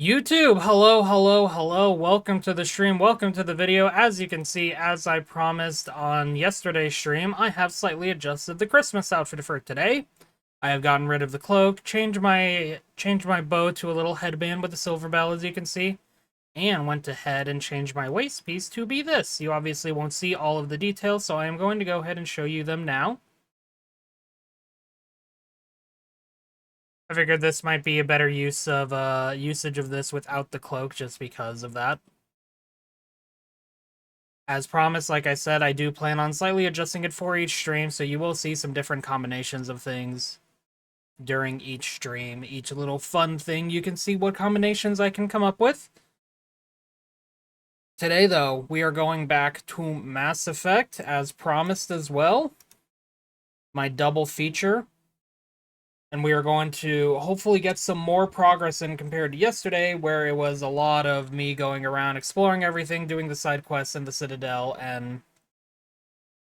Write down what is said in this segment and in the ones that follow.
YouTube, hello, hello, hello. Welcome to the stream. Welcome to the video. As you can see, as I promised on yesterday's stream, I have slightly adjusted the Christmas outfit for today. I have gotten rid of the cloak, changed my bow to a little headband with a silver bell, as you can see, and went ahead and changed my waist piece to be this. You obviously won't see all of the details, so I am going to go ahead and show you them now. I figured this might be a better use of usage of this without the cloak, just because of that. As promised, like I said, I do plan on slightly adjusting it for each stream, so you will see some different combinations of things during each stream. Each little fun thing, you can see what combinations I can come up with. Today, though, we are going back to Mass Effect, as promised as well. My double feature. And we are going to hopefully get some more progress in compared to yesterday, where it was a lot of me going around exploring everything, doing the side quests in the Citadel, and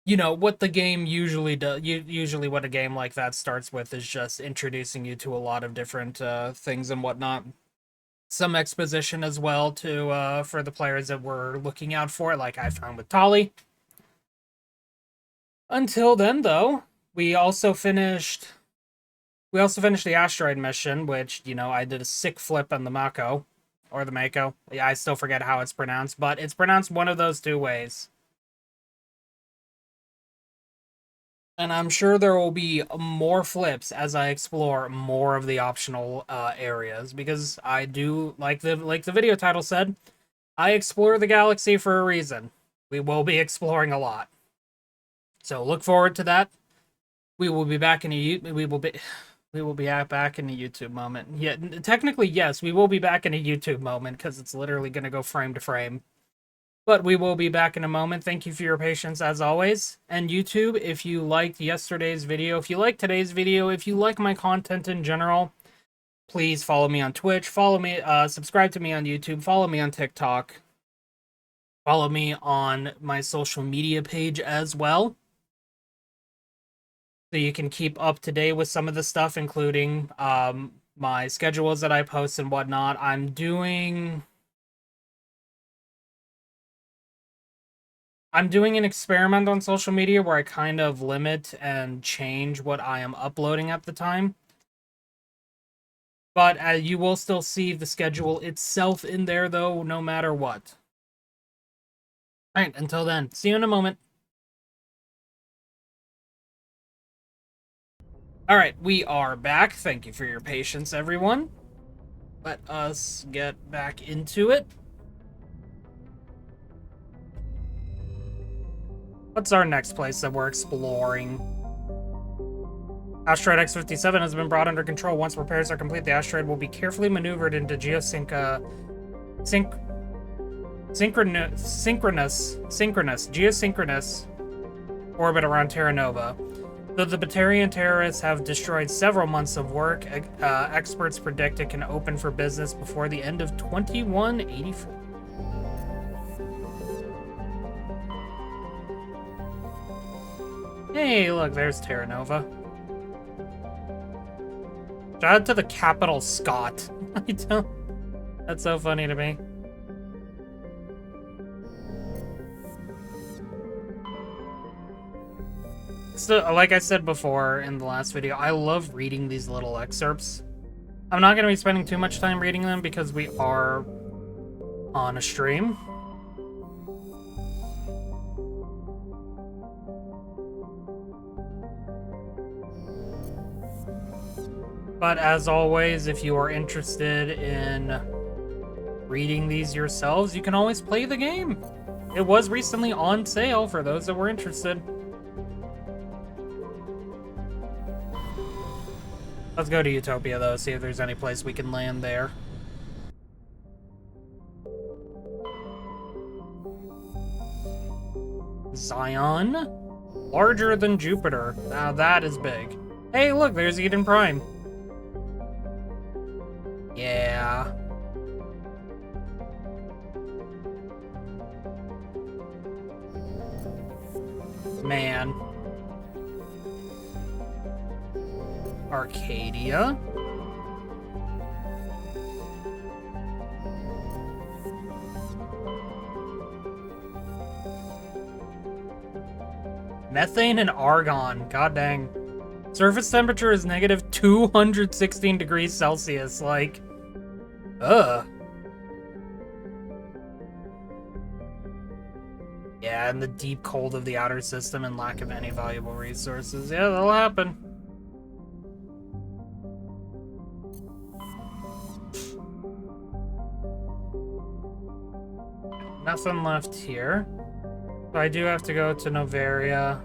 you know what the game usually does. Usually, what a game like that starts with is just introducing you to a lot of different things and whatnot. Some exposition as well to for the players that were looking out for it, like I found with Tali. Until then, though, we also finished the asteroid mission, which, you know, I did a sick flip on the Mako. Or the Mako. Yeah, I still forget how it's pronounced, but it's pronounced one of those two ways. And I'm sure there will be more flips as I explore more of the optional areas, because I do, like the video title said, I explore the galaxy for a reason. We will be exploring a lot. So look forward to that. We will be back in a back in a YouTube moment. Yeah, technically, yes, we will be back in a YouTube moment, because it's literally going to go frame to frame. But we will be back in a moment. Thank you for your patience, as always. And YouTube, if you liked yesterday's video, if you like today's video, if you like my content in general, please follow me on Twitch, follow me, subscribe to me on YouTube, follow me on TikTok, follow me on my social media page as well, so you can keep up to date with some of the stuff, including my schedules that I post and whatnot. I'm doing an experiment on social media where I kind of limit and change what I am uploading at the time. But you will still see the schedule itself in there, though, no matter what. Alright, until then, see you in a moment. Alright, we are back. Thank you for your patience, everyone. Let us get back into it. What's our next place that we're exploring? Asteroid X-57 has been brought under control. Once repairs are complete, the asteroid will be carefully maneuvered into geosynchronous orbit around Terra Nova. Though the Batarian terrorists have destroyed several months of work, experts predict it can open for business before the end of 2184. Hey, look, there's Terra Nova. Shout out to the capital Scott. That's so funny to me. So, like I said before in the last video, I love reading these little excerpts. I'm not going to be spending too much time reading them because we are on a stream. But as always, if you are interested in reading these yourselves, you can always play the game. It was recently on sale for those that were interested. Let's go to Utopia, though, see if there's any place we can land there. Zion? Larger than Jupiter. Now that is big. Hey, look, there's Eden Prime. Yeah. Man. Arcadia. Methane and argon. God dang. Surface temperature is negative 216 degrees Celsius. Like, ugh. Yeah, and the deep cold of the outer system and lack of any valuable resources. Yeah, that'll happen. Nothing left here. So I do have to go to Noveria.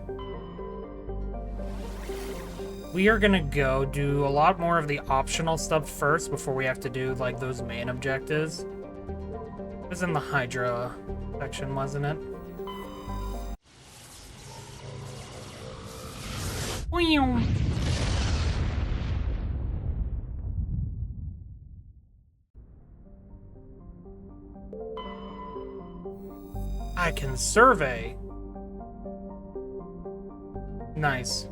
We are gonna go do a lot more of the optional stuff first before we have to do, like, those main objectives. It was in the Hydra section, wasn't it? I can survey. Nice.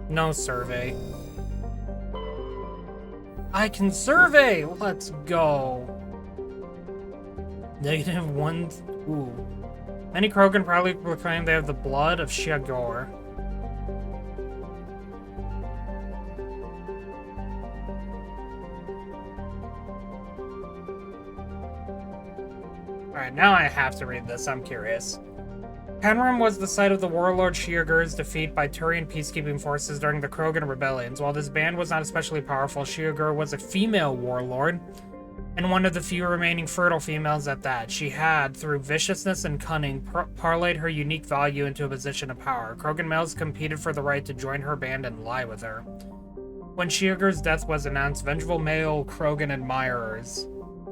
No survey. I can survey! Let's go. -1. Ooh. Many Krogan proudly proclaim they have the blood of Shiagor. Alright, now I have to read this. I'm curious. Penrim was the site of the warlord Shiagur's defeat by Turian peacekeeping forces during the Krogan rebellions. While this band was not especially powerful, Shiagur was a female warlord, and one of the few remaining fertile females at that. She had, through viciousness and cunning, parlayed her unique value into a position of power. Krogan males competed for the right to join her band and lie with her. When Shiagur's death was announced, vengeful male Krogan admirers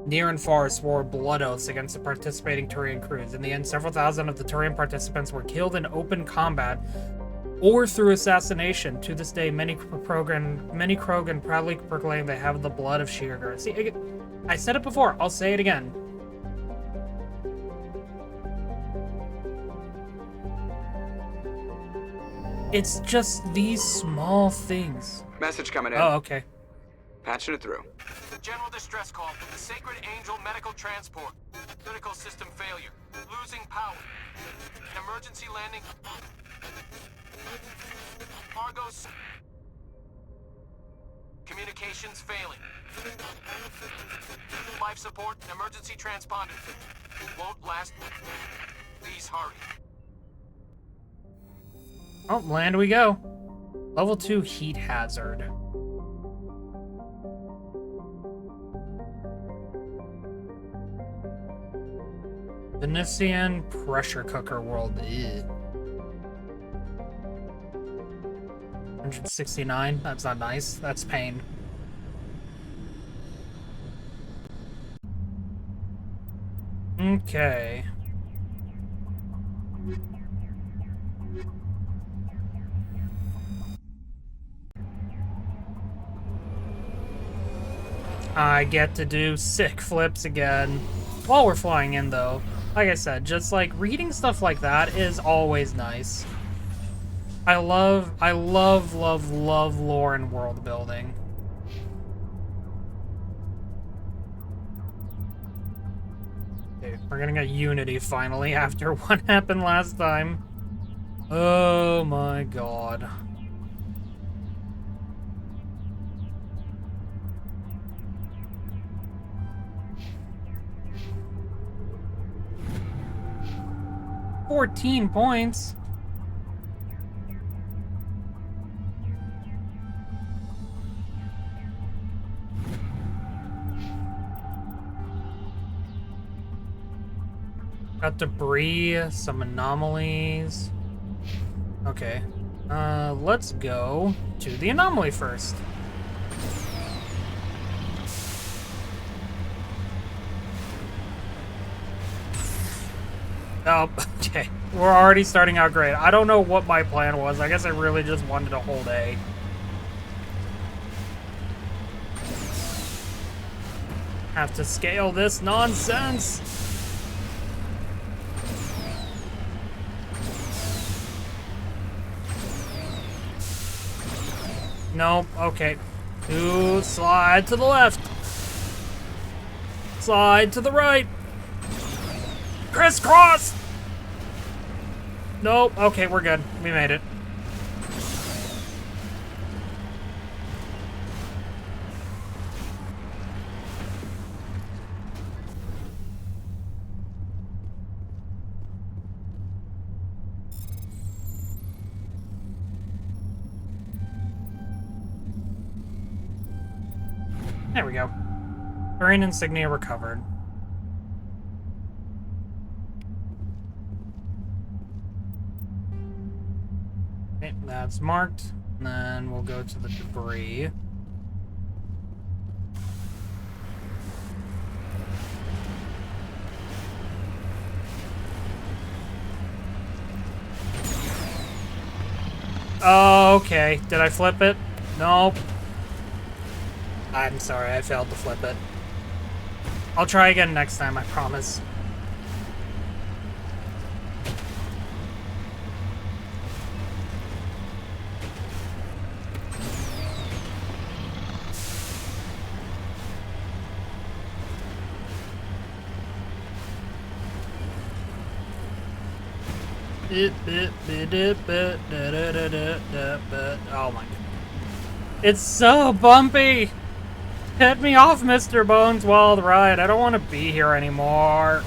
near and far swore blood oaths against the participating Turian crews. In the end, several thousand of the Turian participants were killed in open combat or through assassination. To this day, many Krogan proudly proclaim they have the blood of Shiagur. See, I said it before, I'll say it again. It's just these small things. Message coming in. Oh, okay. Patching it through. General distress call from the Sacred Angel Medical Transport. Critical system failure. Losing power. Emergency landing. Argos. Communications failing. Life support and emergency transponder. Won't last. Please hurry. Oh, land we go. Level 2 heat hazard. Venetian pressure cooker world. Ew. 169. That's not nice. That's pain. Okay. I get to do sick flips again. While we're flying in, though. Like I said, just like reading stuff like that is always nice. I love lore and world building. Okay, we're getting a Unity finally after what happened last time. Oh my god. $14 points. Got debris, some anomalies. Okay. Let's go to the anomaly first. Oh, okay. We're already starting out great. I don't know what my plan was. I guess I really just wanted to hold A. Have to scale this nonsense. Nope. Okay. Slide to the left. Slide to the right. Crisscross! Nope. Okay, we're good. We made it. There we go. Terrain insignia recovered. Okay, that's marked. And then we'll go to the debris. Oh, okay. Did I flip it? Nope. I'm sorry, I failed to flip it. I'll try again next time, I promise. Oh my god. It's so bumpy! Hit me off, Mr. Bones Wild Ride. I don't want to be here anymore.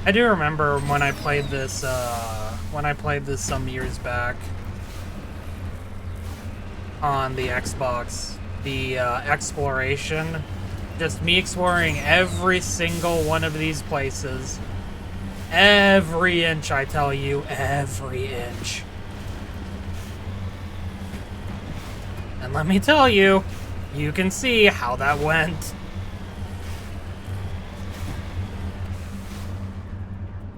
I do remember when I played this some years back on the Xbox, the exploration, just me exploring every single one of these places. Every inch, I tell you, every inch. And let me tell you, you can see how that went.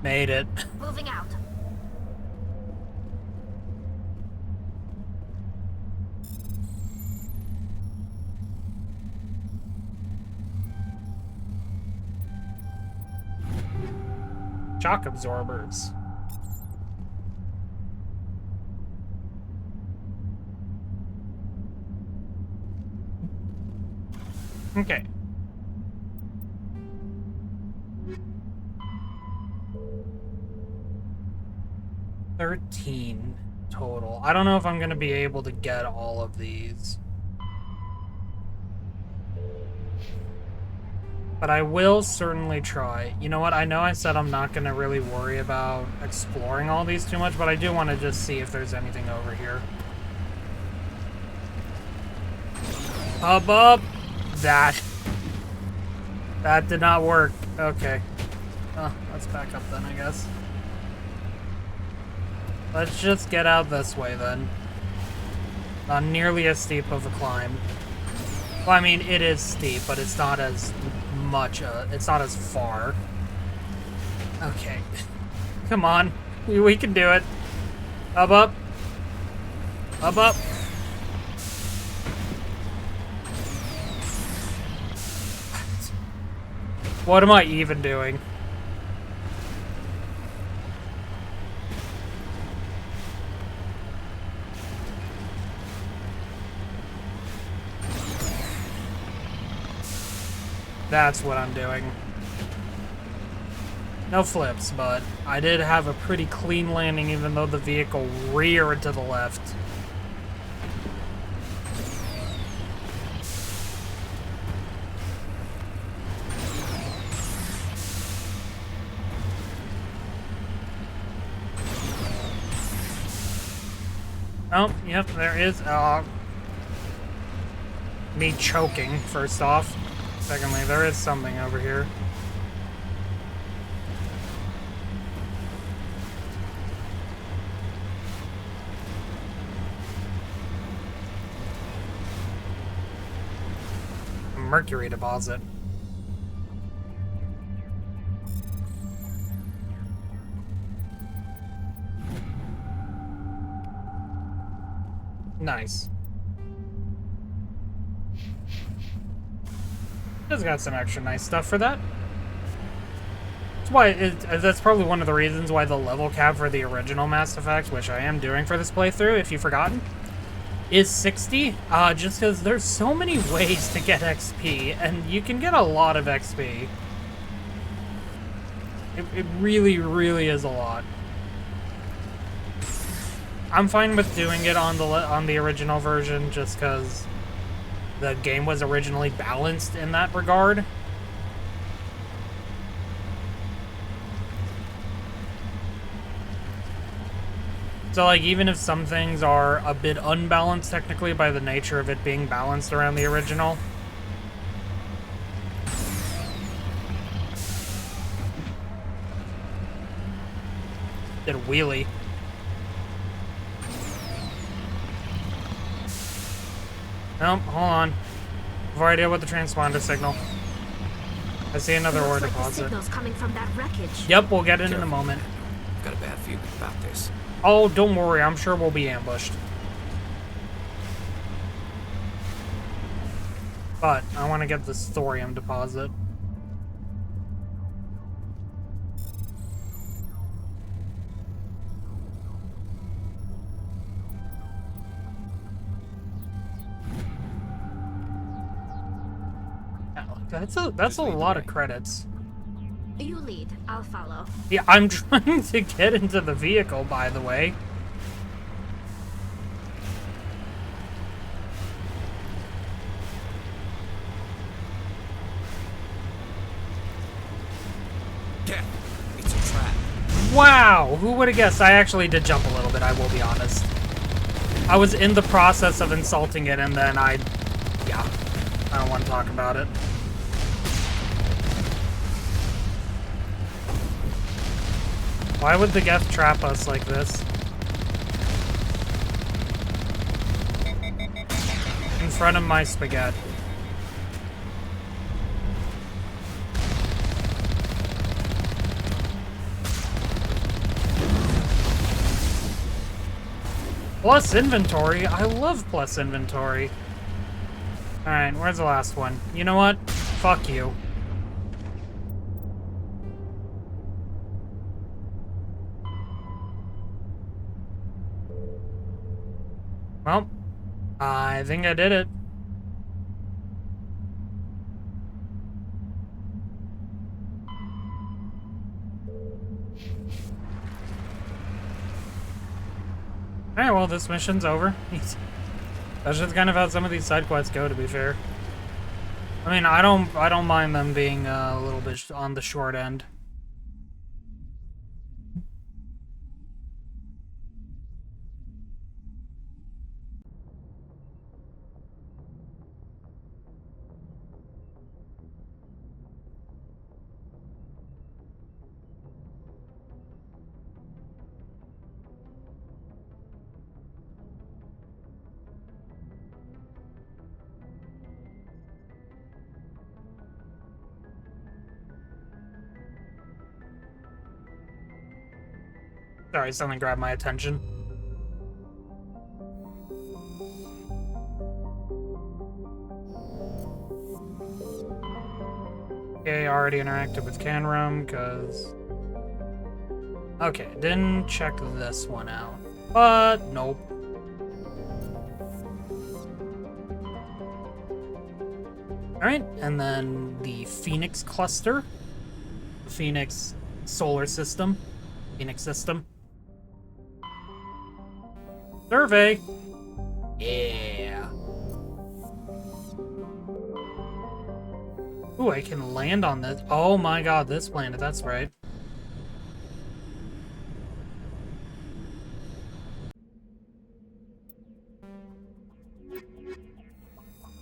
Made it. Moving out. Shock absorbers. Okay. $13 total. I don't know if I'm gonna be able to get all of these. But I will certainly try. You know what? I know I said I'm not going to really worry about exploring all these too much, but I do want to just see if there's anything over here. Up! That did not work. Okay. Let's back up then, I guess. Let's just get out this way then. Not nearly as steep of a climb. Well, I mean, it is steep, but it's not as much, it's not as far. Okay. Come on. We can do it. Up. Up. What am I even doing? That's what I'm doing. No flips, but I did have a pretty clean landing even though the vehicle reared to the left. Oh, yep, there is me choking, first off. Secondly, there is something over here. A mercury deposit. Nice. It's got some extra nice stuff for that. That's why that's probably one of the reasons why the level cap for the original Mass Effect, which I am doing for this playthrough, if you've forgotten, is 60, just because there's so many ways to get XP, and you can get a lot of XP. It really, really is a lot. I'm fine with doing it on the original version, just because the game was originally balanced in that regard. So, like, even if some things are a bit unbalanced technically by the nature of it being balanced around the original. Did a wheelie. Nope, hold on. Before I deal with the transponder signal. I see another ore deposit. Signals coming from that wreckage. Yep, we'll get it in a moment. Got a bad feeling about this. Oh, don't worry, I'm sure we'll be ambushed. But I want to get this thorium deposit. That's a lot of credits. You lead, I'll follow. Yeah, I'm trying to get into the vehicle, by the way. Yeah, it's a trap. Wow, who would have guessed? I actually did jump a little bit, I will be honest. I was in the process of insulting it, and then I don't want to talk about it. Why would the Geth trap us like this? In front of my spaghetti. Plus inventory. I love plus inventory. Alright, where's the last one? You know what? Fuck you. Well, I think I did it. Alright, well, this mission's over. That's just kind of how some of these side quests go, to be fair. I mean, I don't mind them being a little bit on the short end. Sorry, something grabbed my attention. Okay, already interacted with Canrum, because... Okay, didn't check this one out. But, nope. Alright, and then the Phoenix cluster. Phoenix solar system. Phoenix system. Survey! Yeah. Ooh, I can land on this. Oh my god, this planet, that's right.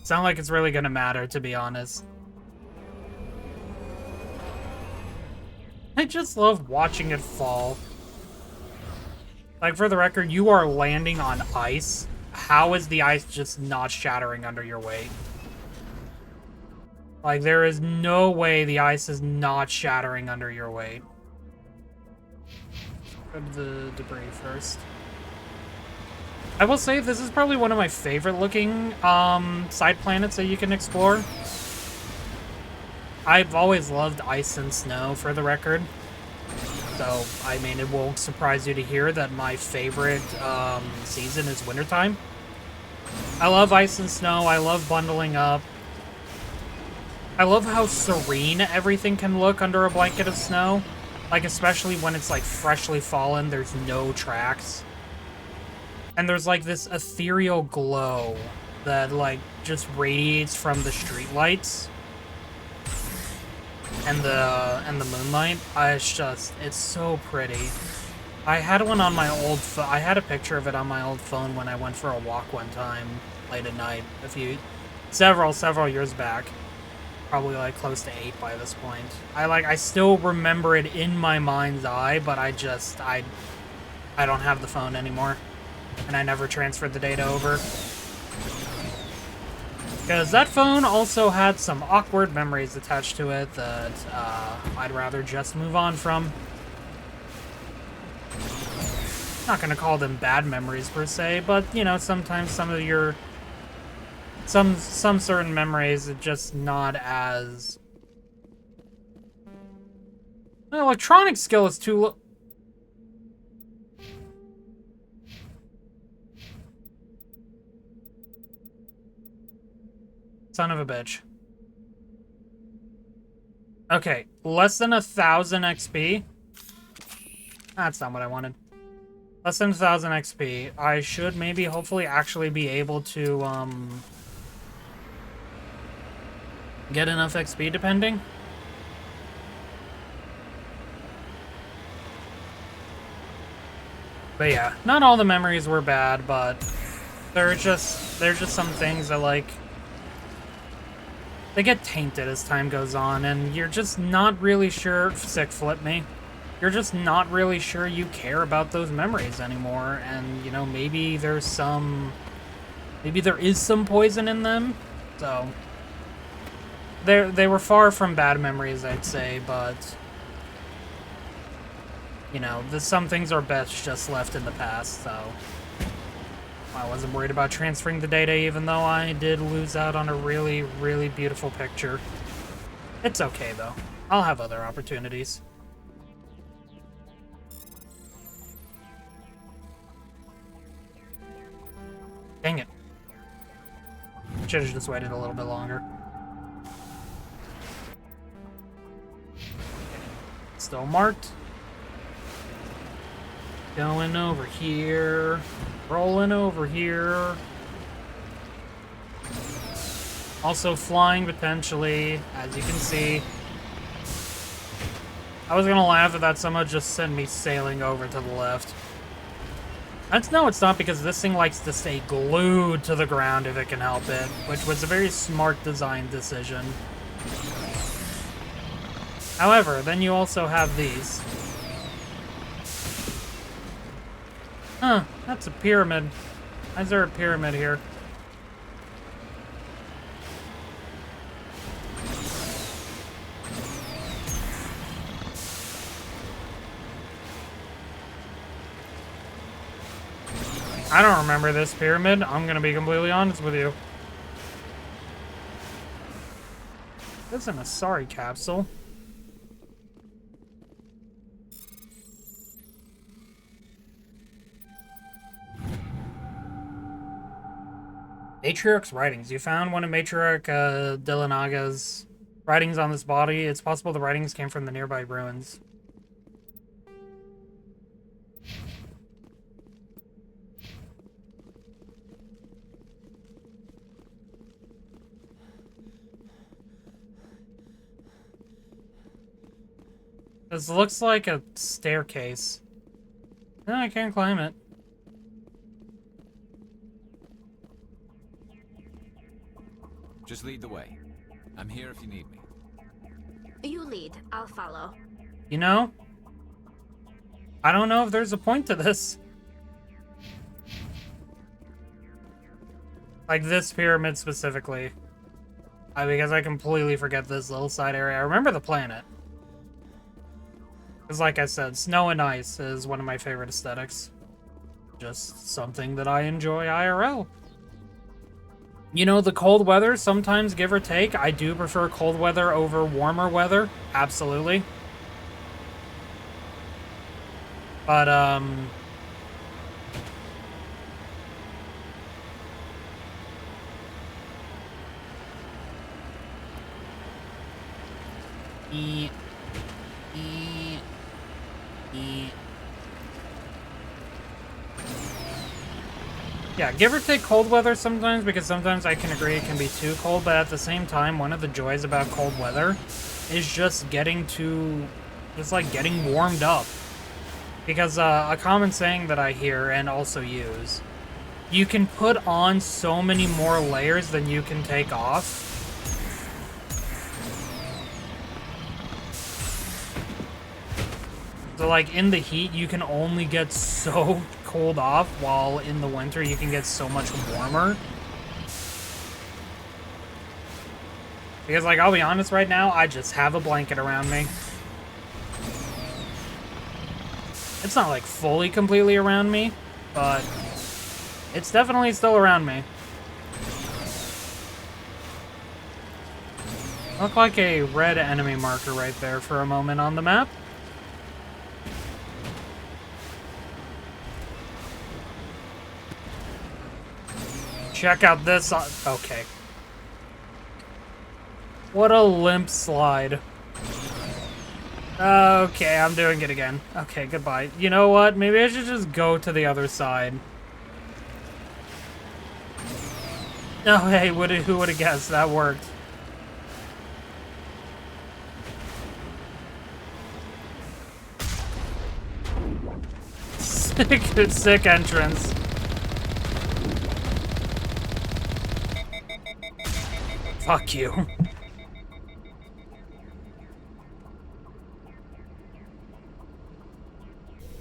Sound like it's really gonna matter, to be honest. I just love watching it fall. Like, for the record, you are landing on ice. How is the ice just not shattering under your weight? Like, there is no way the ice is not shattering under your weight. Grab the debris first. I will say this is probably one of my favorite looking side planets that you can explore. I've always loved ice and snow, for the record. So, I mean, it won't surprise you to hear that my favorite season is wintertime. I love ice and snow. I love bundling up. I love how serene everything can look under a blanket of snow. Like, especially when it's, like, freshly fallen, there's no tracks. And there's, like, this ethereal glow that, like, just radiates from the streetlights. And the moonlight. It's so pretty. I had one on my old I had a picture of it on my old phone when I went for a walk one time late at night several years back. Probably like close to 8 by this point. I still remember it in my mind's eye, but I don't have the phone anymore. And I never transferred the data over. Because that phone also had some awkward memories attached to it that I'd rather just move on from. Not gonna call them bad memories per se, but you know, sometimes some of your some certain memories are just not as the electronic skill is too low. Son of a bitch. Okay, less than 1,000 XP. That's not what I wanted. Less than 1,000 XP. I should maybe, hopefully, actually be able to, get enough XP, depending. But yeah, not all the memories were bad, but there's just some things that, like, they get tainted as time goes on, and you're just not really sure. Sick flip me. You're just not really sure you care about those memories anymore, and, you know, maybe there is some poison in them, so they were far from bad memories, I'd say, but, you know, some things are best just left in the past, so I wasn't worried about transferring the data, even though I did lose out on a really, really beautiful picture. It's okay, though. I'll have other opportunities. Dang it. Should have just waited a little bit longer. Still marked. Going over here. Rolling over here. Also flying, potentially, as you can see. I was gonna laugh at that someone just sent me sailing over to the left. No, it's not, because this thing likes to stay glued to the ground if it can help it, which was a very smart design decision. However, then you also have these. Huh, that's a pyramid. Why is there a pyramid here? I don't remember this pyramid. I'm gonna be completely honest with you. This is an Asari capsule. Matriarch's writings. You found one of Matriarch Delanaga's writings on this body. It's possible the writings came from the nearby ruins. This looks like a staircase. No, I can't climb it. Just lead the way. I'm here if you need me. You lead, I'll follow. You know? I don't know if there's a point to this. Like this pyramid specifically. Because I completely forget this little side area. I remember the planet. Because like I said, snow and ice is one of my favorite aesthetics. Just something that I enjoy IRL. You know, the cold weather, sometimes give or take, I do prefer cold weather over warmer weather. Absolutely. But, E. E. E. Yeah, give or take cold weather sometimes, because sometimes I can agree it can be too cold, but at the same time, one of the joys about cold weather is just getting warmed up. Because a common saying that I hear and also use, you can put on so many more layers than you can take off. So, like, in the heat, you can only get so cold off, while in the winter, you can get so much warmer. Because, like, I'll be honest right now, I just have a blanket around me. It's not, like, fully, completely around me, but it's definitely still around me. Looked like a red enemy marker right there for a moment on the map. Check out this. Okay. What a limp slide. Okay, I'm doing it again. Okay, goodbye. You know what? Maybe I should just go to the other side. Oh, hey, who would have guessed? That worked. Sick entrance. Fuck you.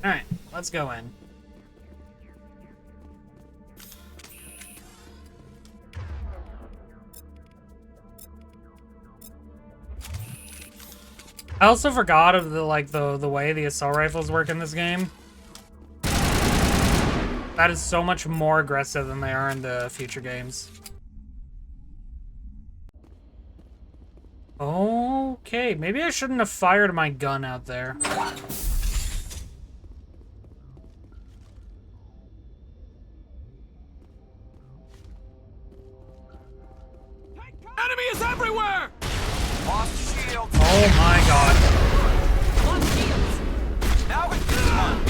Alright, let's go in. I also forgot of the way the assault rifles work in this game. That is so much more aggressive than they are in the future games. Okay, maybe I shouldn't have fired my gun out there. Enemy is everywhere! Lost shield. Oh my god. Lost shields. Now it's this one.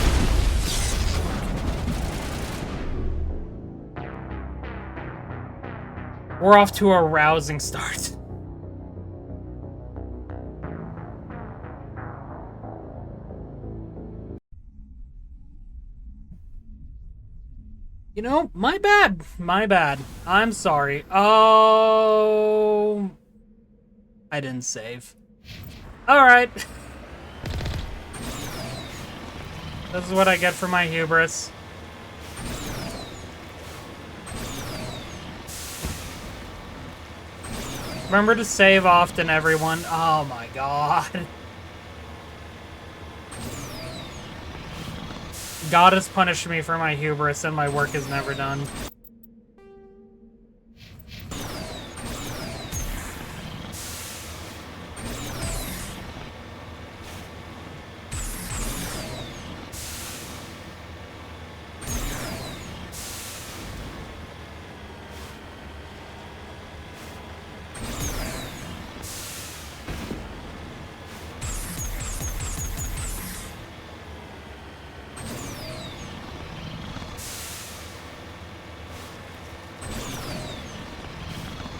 We're off to a rousing start. You know, my bad. My bad. I'm sorry. Oh, I didn't save. Alright. This is what I get for my hubris. Remember to save often, everyone. Oh my god. God has punished me for my hubris, and my work is never done.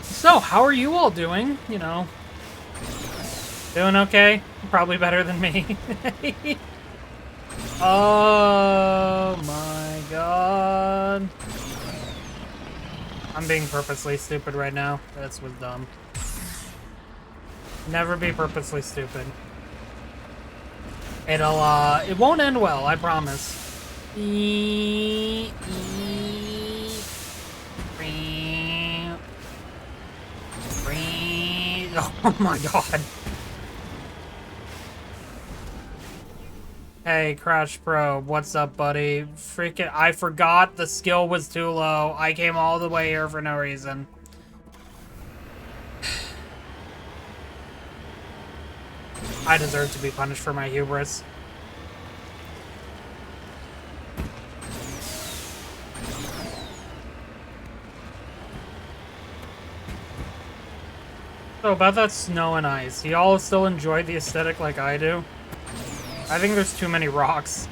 So, how are you all doing? You know, doing okay? Probably better than me. Oh my god. I'm being purposely stupid right now. This was dumb. Never be purposely stupid. It won't end well, I promise. Oh my god. Hey, Crash Pro, what's up, buddy? Freaking, I forgot the skill was too low. I came all the way here for no reason. I deserve to be punished for my hubris. So about that snow and ice, y'all still enjoy the aesthetic like I do? I think there's too many rocks.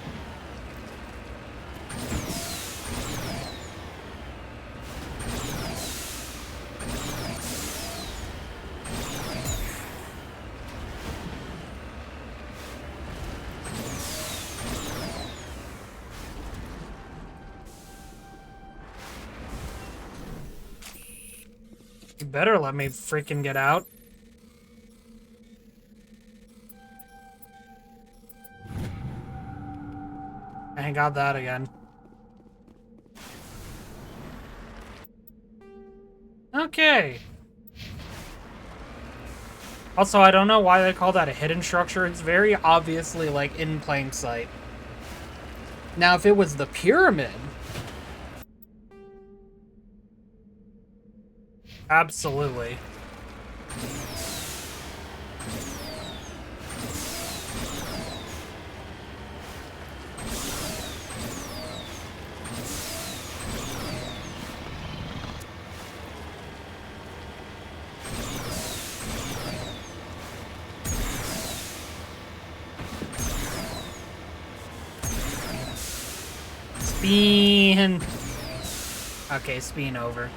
You better let me freaking get out. I ain't got that again. Okay. Also, I don't know why they call that a hidden structure. It's very obviously, like, in plain sight. Now, if it was the pyramid... Absolutely. Spin. Okay, spin over.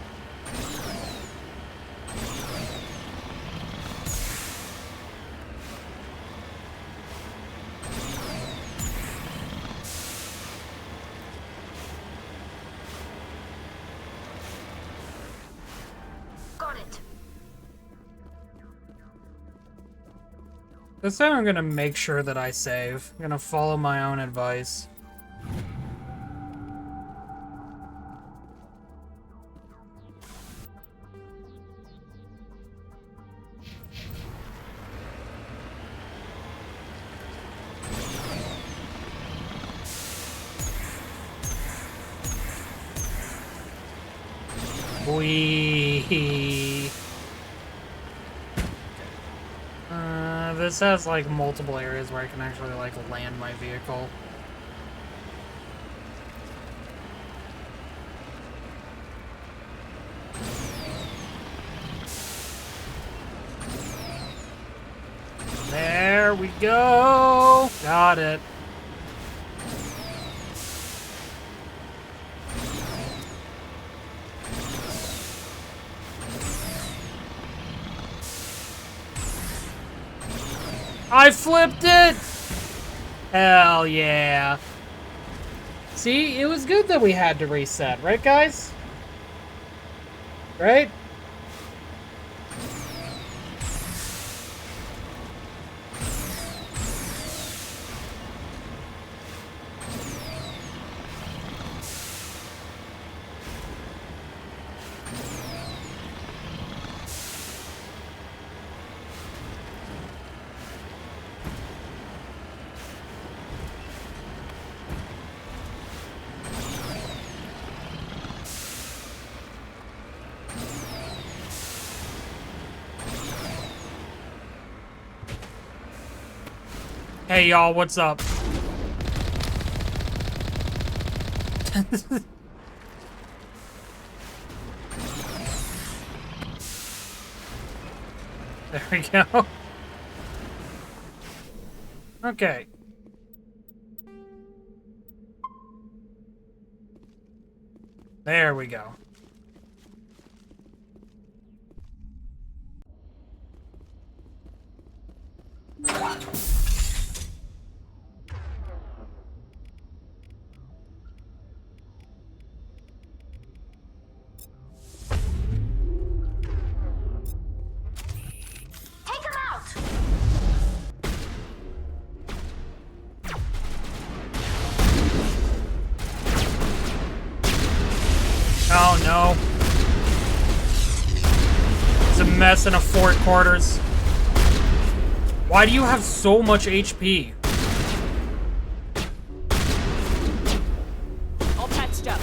Got it. This time I'm gonna make sure that I save. I'm gonna follow my own advice. Wee. This has like multiple areas where I can actually like land my vehicle. There we go. Got it. I flipped it! Hell yeah. See, it was good that we had to reset, right guys? Right? Hey y'all, what's up? There we go. Okay. There we go. Take him out! Oh no. It's a mess in a fort quarters. Why do you have so much HP? All patched up.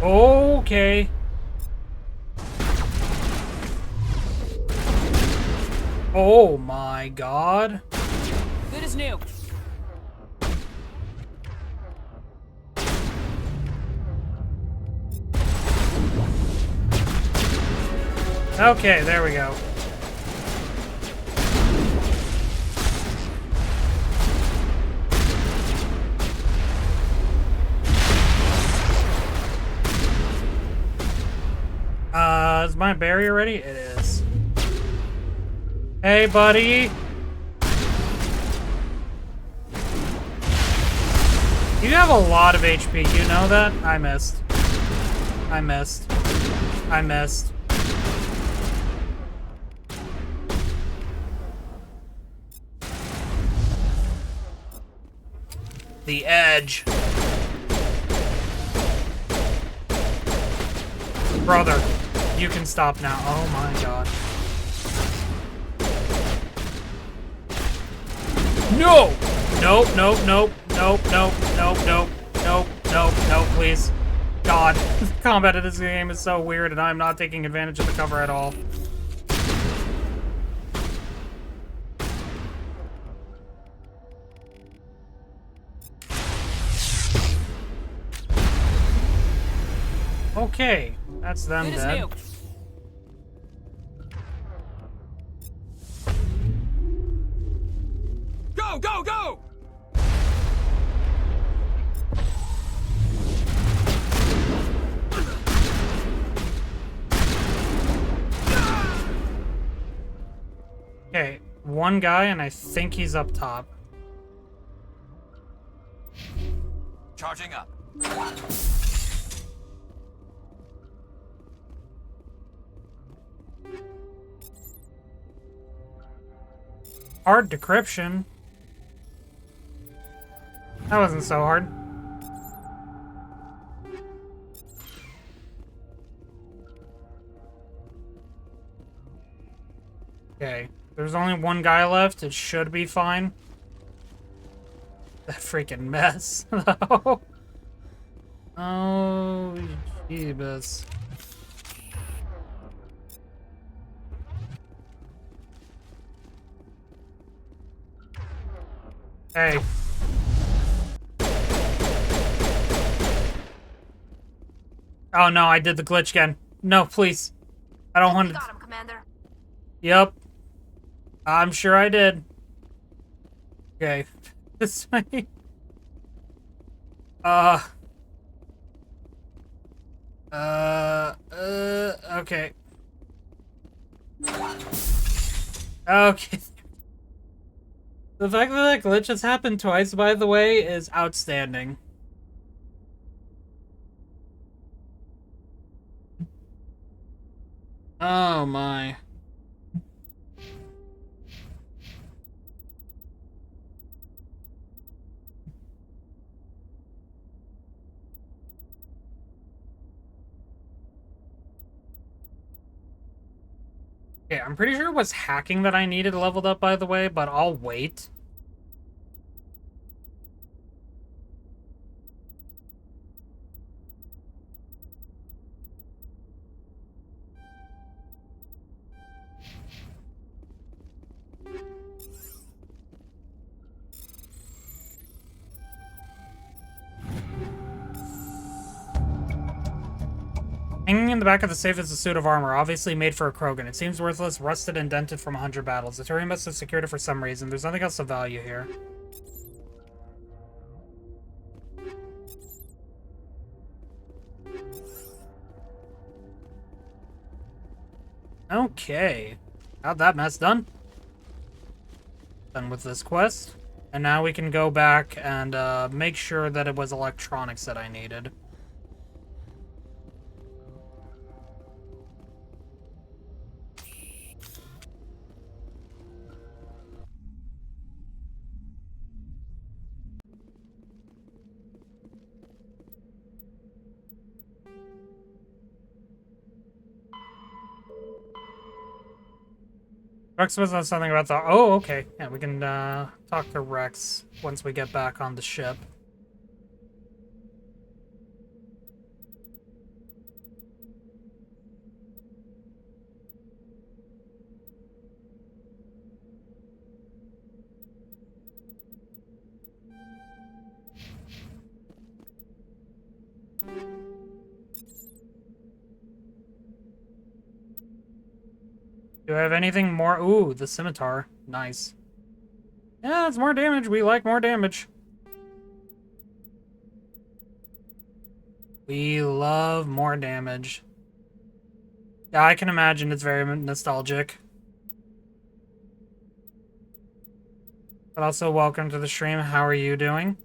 Okay. Oh my god. is new. Okay, there we go. Is my barrier ready? It is. Hey, buddy. You have a lot of HP, you know that? I missed. I missed. I missed. The edge. Brother, you can stop now. Oh my god. No! Nope, nope, nope, nope, nope, nope, nope, nope, nope, nope, please. God, the combat of this game is so weird and I'm not taking advantage of the cover at all. Okay, that's them It is dead. new. Go, go, go! Okay, one guy and I think he's up top. Charging up. Hard decryption. That wasn't so hard. Okay, there's only one guy left. It should be fine. That freaking mess. Oh, jeebus. Hey. Oh no, I did the glitch again. No, please. I don't want to. Got him, Commander. Yep. I'm sure I did. Okay. This way. Okay. Okay. The fact that that glitch has happened twice, by the way, is outstanding. Oh my. Okay, I'm pretty sure it was hacking that I needed leveled up, by the way, but I'll wait. Hanging in the back of the safe is a suit of armor, obviously made for a Krogan. It seems worthless, rusted, and dented from 100 battles. The Turian must have secured it for some reason. There's nothing else of value here. Okay. Got that mess done. Done with this quest. And now we can go back and make sure that it was electronics that I needed. Rex was on something about the... Oh, okay. Yeah, we can talk to Rex once we get back on the ship. Do I have anything more? Ooh, the scimitar. Nice. Yeah, it's more damage. We like more damage. We love more damage. Yeah, I can imagine it's very nostalgic. But also, welcome to the stream. How are you doing?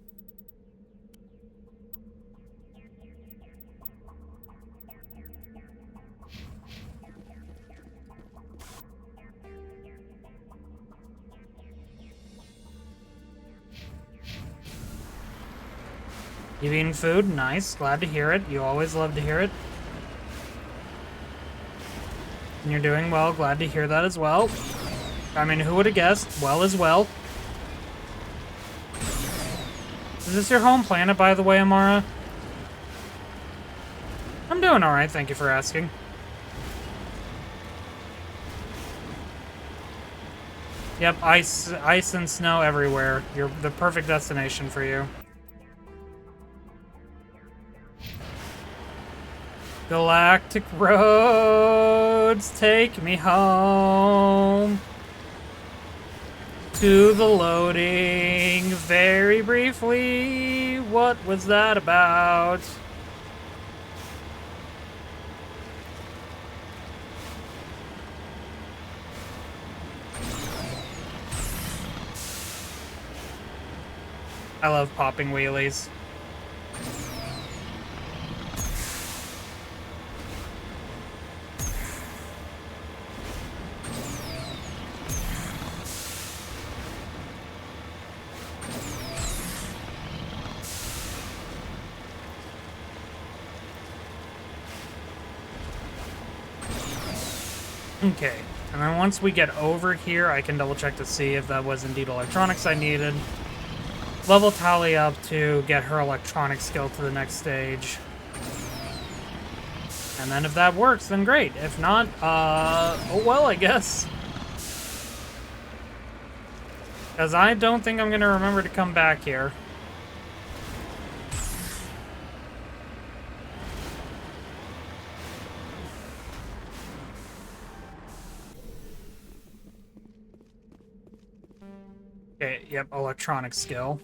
You eating food? Nice. Glad to hear it. You always love to hear it. And you're doing well. Glad to hear that as well. I mean, who would have guessed? Well as well. Is this your home planet, by the way, Amara? I'm doing alright, thank you for asking. Yep, ice and snow everywhere. You're the perfect destination for you. Galactic roads, take me home. To the loading, very briefly. What was that about? I love popping wheelies. Okay, and then once we get over here, I can double check to see if that was indeed electronics I needed. Level Tally up to get her electronic skill to the next stage. And then if that works, then great. If not, oh well, I guess. Because I don't think I'm going to remember to come back here. Okay, yep, electronic skill.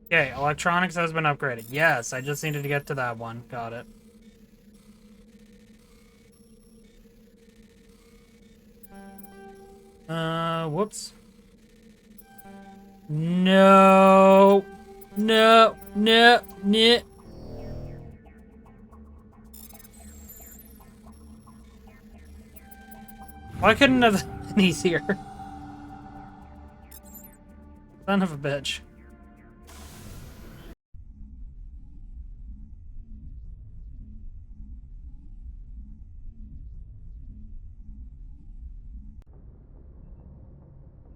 Okay, electronics has been upgraded. Yes, I just needed to get to that one. Got it. Whoops. No. No. No. No. Why couldn't it have been easier? Son of a bitch.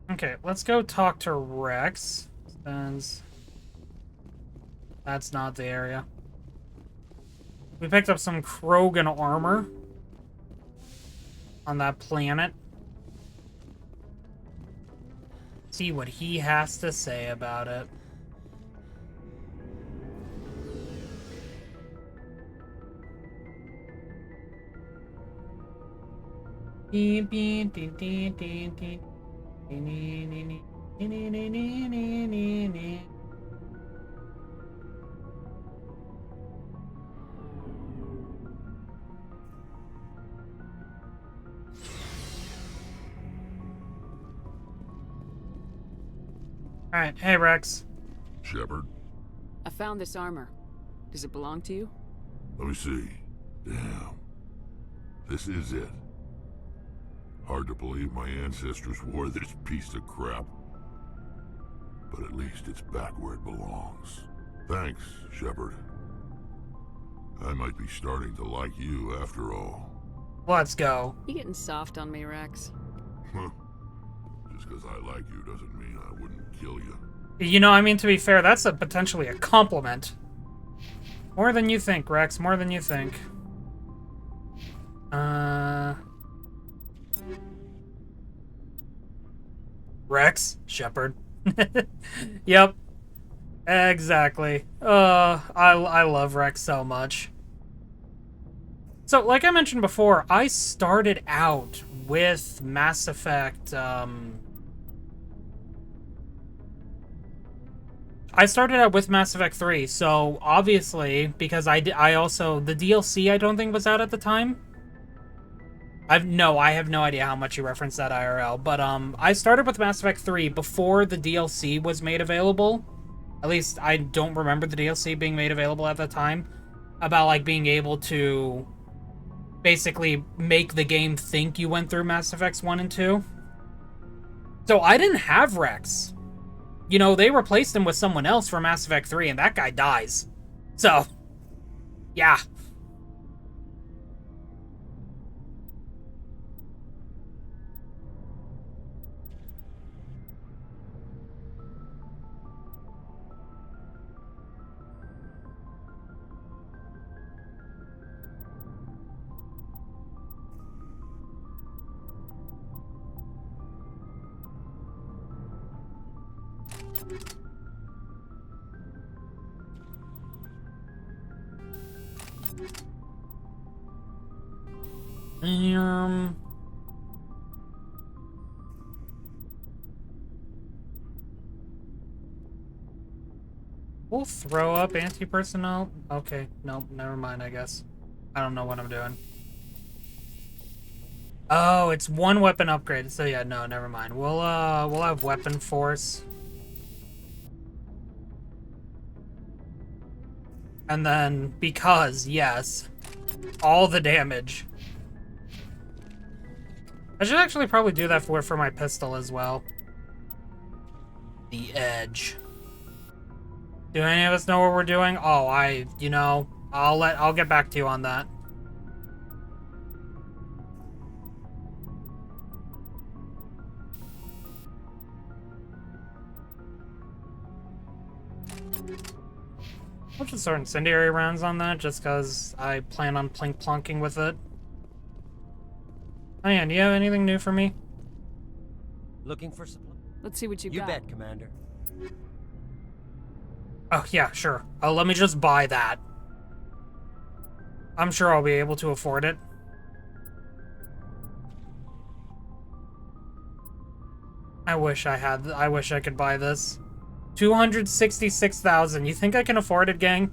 Okay, let's go talk to Rex. Since that's not the area. We picked up some Krogan armor on that planet. See what he has to say about it. Alright, hey Rex. Shepard, I found this armor. Does it belong to you? let me see. Damn. This is it. Hard to believe my ancestors wore this piece of crap. But at least it's back where it belongs. Thanks, Shepard. I might be starting to like you after all. Let's go. You getting soft on me, Rex? Just because I like you doesn't mean I wouldn't kill you. You know, I mean, to be fair, that's potentially a compliment. More than you think, Rex. More than you think. Rex? Shepard. Yep. Exactly. I love Rex so much. So, like I mentioned before, I started out with Mass Effect, I started out with Mass Effect 3, so obviously, because I also, the DLC I don't think was out at the time. I have no idea how much you referenced that IRL, but I started with Mass Effect 3 before the DLC was made available. At least I don't remember the DLC being made available at the time. About like being able to basically make the game think you went through Mass Effects 1 and 2. So I didn't have Rex. You know, they replaced him with someone else for Mass Effect 3, and that guy dies. So, yeah. We'll throw up anti-personnel. Okay, nope, never mind, I guess. I don't know what I'm doing. Oh, it's one weapon upgrade. So yeah, no, never mind. We'll have weapon force. And then, because, yes, all the damage. I should actually probably do that for my pistol as well. The edge. Do any of us know what we're doing? Oh, I'll get back to you on that. I'll just throw incendiary rounds on that, just because I plan on plonking with it. Oh yeah, do you have anything new for me? Looking for supply? Let's see what you You got. bet, Commander. Oh, yeah, sure. Let me just buy that. I'm sure I'll be able to afford it. I wish I could buy this. 266,000. You think I can afford it, gang?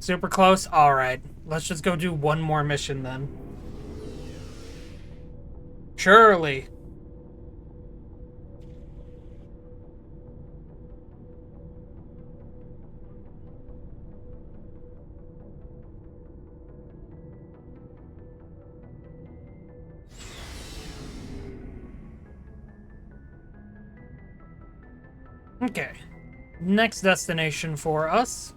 Super close? Alright. Let's just go do one more mission then. Surely. Okay. Next destination for us.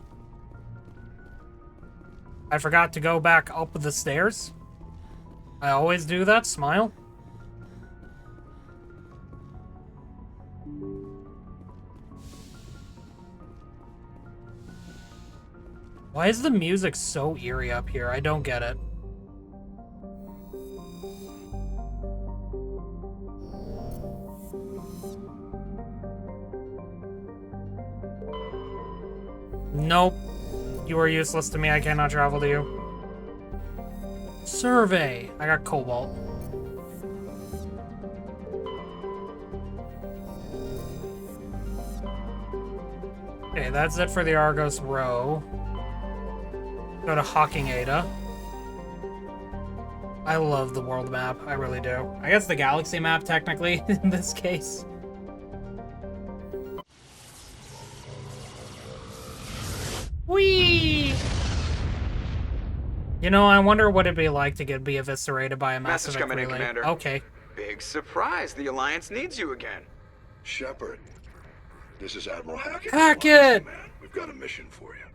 I forgot to go back up the stairs. I always do that. Smile. Why is the music so eerie up here? I don't get it. Nope. You are useless to me. I cannot travel to you. Survey. I got cobalt. Okay, that's it for the Argos row. Go to Hawking Ada. I love the world map. I really do. I guess the galaxy map, technically, in this case. Whee! You know, I wonder what it'd be like to be eviscerated by a Mass Message Effect coming in, relay. Commander. Okay. Big surprise. The Alliance needs you again. Shepard, this is Admiral Hackett. Hackett! Man, we've got a mission for you.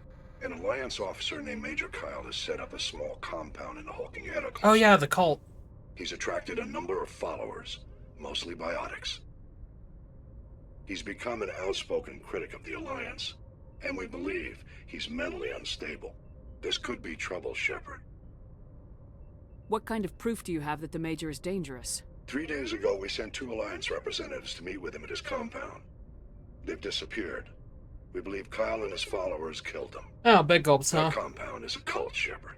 An Alliance officer named Major Kyle has set up a small compound in the Hawking Ada cluster. Oh yeah, the cult. He's attracted a number of followers, mostly biotics. He's become an outspoken critic of the Alliance, and we believe he's mentally unstable. This could be trouble, Shepard. What kind of proof do you have that the Major is dangerous? 3 days ago, we sent 2 Alliance representatives to meet with him at his compound. They've disappeared. We believe Kyle and his followers killed them. Oh, big gulps, huh? That compound is a cult, Shepard.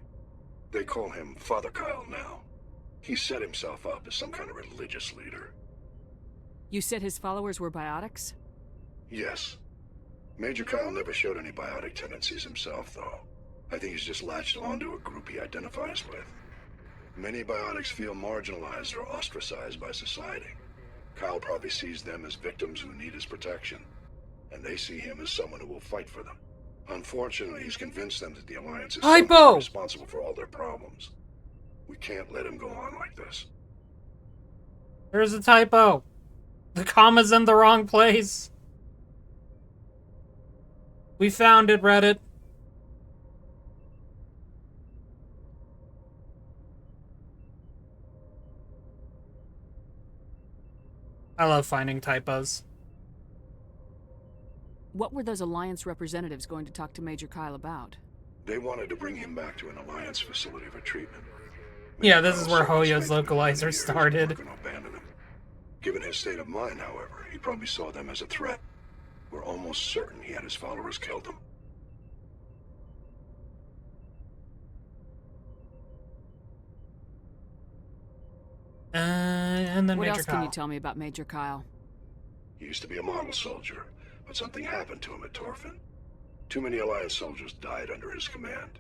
They call him Father Kyle now. He set himself up as some kind of religious leader. You said his followers were biotics? Yes. Major Kyle never showed any biotic tendencies himself, though. I think he's just latched onto a group he identifies with. Many biotics feel marginalized or ostracized by society. Kyle probably sees them as victims who need his protection, and they see him as someone who will fight for them. Unfortunately, he's convinced them that the Alliance is somehow responsible for all their problems. We can't let him go on like this. There's a typo. The comma's in the wrong place. We found it, Reddit. I love finding typos. What were those Alliance representatives going to talk to Major Kyle about? They wanted to bring him back to an Alliance facility for treatment. Yeah, this is where Hoyo's localizer started. Abandon him. Given his state of mind, however, he probably saw them as a threat. We're almost certain he had his followers killed them. And then what Major else Kyle. can you tell me about Major Kyle? He used to be a model soldier, but something happened to him at Torfin. Too many Alliance soldiers died under his command.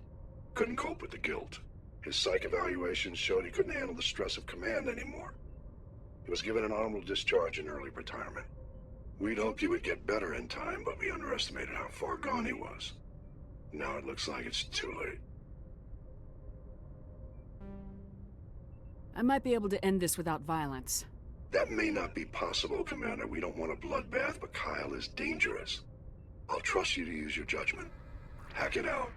Couldn't cope with the guilt. His psych evaluations showed he couldn't handle the stress of command anymore. He was given an honorable discharge in early retirement. We'd hoped he would get better in time, but we underestimated how far gone he was. Now it looks like it's too late. I might be able to end this without violence. That may not be possible, Commander. We don't want a bloodbath, but Kyle is dangerous. I'll trust you to use your judgment. Hack it out.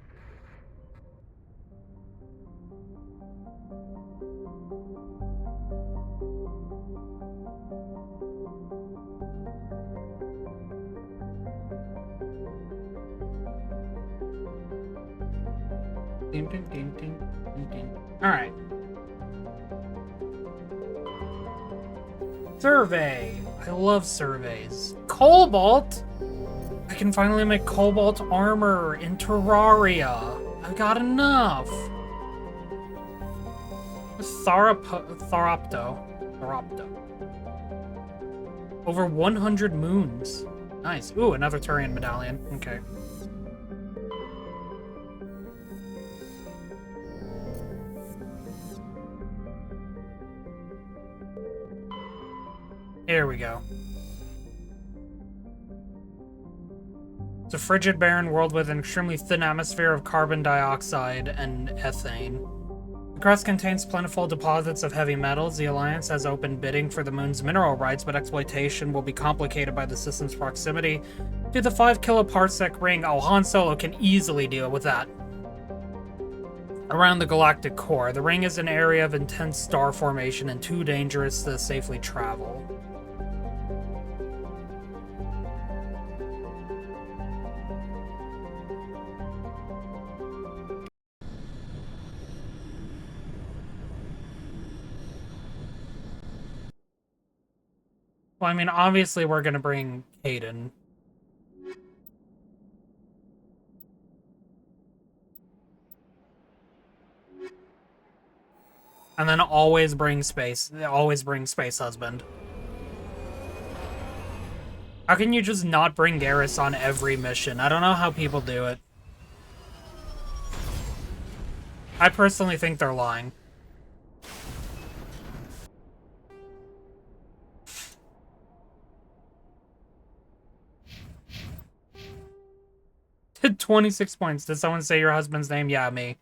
Ding, ding, ding, ding, ding, ding. All right. Survey. I love surveys. Cobalt. I can finally make cobalt armor in Terraria. I've got enough. Thoropto. Over 100 moons. Nice. Ooh, another Turian medallion. Okay. Here we go. It's a frigid, barren world with an extremely thin atmosphere of carbon dioxide and ethane. The crust contains plentiful deposits of heavy metals. The Alliance has opened bidding for the moon's mineral rights, but exploitation will be complicated by the system's proximity to the 5 kiloparsec ring. Oh, Han Solo can easily deal with that. Around the galactic core, the ring is an area of intense star formation and too dangerous to safely travel. Well, I mean, obviously we're gonna bring Hayden. And then always bring Space Husband. How can you just not bring Garrus on every mission? I don't know how people do it. I personally think they're lying. Did 26 points. Did someone say your husband's name? Yeah, me.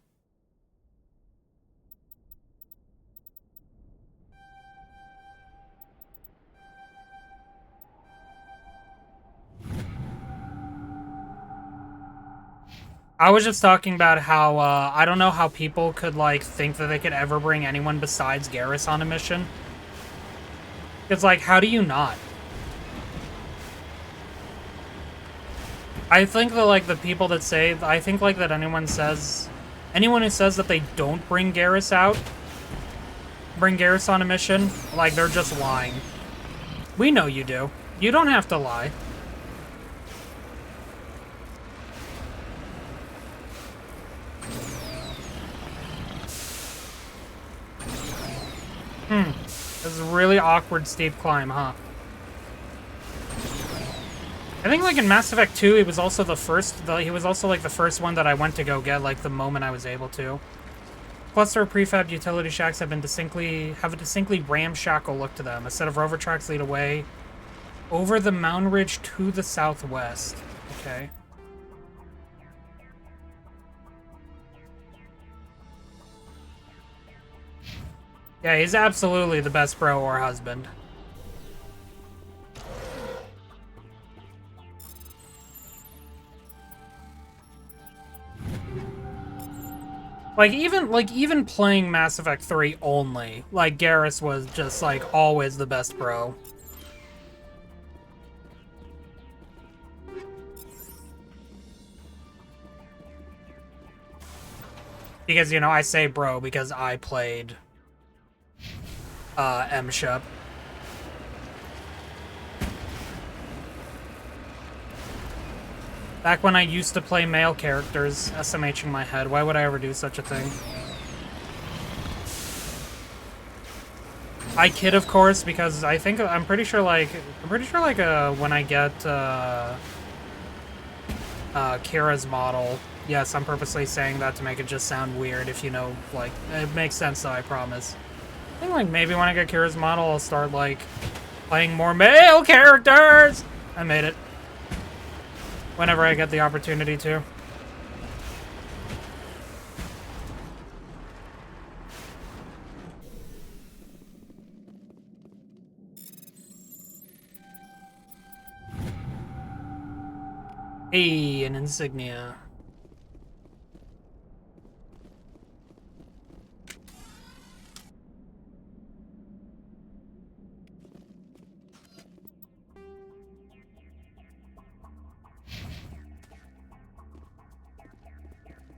I was just talking about how, I don't know how people could, like, think that they could ever bring anyone besides Garrus on a mission. It's like, how do you not? I think that, like, the people that say, I think, like, that anyone who says that they don't bring Garrus out bring Garrus on a mission, like, they're just lying. We know you do. You don't have to lie. This is a really awkward steep climb, huh? I think, like, in Mass Effect 2, he was also the first, he was also, like, the first one that I went to go get, like, the moment I was able to. Cluster of prefab utility shacks have a distinctly ramshackle look to them. A set of rover tracks lead away over the mountain ridge to the southwest. Okay. Yeah, he's absolutely the best bro or husband. Like even playing Mass Effect 3 only, like Garrus was just like always the best bro. Because, you know, I say bro because I played M-Shep. Back when I used to play male characters, SMH in my head. Why would I ever do such a thing? I kid, of course, because I'm pretty sure like when I get Kira's model, yes, I'm purposely saying that to make it just sound weird. If you know, like, it makes sense though, I promise. I think like maybe when I get Kira's model, I'll start like playing more male characters. I made it. Whenever I get the opportunity to. Hey, an insignia.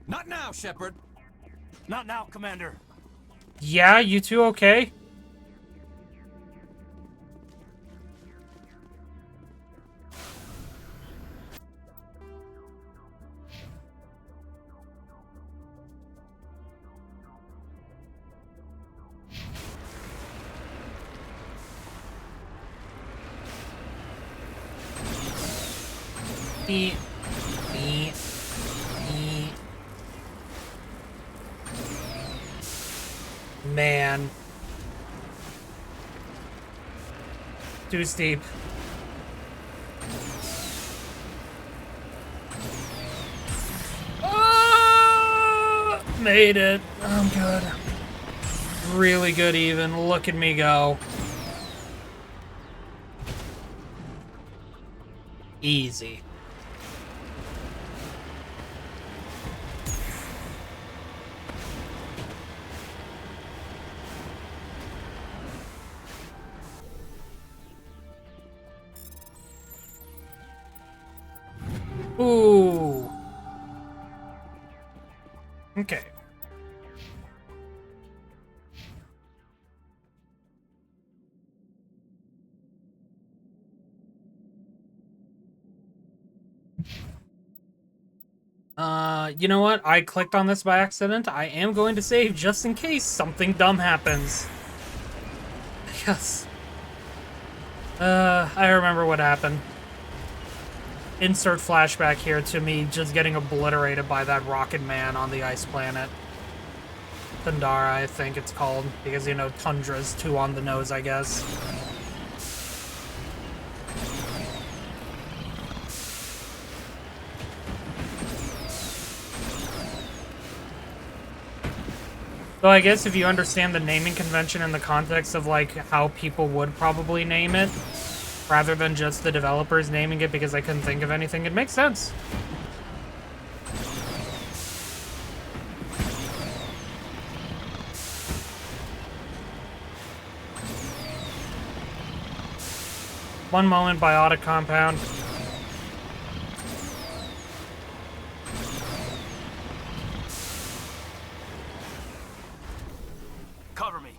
Not now, Shepard. Not now, Commander. Yeah, you two okay? Man. Too steep. Ah, made it. I'm good. Really good even. Look at me go. Easy. Ooh. Okay. You know what? I clicked on this by accident. I am going to save just in case something dumb happens. Yes. I remember what happened. Insert flashback here to me just getting obliterated by that rocket man on the ice planet. Thundara, I think it's called, because, you know, Tundra's too on the nose, I guess. So I guess if you understand the naming convention in the context of, like, how people would probably name it, rather than just the developers naming it because I couldn't think of anything, it makes sense. One moment, biotic compound. Cover me.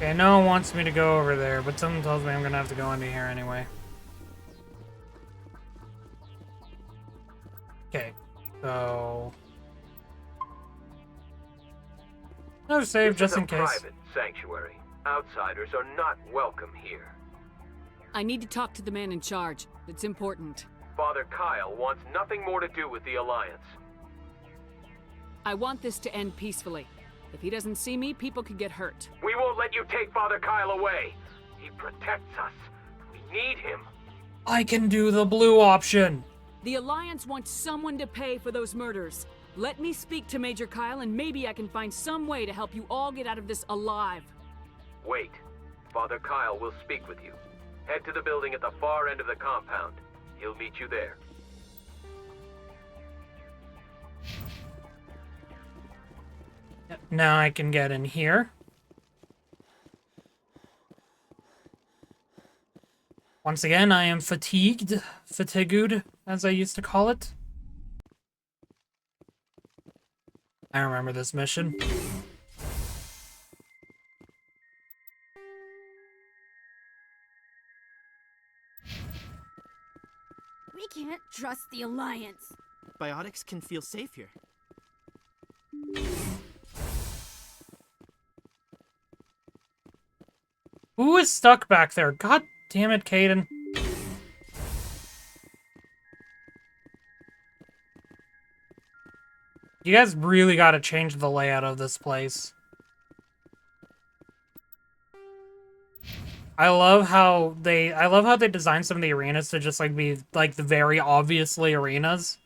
Okay, no one wants me to go over there, but something tells me I'm gonna have to go into here anyway. Okay, so... Another save just in case. Private sanctuary. Outsiders are not welcome here. I need to talk to the man in charge. It's important. Father Kyle wants nothing more to do with the Alliance. I want this to end peacefully. If he doesn't see me, people could get hurt. We won't let you take Father Kyle away. He protects us. We need him. I can do the blue option. The Alliance wants someone to pay for those murders. Let me speak to Major Kyle and maybe I can find some way to help you all get out of this alive. Wait. Father Kyle will speak with you. Head to the building at the far end of the compound. He'll meet you there. Now I can get in here. Once again, I am fatigued, as I used to call it. I remember this mission. We can't trust the Alliance. Biotics can feel safe here. Who is stuck back there? God damn it, Caden. You guys really gotta change the layout of this place. I love how they design some of the arenas to just like be like the very obviously arenas.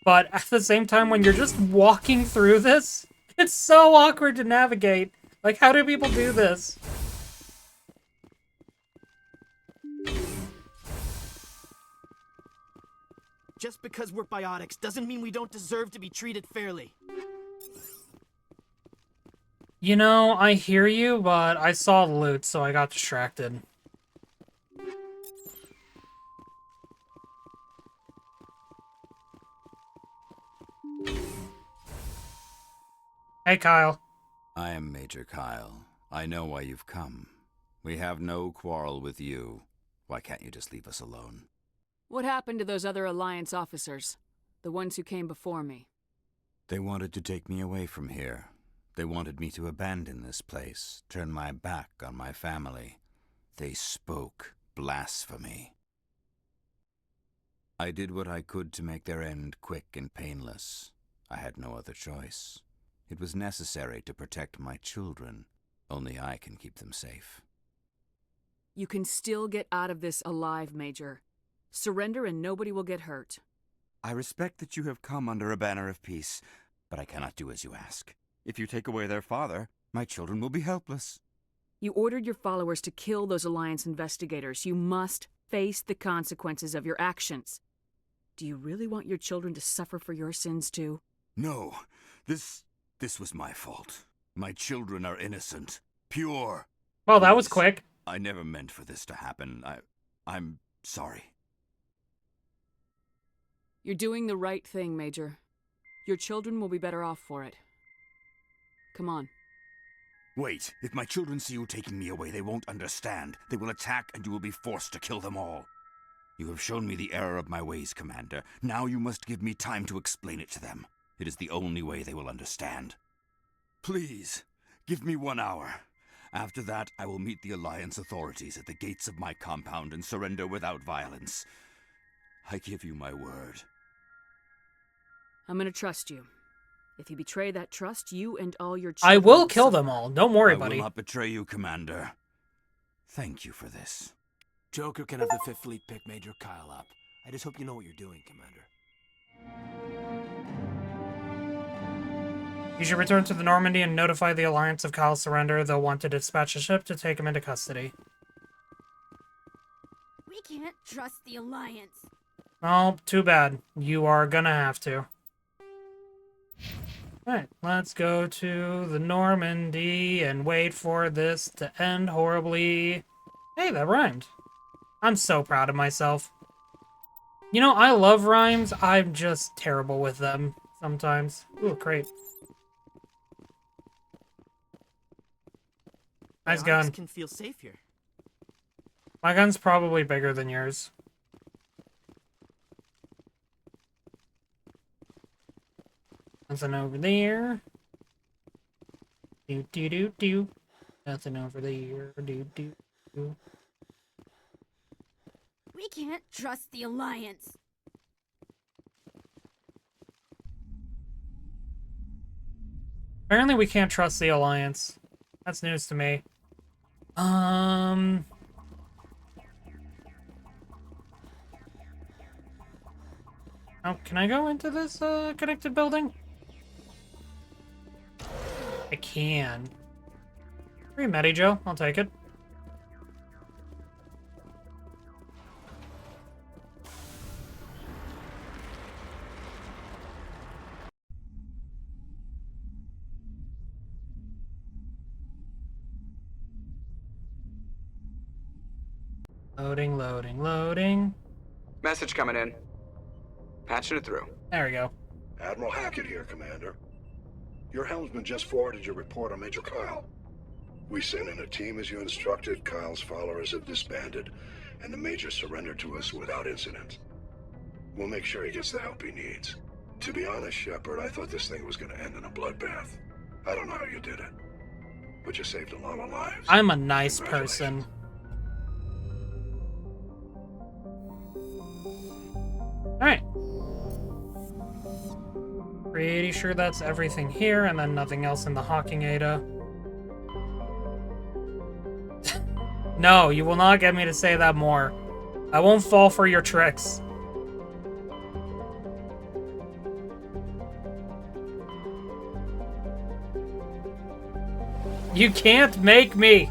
But at the same time, when you're just walking through this, it's so awkward to navigate. Like, how do people do this? Just because we're biotics doesn't mean we don't deserve to be treated fairly. You know, I hear you, but I saw loot, so I got distracted. Hey, Kyle. I am Major Kyle. I know why you've come. We have no quarrel with you. Why can't you just leave us alone? What happened to those other Alliance officers? The ones who came before me? They wanted to take me away from here. They wanted me to abandon this place, turn my back on my family. They spoke blasphemy. I did what I could to make their end quick and painless. I had no other choice. It was necessary to protect my children. Only I can keep them safe. You can still get out of this alive, Major. Surrender and nobody will get hurt. I respect that you have come under a banner of peace, but I cannot do as you ask. If you take away their father, my children will be helpless. You ordered your followers to kill those Alliance investigators. You must face the consequences of your actions. Do you really want your children to suffer for your sins too? No, this was my fault. My children are innocent, pure. Well, that was quick. I never meant for this to happen. I'm sorry. You're doing the right thing, Major. Your children will be better off for it. Come on. Wait, if my children see you taking me away, they won't understand. They will attack and you will be forced to kill them all. You have shown me the error of my ways, Commander. Now you must give me time to explain it to them. It is the only way they will understand. Please, give me 1 hour. After that, I will meet the Alliance authorities at the gates of my compound and surrender without violence. I give you my word. I'm gonna trust you. If you betray that trust, you and all your children... I will kill them all. Don't worry, buddy. I will not betray you, Commander. Thank you for this. Joker can have the 5th Fleet pick Major Kyle up. I just hope you know what you're doing, Commander. You should return to the Normandy and notify the Alliance of Kyle's surrender. They'll want to dispatch a ship to take him into custody. We can't trust the Alliance. Oh, too bad. You are gonna have to. Alright, let's go to the Normandy and wait for this to end horribly. Hey, that rhymed. I'm so proud of myself. You know, I love rhymes. I'm just terrible with them sometimes. Ooh, great. Nice Biotics gun. can feel safe here. My gun's probably bigger than yours. Nothing over there. Do do do do. Nothing over there. Do do do. We can't trust the Alliance. Apparently we can't trust the Alliance. That's news to me. Oh, can I go into this connected building? I can. Free Medi Joe, I'll take it. Loading, loading, loading. Message coming in. Patching it through. There we go. Admiral Hackett here, Commander. Your helmsman just forwarded your report on Major Kyle. We sent in a team as you instructed. Kyle's followers have disbanded, and the Major surrendered to us without incident. We'll make sure he gets the help he needs. To be honest, Shepard, I thought this thing was going to end in a bloodbath. I don't know how you did it, but you saved a lot of lives. I'm a nice person. Alright. Pretty sure that's everything here, and then nothing else in the Hawking Ada. No, you will not get me to say that more. I won't fall for your tricks. You can't make me!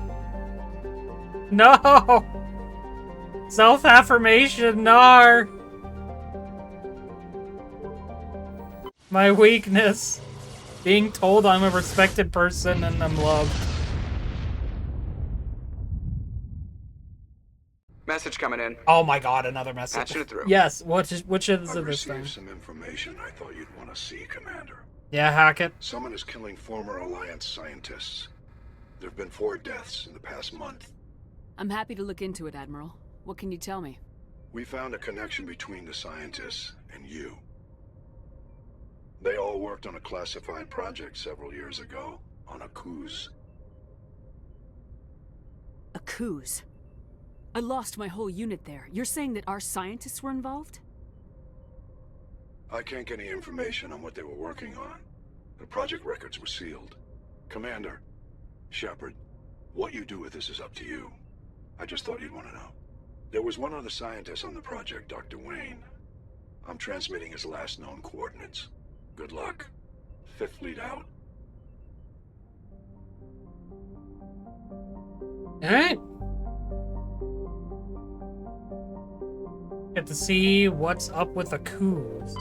No! Self-affirmation, nar! My weakness. Being told I'm a respected person and I'm loved. Message coming in. Oh my god, another message. Patching it through. Yes, which is I've this thing? received some information I thought you'd want to see, Commander. Yeah, Hackett. Someone is killing former Alliance scientists. There have been 4 deaths in the past month. I'm happy to look into it, Admiral. What can you tell me? We found a connection between the scientists and you. They all worked on a classified project several years ago, on Akuz. Akuz? I lost my whole unit there. You're saying that our scientists were involved? I can't get any information on what they were working on. The project records were sealed. Commander, Shepard, what you do with this is up to you. I just thought you'd want to know. There was one other scientist on the project, Dr. Wayne. I'm transmitting his last known coordinates. Good luck. 5th Fleet out. Alright. Get to see what's up with Akuz.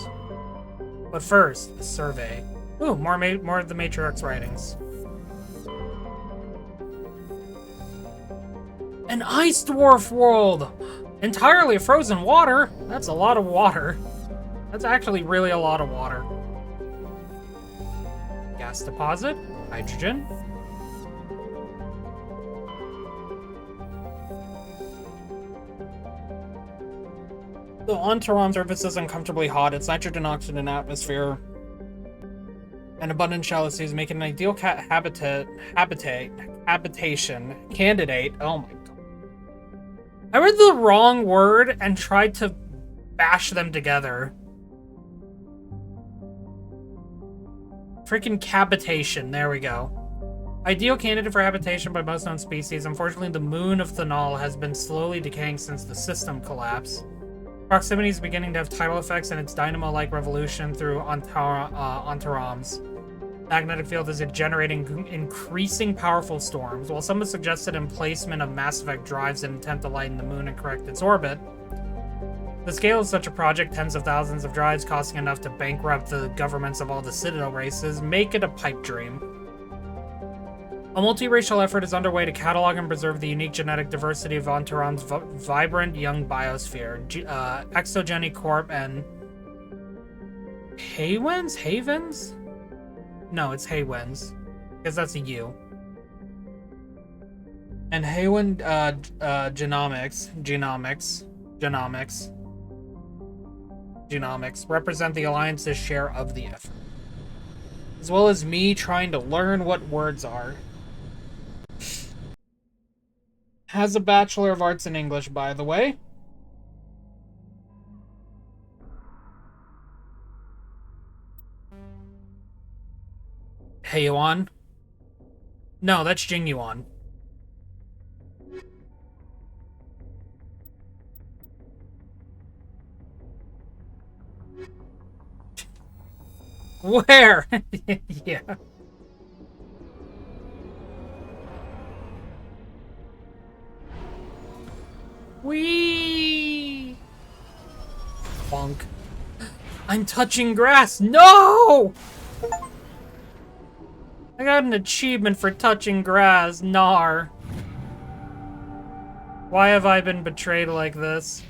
But first, the survey. Ooh, more of the Matriarch's writings. An ice dwarf world! Entirely frozen water? That's a lot of water. That's actually really a lot of water. Gas deposit, hydrogen. The Antaron surface is uncomfortably hot. Its nitrogen oxygen atmosphere and abundant shallow seas make it an ideal habitation candidate. Oh my god. I read the wrong word and tried to bash them together. Freaking cabitation. There we go. Ideal candidate for habitation by most known species. Unfortunately, the moon of Thanal has been slowly decaying since the system collapse. Proximity is beginning to have tidal effects in its dynamo-like revolution through Antarams. Magnetic field is generating increasing powerful storms. While some have suggested emplacement of Mass Effect drives in intent to lighten the moon and correct its orbit, the scale of such a project, tens of thousands of drives costing enough to bankrupt the governments of all the Citadel races, make it a pipe dream. A multiracial effort is underway to catalog and preserve the unique genetic diversity of Antaron's vibrant young biosphere. Exogeny Corp and Havens? No, it's Haywens, because that's a U. And Haywen Genomics represent the Alliance's share of the effort, as well as me trying to learn what words are. Has a Bachelor of Arts in English, by the way. Heiyuan? No, that's Jingyuan. Where? Yeah. Whee! Bonk. I'm touching grass. No! I got an achievement for touching grass. Nar. Why have I been betrayed like this?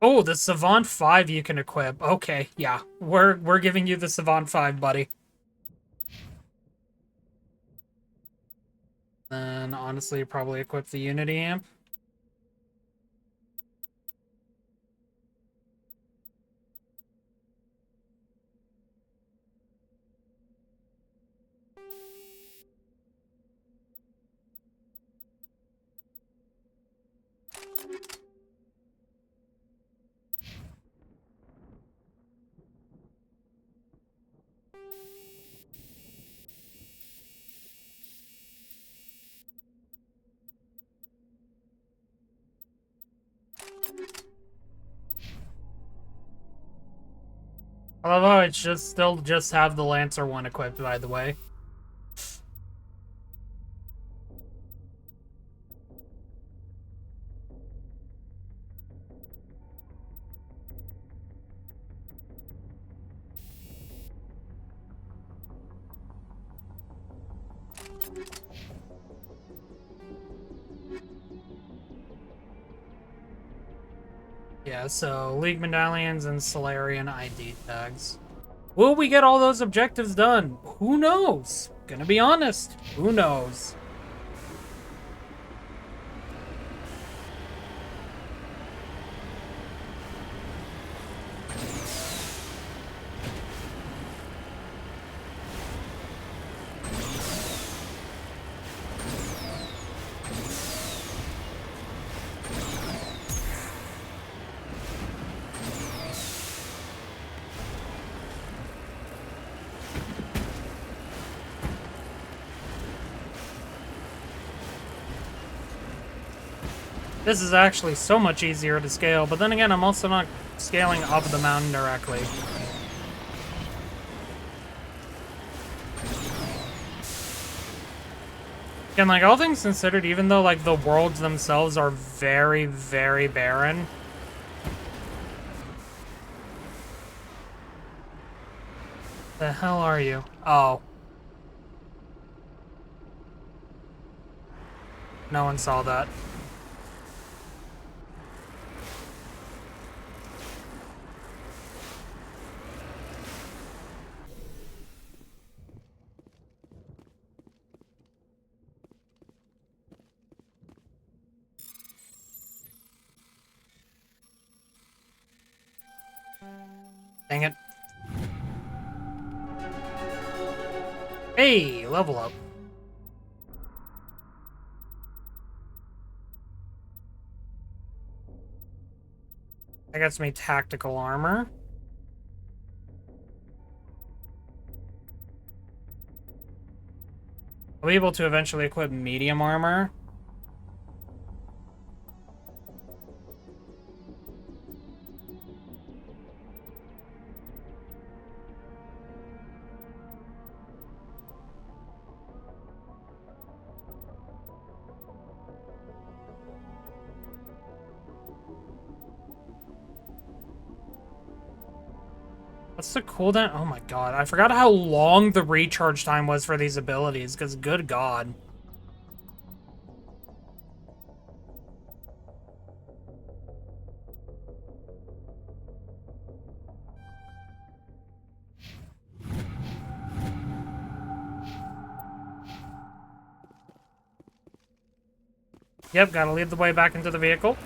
Oh, the Savant 5 you can equip. Okay, yeah. We're giving you the Savant 5, buddy. Then honestly probably equip the Unity amp. I love how it's still just have the Lancer one equipped, by the way. Yeah, so League Medallions and Solarian ID tags. Will we get all those objectives done? Who knows? Gonna be honest, who knows? This is actually so much easier to scale, but then again, I'm also not scaling up the mountain directly. And like, all things considered, even though like the worlds themselves are very, very barren. The hell are you? Oh. No one saw that. Dang it. Hey, level up. That gets me tactical armor. I'll be able to eventually equip medium armor. What's the cooldown? Oh my god, I forgot how long the recharge time was for these abilities, because good god. Yep, gotta lead the way back into the vehicle.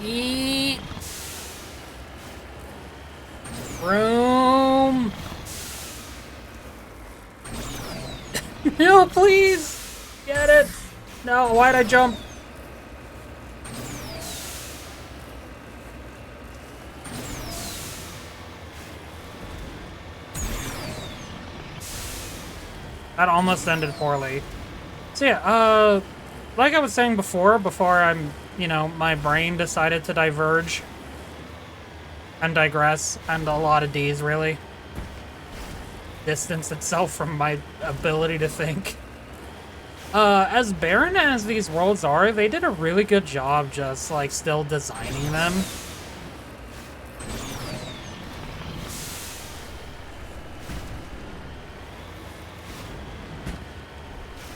Eat. Room. No, please. Get it. No, why'd I jump? That almost ended poorly. So yeah, like I was saying before my brain decided to diverge and digress, and a lot of D's really distance itself from my ability to think. As barren as these worlds are, they did a really good job just, like, still designing them.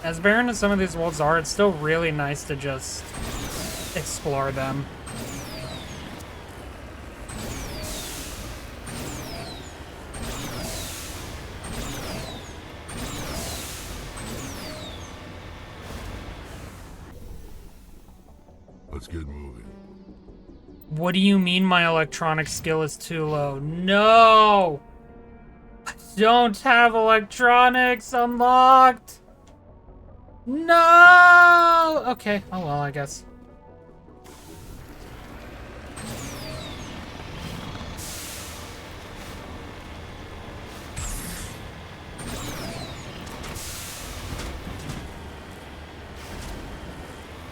As barren as some of these worlds are, it's still really nice to just explore them. Let's get moving. What do you mean my electronic skill is too low? No! I don't have electronics unlocked! No! Okay, oh well, I guess.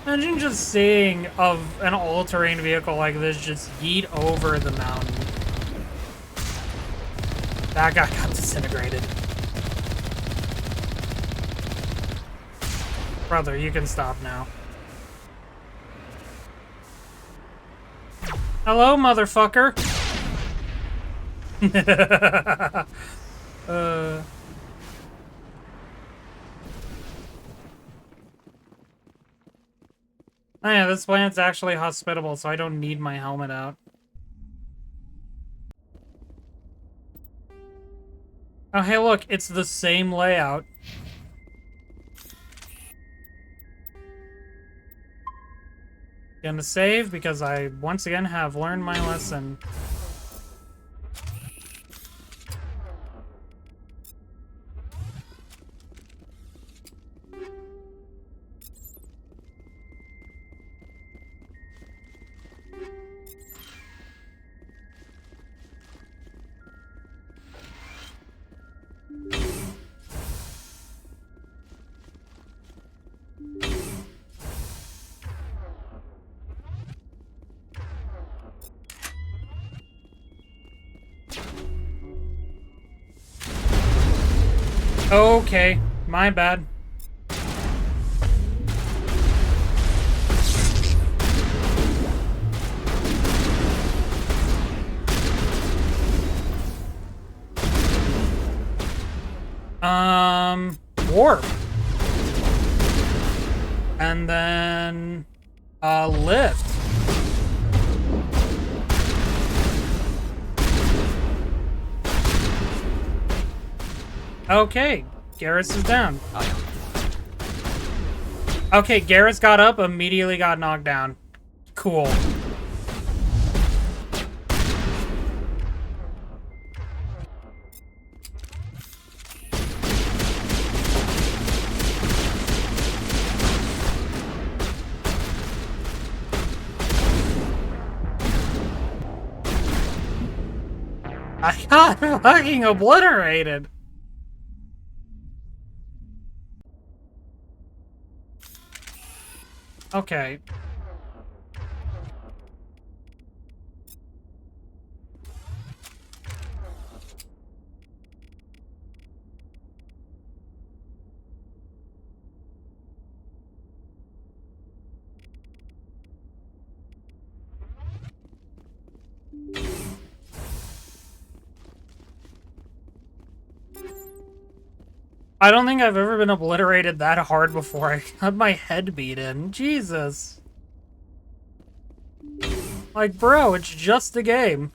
Imagine just seeing an all-terrain vehicle like this just yeet over the mountain. That guy got disintegrated. Brother, you can stop now. Hello, motherfucker! Oh yeah, this planet's actually hospitable, so I don't need my helmet out. Oh hey look, it's the same layout. Gonna save because I once again have learned my lesson. Okay, my bad. Warp. And then, lift. Okay, Garrus is down. Okay, Garrus got up, immediately got knocked down. Cool. I got fucking obliterated. Okay. I don't think I've ever been obliterated that hard before. I got my head beat in. Jesus. Like, bro, it's just a game.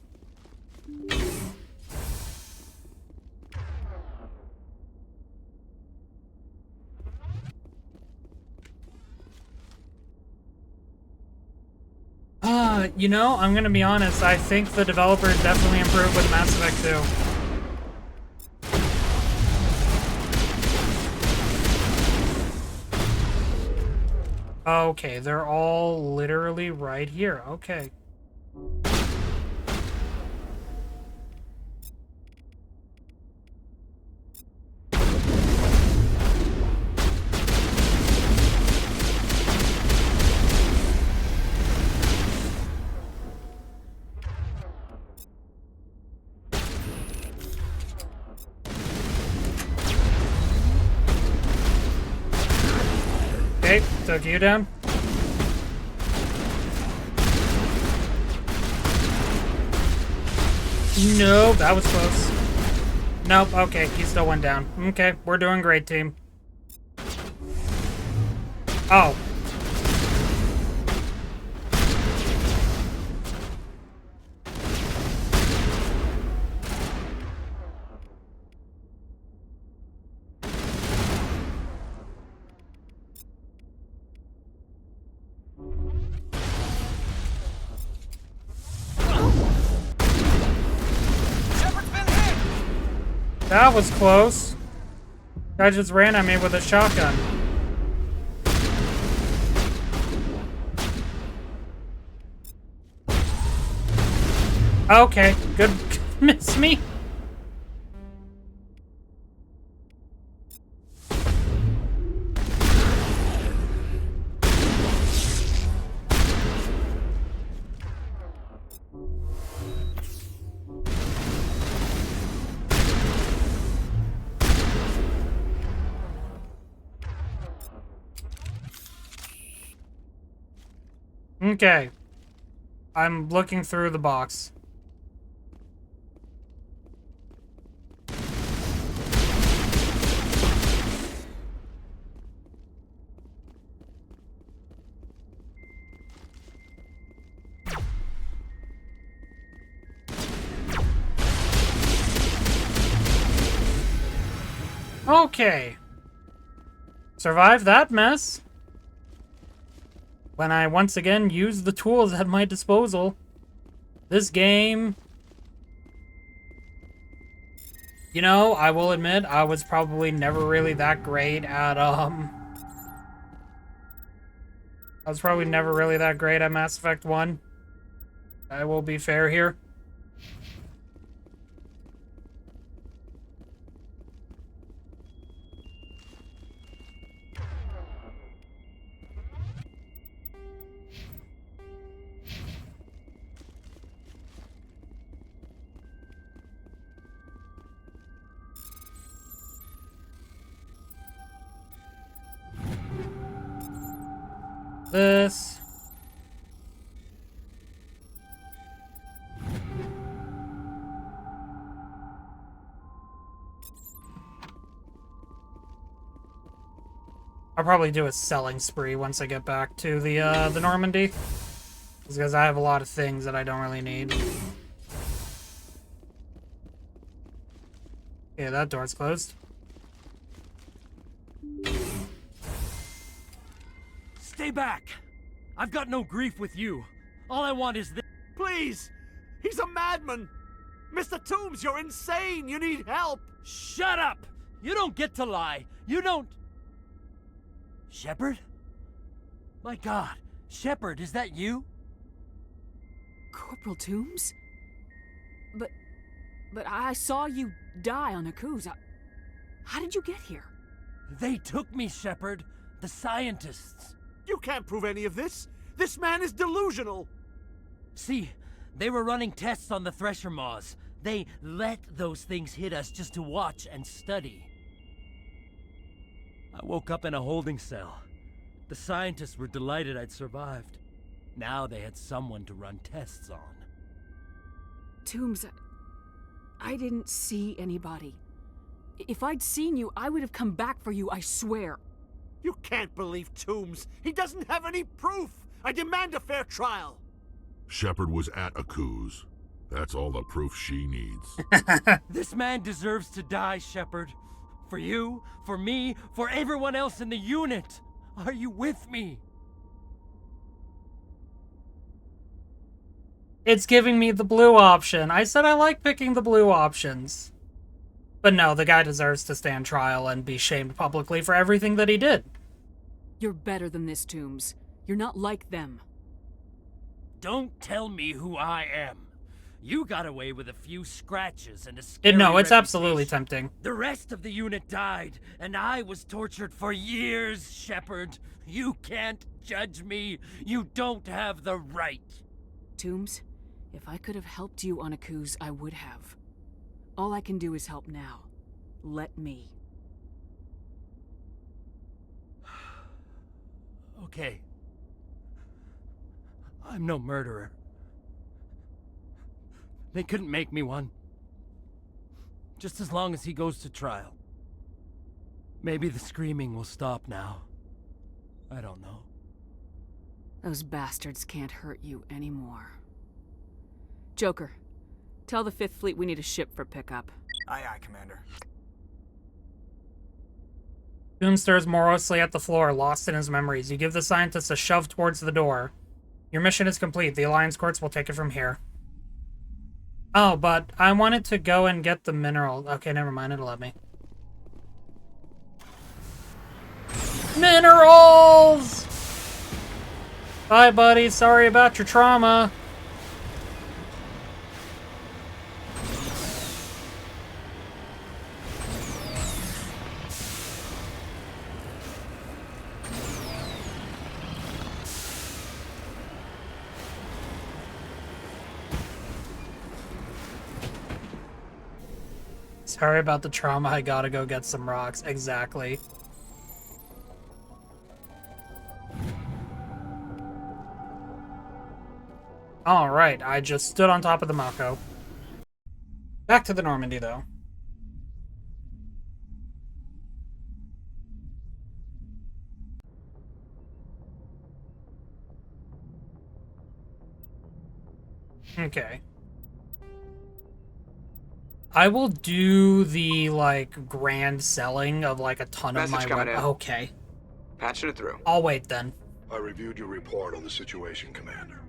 You know, I'm gonna be honest, I think the developer definitely improved with Mass Effect 2. Okay, they're all literally right here. Okay. Okay, took you down. Nope, that was close. Nope, okay, he still went down. Okay, we're doing great, team. Oh. That was close. Guy just ran at me with a shotgun. Okay, good. Miss me. Okay. I'm looking through the box. Okay. Survive that mess. When I once again use the tools at my disposal. This game... You know, I will admit, I was probably never really that great at, I was probably never really that great at Mass Effect 1. I will be fair here. This. I'll probably do a selling spree once I get back to the Normandy. Because I have a lot of things that I don't really need. Yeah, that door's closed. Stay back! I've got no grief with you. All I want is this. Please! He's a madman! Mr. Toombs, you're insane! You need help! Shut up! You don't get to lie. You don't... Shepard? My God. Shepard, is that you? Corporal Toombs? But I saw you die on Akuze. How did you get here? They took me, Shepard. The scientists. You can't prove any of this! This man is delusional! See, they were running tests on the Thresher Maws. They let those things hit us just to watch and study. I woke up in a holding cell. The scientists were delighted I'd survived. Now they had someone to run tests on. Toombs, I didn't see anybody. If I'd seen you, I would have come back for you, I swear. You can't believe Toombs. He doesn't have any proof. I demand a fair trial. Shepard was at Aku's. That's all the proof she needs. This man deserves to die, Shepard. For you, for me, for everyone else in the unit. Are you with me? It's giving me the blue option. I said I like picking the blue options. But no, the guy deserves to stand trial and be shamed publicly for everything that he did. You're better than this, Toombs. You're not like them. Don't tell me who I am. You got away with a few scratches and a scary No, it's absolutely reputation. tempting. The rest of the unit died, and I was tortured for years, Shepard. You can't judge me. You don't have the right. Toombs, if I could have helped you on Aku's, I would have. All I can do is help now. Let me. Okay. I'm no murderer. They couldn't make me one. Just as long as he goes to trial. Maybe the screaming will stop now. I don't know. Those bastards can't hurt you anymore. Joker, tell the 5th Fleet we need a ship for pickup. Aye, aye, Commander. Doom stares morosely at the floor, lost in his memories. You give the scientist a shove towards the door. Your mission is complete. The Alliance courts will take it from here. Oh, but I wanted to go and get the mineral. Okay, never mind. It'll let me. Minerals! Bye, buddy. Sorry about your trauma. Sorry about the trauma, I gotta go get some rocks. Exactly. Alright, I just stood on top of the Mako. Back to the Normandy, though. Okay. I will do the, like, grand selling of, like, a ton of Message my... coming in. Okay. Patching it through. I'll wait, then. I reviewed your report on the situation, Commander.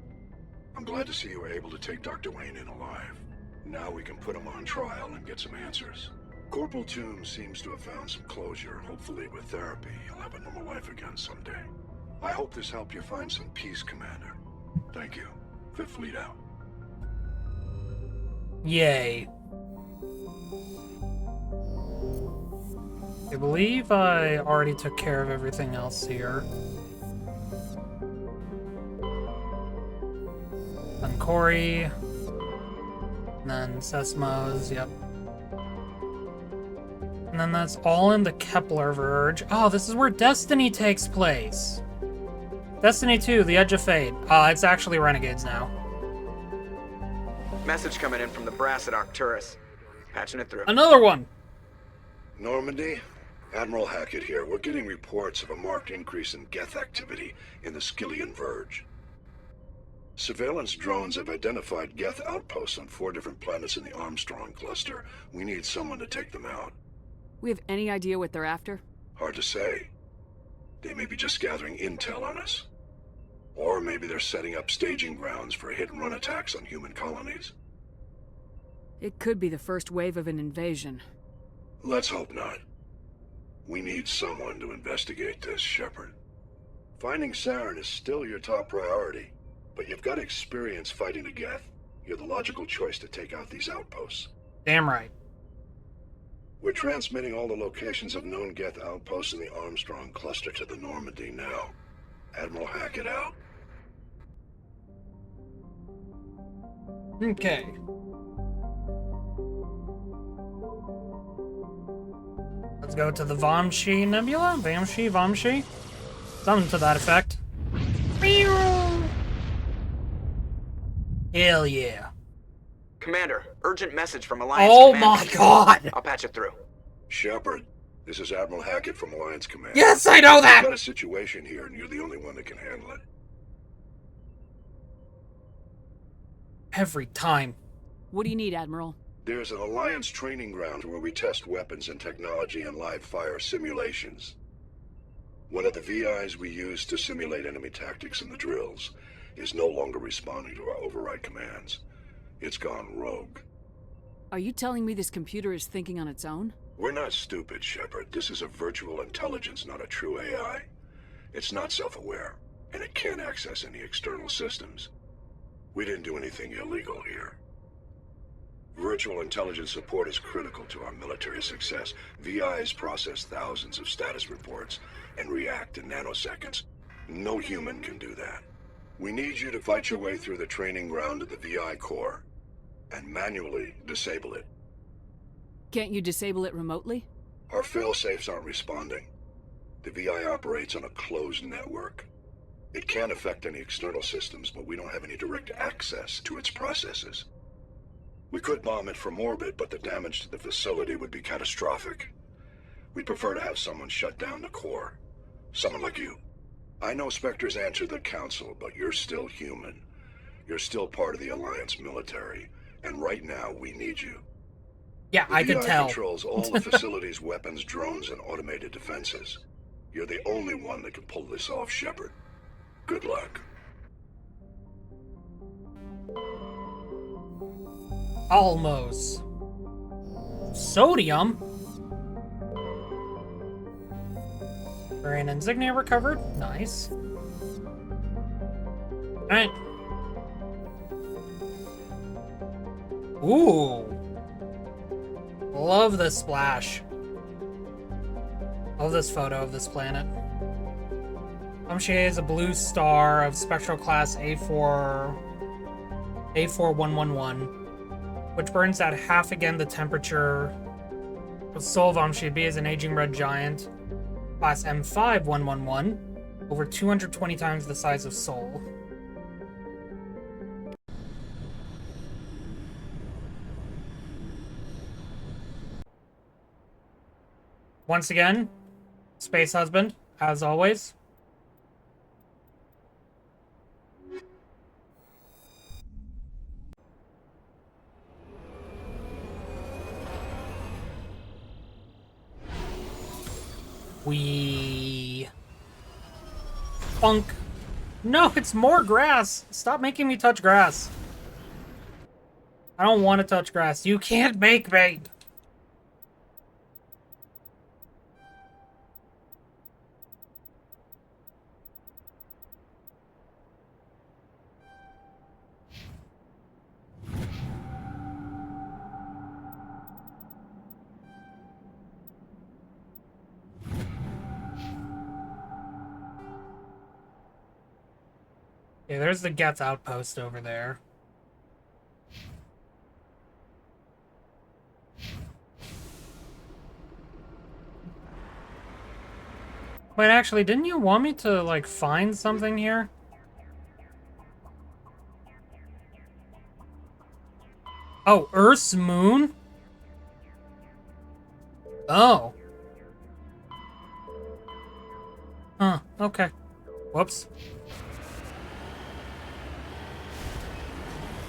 I'm glad to see you were able to take Dr. Wayne in alive. Now we can put him on trial and get some answers. Corporal Toombs seems to have found some closure. Hopefully with therapy, he'll have a normal life again someday. I hope this helped you find some peace, Commander. Thank you. 5th Fleet out. Yay. I believe I already took care of everything else here. Then Corey. And then Sesmo's, yep. And then that's all in the Kepler Verge. Oh, this is where Destiny takes place. Destiny 2, The Edge of Fate. It's actually Renegades now. Message coming in from the brass at Arcturus. Patching it through. Another one! Normandy? Admiral Hackett here. We're getting reports of a marked increase in Geth activity in the Skyllian Verge. Surveillance drones have identified Geth outposts on 4 different planets in the Armstrong cluster. We need someone to take them out. We have any idea what they're after? Hard to say. They may be just gathering intel on us. Or maybe they're setting up staging grounds for hit-and-run attacks on human colonies. It could be the first wave of an invasion. Let's hope not. We need someone to investigate this, Shepard. Finding Saren is still your top priority, but you've got experience fighting the Geth. You're the logical choice to take out these outposts. Damn right. We're transmitting all the locations of known Geth outposts in the Armstrong cluster to the Normandy now. Admiral Hackett out. Okay. Let's go to the Vamshi Nebula? Vamshi? Something to that effect. Hell yeah. Commander, urgent message from Alliance Oh Commander. my god! I'll patch it through. Shepard, this is Admiral Hackett from Alliance Command. Yes, I know that! We've got a situation here, and you're the only one that can handle it. Every time. What do you need, Admiral? There's an Alliance training ground where we test weapons and technology in live fire simulations. One of the VIs we use to simulate enemy tactics in the drills is no longer responding to our override commands. It's gone rogue. Are you telling me this computer is thinking on its own? We're not stupid, Shepard. This is a virtual intelligence, not a true AI. It's not self-aware, and it can't access any external systems. We didn't do anything illegal here. Virtual intelligence support is critical to our military success. VIs process thousands of status reports and react in nanoseconds. No human can do that. We need you to fight your way through the training ground of the VI core and manually disable it. Can't you disable it remotely? Our fail-safes aren't responding. The VI operates on a closed network. It can affect any external systems, but we don't have any direct access to its processes. We could bomb it from orbit, but the damage to the facility would be catastrophic. We'd prefer to have someone shut down the core. Someone like you. I know Spectres answer the Council, but you're still human. You're still part of the Alliance military, and right now we need you. Yeah, I could tell. Controls all the facility's weapons, drones, and automated defenses. You're the only one that can pull this off, Shepard. Good luck. Almost. Sodium? Variant insignia recovered. Nice. Alright. Ooh. Love this splash. Love this photo of this planet. Amshier is a blue star of spectral class A4111, which burns at half again the temperature. The soul of Amshier B is an aging red giant, class M5111, over 220 times the size of Sol. Once again, Space Husband, as always. Funk. No, it's more grass. Stop making me touch grass. I don't want to touch grass. You can't make me. Okay, there's the Geth outpost over there. Wait, actually, didn't you want me to, like, find something here? Oh, Earth's moon? Oh. Huh, okay. Whoops.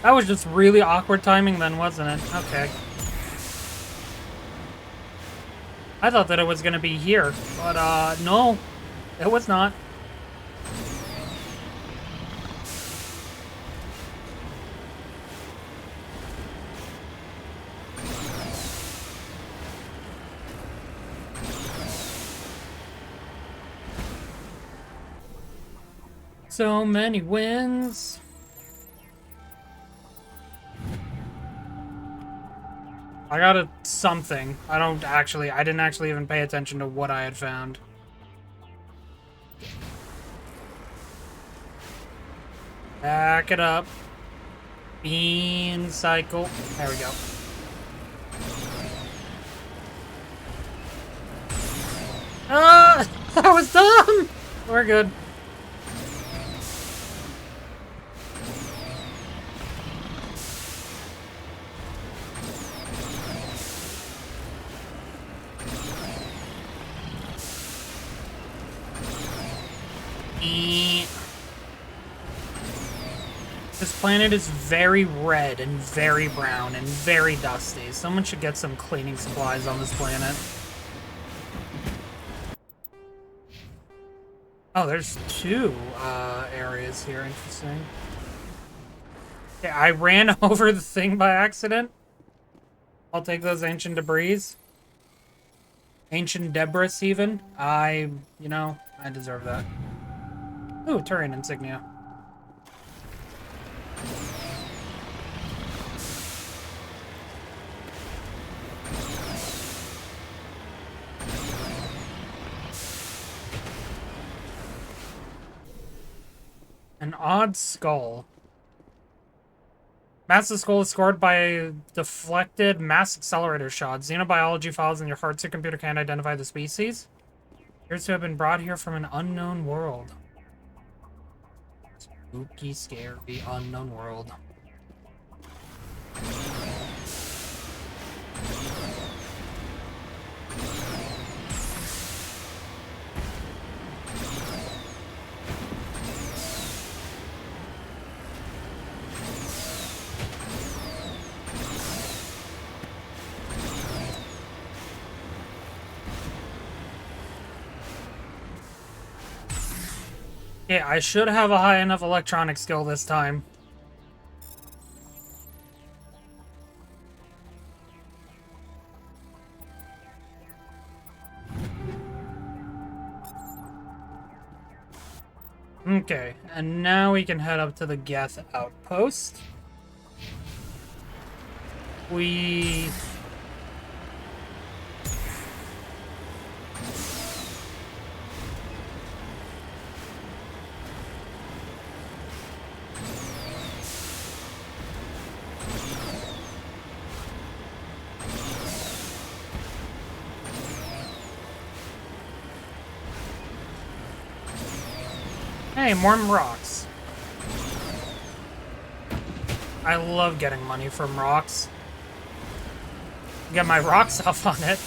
That was just really awkward timing then, wasn't it? Okay. I thought that it was gonna be here, but no, it was not. So many wins. I got a something. I didn't actually even pay attention to what I had found. Back it up. Bean cycle. There we go. Ah! That was dumb! We're good. This planet is very red and very brown and very dusty. Someone should get some cleaning supplies on this planet. Oh, there's two areas here. Interesting. Yeah, I ran over the thing by accident. I'll take those ancient debris. Ancient debris, even. I deserve that. Ooh, Turian insignia. An odd skull. Massive skull is scored by a deflected mass accelerator shot. Xenobiology files in your heart computer can't identify the species. Appears to have been brought here from an unknown world. Spooky, scary, unknown world. Yeah, I should have a high enough electronic skill this time. Okay, and now we can head up to the Geth outpost. Hey, more rocks. I love getting money from rocks. Get my rocks off on it.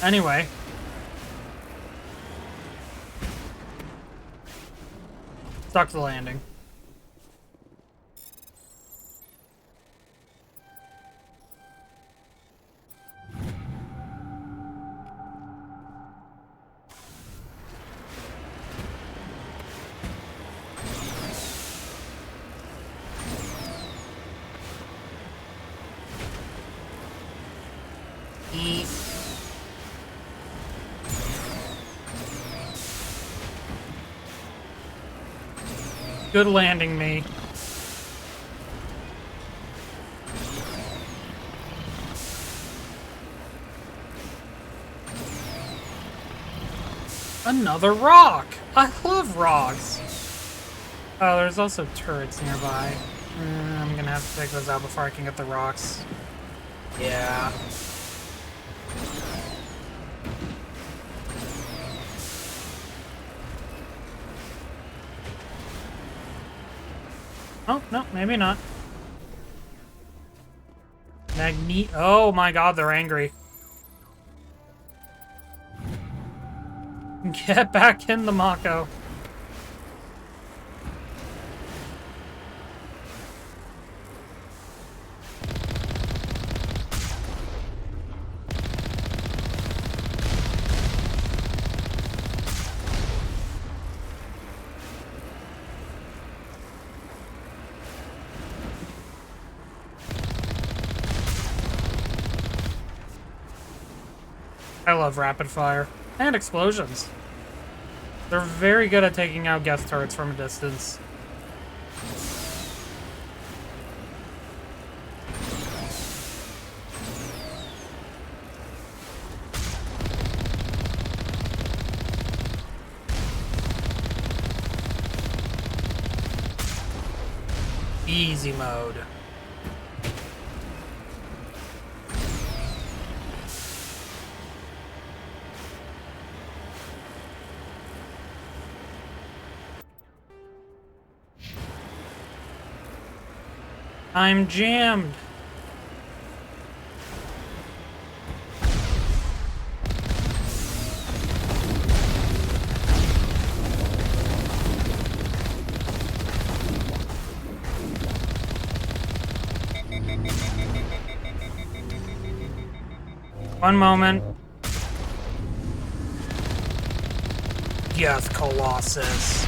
Anyway. Stuck to the landing. Good landing, me. Another rock! I love rocks! Oh, there's also turrets nearby. I'm gonna have to take those out before I can get the rocks. Yeah. Oh, no, maybe not. Oh my god, they're angry. Get back in the Mako. I love rapid fire. And explosions. They're very good at taking out Geth turrets from a distance. Easy mode. I'm jammed. One moment. Geth Colossus.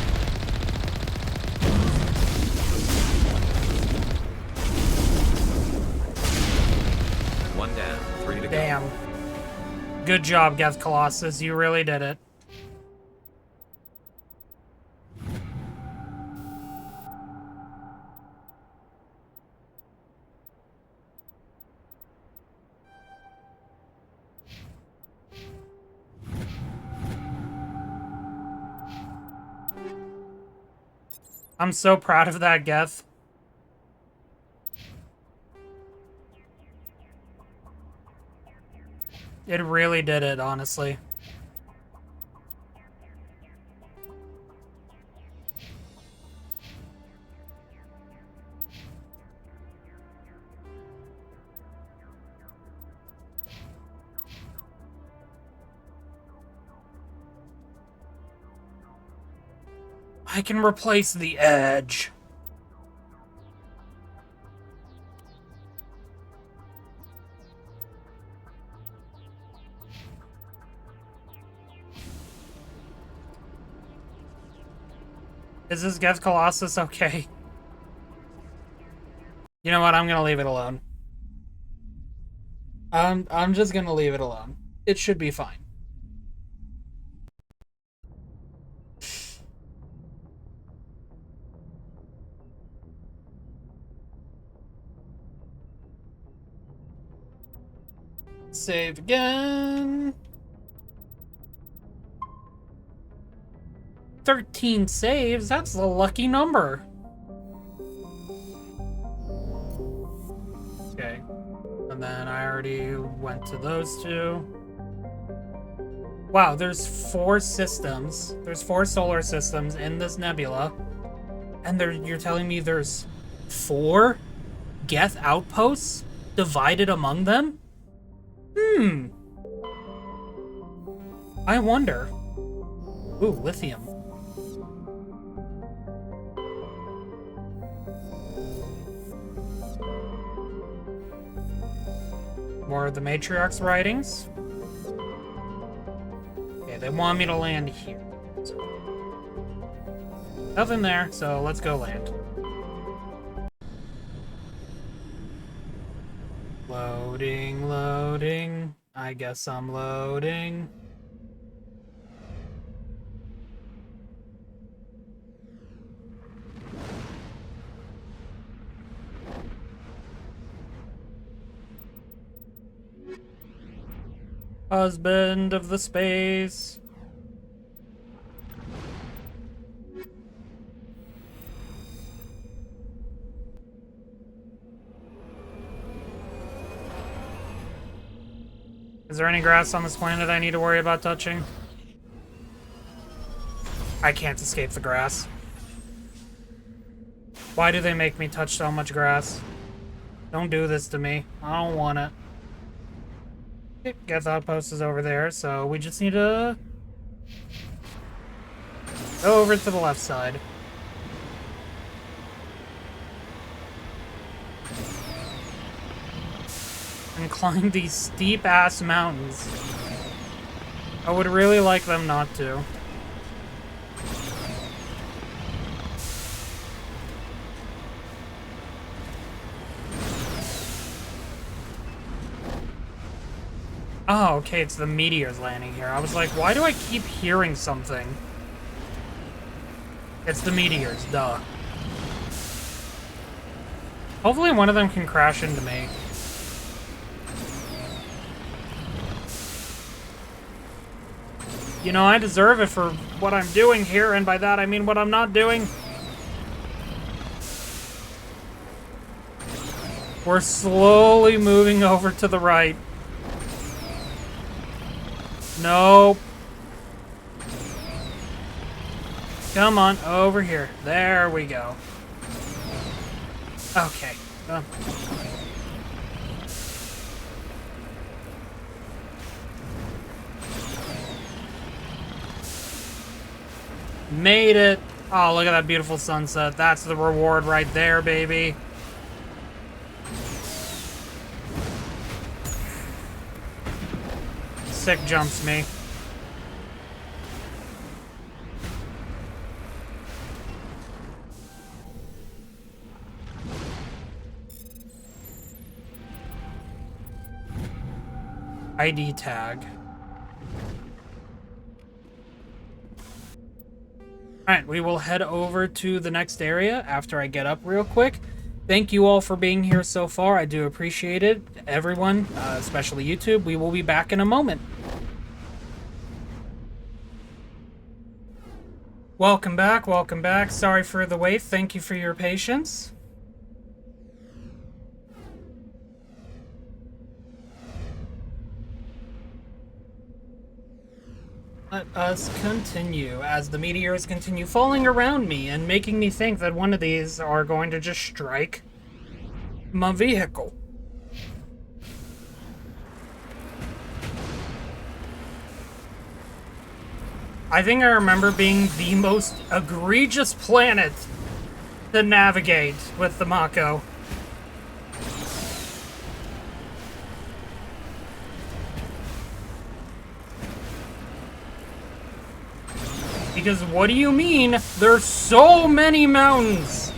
One down, 3 to go. Damn. Good job, Geth Colossus. You really did it. I'm so proud of that, Geth. It really did it, honestly. I can replace the edge. Is this Geth Colossus okay? You know what? I'm gonna leave it alone. I'm just gonna leave it alone. It should be fine. Save again. 13 saves, that's a lucky number. Okay. And then I already went to those two. Wow, there's 4 systems. There's 4 solar systems in this nebula. And you're telling me there's 4 Geth outposts divided among them? I wonder. Ooh, lithium. More of the Matriarch's writings. Okay, they want me to land here. So, nothing there, so let's go land. Loading, loading. I guess I'm loading. Husband of the space. Is there any grass on this planet I need to worry about touching? I can't escape the grass. Why do they make me touch so much grass? Don't do this to me. I don't want it. Geth Outpost is over there, so we just need to go over to the left side. And climb these steep-ass mountains. I would really like them not to. Oh, okay, it's the meteors landing here. I was like, why do I keep hearing something? It's the meteors, duh. Hopefully one of them can crash into me. You know, I deserve it for what I'm doing here, and by that I mean what I'm not doing. We're slowly moving over to the right. Nope. Come on, over here. There we go. Okay. Made it. Oh, look at that beautiful sunset. That's the reward right there, baby. sick jumps me. ID tag. Alright, we will head over to the next area after I get up real quick. Thank you all for being here so far. I do appreciate it. Everyone, especially YouTube, we will be back in a moment. Welcome back, welcome back. Sorry for the wait. Thank you for your patience. Let us continue as the meteors continue falling around me and making me think that one of these are going to just strike my vehicle. I think I remember being the most egregious planet to navigate with the Mako. Because what do you mean? There's so many mountains.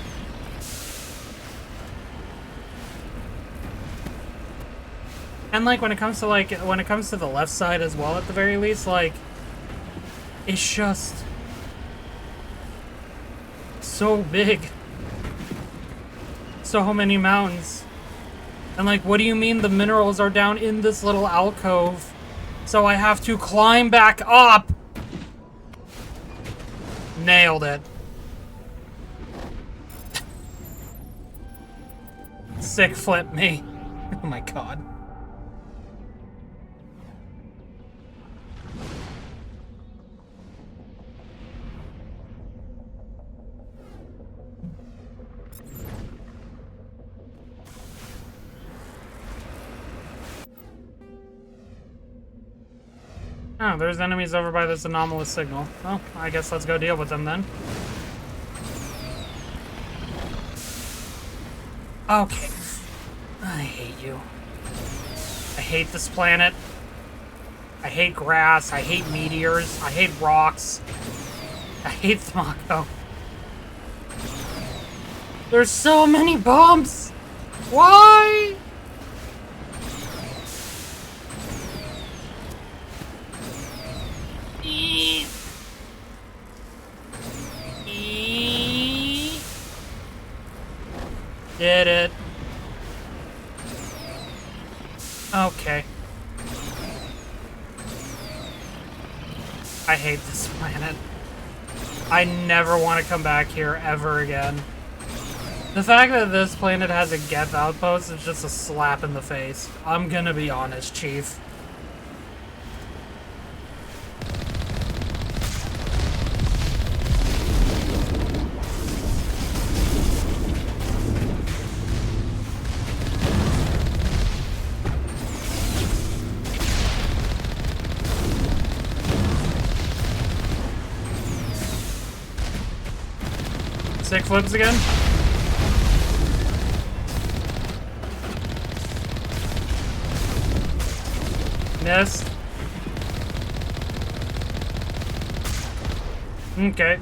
And like when it comes to the left side as well, at the very least, like it's just so big. So many mountains. And like, what do you mean the minerals are down in this little alcove? So I have to climb back up. Nailed it. Sick flip me. Oh my god. Oh, there's enemies over by this anomalous signal. Well, I guess let's go deal with them then. Okay. I hate you. I hate this planet. I hate grass. I hate meteors. I hate rocks. I hate the Mako. There's so many bombs! Why? Did it. Okay. I hate this planet. I never want to come back here ever again. The fact that this planet has a Geth outpost is just a slap in the face. I'm gonna be honest, Chief. Sick flips again? Missed. Okay.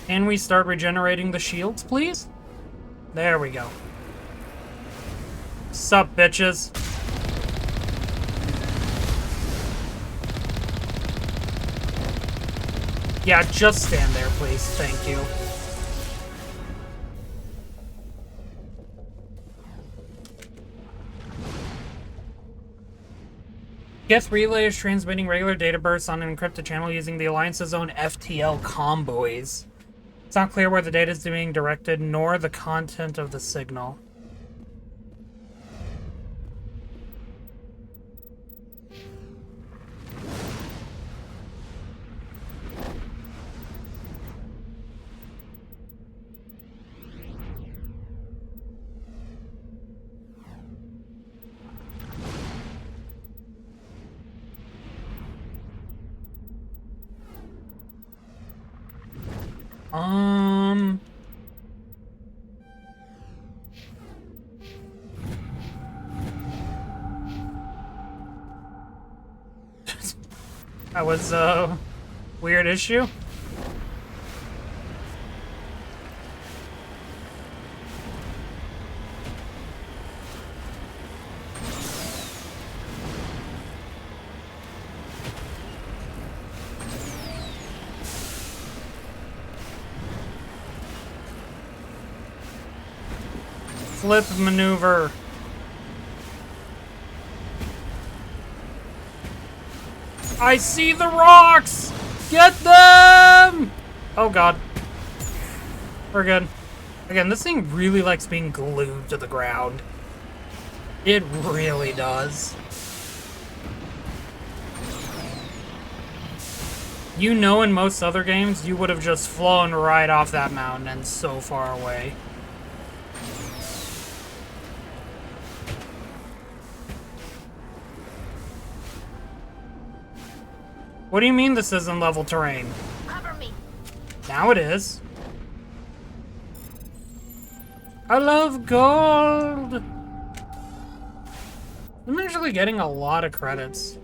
Can we start regenerating the shields, please? There we go. Sup, bitches? Yeah, just stand there, please. Thank you. Geth Relay is transmitting regular data bursts on an encrypted channel using the Alliance's own FTL comboys. It's not clear where the data is being directed, nor the content of the signal. That was a weird issue. Flip maneuver. I see the rocks! Get them! Oh god. We're good. Again, this thing really likes being glued to the ground. It really does. You know, in most other games, you would have just flown right off that mountain and so far away. What do you mean this isn't level terrain? Cover me. Now it is. I love gold! I'm actually getting a lot of credits.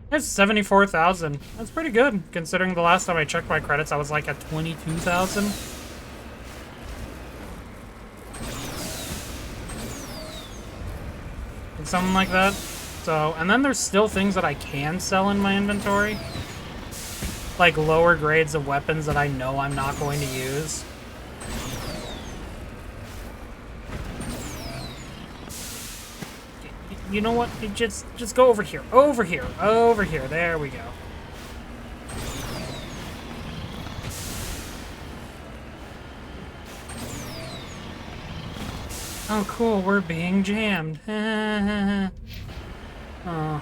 That's 74,000. That's pretty good, considering the last time I checked my credits, I was like at 22,000. Something like that. So, and then there's still things that I can sell in my inventory. Like lower grades of weapons that I know I'm not going to use. You know what? Just go over here. Over here. Over here. There we go. Oh, cool. We're being jammed. Oh.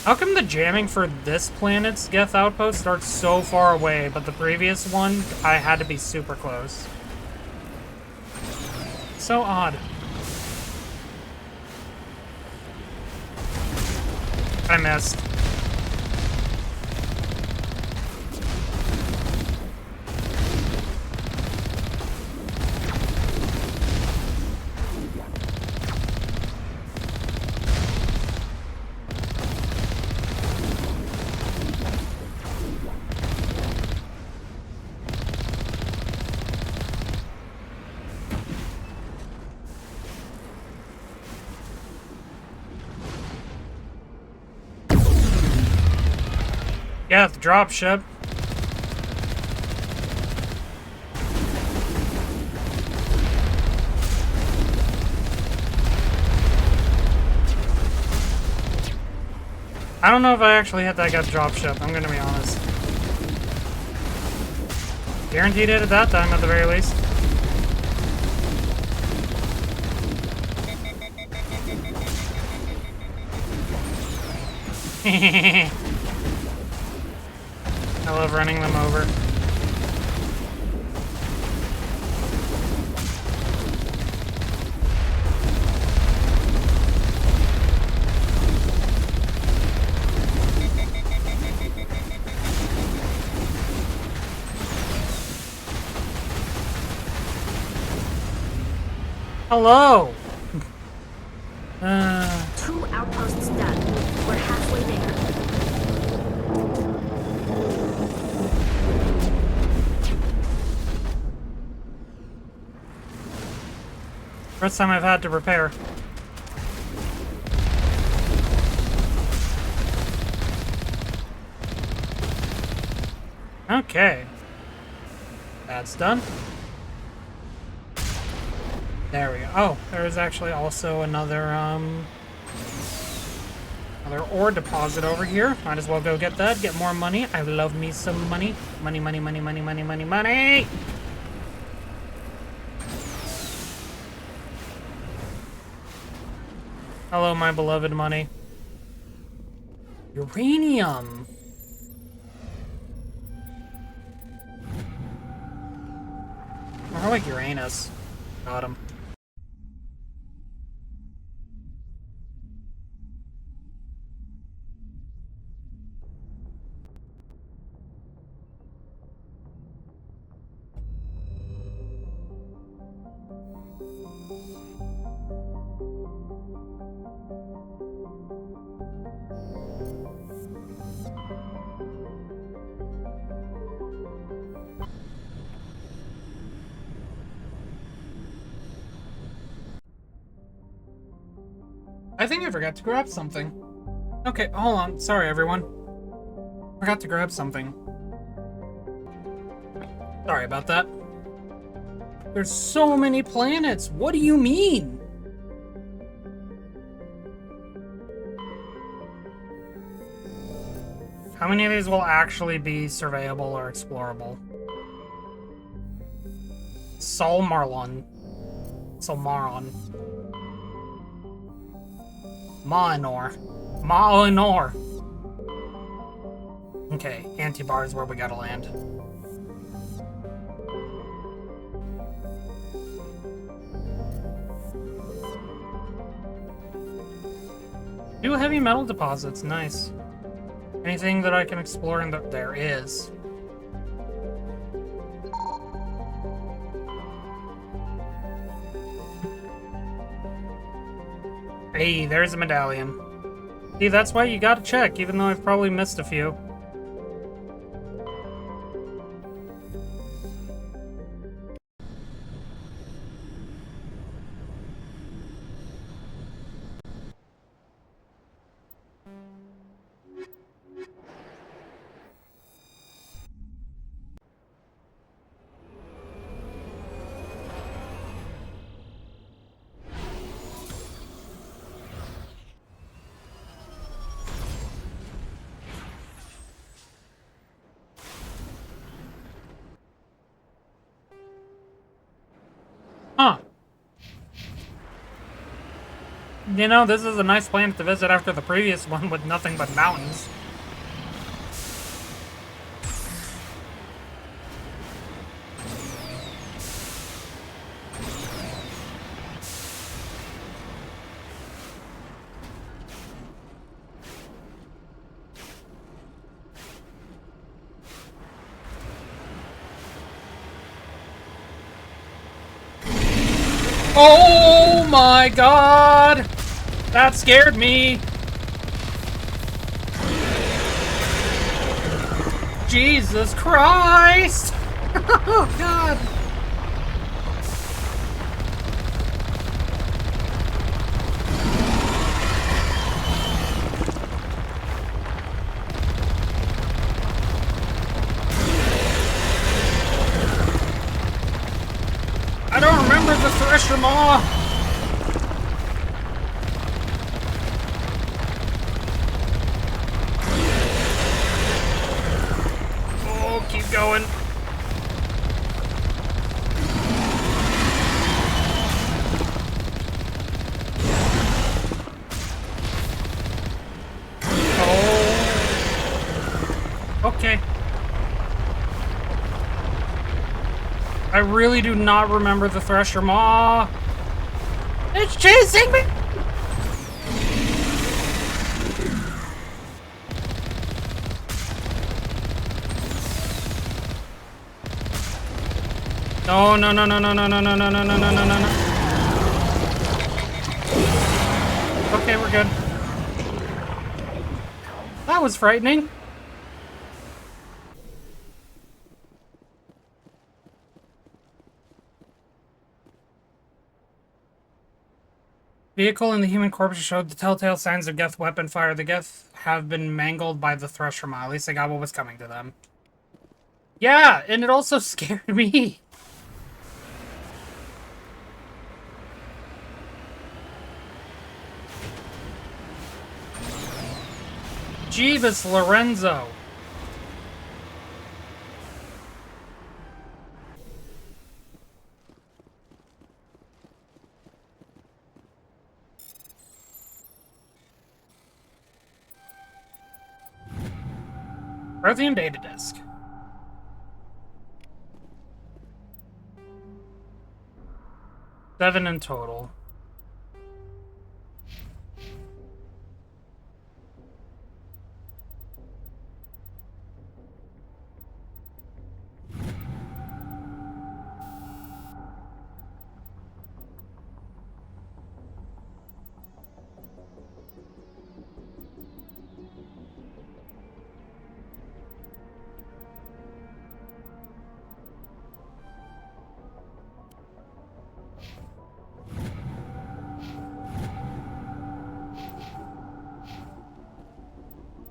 How come the jamming for this planet's Geth outpost starts so far away, but the previous one, I had to be super close? So odd. I missed. Yeah, the dropship. I don't know if I actually hit that guy's dropship, I'm gonna be honest. Guaranteed hit it that time at the very least. I love running them over. Hello! 2 outposts done. We're halfway there. First time I've had to repair. Okay. That's done. There we go. Oh, there is actually also another ore deposit over here. Might as well go get that, get more money. I love me some money. Money, money, money, money, money, money, money! Hello, my beloved money. Uranium! More like Uranus. Got him. I think I forgot to grab something. Okay, hold on. Sorry, everyone. Forgot to grab something. Sorry about that. There's so many planets. What do you mean? How many of these will actually be surveyable or explorable? Solmarlon. Solmaron. Maenor. Maenor. Okay, Antibar is where we gotta land. Two heavy metal deposits, nice. Anything that I can explore in the... There is. Hey, there's a medallion. See, that's why you gotta check, even though I've probably missed a few. Huh. You know, this is a nice planet to visit after the previous one with nothing but mountains. Oh my god! That scared me! Jesus Christ! Oh god! I don't remember the Thresher Maw! Oh, keep going. Oh. Okay. I really do not remember the Thresher Maw. It's chasing me! No, no, no, no, no, no, no, no, no, no, no, no, no, no. Okay, we're good. That was frightening. Vehicle and the human corpse showed the telltale signs of Geth weapon fire. The Geth have been mangled by the Thresher Maw. At least they got what was coming to them. Yeah, and it also scared me. Jeebus Lorenzo. Prothean data disk. Seven in total.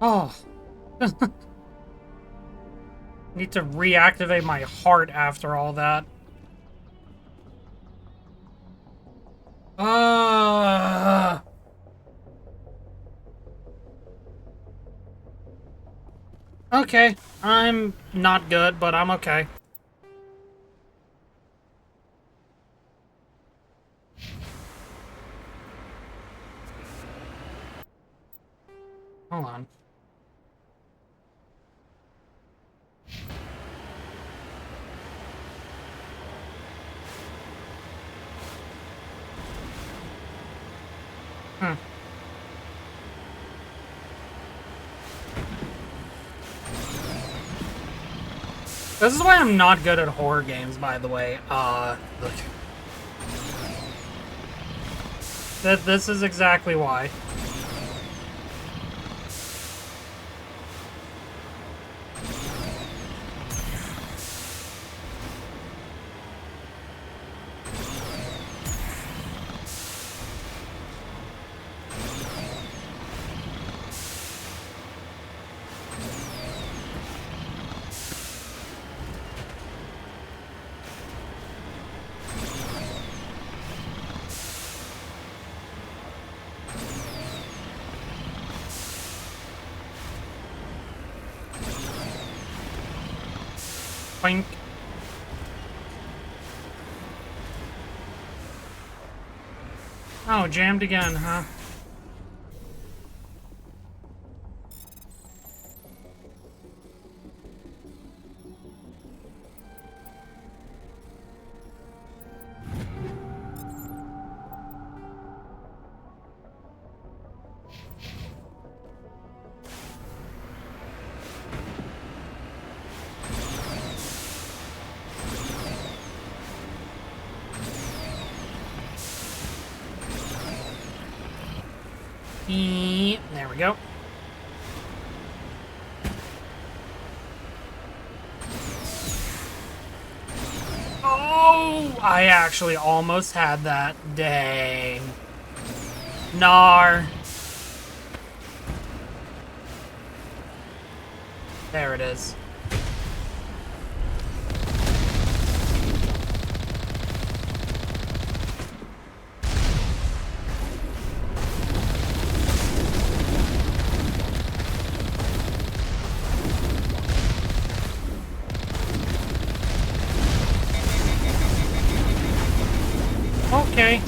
Oh. Need to reactivate my heart after all that. Okay, I'm not good, but I'm okay. Hold on. Hmm. This is why I'm not good at horror games, by the way. Look. This is exactly why. Boink. Oh, jammed again, huh? There we go. Oh, I actually almost had that. Dang. Nar. There it is. Okay.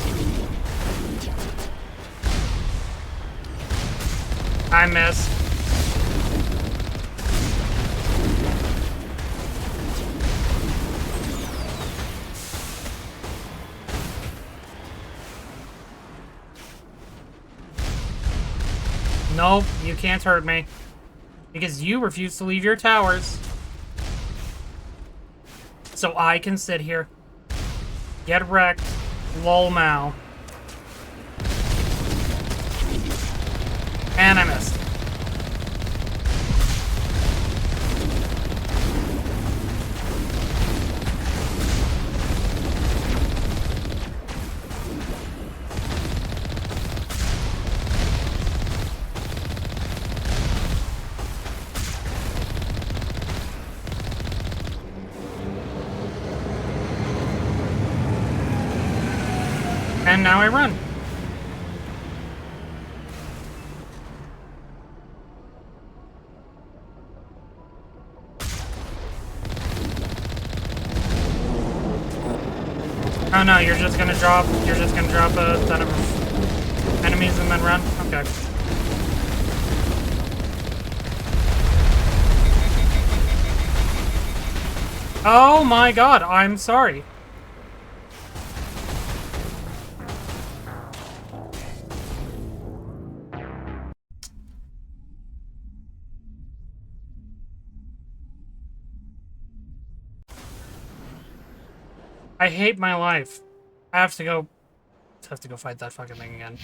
I missed. Nope, you can't hurt me. Because you refuse to leave your towers. So I can sit here. Get wrecked. Lol Mao. And I missed. And now I run. Oh no, you're just gonna drop a ton of enemies and then run? Okay. Oh my god, I'm sorry. I hate my life. I have to go fight that fucking thing again.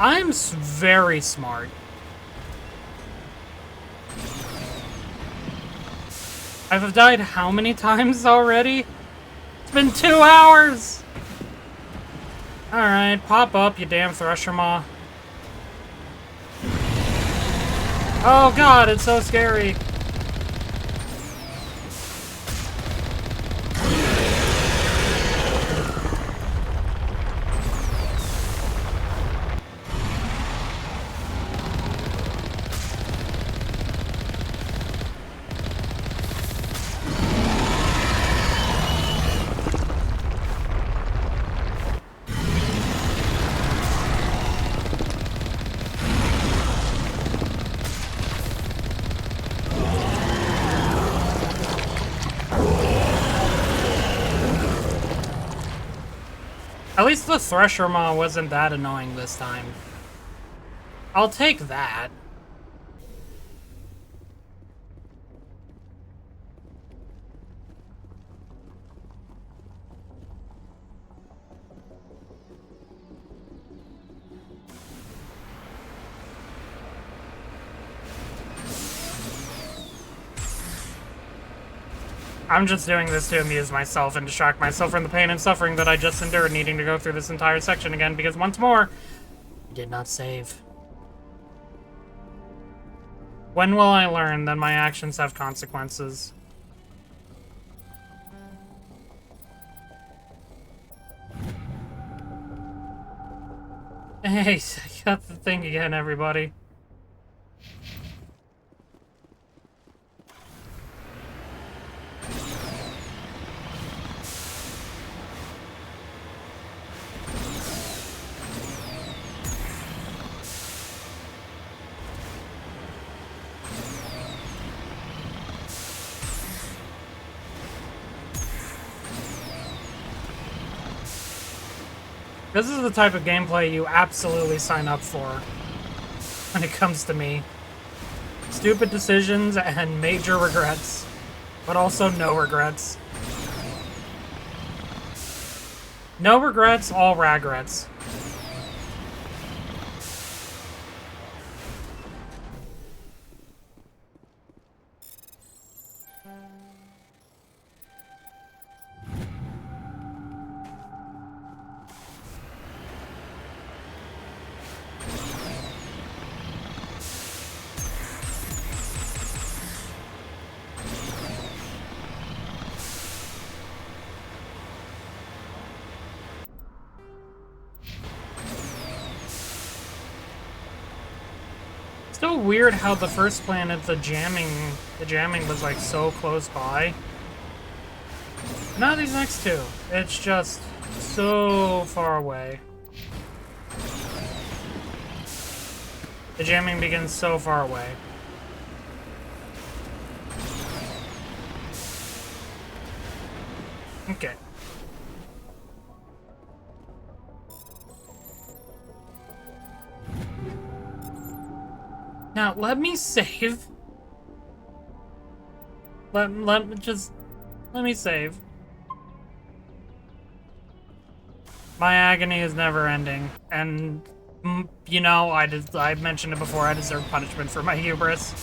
I'm very smart. I've died how many times already? It's been 2 hours! Alright, pop up, you damn Thresher Maw. Oh god, it's so scary. At least the Thresher Maw wasn't that annoying this time. I'll take that. I'm just doing this to amuse myself and distract myself from the pain and suffering that I just endured needing to go through this entire section again, because once more, I did not save. When will I learn that my actions have consequences? Hey, I got the thing again, everybody. This is the type of gameplay you absolutely sign up for when it comes to me. Stupid decisions and major regrets, but also no regrets. No regrets, all regrets. So weird how the first planet, the jamming was like so close by. Not these next two. It's just so far away. The jamming begins so far away. Okay. Now, let me save. Let me save. My agony is never ending, and you know, I mentioned it before, I deserve punishment for my hubris.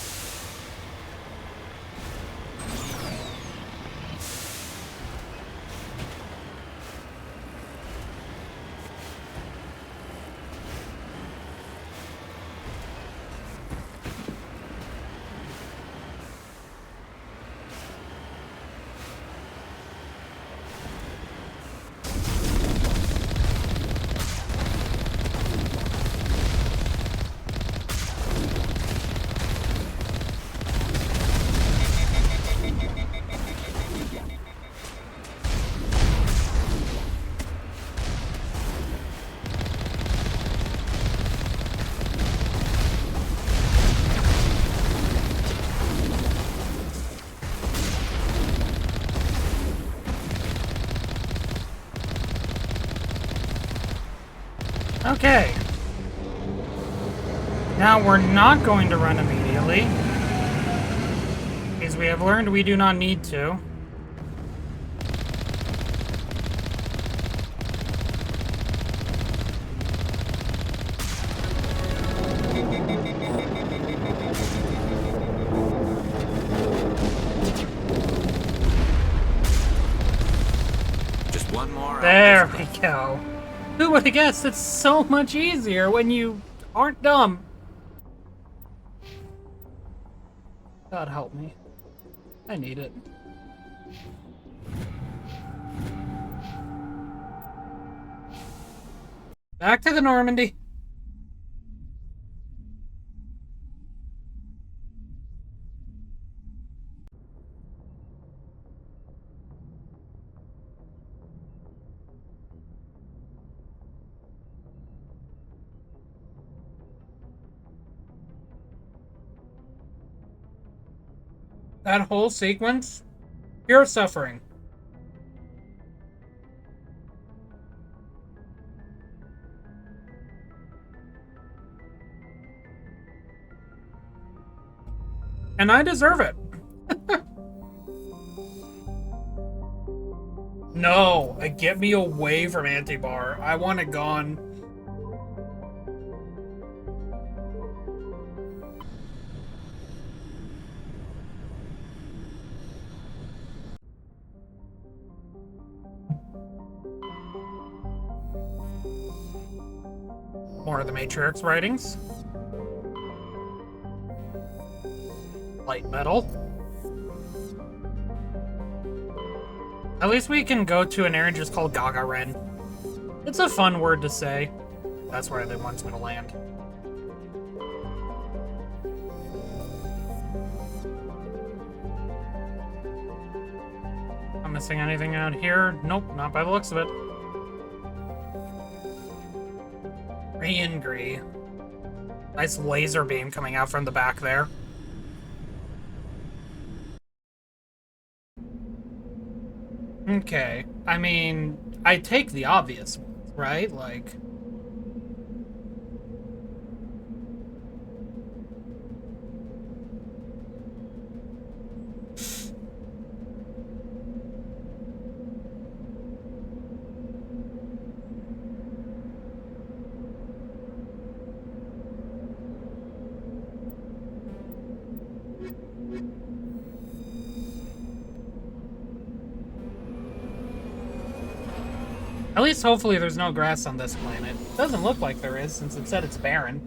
Okay. Now we're not going to run immediately, because we have learned we do not need to. Just one more. There we go. Who would have guessed it's so much easier when you aren't dumb? God help me. I need it. Back to the Normandy. That whole sequence, pure suffering. And I deserve it. No, get me away from Antibar. I want it gone. More of the Matriarch's writings. Light metal. At least we can go to an area just called Gagarin. It's a fun word to say. That's where they want me to land. I'm missing anything out here? Nope, not by the looks of it. Angry. Nice laser beam coming out from the back there. Okay. I mean, I take the obvious ones, right? Like... At least hopefully there's no grass on this planet. Doesn't look like there is, since it said it's barren.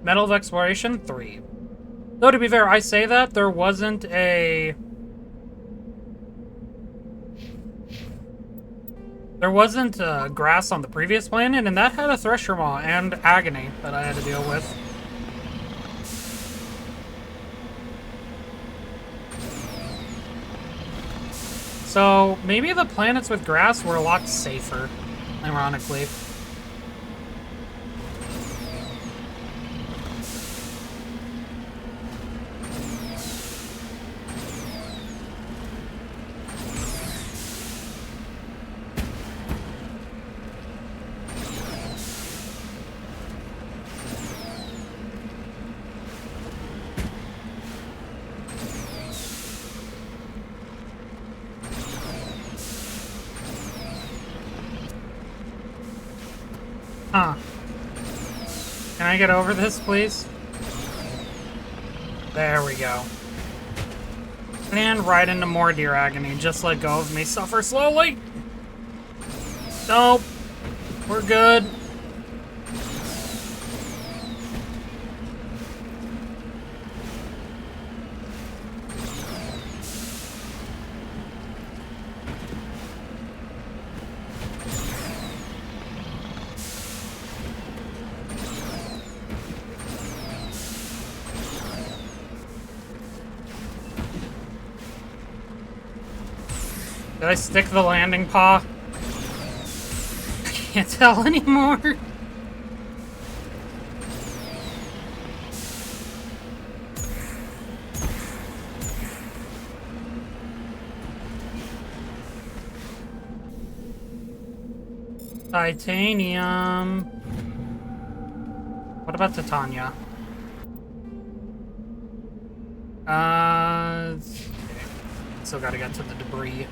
Medal of Exploration 3. Though to be fair, I say that, there wasn't a... There wasn't grass on the previous planet, and that had a Thresher Maw and Agony that I had to deal with. So, maybe the planets with grass were a lot safer, ironically. Huh. Can I get over this, please? There we go. And right into more Dear Agony. Just let go of me. Suffer slowly! Nope. We're good. Did I stick the landing paw? I can't tell anymore. Titanium. What about Titania? Still gotta get to the debris.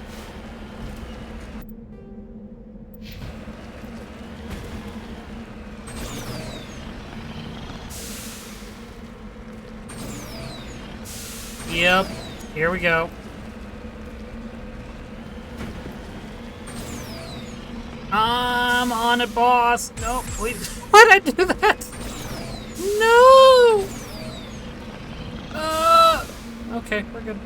Yep. Here we go. I'm on it, boss. No, wait. Why'd I do that? No! Okay, we're good.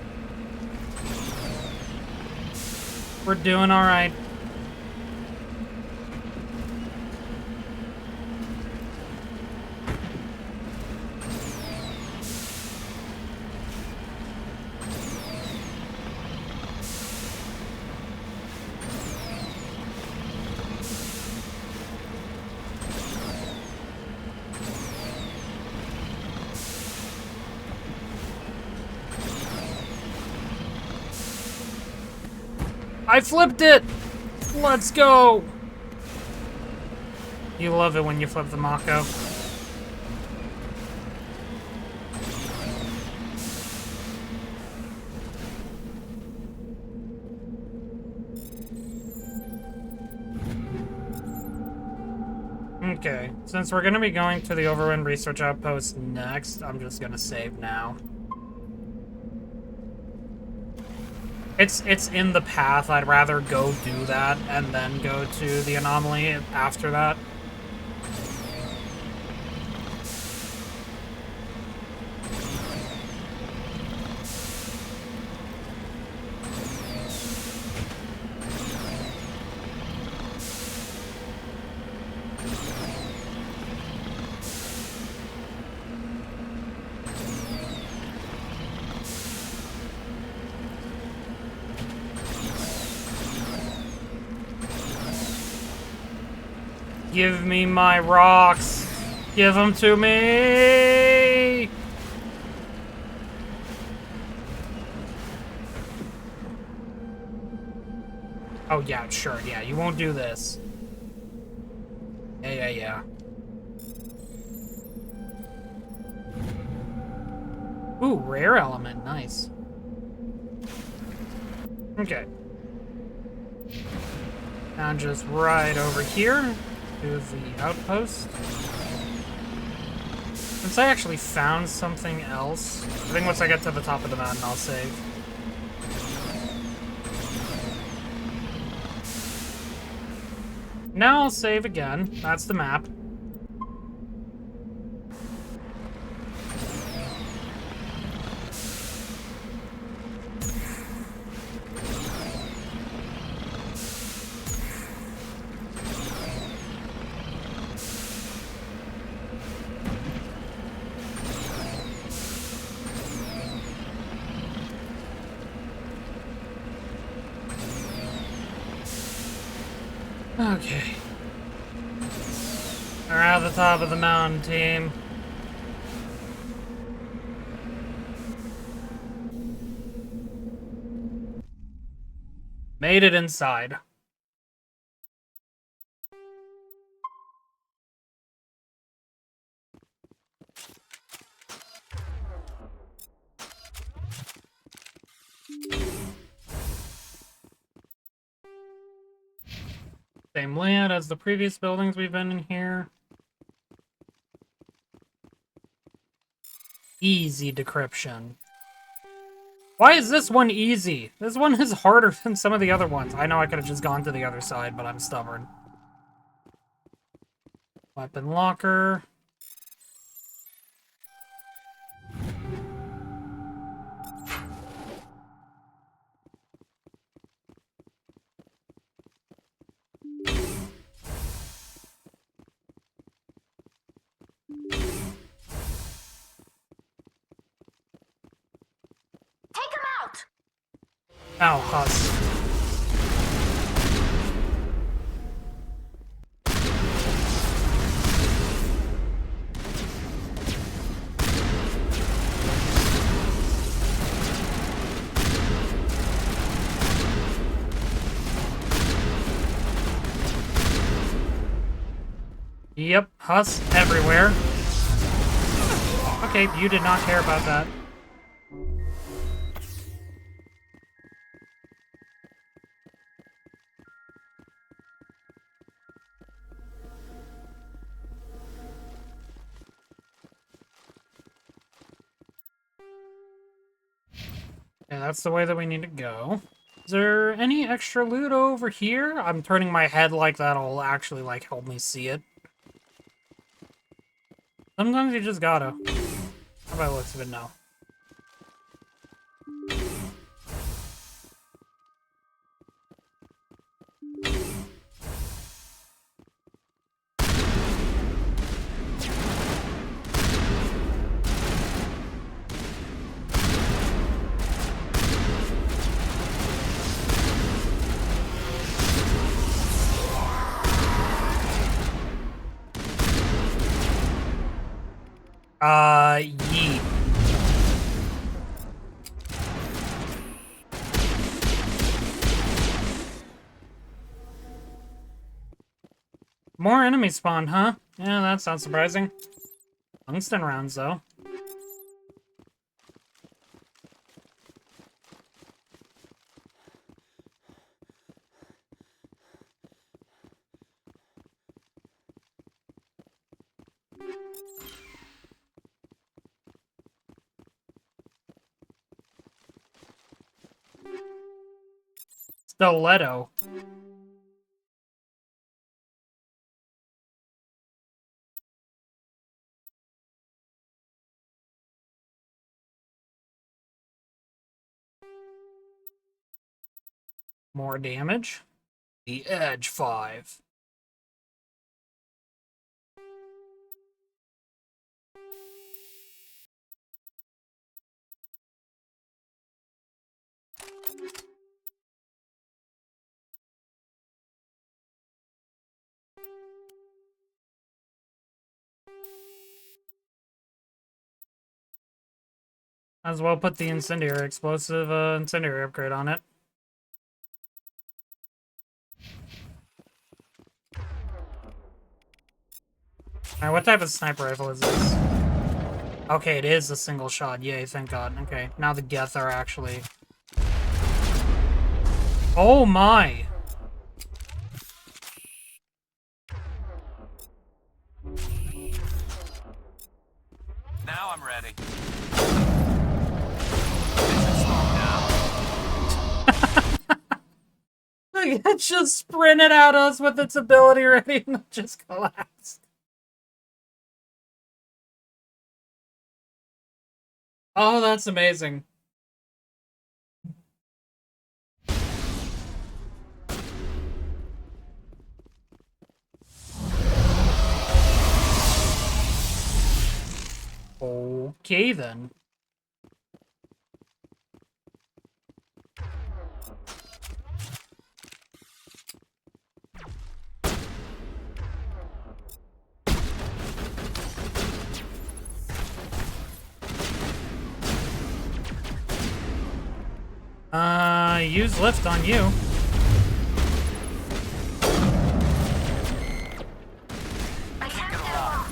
We're doing alright. I flipped it! Let's go! You love it when you flip the Mako. Okay, since we're gonna be going to the Overwind Research Outpost next, I'm just gonna save now. It's in the path. I'd rather go do that and then go to the anomaly after that. Give me my rocks. Give them to me. Oh, yeah, sure. Yeah, you won't do this. Yeah. Ooh, rare element. Nice. Okay. Now just right over here. To the outpost. Since I actually found something else, I think once I get to the top of the mountain, I'll save. Now I'll save again. That's the map. Okay. We're at the top of the mountain, team. Made it inside. Same layout as the previous buildings we've been in here. Easy decryption. Why is this one easy? This one is harder than some of the other ones. I know I could have just gone to the other side, but I'm stubborn. Weapon locker. Ow, Huss. Yep, Huss everywhere. Okay, you did not care about that. Yeah, that's the way that we need to go. Is there any extra loot over here? I'm turning my head like that'll actually, like, help me see it. Sometimes you just gotta. How about looks of it now? Yeet. More enemies spawned, huh? Yeah, that's not surprising. Tungsten rounds, though. Stiletto. More damage. The Edge 5. As well put the incendiary explosive incendiary upgrade on it. Alright, what type of sniper rifle is this? Okay, it is a single shot. Yay, thank God. Okay, now the Geth are actually... Oh my! Now I'm ready. It just sprinted at us with its ability ready and just collapsed. Oh, that's amazing. Okay, then. Use lift on you. I can't get a lock.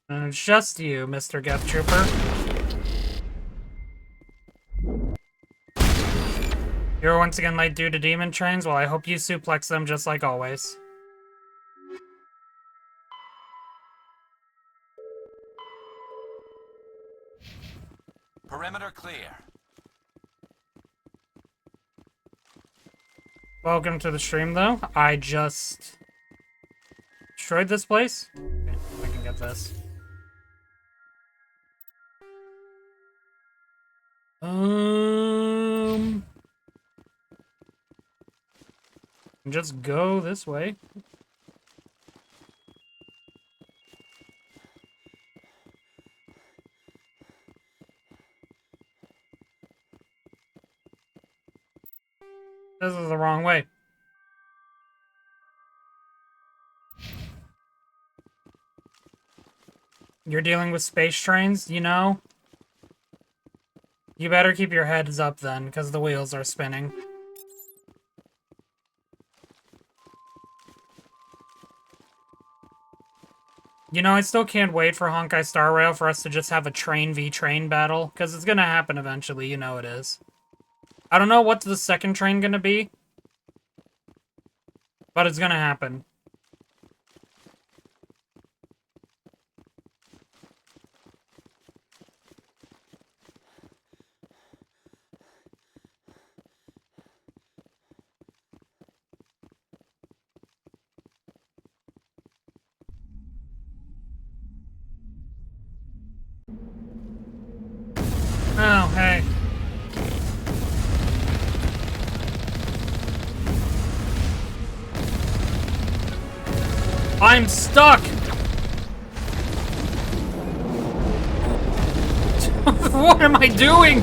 And it's just you, Mr. Geth Trooper. You're once again late due to demon trains? Well, I hope you suplex them just like always. Perimeter clear. Welcome to the stream, though. I just... destroyed this place? Okay, I can get this. Just go this way. This is the wrong way. You're dealing with space trains, you know? You better keep your heads up then, because the wheels are spinning. You know, I still can't wait for Honkai Star Rail for us to just have a train v train battle, because it's gonna happen eventually, you know it is. I don't know what the second train gonna be, but it's gonna happen. Oh, hey. I'm stuck! What am I doing?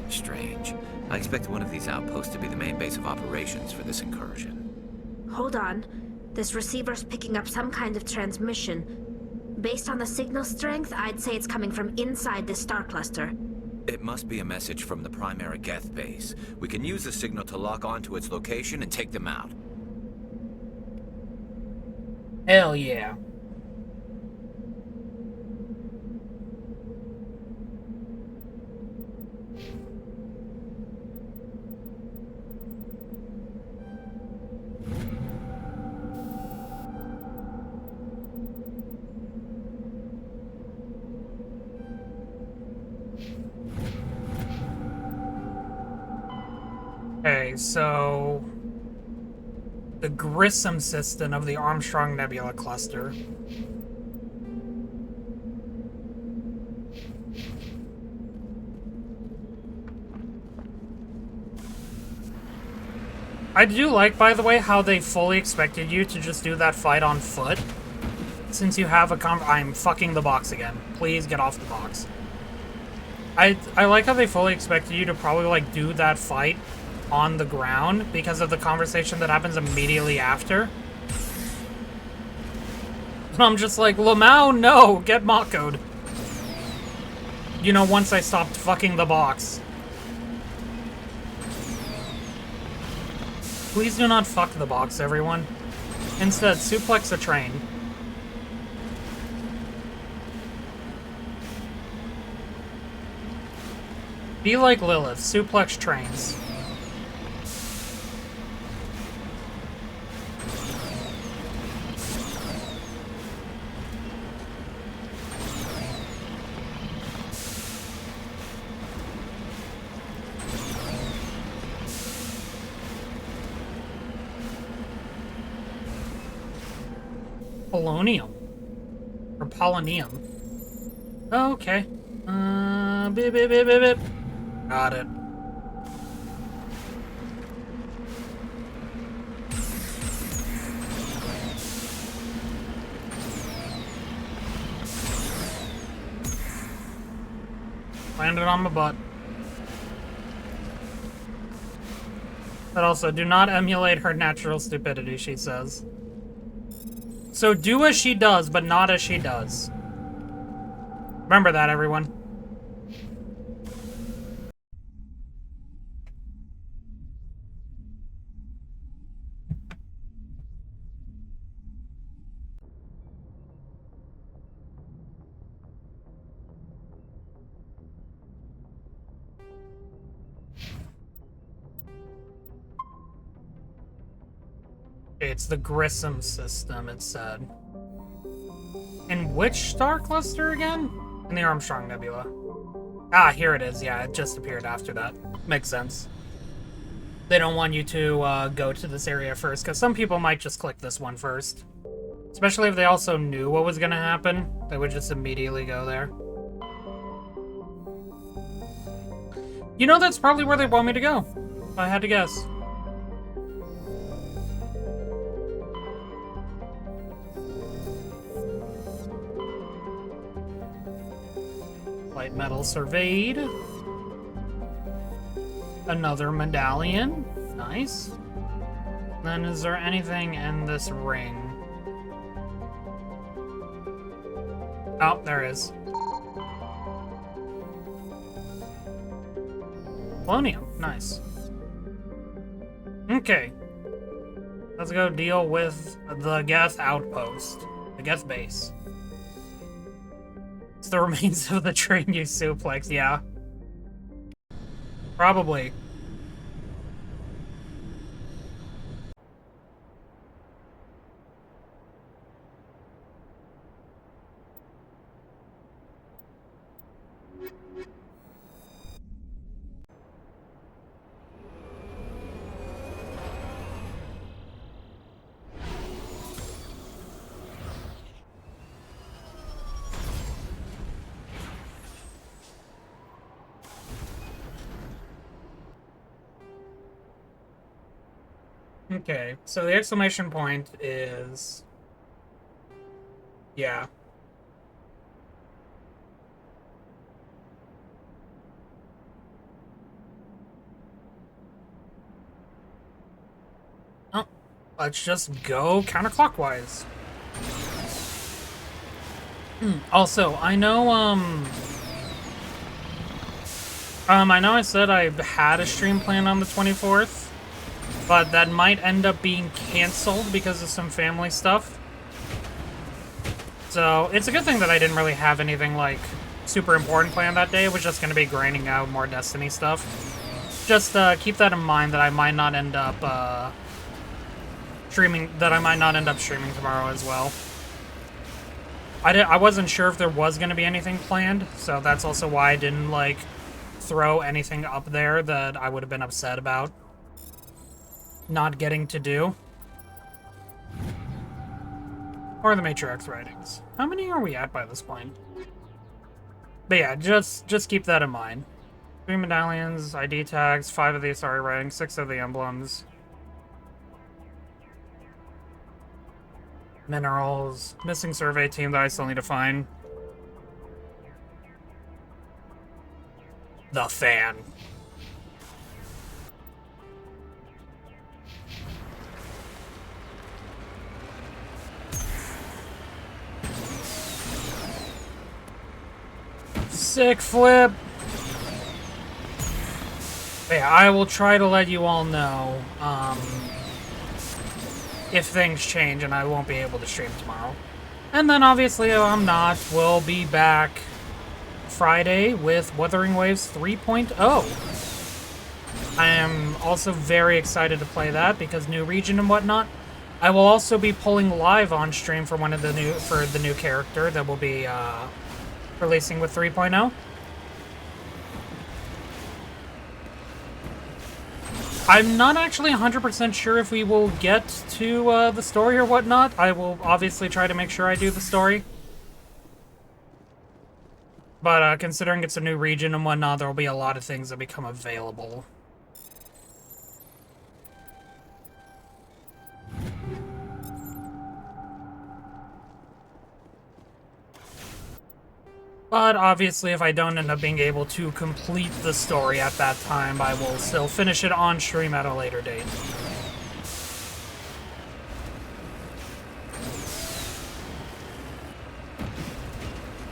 Strange. I expected one of these outposts to be the main base of operations for this incursion. Hold on. This receiver's picking up some kind of transmission. Based on the signal strength, I'd say it's coming from inside this star cluster. It must be a message from the primary Geth base. We can use the signal to lock onto its location and take them out. Hell yeah. Okay, so the Grissom system of the Armstrong Nebula cluster. I do like, by the way, how they fully expected you to just do that fight on foot. Since you have a I'm fucking the box again. Please get off the box. I like how they fully expected you to probably, like, do that fight on the ground because of the conversation that happens immediately after. And I'm just like, Lamau, no, get Mako'd. You know, once I stopped fucking the box. Please do not fuck the box, everyone. Instead, suplex a train. Be like Lilith, suplex trains. Polonium. Or polonium. Oh, okay. Bip, bip, bip, bip, bip. Got it. Landed on my butt. But also, do not emulate her natural stupidity, she says. So do as she does, but not as she does. Remember that, everyone. It's the Grissom system, it said. In which star cluster again? In the Armstrong Nebula. Ah, here it is. Yeah, it just appeared after that. Makes sense. They don't want you to go to this area first, because some people might just click this one first. Especially if they also knew what was going to happen. They would just immediately go there. You know, that's probably where they want me to go. If I had to guess. Light metal surveyed. Another medallion. Nice. Then is there anything in this ring? Oh, there is. Polonium. Nice. Okay. Let's go deal with the Geth outpost. The Geth base. It's the remains of the train you suplex, yeah. Probably. Okay, so the exclamation point is... yeah. Oh, let's just go counterclockwise. Also, I know, I know I said I had a stream planned on the 24th. But that might end up being canceled because of some family stuff. So, it's a good thing that I didn't really have anything, like, super important planned that day. It was just going to be grinding out more Destiny stuff. Just, keep that in mind that I might not end up, streaming tomorrow as well. I wasn't sure if there was going to be anything planned, so that's also why I didn't, like, throw anything up there that I would have been upset about not getting to do. Or the Matriarch's writings. How many are we at by this point? But yeah, just keep that in mind. 3 medallions, ID tags, 5 of the Asari writings, 6 of the emblems. Minerals, missing survey team that I still need to find. The fan. Sick flip. Yeah, I will try to let you all know if things change and I won't be able to stream tomorrow. And then obviously if I'm not, we'll be back Friday with Wuthering Waves 3.0. I am also very excited to play that because new region and whatnot. I will also be pulling live on stream for the new character that will be releasing with 3.0. I'm not actually 100% sure if we will get to the story or whatnot. I will obviously try to make sure I do the story. But considering it's a new region and whatnot, there will be a lot of things that become available. But obviously, if I don't end up being able to complete the story at that time, I will still finish it on stream at a later date.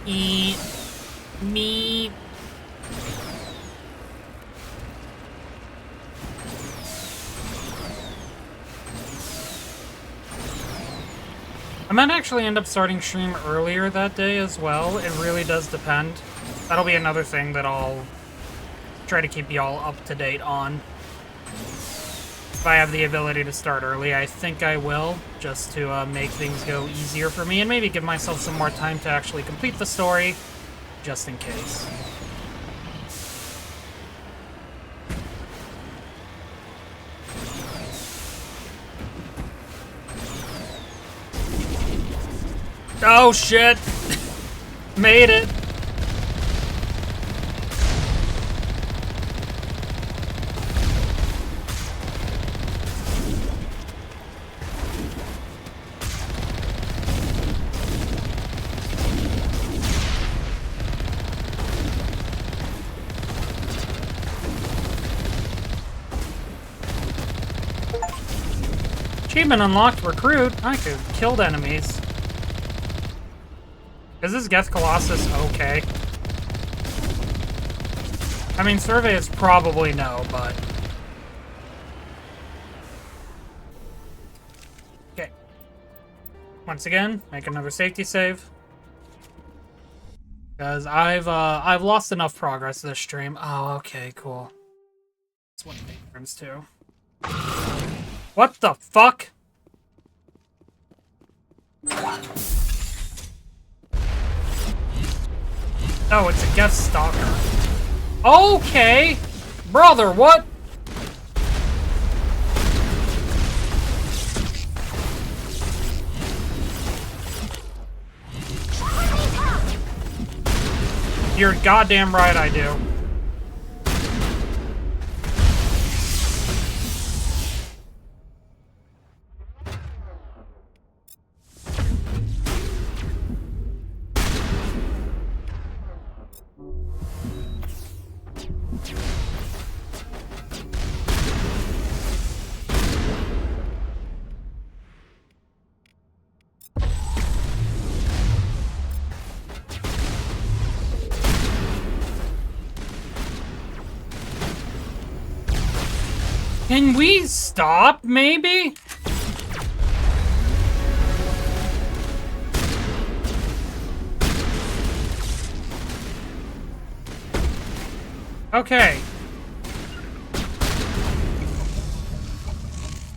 Eat me. I might actually end up starting stream earlier that day as well. It really does depend. That'll be another thing that I'll try to keep y'all up to date on. If I have the ability to start early, I think I will, just to make things go easier for me and maybe give myself some more time to actually complete the story, just in case. Oh shit! Made it! Achievement unlocked, recruit. I could kill enemies. Is this Geth Colossus okay? I mean, survey is probably no, but... Once again, make another safety save. Because I've lost enough progress this stream. Oh, okay, cool. That's what frames too. What the fuck? Oh, it's a guest stalker. Okay! Brother, what? You're goddamn right I do. Can we stop, maybe? Okay.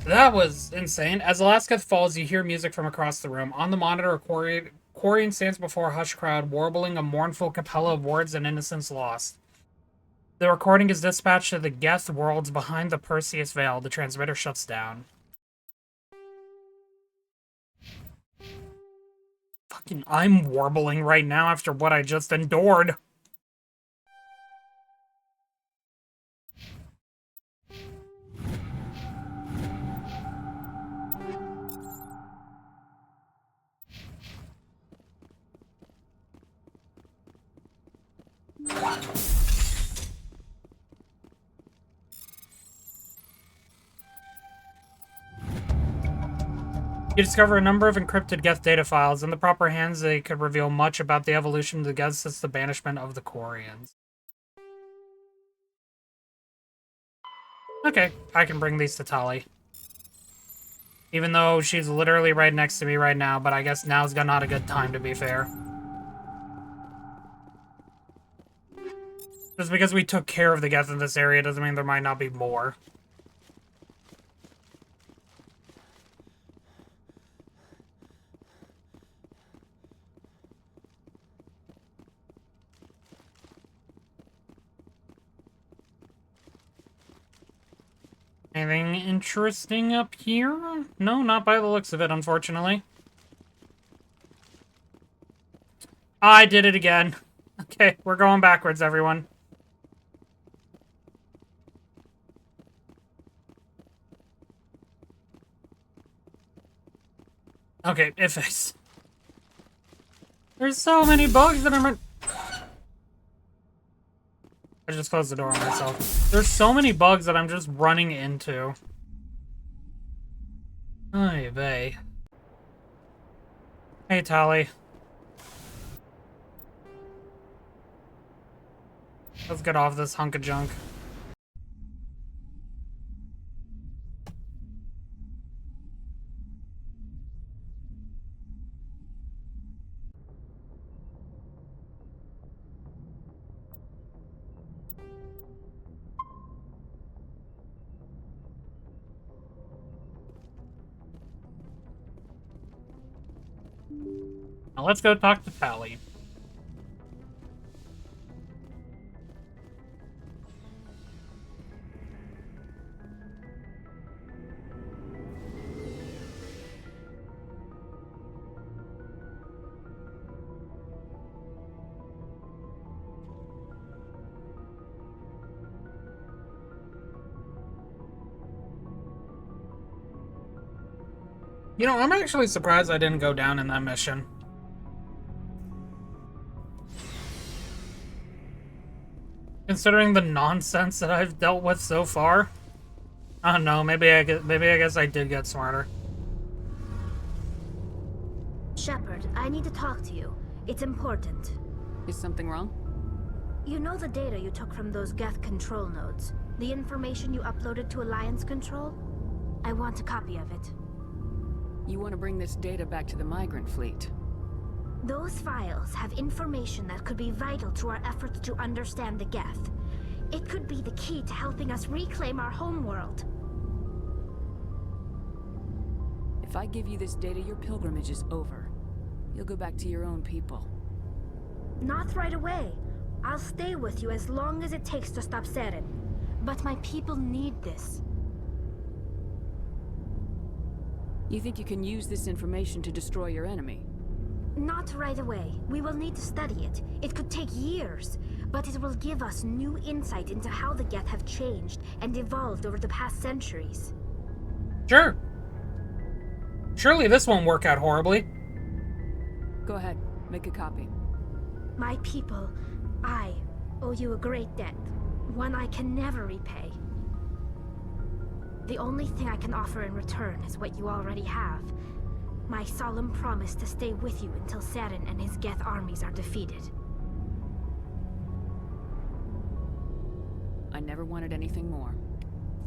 That was insane. As Alaska falls, you hear music from across the room. On the monitor, Quarian stands before a hushed crowd, warbling a mournful cappella of words and innocence lost. The recording is dispatched to the Geth worlds behind the Perseus Veil. The transmitter shuts down. Fucking, I'm warbling right now after what I just endured. You discover a number of encrypted Geth data files. In the proper hands, they could reveal much about the evolution of the Geth since the banishment of the Quarians. Okay, I can bring these to Tali. Even though she's literally right next to me right now, but I guess now's not a good time, to be fair. Just because we took care of the Geth in this area doesn't mean there might not be more. Anything interesting up here? No, not by the looks of it, unfortunately. I did it again. Okay, we're going backwards, everyone. Okay, it fixed. There's so many bugs that I'm... I just closed the door on myself. There's so many bugs that I'm just running into. Oy vey. Hey, Tali. Let's get off this hunk of junk. Now let's go talk to Tali. You know, I'm actually surprised I didn't go down in that mission. Considering the nonsense that I've dealt with so far. I don't know, maybe I guess I did get smarter. Shepard, I need to talk to you. It's important. Is something wrong? You know the data you took from those Geth control nodes? The information you uploaded to Alliance Control? I want a copy of it. You want to bring this data back to the migrant fleet. Those files have information that could be vital to our efforts to understand the Geth. It could be the key to helping us reclaim our homeworld. If I give you this data, your pilgrimage is over. You'll go back to your own people. Not right away. I'll stay with you as long as it takes to stop Saren. But my people need this. You think you can use this information to destroy your enemy? Not right away. We will need to study it. It could take years, but it will give us new insight into how the Geth have changed and evolved over the past centuries. Sure. Surely this won't work out horribly. Go ahead, make a copy. My people, I owe you a great debt, one I can never repay. The only thing I can offer in return is what you already have. My solemn promise to stay with you until Saren and his Geth armies are defeated. I never wanted anything more.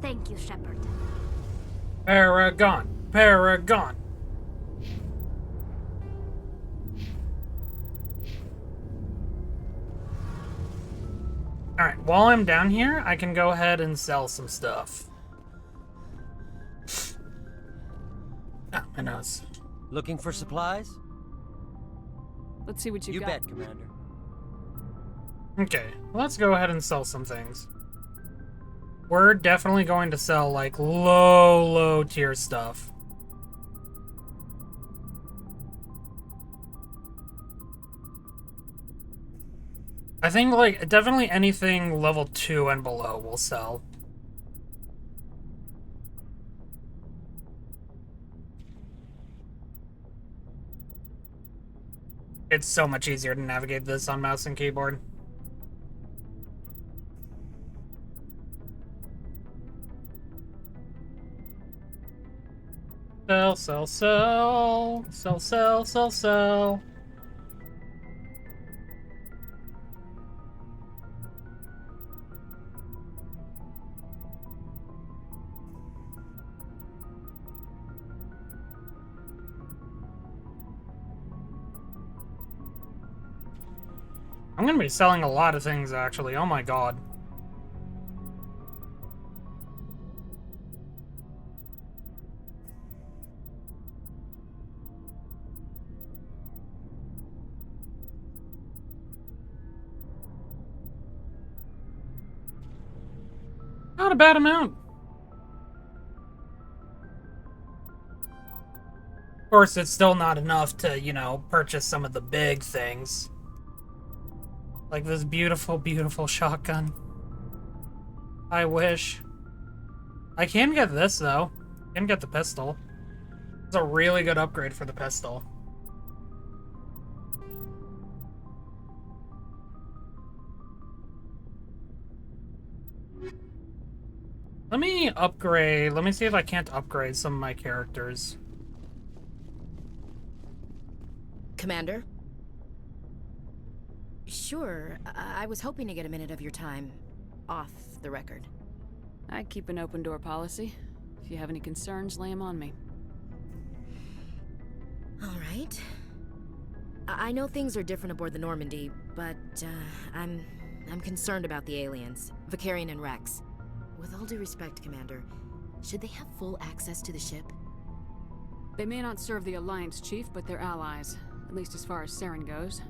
Thank you, Shepard. Paragon. Paragon. Alright, while I'm down here, I can go ahead and sell some stuff. Oh, my nose. Looking for supplies? Let's see what you got. You bet, Commander. Okay, let's go ahead and sell some things. We're definitely going to sell, like, low tier stuff. I think, like, definitely anything level 2 and below will sell. It's so much easier to navigate this on mouse and keyboard. Sell, sell, sell. Sell, sell, sell, sell. I'm gonna be selling a lot of things, actually. Oh my god. Not a bad amount. Of course, it's still not enough to, you know, purchase some of the big things. Like this beautiful, beautiful shotgun. I wish. I can get this, though. I can get the pistol. It's a really good upgrade for the pistol. Let me upgrade. Let me see if I can't upgrade some of my characters. Commander? Sure. I was hoping to get a minute of your time off the record. I keep an open door policy. If you have any concerns, lay them on me. All right. I know things are different aboard the Normandy, but I'm concerned about the aliens, Vakarian and Rex. With all due respect, Commander, should they have full access to the ship? They may not serve the Alliance, Chief, but they're allies, at least as far as Saren goes.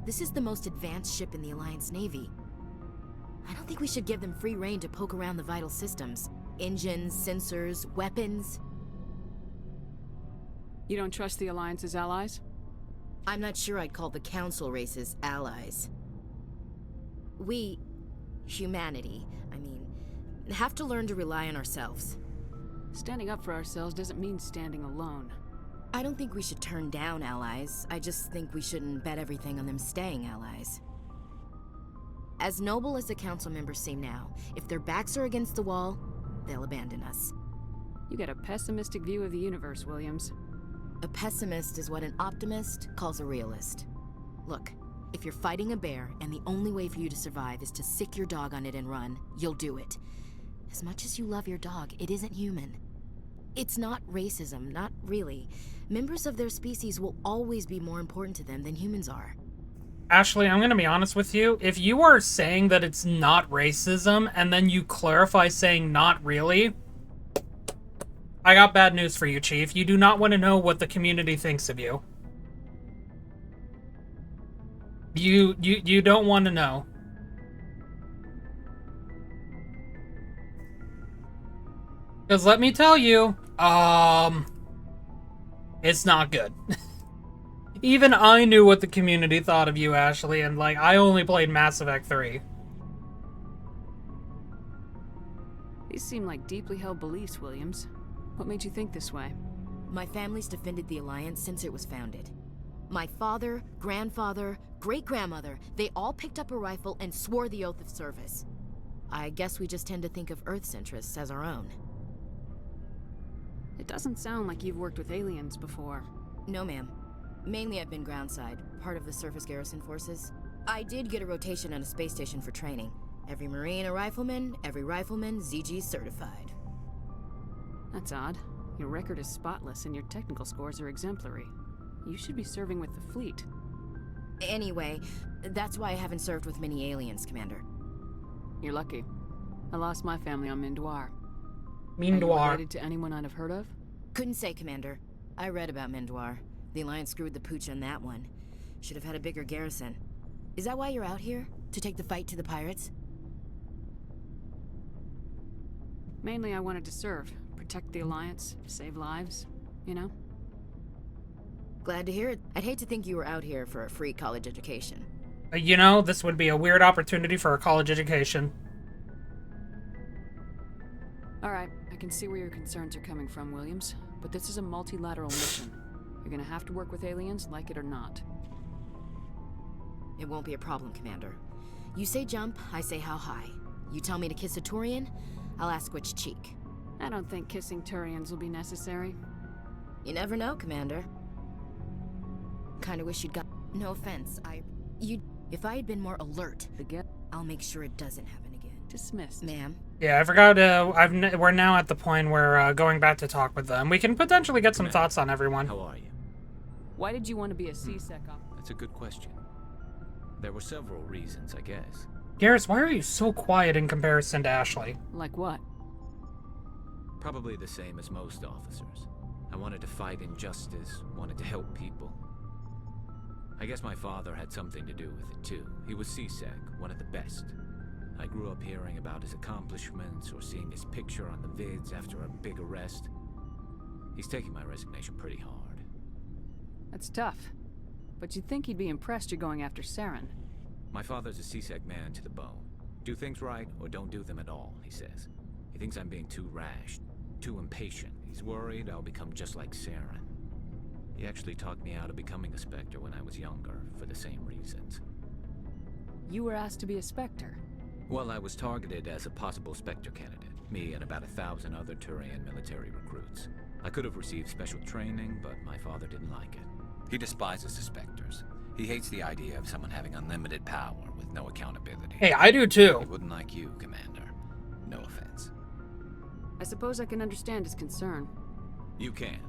This is the most advanced ship in the Alliance Navy. I don't think we should give them free rein to poke around the vital systems. Engines, sensors, weapons. You don't trust the Alliance's allies? I'm not sure I'd call the Council races allies. We, humanity, have to learn to rely on ourselves. Standing up for ourselves doesn't mean standing alone. I don't think we should turn down allies. I just think we shouldn't bet everything on them staying allies. As noble as the council members seem now, if their backs are against the wall, they'll abandon us. You get a pessimistic view of the universe, Williams. A pessimist is what an optimist calls a realist. Look, if you're fighting a bear and the only way for you to survive is to sick your dog on it and run, you'll do it. As much as you love your dog, it isn't human. It's not racism, not really. Members of their species will always be more important to them than humans are. Ashley, I'm gonna be honest with you. If you are saying that it's not racism, and then you clarify saying not really, I got bad news for you, Chief. You do not want to know what the community thinks of you. You don't want to know. Because let me tell you, it's not good. Even I knew what the community thought of you, Ashley, and like, I only played Mass Effect 3. These seem like deeply held beliefs, Williams. What made you think this way? My family's defended the Alliance since it was founded. My father, grandfather, great-grandmother, they all picked up a rifle and swore the oath of service. I guess we just tend to think of Earth's interests as our own. It doesn't sound like you've worked with aliens before. No, ma'am. Mainly I've been groundside, part of the surface garrison forces. I did get a rotation on a space station for training. Every Marine a rifleman, every rifleman ZG certified. That's odd. Your record is spotless and your technical scores are exemplary. You should be serving with the fleet. Anyway, that's why I haven't served with many aliens, Commander. You're lucky. I lost my family on Mindoir. Are Mindoir. you related to anyone I'd have heard of? Couldn't say, Commander. I read about Mindoir. The Alliance screwed the pooch on that one. Should have had a bigger garrison. Is that why you're out here? To take the fight to the pirates? Mainly I wanted to serve. Protect the Alliance, save lives, you know? Glad to hear it. I'd hate to think you were out here for a free college education. You know, this would be a weird opportunity for a college education. Alright, I can see where your concerns are coming from, Williams. But this is a multilateral mission. You're gonna have to work with aliens, like it or not. It won't be a problem, Commander. You say jump, I say how high. You tell me to kiss a Turian, I'll ask which cheek. I don't think kissing Turians will be necessary. You never know, Commander. Kinda wish you'd got... No offense, If I had been more alert, I'll make sure it doesn't happen again. Dismissed. Ma'am. Yeah, I forgot, we're now at the point where, going back to talk with them, we can potentially get some thoughts on everyone. How are you? Why did you want to be a C-Sec officer? That's a good question. There were several reasons, I guess. Garrus, why are you so quiet in comparison to Ashley? Like what? Probably the same as most officers. I wanted to fight injustice, wanted to help people. I guess my father had something to do with it too. He was C-Sec, one of the best. I grew up hearing about his accomplishments or seeing his picture on the vids after a big arrest. He's taking my resignation pretty hard. That's tough. But you'd think he'd be impressed you're going after Saren. My father's a C-Sec man to the bone. Do things right or don't do them at all, he says. He thinks I'm being too rash, too impatient. He's worried I'll become just like Saren. He actually talked me out of becoming a Spectre when I was younger, for the same reasons. You were asked to be a Spectre? Well, I was targeted as a possible Spectre candidate. Me and about 1,000 other Turian military recruits. I could have received special training, but my father didn't like it. He despises the Spectres. He hates the idea of someone having unlimited power with no accountability. Hey, I do too. He wouldn't like you, Commander. No offense. I suppose I can understand his concern. You can.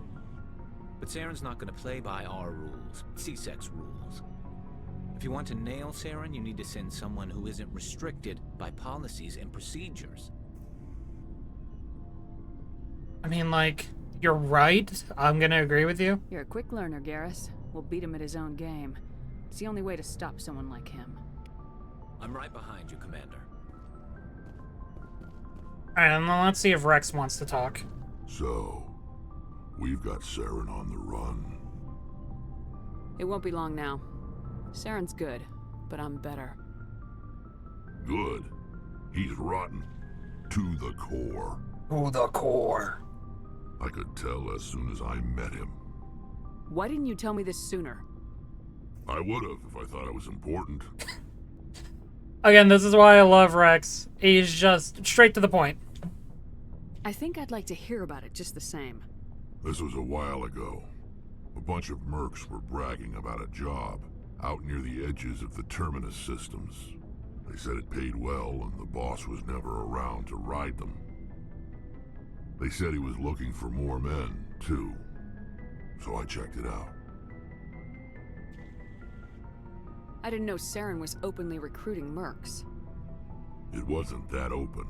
But Saren's not going to play by our rules, C-Sec's rules. If you want to nail Saren, you need to send someone who isn't restricted by policies and procedures. I mean, like, you're right. I'm gonna agree with you. You're a quick learner, Garrus. We'll beat him at his own game. It's the only way to stop someone like him. I'm right behind you, Commander. Alright, and then let's see if Rex wants to talk. So, we've got Saren on the run. It won't be long now. Saren's good, but I'm better. Good. He's rotten. To the core. To the core. I could tell as soon as I met him. Why didn't you tell me this sooner? I would've if I thought it was important. Again, this is why I love Rex. He's just straight to the point. I think I'd like to hear about it just the same. This was a while ago. A bunch of mercs were bragging about a job out near the edges of the Terminus systems. They said it paid well and the boss was never around to ride them. They said he was looking for more men, too. So I checked it out. I didn't know Saren was openly recruiting mercs. It wasn't that open,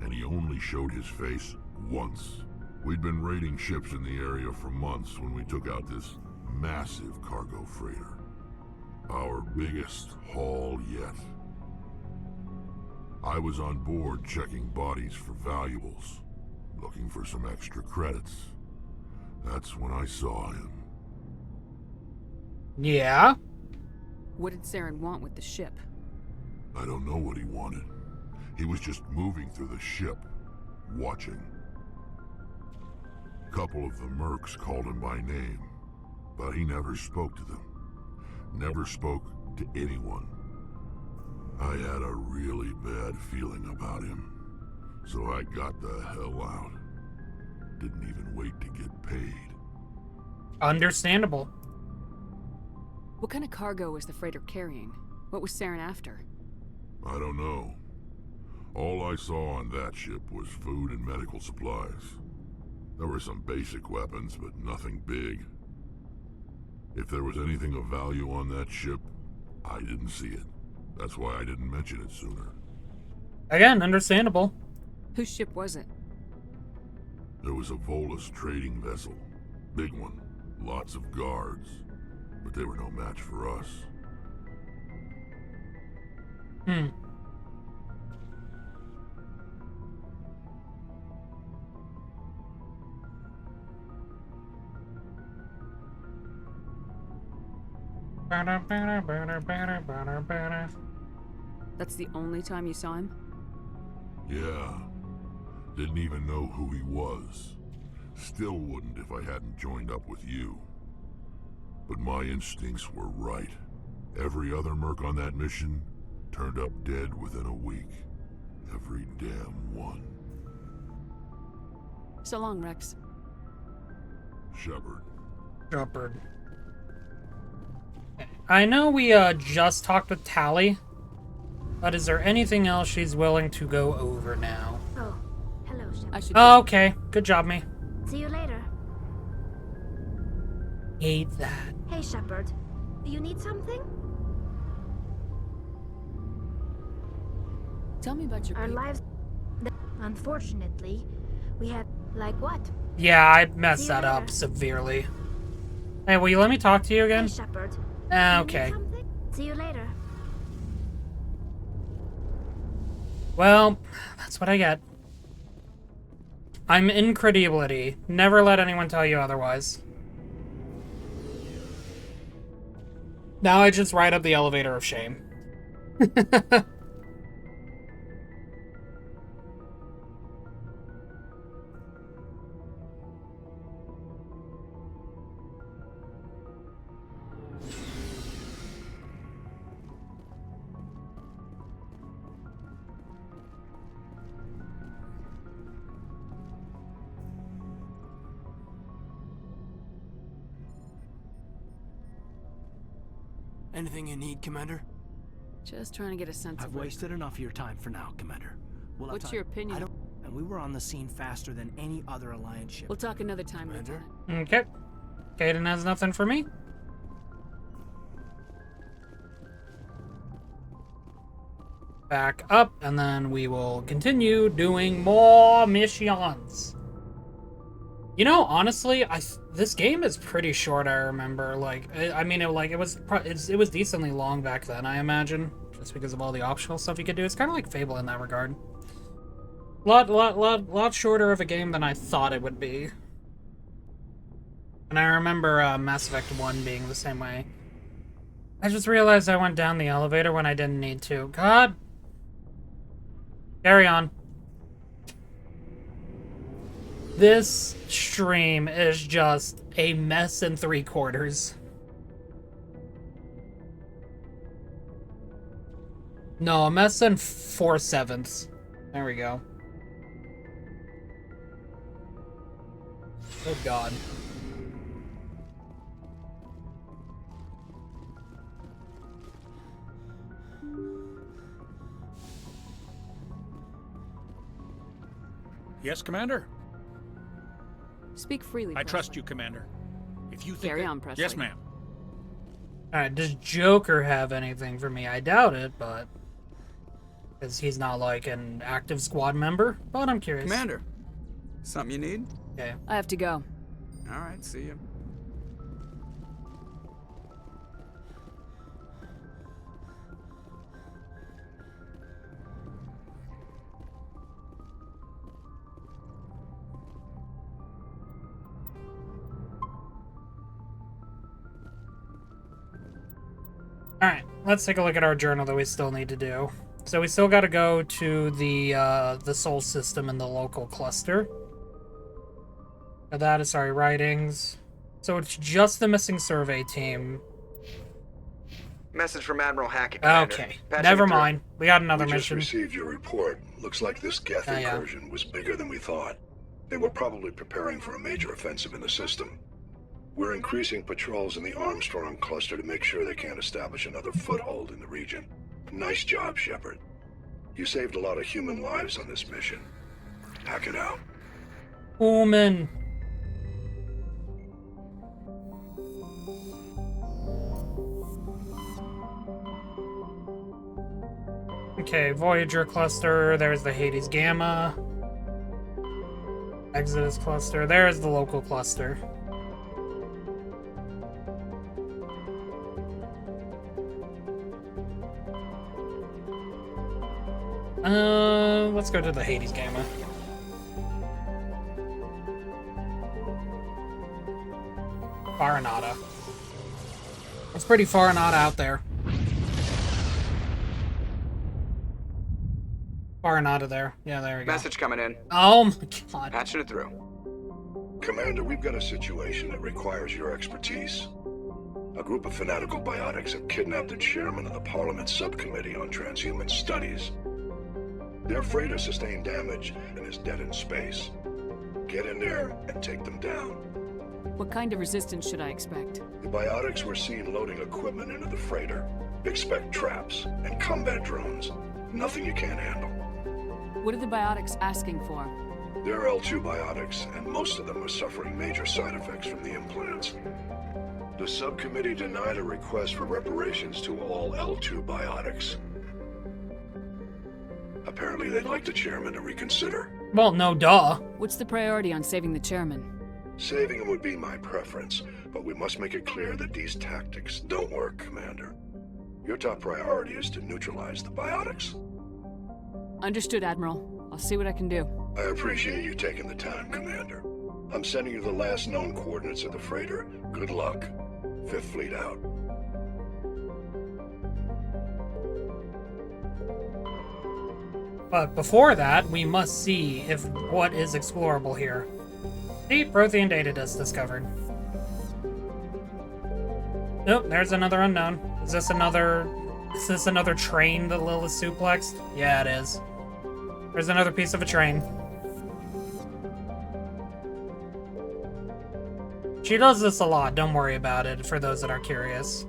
and he only showed his face once. We'd been raiding ships in the area for months when we took out this massive cargo freighter. Our biggest haul yet. I was on board checking bodies for valuables, looking for some extra credits. That's when I saw him. Yeah? What did Saren want with the ship? I don't know what he wanted. He was just moving through the ship, watching. A couple of the mercs called him by name, but he never spoke to them. Never spoke to anyone. I had a really bad feeling about him, so I got the hell out. Didn't even wait to get paid. Understandable. What kind of cargo was the freighter carrying? What was Saren after? I don't know. All I saw on that ship was food and medical supplies. There were some basic weapons, but nothing big. If there was anything of value on that ship, I didn't see it. That's why I didn't mention it sooner. Again, understandable. Whose ship was it? There was a Volus trading vessel. Big one. Lots of guards. But they were no match for us. That's the only time you saw him? Yeah. Didn't even know who he was. Still wouldn't if I hadn't joined up with you. But my instincts were right. Every other merc on that mission turned up dead within a week. Every damn one. So long, Rex. Shepard. Shepard. I know we just talked with Tali, but is there anything else she's willing to go over now? Oh, hello, Shepard. Oh, okay. Good job, me. See you later. Hate that. Hey, Shepard. You need something? Tell me about your Our people. lives... Unfortunately, we had... Like what? Yeah, I messed See you that up later. severely. Hey, will you let me talk to you again? Hey, Shepard. Okay. See you later. Well, that's what I get. I'm incredulity. Never let anyone tell you otherwise. Now I just ride up the elevator of shame. Anything you need, Commander? Just trying to get a sense I've of where... wasted enough of your time for now, Commander. We'll have What's time. your opinion? I don't... And we were on the scene faster than any other Alliance ship. We'll talk another time, Commander. Okay. Kaden has nothing for me. Back up, and then we will continue doing more missions. You know, honestly, this game is pretty short. I remember, like, I mean, it was decently long back then. I imagine, just because of all the optional stuff you could do. It's kind of like Fable in that regard. Lot shorter of a game than I thought it would be. And I remember Mass Effect 1 being the same way. I just realized I went down the elevator when I didn't need to. God. Carry on. This stream is just a mess in 3/4. No, a mess in 4/7. There we go. Oh God. Yes, Commander? Speak freely, I Presley. trust you, Commander. If you think Carry that- on, Presley. Yes, ma'am. Alright, does Joker have anything for me? I doubt it, but... because he's not, like, an active squad member, but I'm curious. Commander, something you need? Okay. I have to go. All right, see you. Alright, let's take a look at our journal that we still need to do. So we still gotta go to the Sol system in the local cluster. That is, sorry, writings. So it's just the missing survey team. Message from Admiral Hackett, Commander. Okay, Patching never it through. mind. We got another We just mission. received your report. Looks like this Geth Oh, yeah. incursion was bigger than we thought. They were probably preparing for a major offensive in the system. We're increasing patrols in the Armstrong cluster to make sure they can't establish another foothold in the region. Nice job, Shepard. You saved a lot of human lives on this mission. Hack it out. Woman. Okay, Voyager cluster. There's the Hades Gamma. Exodus cluster. There's the local cluster. Let's go to the Hades Gamma. Farinata. It's pretty Farinata out there. Farinata there. Yeah, there we go. Message coming in. Oh my god. Patching it through. Commander, we've got a situation that requires your expertise. A group of fanatical biotics have kidnapped the chairman of the Parliament Subcommittee on Transhuman Studies. Their freighter sustained damage and is dead in space. Get in there and take them down. What kind of resistance should I expect? The biotics were seen loading equipment into the freighter. Expect traps and combat drones. Nothing you can't handle. What are the biotics asking for? They're L2 biotics, and most of them are suffering major side effects from the implants. The subcommittee denied a request for reparations to all L2 biotics. Apparently they'd like the chairman to reconsider. Well, no duh. What's the priority on saving the chairman? Saving him would be my preference, but we must make it clear that these tactics don't work, Commander. Your top priority is to neutralize the biotics. Understood, Admiral. I'll see what I can do. I appreciate you taking the time, Commander. I'm sending you the last known coordinates of the freighter. Good luck. Fifth Fleet out. But before that, we must see if what is explorable here. See, Prothean data disk discovered. Nope, there's another unknown. Is this another train that Lilith suplexed? Yeah, it is. There's another piece of a train. She does this a lot, don't worry about it, for those that are curious.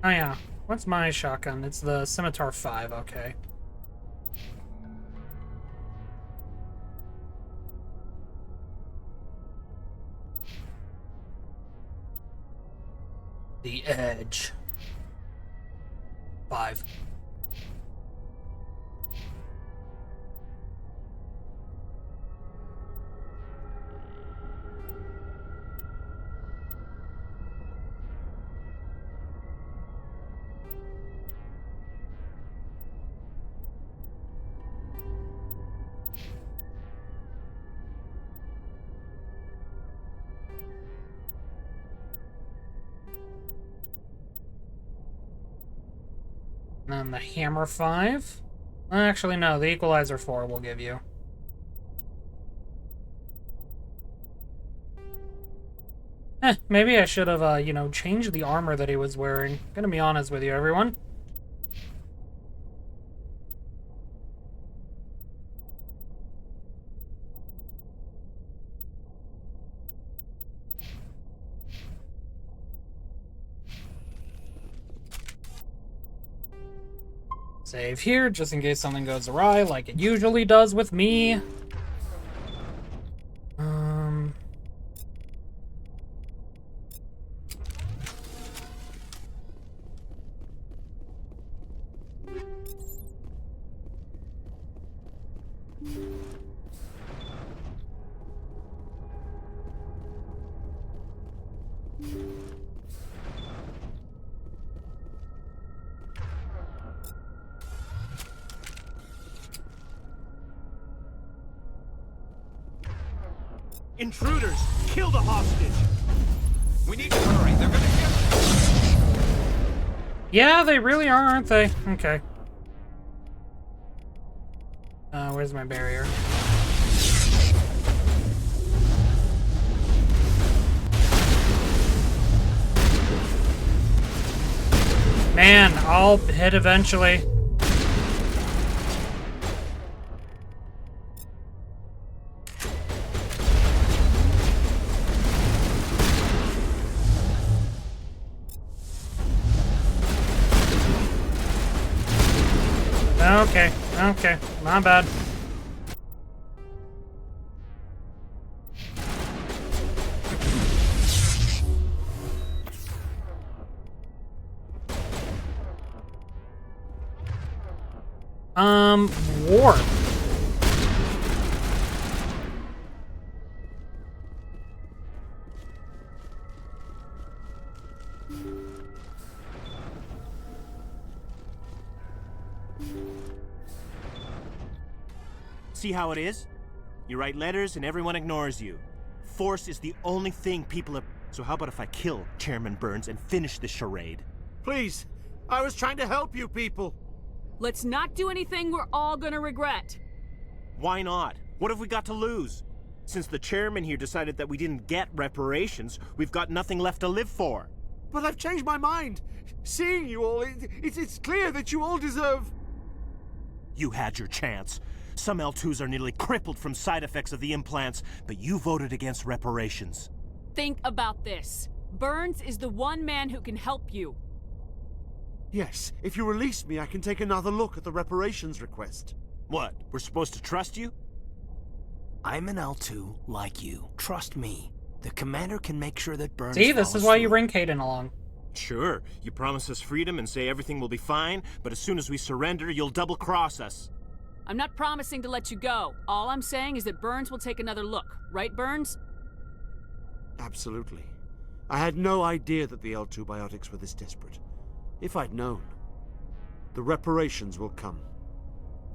Oh yeah, what's my shotgun? It's the Scimitar 5, okay. The Edge. 5. And then the hammer 5. Actually, no, the equalizer 4 will give you. Maybe I should have, you know, changed the armor that he was wearing. Gonna be honest with you, everyone. Save here, just in case something goes awry, like it usually does with me. Intruders! Kill the hostage! We need to hurry. They're gonna get... Yeah, they really are, aren't they? Okay. Where's my barrier? Man, I'll hit eventually. Okay, okay, my bad. Warp. See how it is? You write letters and everyone ignores you. Force is the only thing people are... So how about if I kill Chairman Burns and finish this charade? Please, I was trying to help you people. Let's not do anything we're all gonna regret. Why not? What have we got to lose? Since the chairman here decided that we didn't get reparations, we've got nothing left to live for. But I've changed my mind. Seeing you all, it's clear that you all deserve... You had your chance. Some L2s are nearly crippled from side effects of the implants, but you voted against reparations. Think about this. Burns is the one man who can help you. Yes, if you release me, I can take another look at the reparations request. What, we're supposed to trust you? I'm an L2 like you. Trust me. The commander can make sure that Burns See, this is why you through. bring Caden along. Sure, you promise us freedom and say everything will be fine, but as soon as we surrender, you'll double-cross us. I'm not promising to let you go. All I'm saying is that Burns will take another look. Right, Burns? Absolutely. I had no idea that the L2 biotics were this desperate. If I'd known, the reparations will come.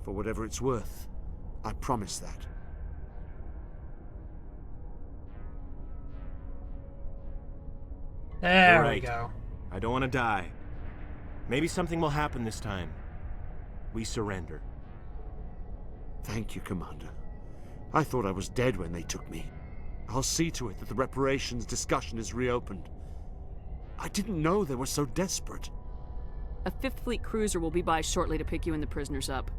For whatever it's worth, I promise that. There we go. I don't want to die. Maybe something will happen this time. We surrender. Thank you, Commander. I thought I was dead when they took me. I'll see to it that the reparations discussion is reopened. I didn't know they were so desperate. A 5th Fleet cruiser will be by shortly to pick you and the prisoners up.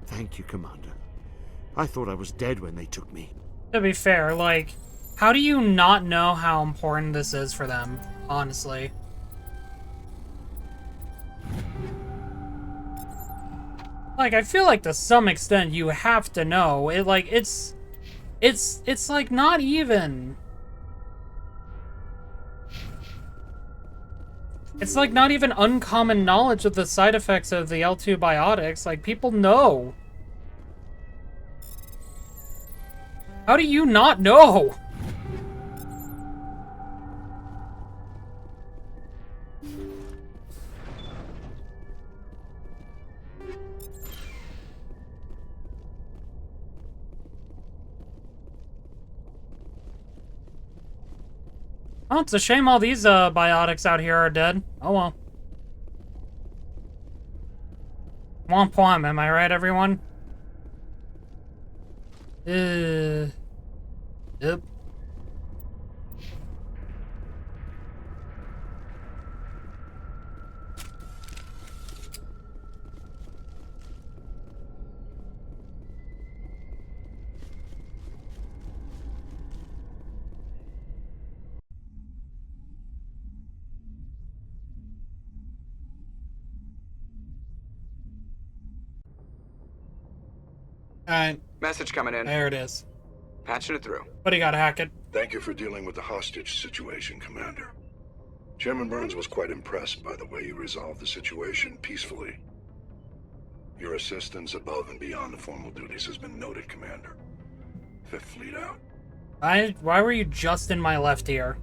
Thank you, Commander. I thought I was dead when they took me. To be fair, like, how do you not know how important this is for them, honestly? Like, I feel like to some extent you have to know. It's like not even... It's like not even uncommon knowledge of the side effects of the L2 biotics. Like, people know. How do you not know? Oh, it's a shame all these biotics out here are dead. Oh well. Womp womp, am I right, everyone? Yep. Alright. Message coming in. There it is. Patching it through. What do you got, Hackett? Thank you for dealing with the hostage situation, Commander. Chairman Burns was quite impressed by the way you resolved the situation peacefully. Your assistance above and beyond the formal duties has been noted, Commander. Fifth Fleet out. Why were you just in my left ear?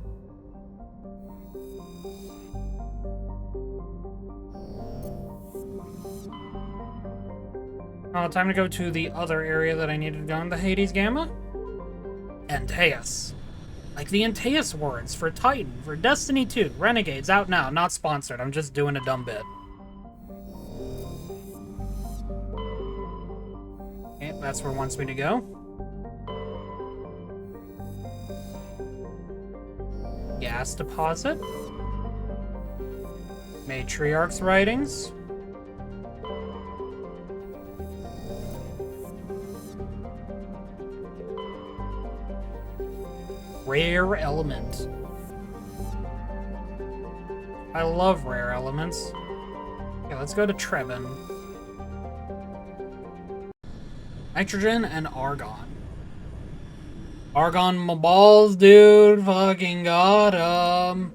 Time to go to the other area that I needed to go in, the Hades Gamma. Antaeus. Like the Antaeus words for Titan, for Destiny 2, Renegades, out now, not sponsored, I'm just doing a dumb bit. Okay, that's where it wants me to go. Gas deposit. Matriarch's writings. Rare element. I love rare elements. Okay, let's go to Trebin. Nitrogen and argon. Argon my balls, dude. Fucking got 'em.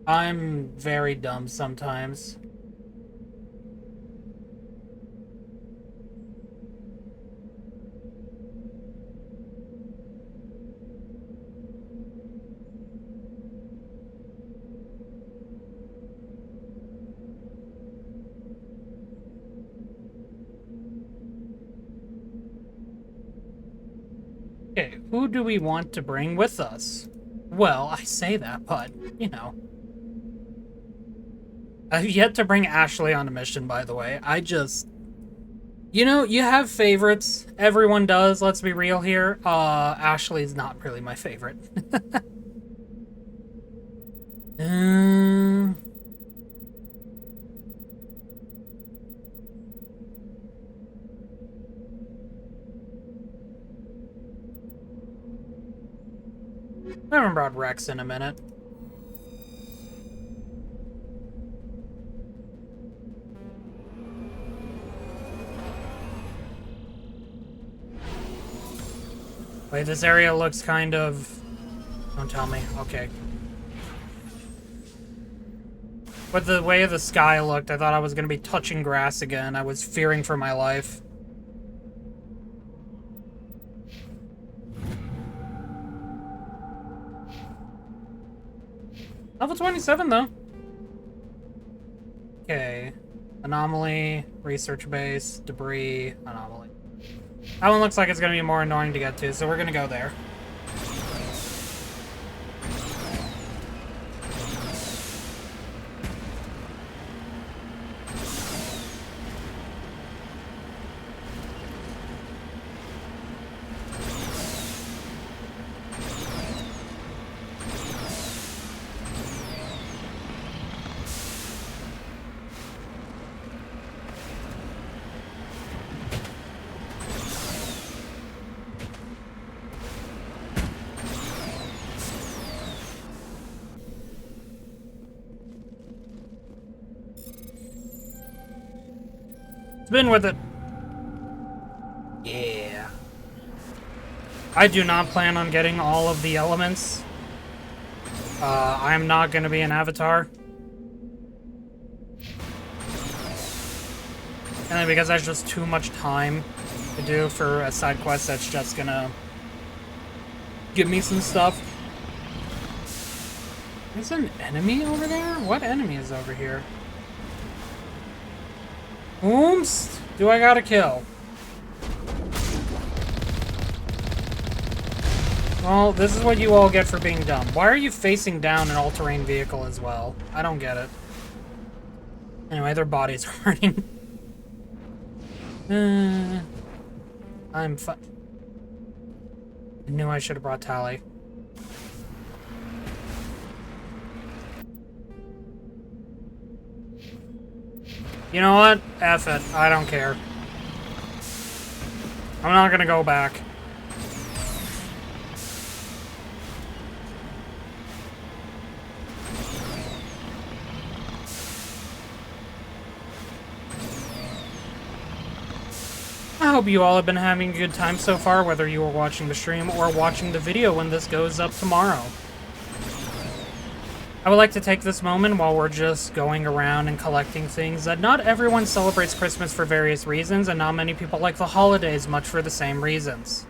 I'm very dumb sometimes. Okay, who do we want to bring with us? Well, I say that, but, you know. I've yet to bring Ashley on a mission, by the way. I just... You know, you have favorites. Everyone does, let's be real here. Ashley's not really my favorite. I haven't brought Rex in a minute. Wait, this area looks kind of... Don't tell me. Okay. With the way the sky looked, I thought I was going to be touching grass again. I was fearing for my life. Level 27, though. Okay. Anomaly, research base, debris, anomaly. That one looks like it's going to be more annoying to get to, so we're going to go there. Spin with it. Yeah. I do not plan on getting all of the elements. I'm not going to be an avatar. And then because there's just too much time to do for a side quest that's just going to give me some stuff. There's an enemy over there? What enemy is over here? Ooms! Do I gotta kill? Well, this is what you all get for being dumb. Why are you facing down an all-terrain vehicle as well? I don't get it. Anyway, their bodies are hurting. I'm I knew I should have brought Tally. You know what? F it. I don't care. I'm not gonna go back. I hope you all have been having a good time so far, whether you are watching the stream or watching the video when this goes up tomorrow. I would like to take this moment while we're just going around and collecting things that not everyone celebrates Christmas for various reasons, and not many people like the holidays much for the same reasons.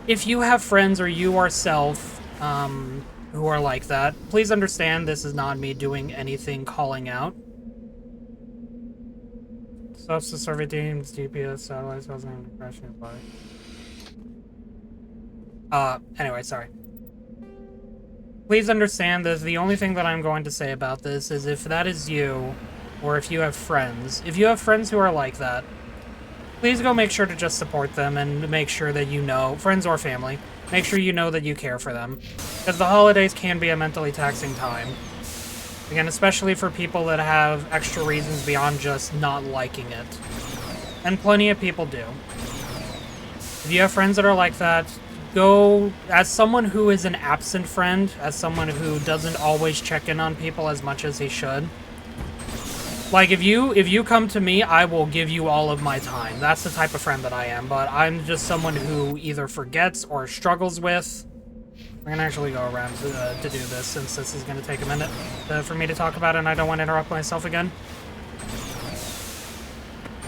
If you have friends or you yourself who are like that, please understand this is not me doing anything calling out. Stops the survey team's GPS satellites wasn't crashing your body. Anyway, sorry. Please understand that the only thing that I'm going to say about this is if that is you, or if you have friends who are like that, please go make sure to just support them and make sure that you know, friends or family, make sure you know that you care for them. Because the holidays can be a mentally taxing time. Again, especially for people that have extra reasons beyond just not liking it. And plenty of people do. If you have friends that are like that, go, as someone who is an absent friend, as someone who doesn't always check in on people as much as he should. Like, if you come to me, I will give you all of my time. That's the type of friend that I am, but I'm just someone who either forgets or struggles with. We're gonna actually go around to do this, since this is gonna take a minute for me to talk about it, and I don't want to interrupt myself again.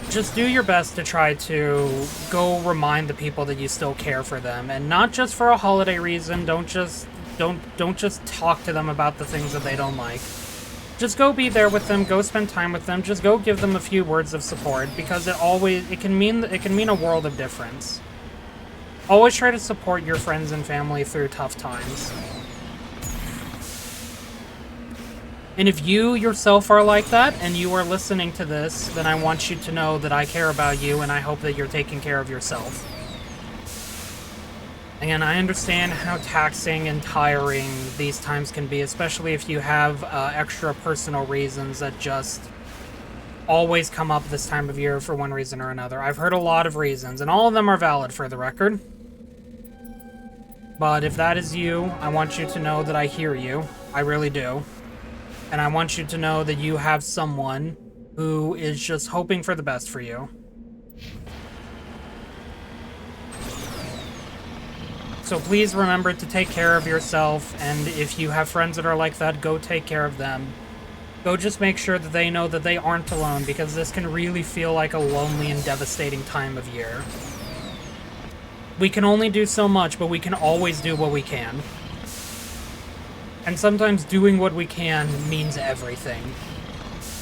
Just do your best to try to go remind the people that you still care for them, and not just for a holiday reason. Don't just talk to them about the things that they don't like. Just go be there with them, go spend time with them, just go give them a few words of support, because it can mean a world of difference. Always try to support your friends and family through tough times. And if you yourself are like that, and you are listening to this, then I want you to know that I care about you, and I hope that you're taking care of yourself. Again, I understand how taxing and tiring these times can be, especially if you have extra personal reasons that just always come up this time of year for one reason or another. I've heard a lot of reasons, and all of them are valid for the record. But if that is you, I want you to know that I hear you. I really do. And I want you to know that you have someone who is just hoping for the best for you. So please remember to take care of yourself, and if you have friends that are like that, go take care of them. Go just make sure that they know that they aren't alone, because this can really feel like a lonely and devastating time of year. We can only do so much, but we can always do what we can. And sometimes doing what we can means everything.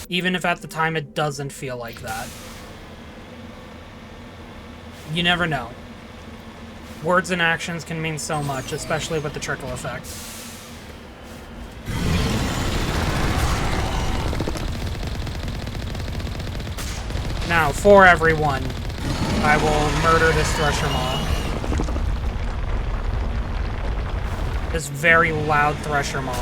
Even if at the time it doesn't feel like that. You never know. Words and actions can mean so much, especially with the trickle effect. Now, for everyone, I will murder this Thresher Maw. This very loud Thresher Maw.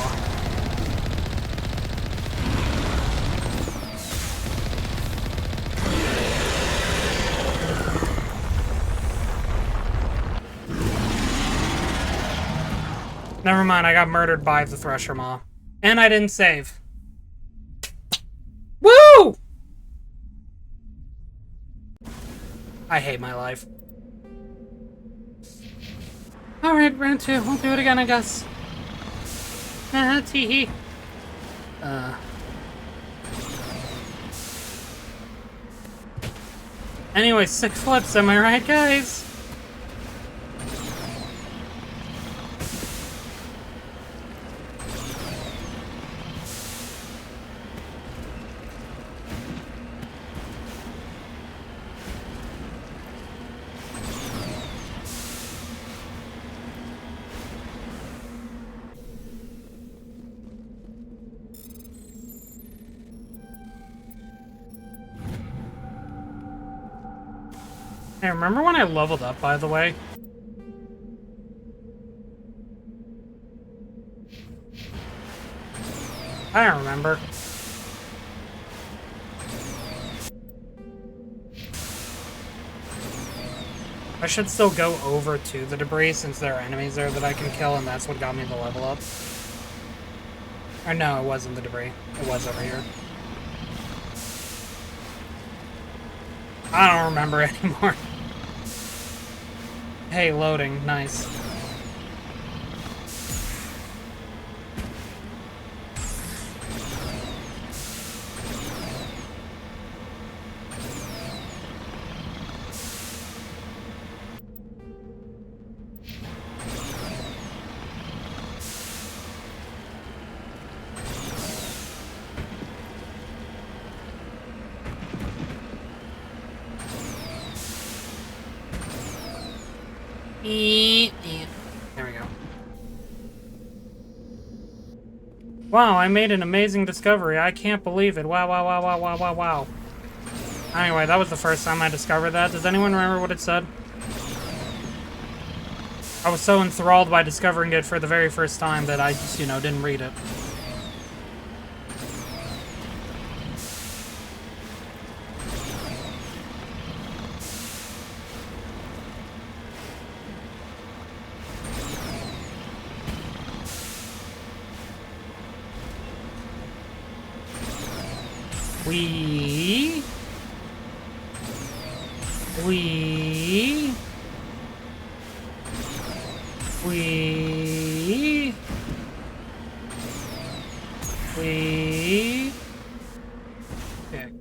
Never mind, I got murdered by the Thresher Maw. And I didn't save. Woo! I hate my life. Alright, round 2. We'll do it again, I guess. Tee-hee. Anyway, 6 flips, am I right, guys? Hey, remember when I leveled up, by the way? I don't remember. I should still go over to the debris since there are enemies there that I can kill, and that's what got me the level up. Or no, it wasn't the debris. It was over here. I don't remember anymore. Hey, loading. Nice. There we go. Wow, I made an amazing discovery. I can't believe it. Wow, wow, wow, wow, wow, wow, wow. Anyway, that was the first time I discovered that. Does anyone remember what it said? I was so enthralled by discovering it for the very first time that I just, you know, didn't read it. We okay.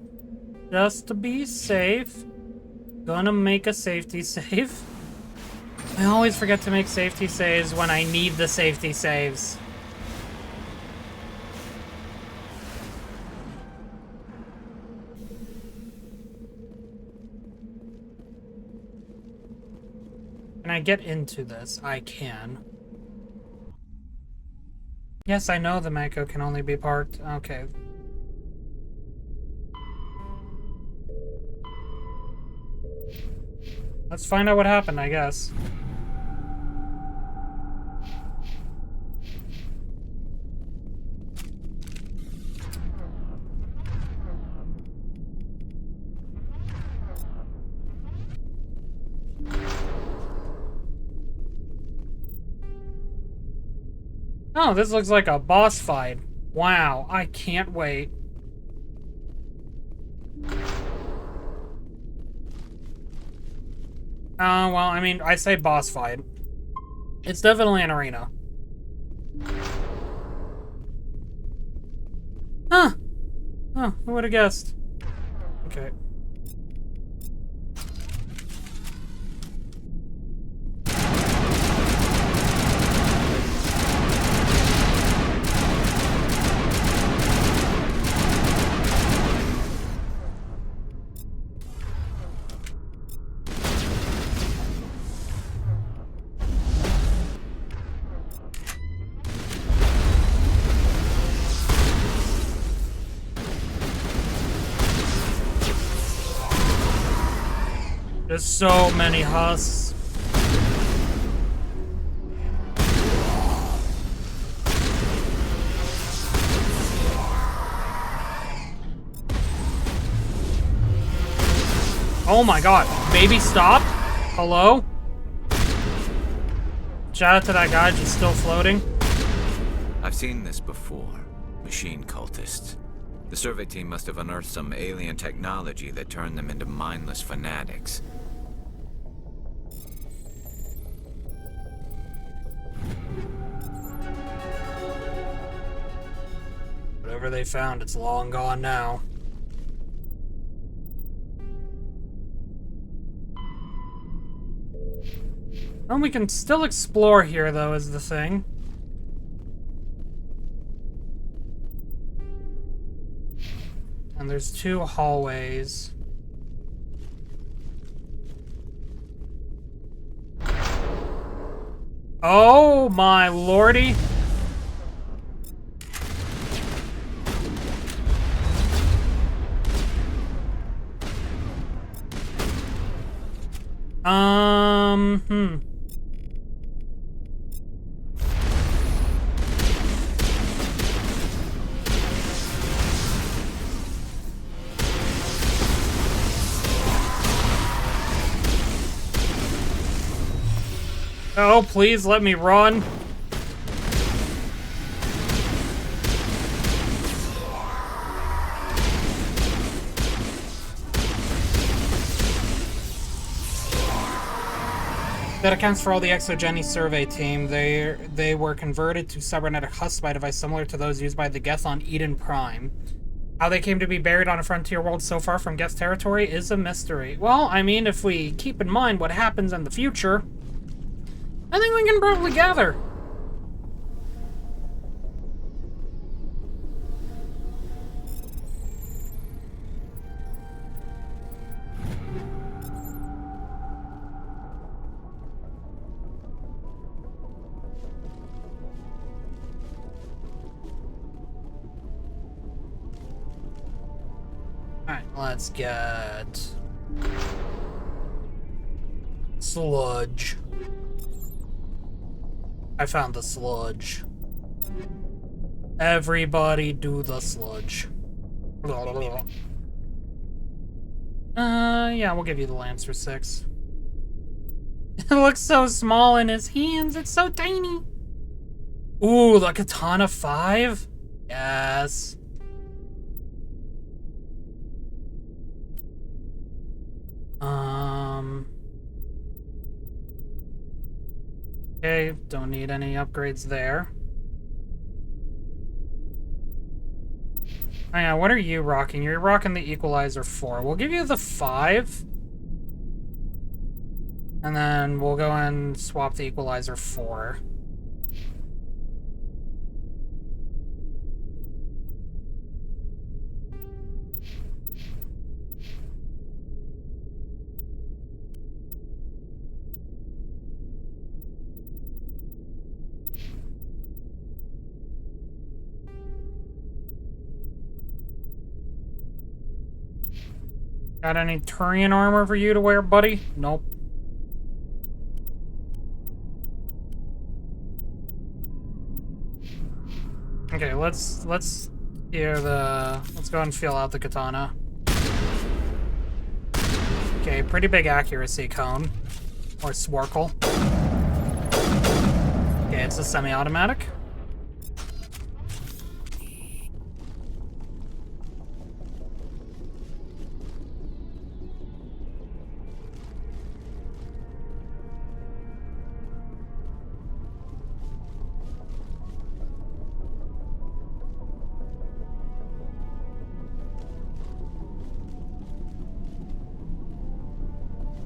Just to be safe, gonna make a safety save. I always forget to make safety saves when I need the safety saves. Can I get into this? I can. Yes, I know the Mako can only be parked. Okay. Let's find out what happened, I guess. Oh, this looks like a boss fight. Wow, I can't wait. Well, I mean, I say boss fight. It's definitely an arena. Huh. Oh, who would have guessed? Okay. There's so many husks. Oh my god. Baby, stop? Hello? Shout out to that guy just still floating. I've seen this before. Machine cultists. The survey team must have unearthed some alien technology that turned them into mindless fanatics. Whatever they found, it's long gone now. Well, we can still explore here, though, is the thing. And there's 2 hallways. Oh my lordy! Oh, please let me run. That accounts for all the Exogeny survey team. They were converted to cybernetic husks by a device similar to those used by the Geth on Eden Prime. How they came to be buried on a frontier world so far from Geth territory is a mystery. Well, I mean, if we keep in mind what happens in the future, I think we can probably gather. Alright, let's get sludge. I found the sludge. Everybody do the sludge. Yeah, we'll give you the Lancer 6. It looks so small in his hands, it's so tiny. Ooh, the Katana 5? Yes. Okay, don't need any upgrades there. Oh yeah, what are you rocking? You're rocking the Equalizer 4. We'll give you the 5. And then we'll go and swap the Equalizer 4. Got any Turian armor for you to wear, buddy? Nope. Okay, let's go and feel out the katana. Okay, pretty big accuracy cone. Or swarkle. Okay, it's a semi-automatic.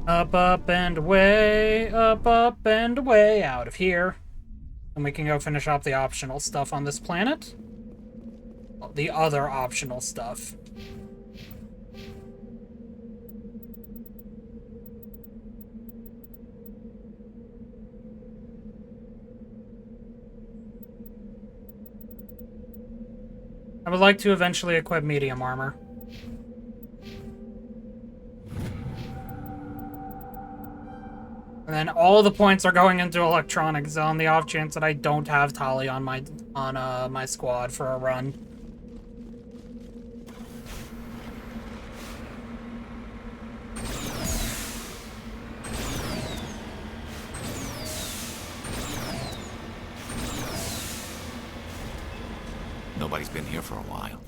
Up and away, up and away out of here. And we can go finish up the optional stuff on this planet. The other optional stuff. I would like to eventually equip medium armor. And then all the points are going into electronics on the off chance that I don't have Tali on my squad for a run. Nobody's been here for a while.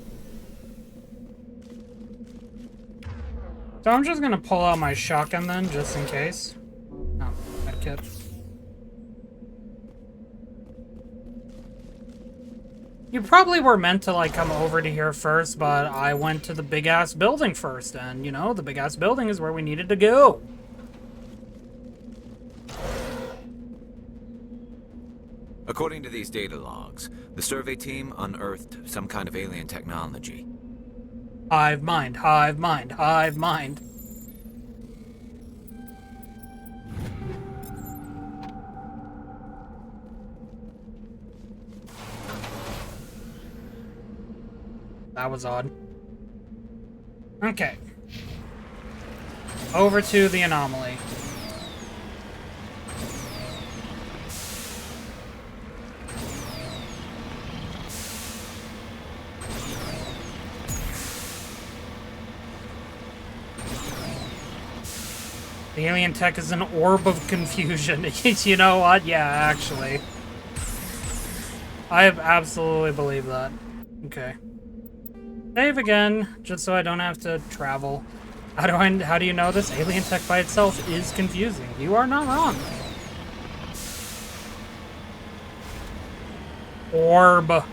So I'm just gonna pull out my shotgun then, just in case. Oh, medkit. You probably were meant to, like, come over to here first, but I went to the big-ass building first, and, you know, the big-ass building is where we needed to go. According to these data logs, the survey team unearthed some kind of alien technology. Hive mind, hive mind, hive mind. That was odd. Okay. Over to the anomaly. The alien tech is an orb of confusion. You know what? Yeah, actually. I absolutely believe that. Okay. Save again, just so I don't have to travel. How do you know this? Alien tech by itself is confusing. You are not wrong. Orb.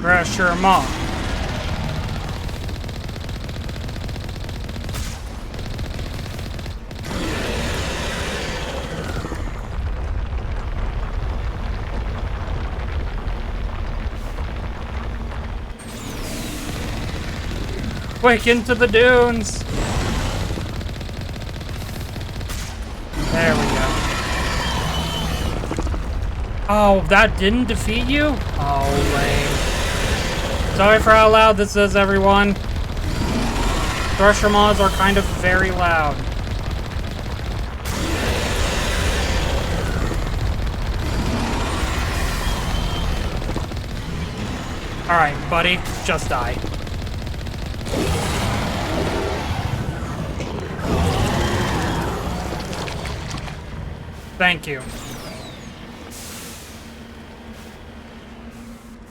Pressure mom. Quick, into the dunes! There we go. Oh, that didn't defeat you? Oh, lame. Sorry for how loud this is, everyone. Thresher mods are kind of very loud. Alright, buddy, just die. Thank you.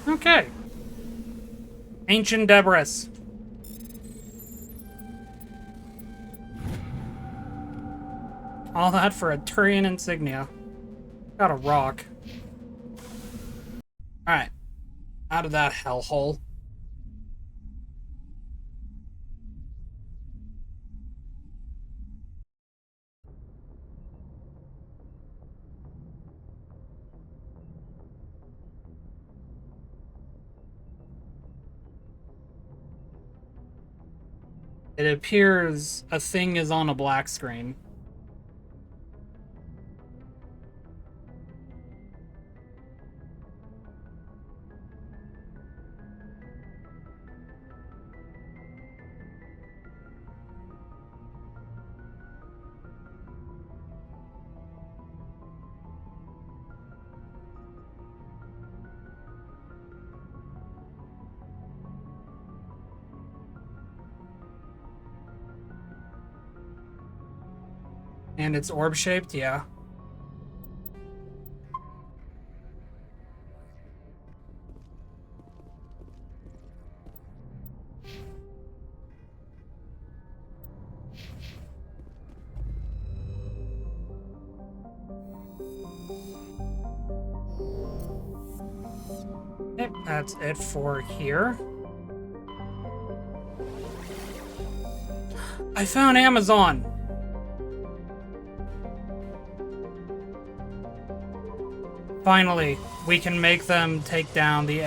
Okay. Ancient debris. All that for a Turian insignia. Got a rock. Alright. Out of that hellhole. It appears a thing is on a black screen. And it's orb-shaped, yeah. Yep, that's it for here. I found Amazon! Finally, we can make them take down the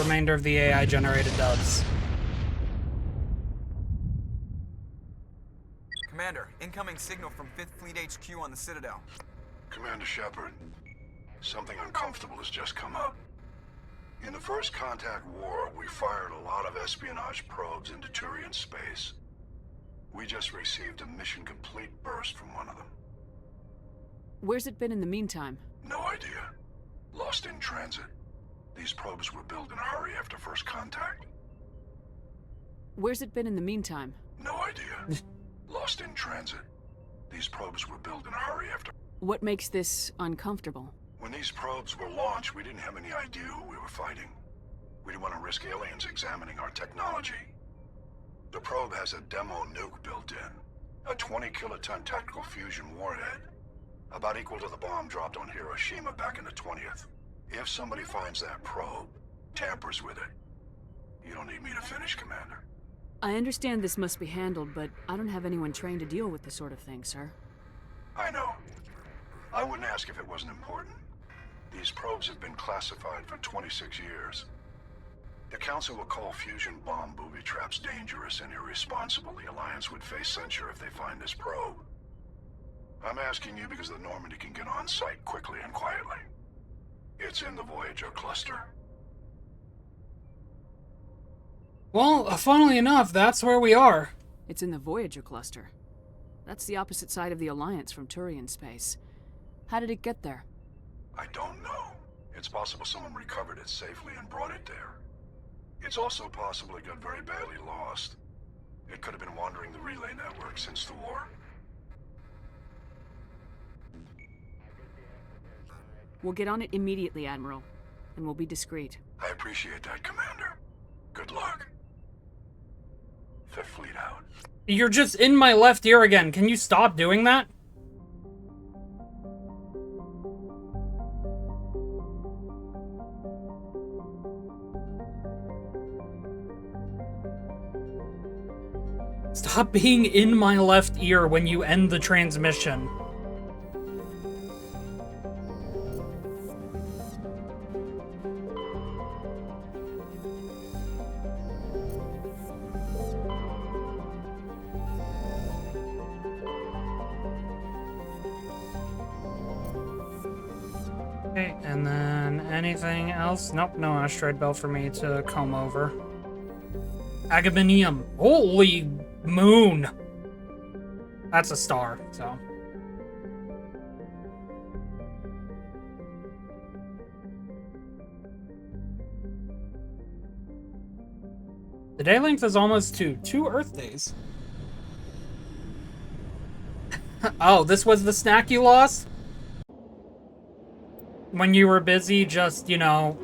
remainder of the AI-generated dubs. Commander, incoming signal from 5th Fleet HQ on the Citadel. Commander Shepard, something uncomfortable has just come up. In the First Contact War, we fired a lot of espionage probes into Turian space. We just received a mission complete burst from one of them. Where's it been in the meantime? No idea. Lost in transit. These probes were built in a hurry after First Contact. Where's it been in the meantime? No idea. Lost in transit. These probes were built in a hurry after... What makes this uncomfortable? When these probes were launched, we didn't have any idea who we were fighting. We didn't want to risk aliens examining our technology. The probe has a demo nuke built in. A 20-kiloton tactical fusion warhead. About equal to the bomb dropped on Hiroshima back in the 20th. If somebody finds that probe, tampers with it, you don't need me to finish, Commander. I understand this must be handled, but I don't have anyone trained to deal with this sort of thing, sir. I know. I wouldn't ask if it wasn't important. These probes have been classified for 26 years. The Council will call fusion bomb booby traps dangerous and irresponsible. The Alliance would face censure if they find this probe. I'm asking you because the Normandy can get on site quickly and quietly. It's in the Voyager cluster. Well, funnily enough, that's where we are. It's in the Voyager cluster. That's the opposite side of the Alliance from Turian space. How did it get there? I don't know. It's possible someone recovered it safely and brought it there. It's also possible it got very badly lost. It could have been wandering the relay network since the war. We'll get on it immediately, Admiral. And we'll be discreet. I appreciate that, Commander. Good luck. Fifth Fleet out. You're just in my left ear again. Can you stop doing that? Stop being in my left ear when you end the transmission. Okay, and then anything else? Nope, no asteroid belt for me to comb over. Agamemnium. Holy moon! That's a star, so. The day length is almost to 2 Earth days. Oh, this was the snack you lost? When you were busy just, you know,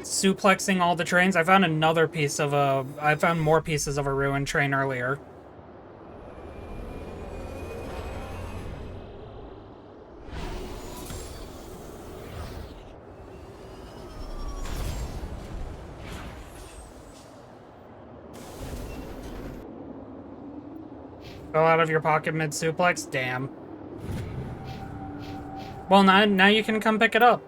suplexing all the trains? I found another piece of I found more pieces of a ruined train earlier. Fell out of your pocket mid-suplex? Damn. Well, now you can come pick it up.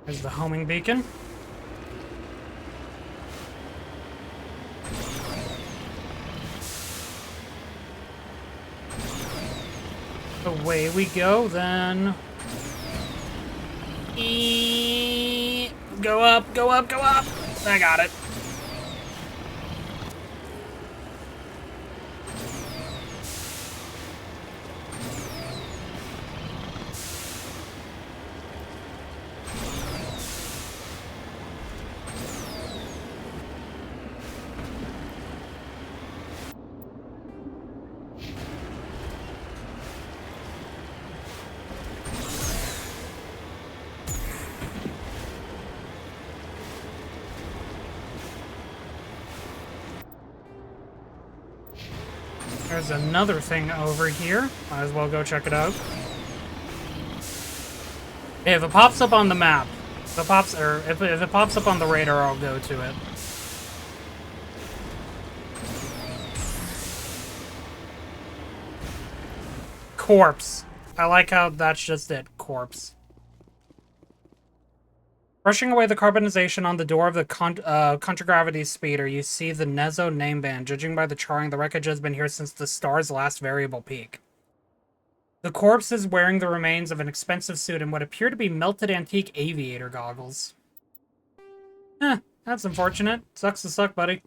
There's the homing beacon. Away we go, then. Go up, go up, go up! I got it. There's another thing over here. Might as well go check it out. If it pops up on the map, if it pops up on the radar, I'll go to it. Corpse. I like how that's just it. Corpse. Brushing away the carbonization on the door of the contragravity speeder, you see the Nezo name band. Judging by the charring, the wreckage has been here since the star's last variable peak. The corpse is wearing the remains of an expensive suit and what appear to be melted antique aviator goggles. That's unfortunate. Sucks to suck, buddy.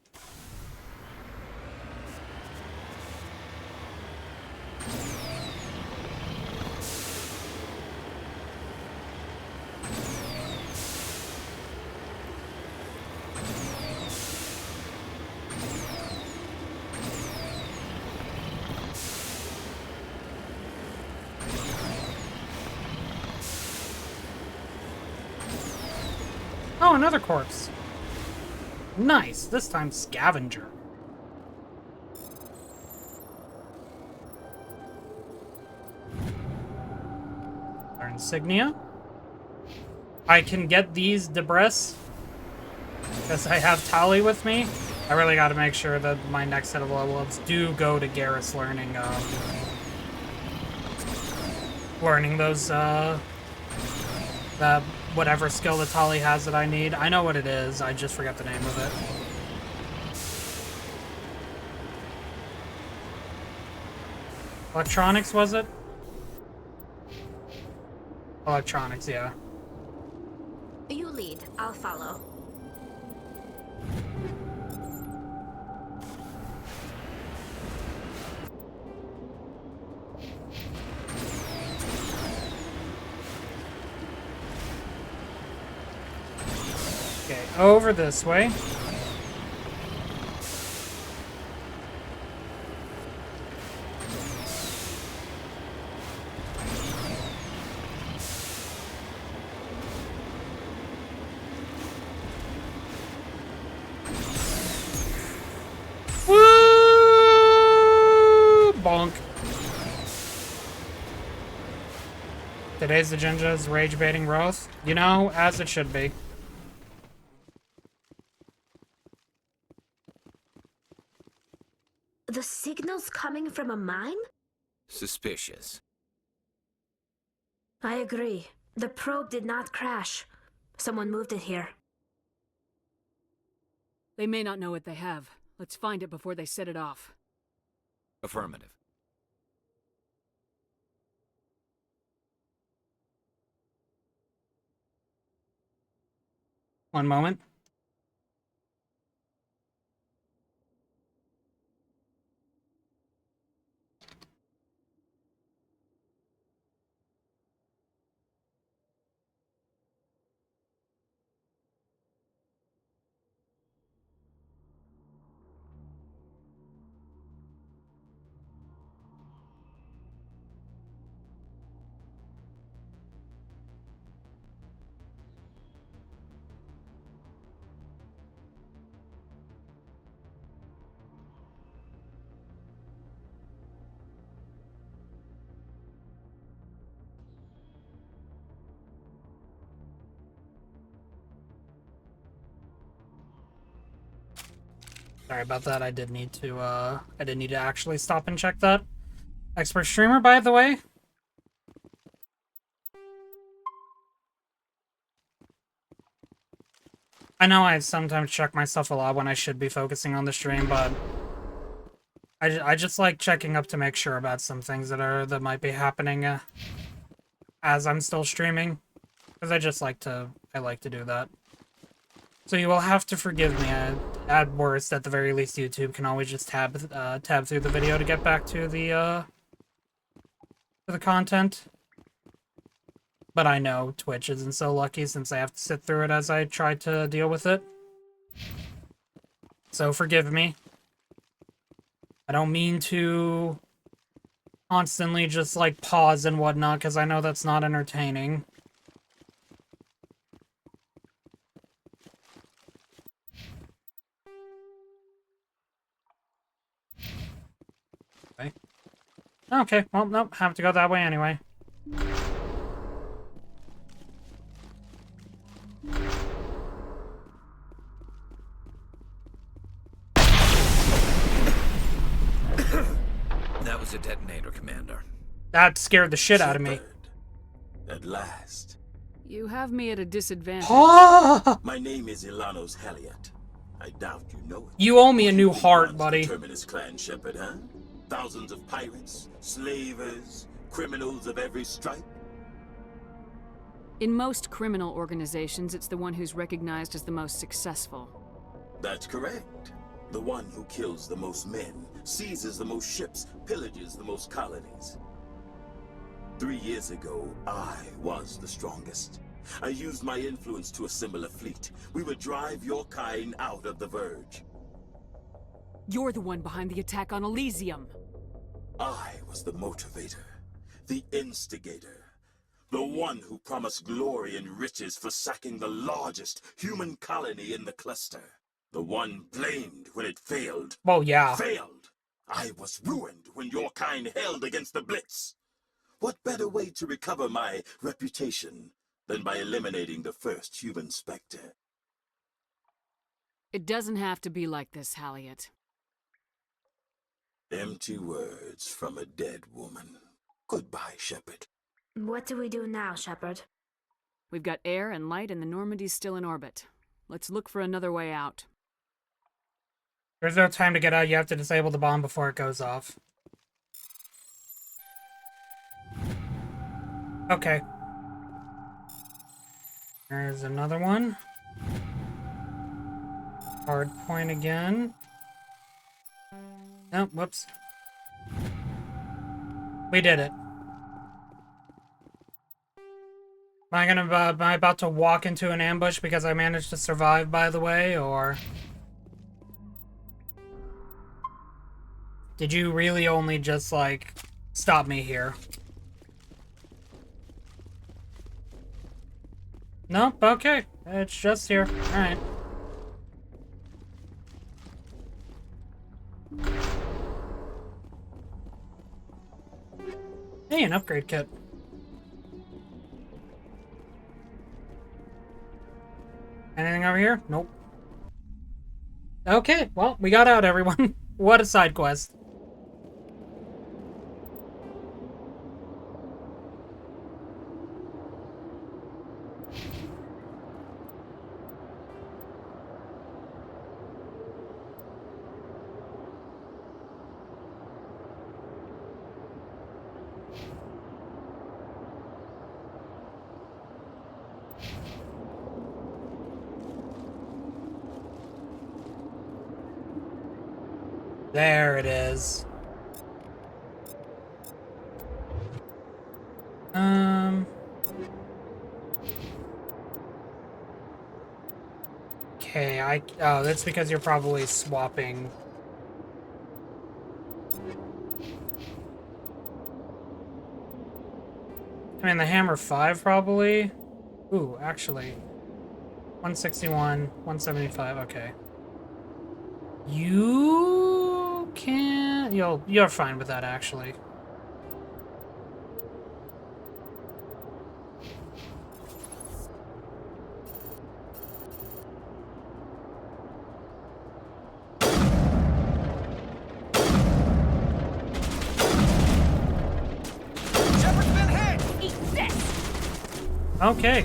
Oh, another corpse. Nice. This time scavenger. Our insignia. I can get these debris because I have Tali with me. I really got to make sure that my next set of level ups do go to Garrus learning those that whatever skill that Tali has that I need. I know what it is, I just forget the name of it. Electronics, was it? Electronics, yeah. lead. I'll follow. Okay, over this way. Woo! Bonk. Today's agenda is rage baiting Roth. You know, as it should be. The signal's coming from a mine? Suspicious. I agree. The probe did not crash. Someone moved it here. They may not know what they have. Let's find it before they set it off. Affirmative. One moment. Sorry about that. I did need to actually stop and check that. Expert streamer, by the way. I know I sometimes check myself a lot when I should be focusing on the stream, but I just like checking up to make sure about some things that might be happening as I'm still streaming, because I like to do that. So you will have to forgive me. At worst, at the very least, YouTube can always just tab through the video to get back to the content. But I know Twitch isn't so lucky since I have to sit through it as I try to deal with it. So forgive me. I don't mean to constantly just like pause and whatnot, because I know that's not entertaining. Okay, well, nope, have to go that way anyway. That was a detonator, Commander. That scared the shit out of me. At last. You have me at a disadvantage. My name is Ilanos Haliat. I doubt you know it. You owe me a new heart, buddy. Terminus clan Shepard, huh? Thousands of pirates, slavers, criminals of every stripe. In most criminal organizations, it's the one who's recognized as the most successful. That's correct. The one who kills the most men, seizes the most ships, pillages the most colonies. 3 years ago, I was the strongest. I used my influence to assemble a fleet. We would drive your kind out of the Verge. You're the one behind the attack on Elysium. I was the motivator, the instigator, the one who promised glory and riches for sacking the largest human colony in the cluster. The one blamed when it failed. Oh, yeah. Failed. I was ruined when your kind held against the Blitz. What better way to recover my reputation than by eliminating the first human Spectre? It doesn't have to be like this, Haliat. Empty words from a dead woman. Goodbye, Shepard. What do we do now, Shepard? We've got air and light and the Normandy's still in orbit. Let's look for another way out. There's no time to get out. You have to disable the bomb before it goes off. Okay. There's another one. Hard point again. Oh, whoops. We did it. Am I about to walk into an ambush because I managed to survive, by the way, or... Did you really only just, like, stop me here? Nope, okay. It's just here. Alright. Hey, an upgrade kit. Anything over here? Nope. Okay, well, we got out, everyone. What a side quest. There it is. Okay, oh, that's because you're probably swapping. I mean, the hammer 5 probably. Ooh, actually. 161, 175, okay. You can... You're fine with that, actually. Shepard's been hit! Eat this! Okay.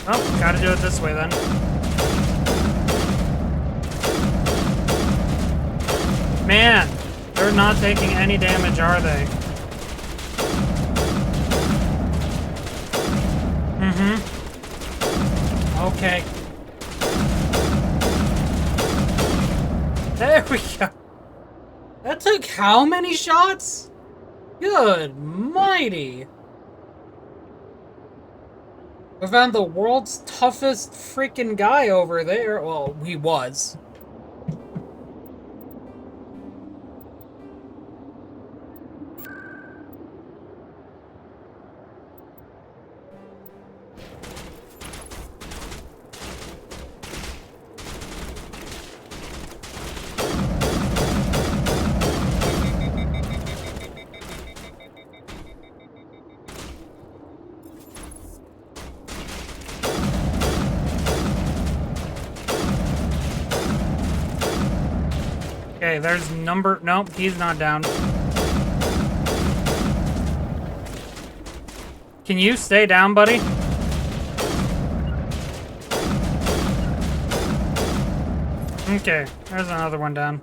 Oh, gotta do it this way then. Man, they're not taking any damage, are they? Mm-hmm. Okay. There we go. That took how many shots? Good mighty. We found the world's toughest freaking guy over there. Well, he was. Okay, there's number... Nope, he's not down. Can you stay down, buddy? Okay, there's another one down.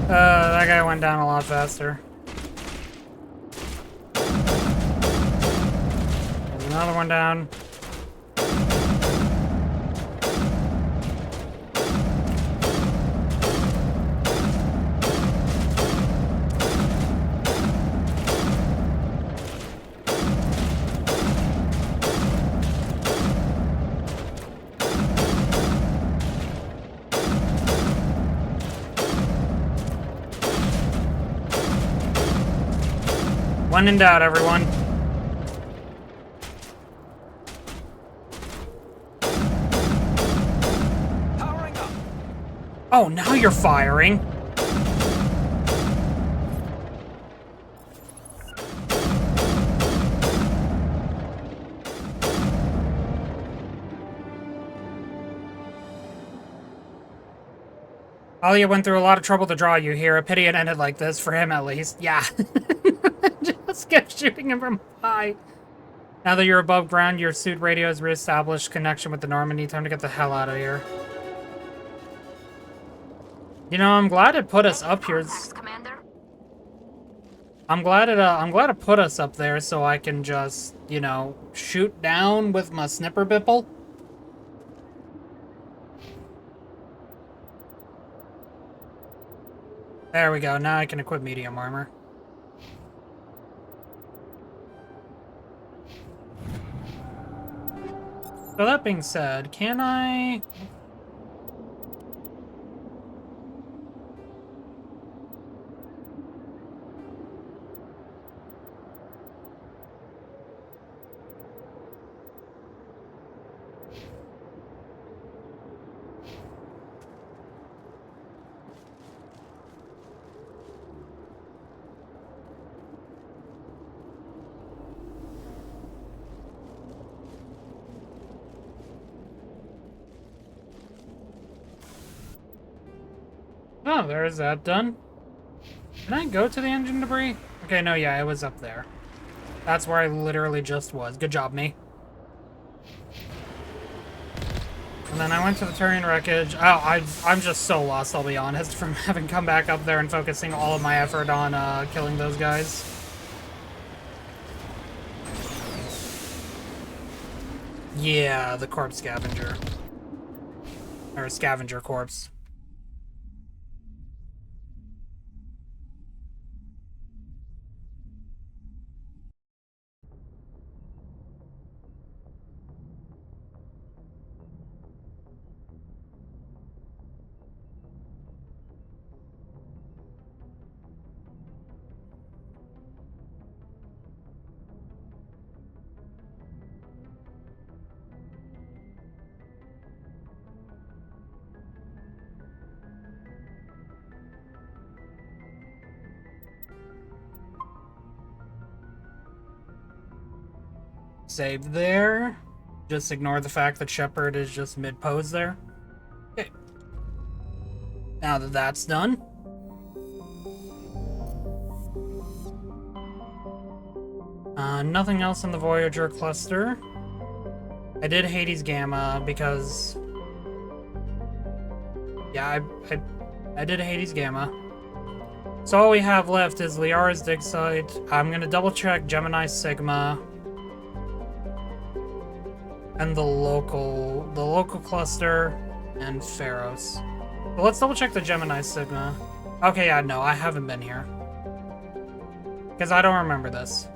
That guy went down a lot faster. Another one down. When in doubt, everyone. Oh, now you're firing. Alia went through a lot of trouble to draw you here. A pity it ended like this, for him at least. Yeah. Just kept shooting him from high. Now that you're above ground, your suit radio has reestablished connection with the Normandy. Time to get the hell out of here. You know, I'm glad it put us up here. I'm glad it put us up there so I can just, you know, shoot down with my snipper bipple. There we go. Now I can equip medium armor. So that being said, can I... Oh, there's that done. Can I go to the engine debris? Okay, no, yeah, it was up there. That's where I literally just was. Good job, me. And then I went to the turning wreckage. Oh, I'm just so lost, I'll be honest, from having come back up there and focusing all of my effort on killing those guys. Yeah, the corpse scavenger. Or scavenger corpse. Save there. Just ignore the fact that Shepard is just mid-pose there. Okay. Now that that's done. Nothing else in the Voyager cluster. I did Hades Gamma because... Yeah, I did Hades Gamma. So all we have left is Liara's dig site. I'm gonna double check Gemini Sigma. And the local cluster, and Pharos. But let's double check the Gemini Sigma. Okay, yeah, no, I haven't been here. Because I don't remember this.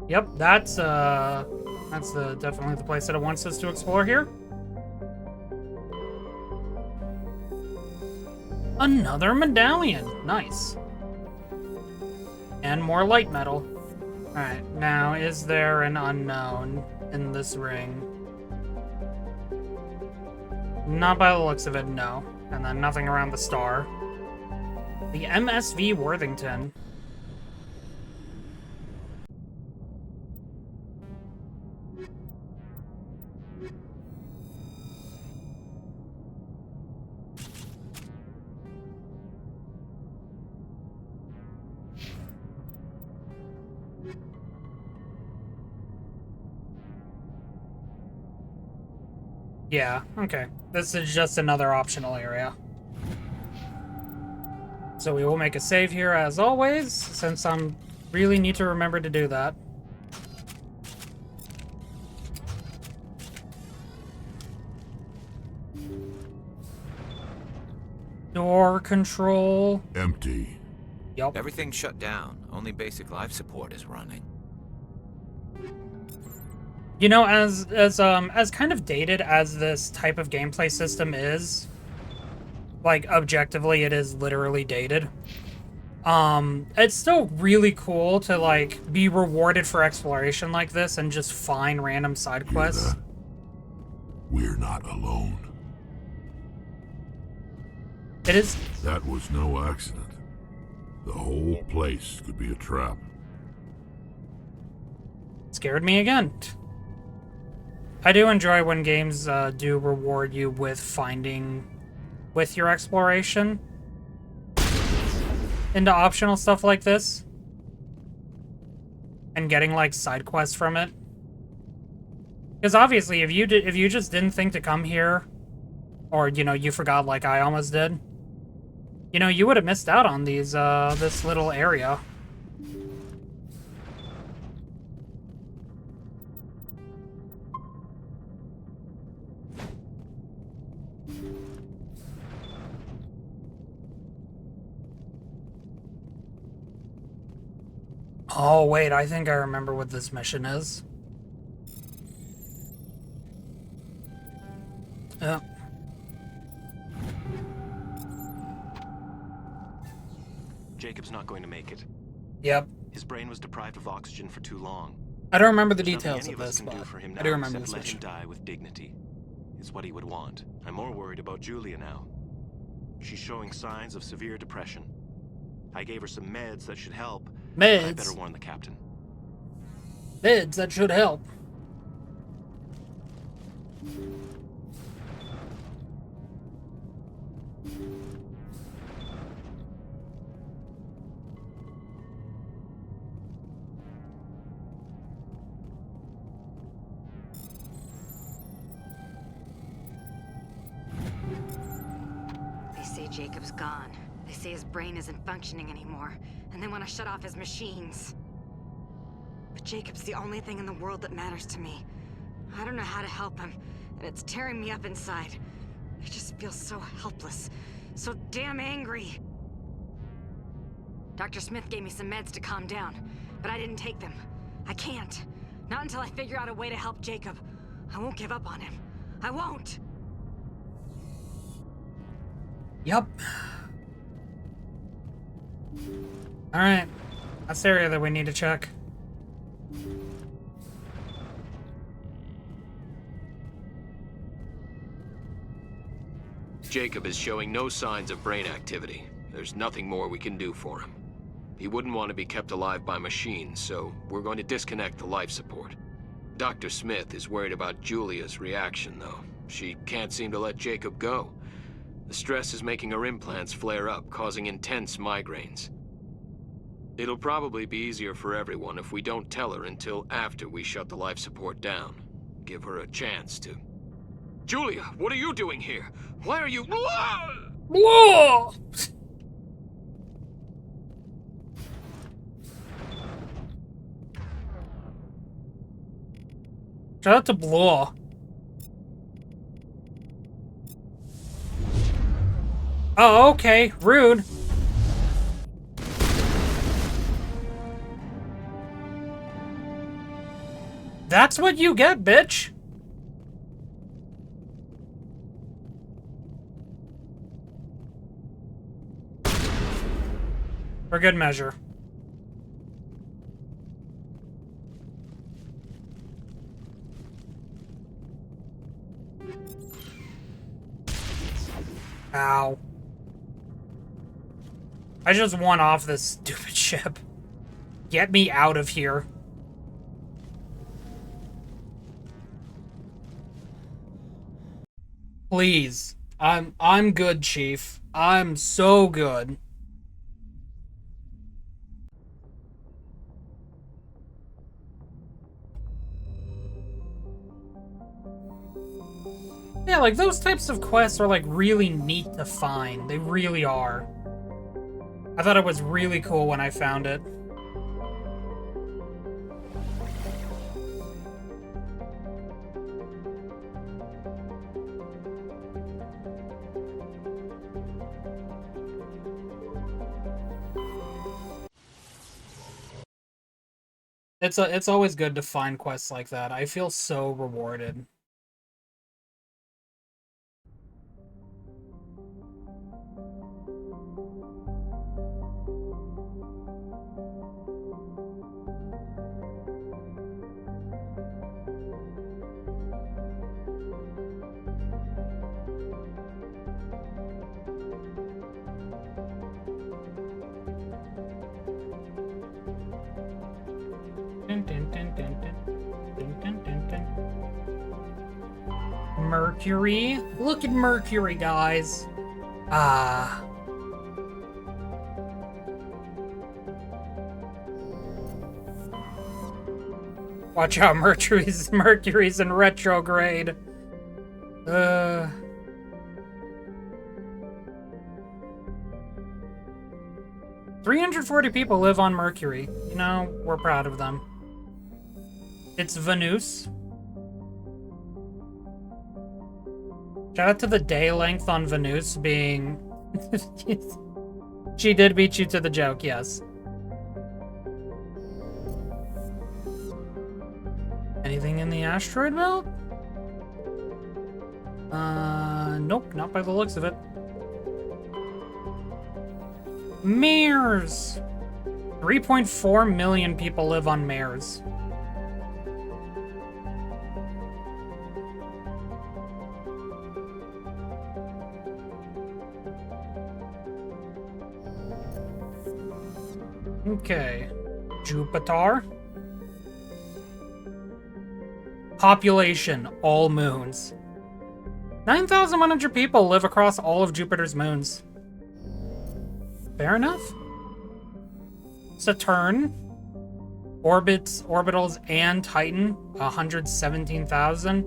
Yep, that's definitely the place that it wants us to explore here. Another medallion. Nice. And more light metal. Alright, now is there an unknown in this ring? Not by the looks of it, no. And then nothing around the star. The MSV Worthington. Yeah, okay. This is just another optional area. So we will make a save here as always, since I'm really need to remember to do that. Door control. Empty. Yup. Everything's shut down. Only basic life support is running. You know, as kind of dated as this type of gameplay system is, like, objectively, it is literally dated. It's still really cool to, like, be rewarded for exploration like this and just find random side quests. We're not alone. It is. That was no accident. The whole place could be a trap. scared me again. I do enjoy when games do reward you with finding with your exploration into optional stuff like this and getting like side quests from it. Because obviously if you just didn't think to come here, or you know, you forgot like I almost did, you know, you would have missed out on these this little area. Oh, wait, I think I remember what this mission is. Yeah. Jacob's not going to make it. Yep. His brain was deprived of oxygen for too long. I don't remember the There's details nothing of any us this, can but do for him I now do remember except this let mission. him die with dignity. It's what he would want. I'm more worried about Julia now. She's showing signs of severe depression. I gave her some meds that should help. But I better Meds? warn the captain. Meds, that should help. They say Jacob's gone. They say his brain isn't functioning anymore, and they want to shut off his machines. But Jacob's the only thing in the world that matters to me. I don't know how to help him, and it's tearing me up inside. I just feel so helpless, so damn angry. Dr. Smith gave me some meds to calm down, but I didn't take them. I can't. Not until I figure out a way to help Jacob. I won't give up on him. I won't! Yep. Alright. That's the area that we need to check. Jacob is showing no signs of brain activity. There's nothing more we can do for him. He wouldn't want to be kept alive by machines, so we're going to disconnect the life support. Dr. Smith is worried about Julia's reaction, though. She can't seem to let Jacob go. The stress is making her implants flare up, causing intense migraines. It'll probably be easier for everyone if we don't tell her until after we shut the life support down. Give her a chance to... Julia, what are you doing here? Why are you... Whoa! Shout out to Blue. Oh, okay. Rude. That's what you get, bitch. For good measure. Ow. I just won off this stupid ship. Get me out of here. Please. I'm good, Chief. I'm so good. Yeah, like, those types of quests are, like, really neat to find. They really are. I thought it was really cool when I found it. It's always good to find quests like that. I feel so rewarded. Dun, dun, dun, dun, dun. Mercury. Look at Mercury, guys. Ah. Watch out, Mercury's in retrograde. 340 people live on Mercury. You know, we're proud of them. It's Venus. Shout out to the day length on Venus being... She did beat you to the joke, yes. Anything in the asteroid belt? Nope, not by the looks of it. Mars! 3.4 million people live on Mars. Okay. Jupiter. Population, all moons. 9,100 people live across all of Jupiter's moons. Fair enough. Saturn. Orbitals, and Titan, 117,000.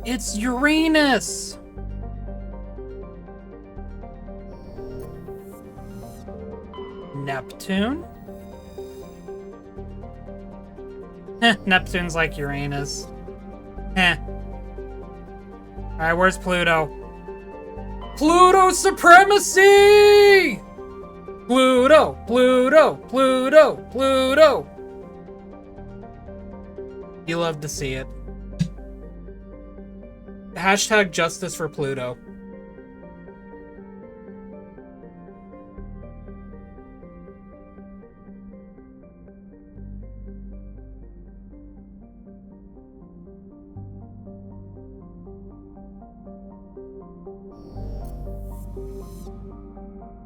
It's Uranus! Neptune? Neptune's like Uranus. Alright, where's Pluto? Pluto supremacy! Pluto, Pluto, Pluto, Pluto! You love to see it. Hashtag justice for Pluto.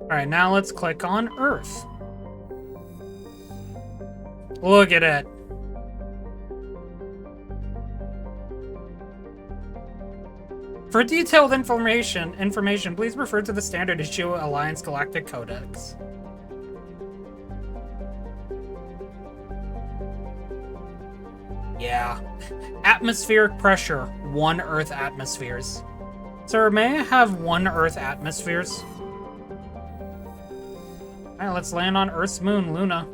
Alright, now let's click on Earth. Look at it. For detailed information, please refer to the Standard Issue Alliance Galactic Codex. Yeah. Atmospheric pressure, 1 Earth atmospheres. Sir, may I have 1 Earth atmospheres? Alright, let's land on Earth's moon, Luna.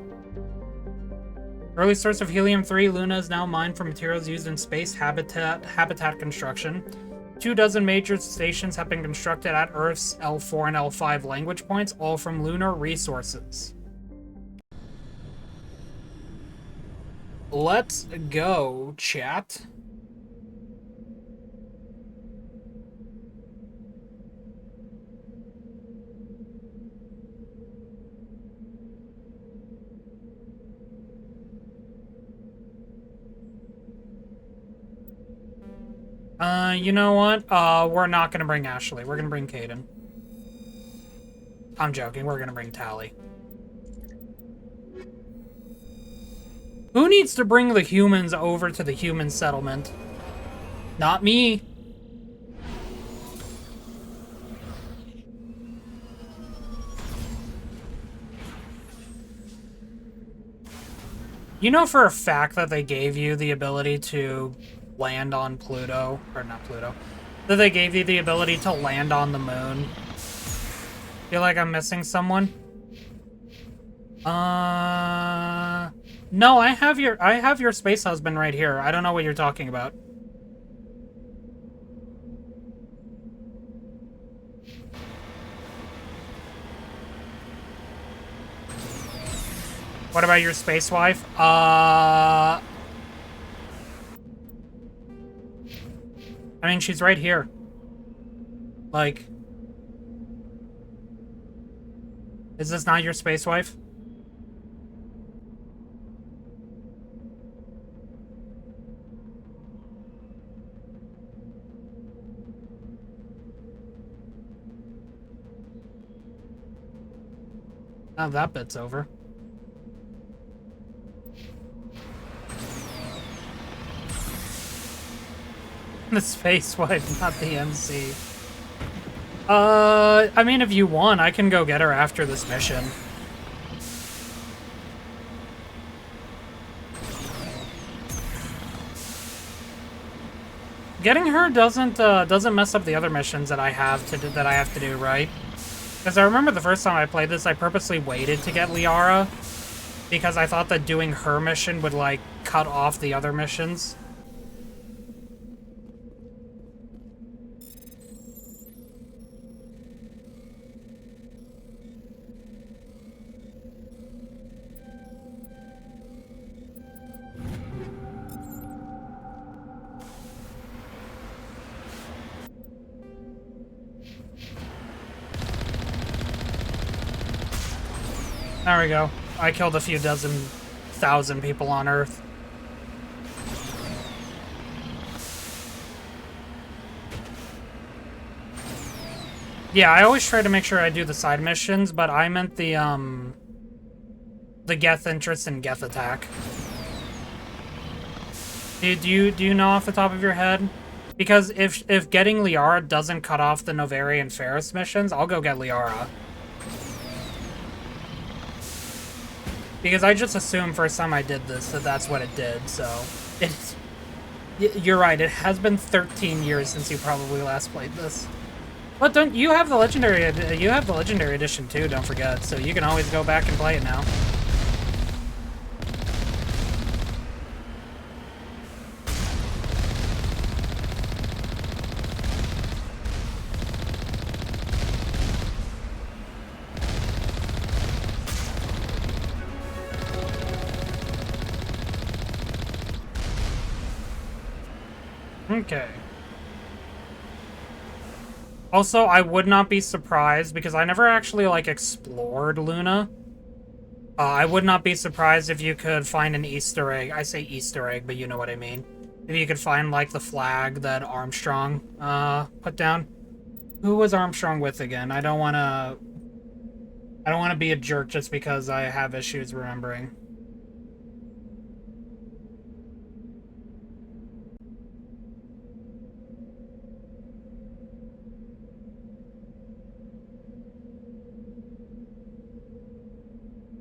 Early source of helium-3, Luna is now mined for materials used in space habitat construction. 24 major stations have been constructed at Earth's L4 and L5 language points, all from lunar resources. Let's go, chat. You know what? We're not gonna bring Ashley. We're gonna bring Kaidan. I'm joking. We're gonna bring Tali. Who needs to bring the humans over to the human settlement? Not me. You know for a fact that they gave you the ability to land on Pluto, or not Pluto, that they gave you the ability to land on the moon. Feel like I'm missing someone? No, I have your space husband right here. I don't know what you're talking about. What about your space wife? I mean, she's right here. Like... Is this not your space wife? Now that bit's over. The space wife, not the MC. I mean, if you want, I can go get her after this mission. Getting her doesn't mess up the other missions that I have to do, right? Because I remember the first time I played this, I purposely waited to get Liara because I thought that doing her mission would like cut off the other missions. There we go. I killed a few thousand people on Earth. Yeah, I always try to make sure I do the side missions, but I meant the Geth interest and Geth attack. Do you know off the top of your head? Because if getting Liara doesn't cut off the Novari and Ferris missions, I'll go get Liara. Because I just assumed first time I did this that that's what it did, so... You're right, it has been 13 years since you probably last played this. But don't you have the legendary edition too, don't forget, so you can always go back and play it now. Okay. Also, I would not be surprised, because I never actually, like, explored Luna. I would not be surprised if you could find an Easter egg. I say Easter egg, but you know what I mean. If you could find, like, the flag that Armstrong, put down. Who was Armstrong with again? I don't wanna be a jerk just because I have issues remembering.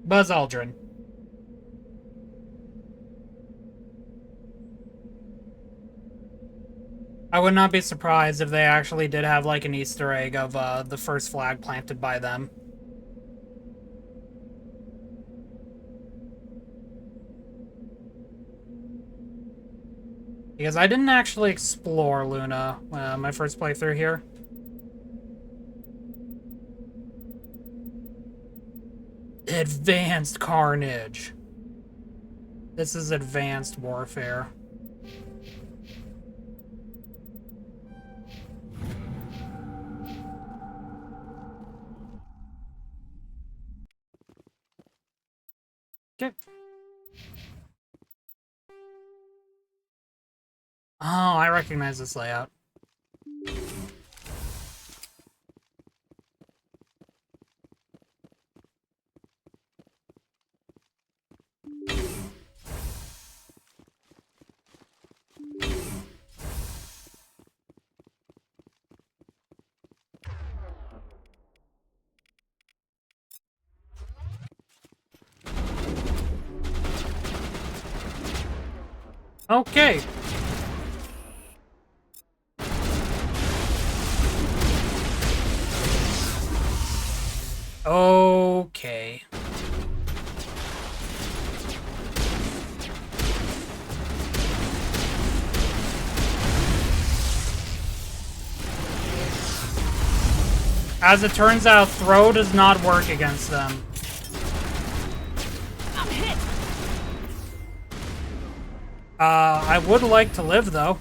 Buzz Aldrin. I would not be surprised if they actually did have like an Easter egg of the first flag planted by them. Because I didn't actually explore Luna my first playthrough here. Advanced carnage. This is advanced warfare. Okay. Oh, I recognize this layout. Okay. Okay. As it turns out, throw does not work against them. I'm hit. I would like to live, though.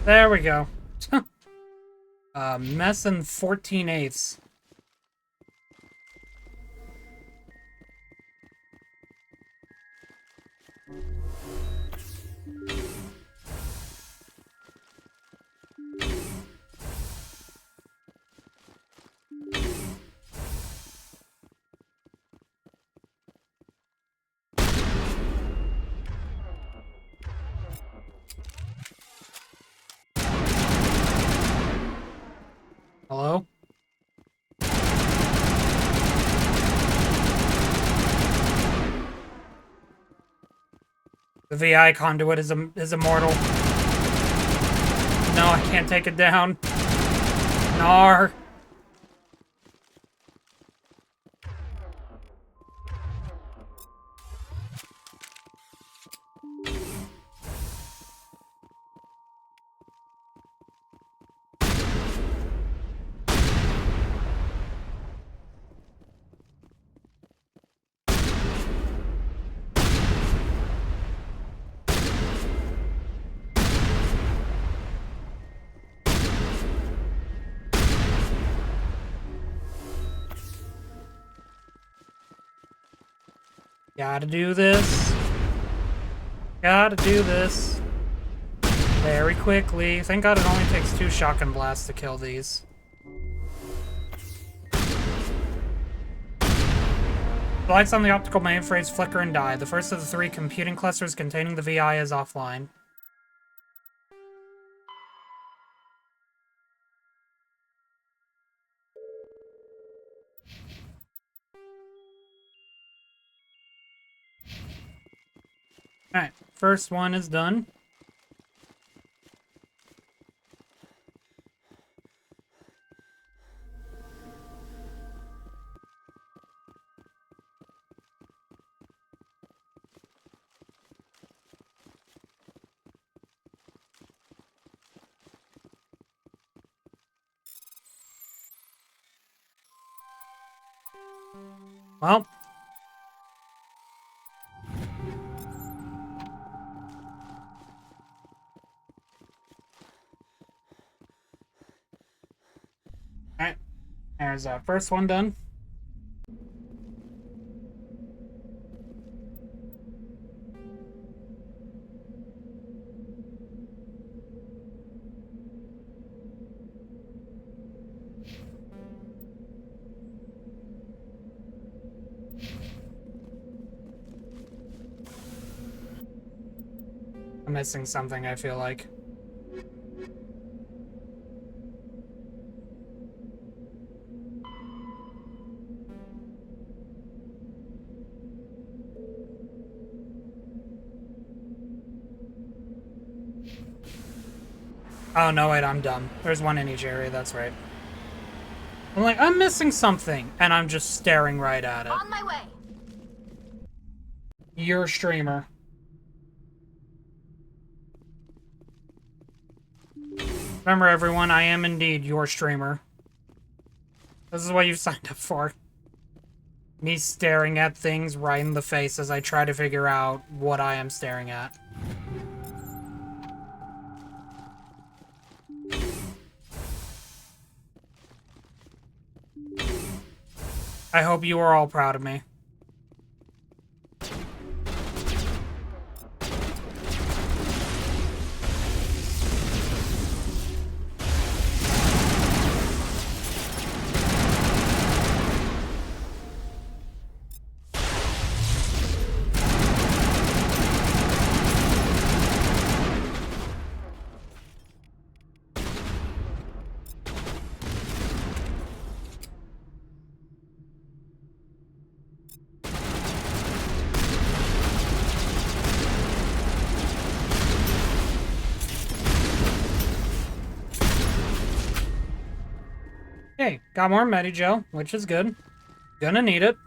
There we go. Mess and 14/8. Hello? The VI conduit is immortal. No, I can't take it down. Nar. Gotta do this. Gotta do this. Very quickly. Thank God it only takes 2 shotgun blasts to kill these. The lights on the optical mainframes flicker and die. The first of the 3 computing clusters containing the VI is offline. Alright, first one is done. Well. Alright, there's our first one done. I'm missing something, I feel like. Oh, no, wait, I'm dumb. There's one in each area, that's right. I'm like, I'm missing something, and I'm just staring right at it. On my way. You're a streamer. Remember, everyone, I am indeed your streamer. This is what you've signed up for. Me staring at things right in the face as I try to figure out what I am staring at. I hope you are all proud of me. Okay, got more Medigel, which is good. Gonna need it.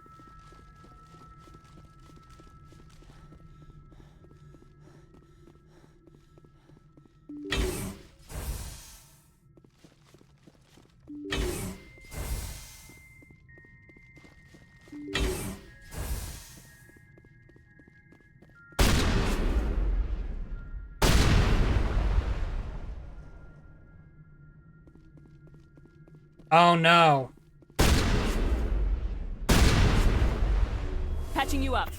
Oh no. Patching you up.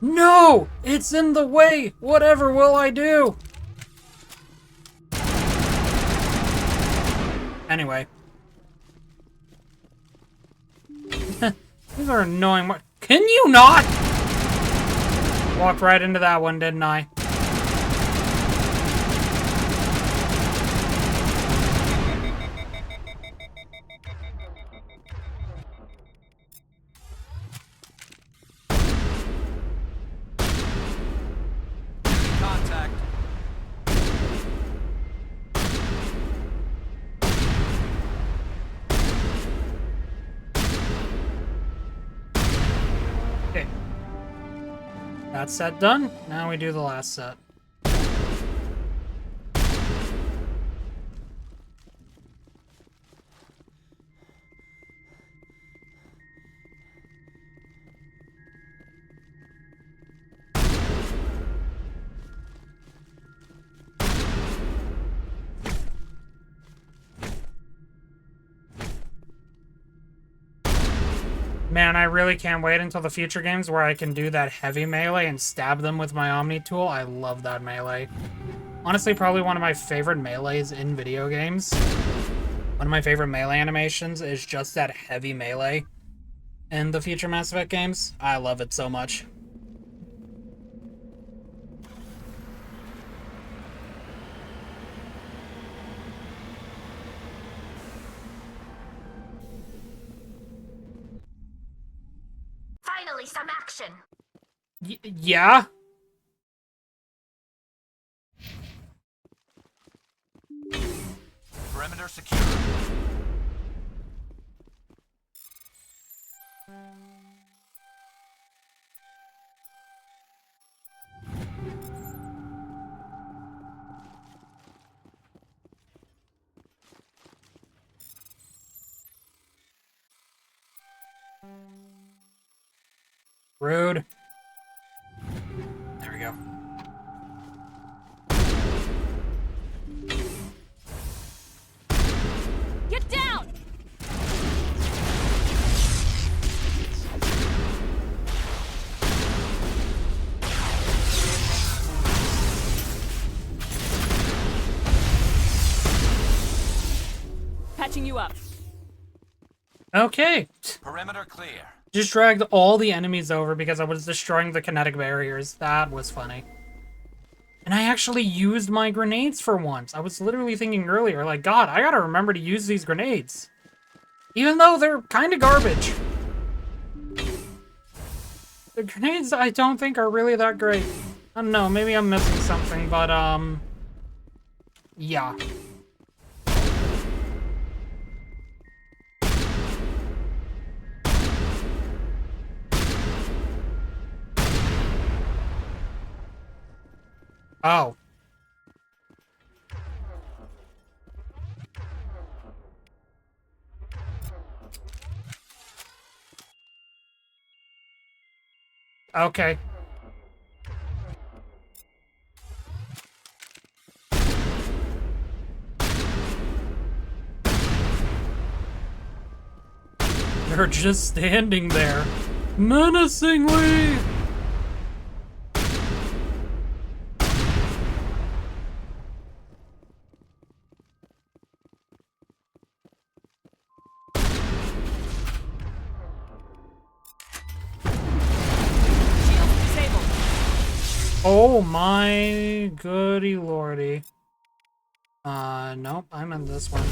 No! It's in the way! Whatever will I do? Anyway. These are annoying. Can you not? Walked right into that one, didn't I? Contact. Okay. That set done. Now we do the last set. Man, I really can't wait until the future games where I can do that heavy melee and stab them with my Omni tool. I love that melee. Honestly, probably one of my favorite melees in video games. One of my favorite melee animations is just that heavy melee in the future Mass Effect games. I love it so much. Finally, some action. Yeah? Perimeter secure. Rude. There we go. Get down! Patching you up. Okay. Perimeter clear. Just dragged all the enemies over because I was destroying the kinetic barriers. That was funny. And I actually used my grenades for once. I was literally thinking earlier, like, God, I gotta remember to use these grenades. Even though they're kind of garbage. The grenades, I don't think, are really that great. I don't know, maybe I'm missing something, but, yeah. Oh. Okay. They're just standing there, menacingly. Oh my goody lordy. Nope, I'm in this one.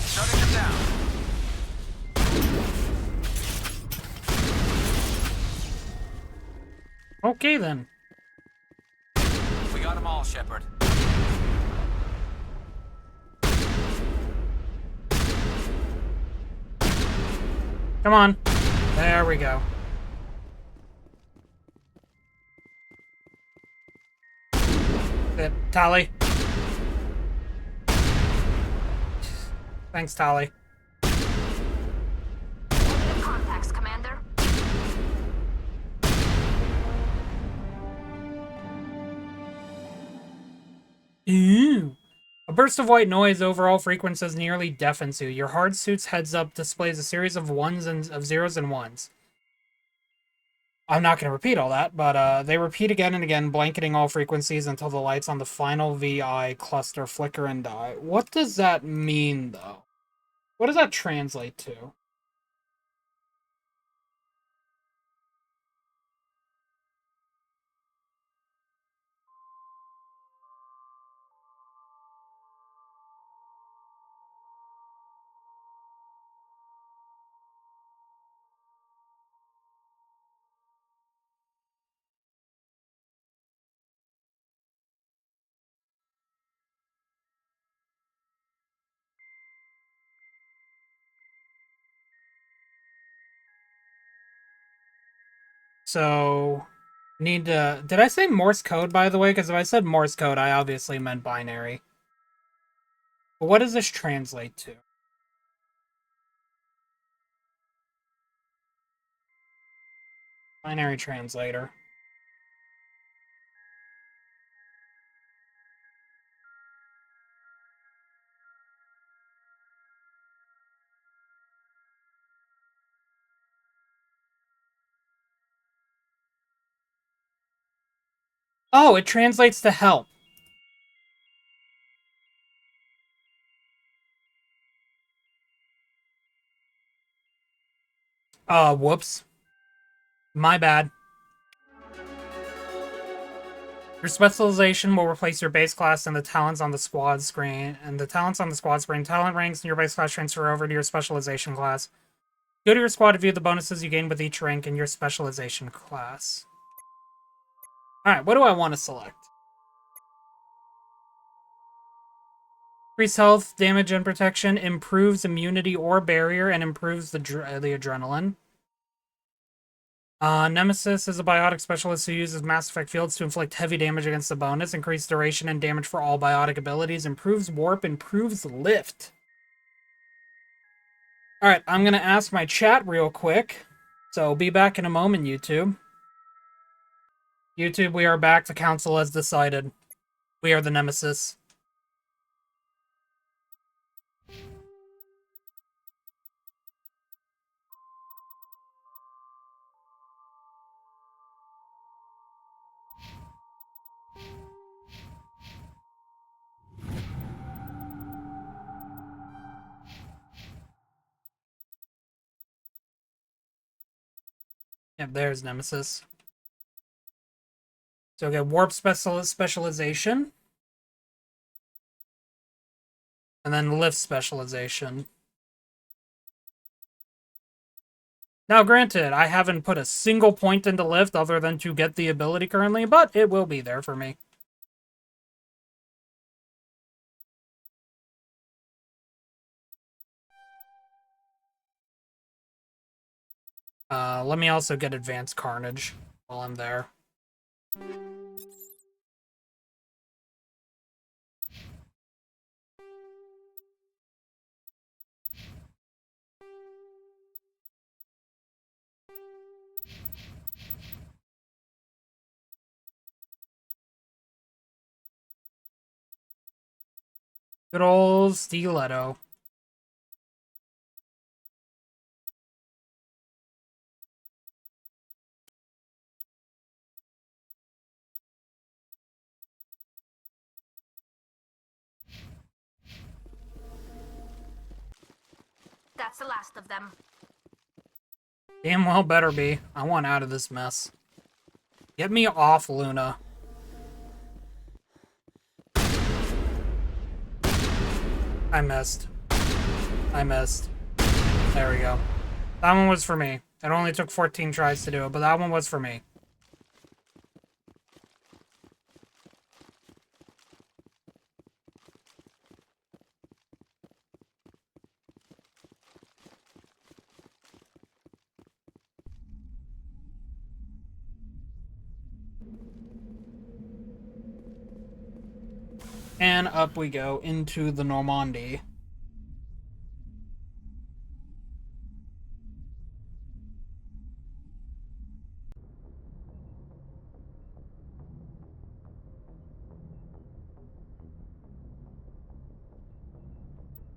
Shutting them down. Okay then. We got them all, Shepard. Come on. There we go. Tali. Thanks, Tali. Negative contacts, Commander. Ew. A burst of white noise over all frequencies nearly deafens you. Your hard suit's heads up displays a series of zeros and ones. I'm not going to repeat all that, but they repeat again and again, blanketing all frequencies until the lights on the final VI cluster flicker and die. What does that mean, though? What does that translate to? So, need to... Did I say Morse code, by the way? Because if I said Morse code, I obviously meant binary. But what does this translate to? Binary translator. Oh, it translates to help. Whoops. My bad. Your specialization will replace your base class and the talents on the squad screen. Talent ranks in your base class transfer over to your specialization class. Go to your squad to view the bonuses you gain with each rank in your specialization class. Alright, what do I want to select? Increase health, damage, and protection, improves immunity or barrier, and improves the adrenaline. Nemesis is a biotic specialist who uses Mass Effect fields to inflict heavy damage against the bonus, increase duration and damage for all biotic abilities, improves warp, improves lift. Alright, I'm gonna ask my chat real quick. So, be back in a moment, YouTube. YouTube, we are back. The council has decided. We are the Nemesis. Yep, there's Nemesis. So get warp specialization. And then lift specialization. Now granted, I haven't put a single point into lift other than to get the ability currently, but it will be there for me. Let me also get Advanced Carnage while I'm there. Good old Stiletto. That's the last of them. Damn well better be. I want out of this mess. Get me off, Luna. I missed. I missed. There we go. That one was for me. It only took 14 tries to do it, but that one was for me. And up we go into the Normandy.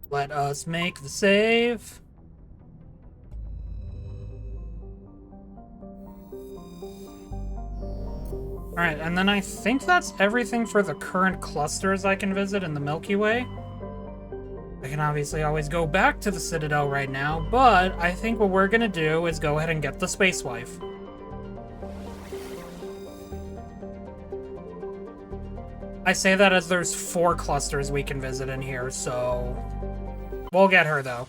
Let us make the save. Alright, and then I think that's everything for the current clusters I can visit in the Milky Way. I can obviously always go back to the Citadel right now, but I think what we're gonna do is go ahead and get the Space Wife. I say that as there's 4 clusters we can visit in here, so we'll get her though.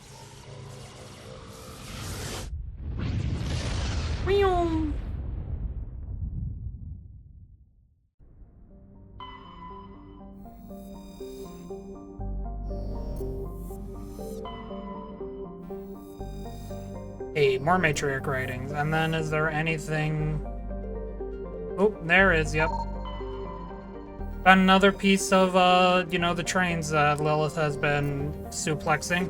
Hey, more matriarch writings. And then is there anything... Oh, there is, yep. Got another piece of, you know, the trains that Lilith has been suplexing.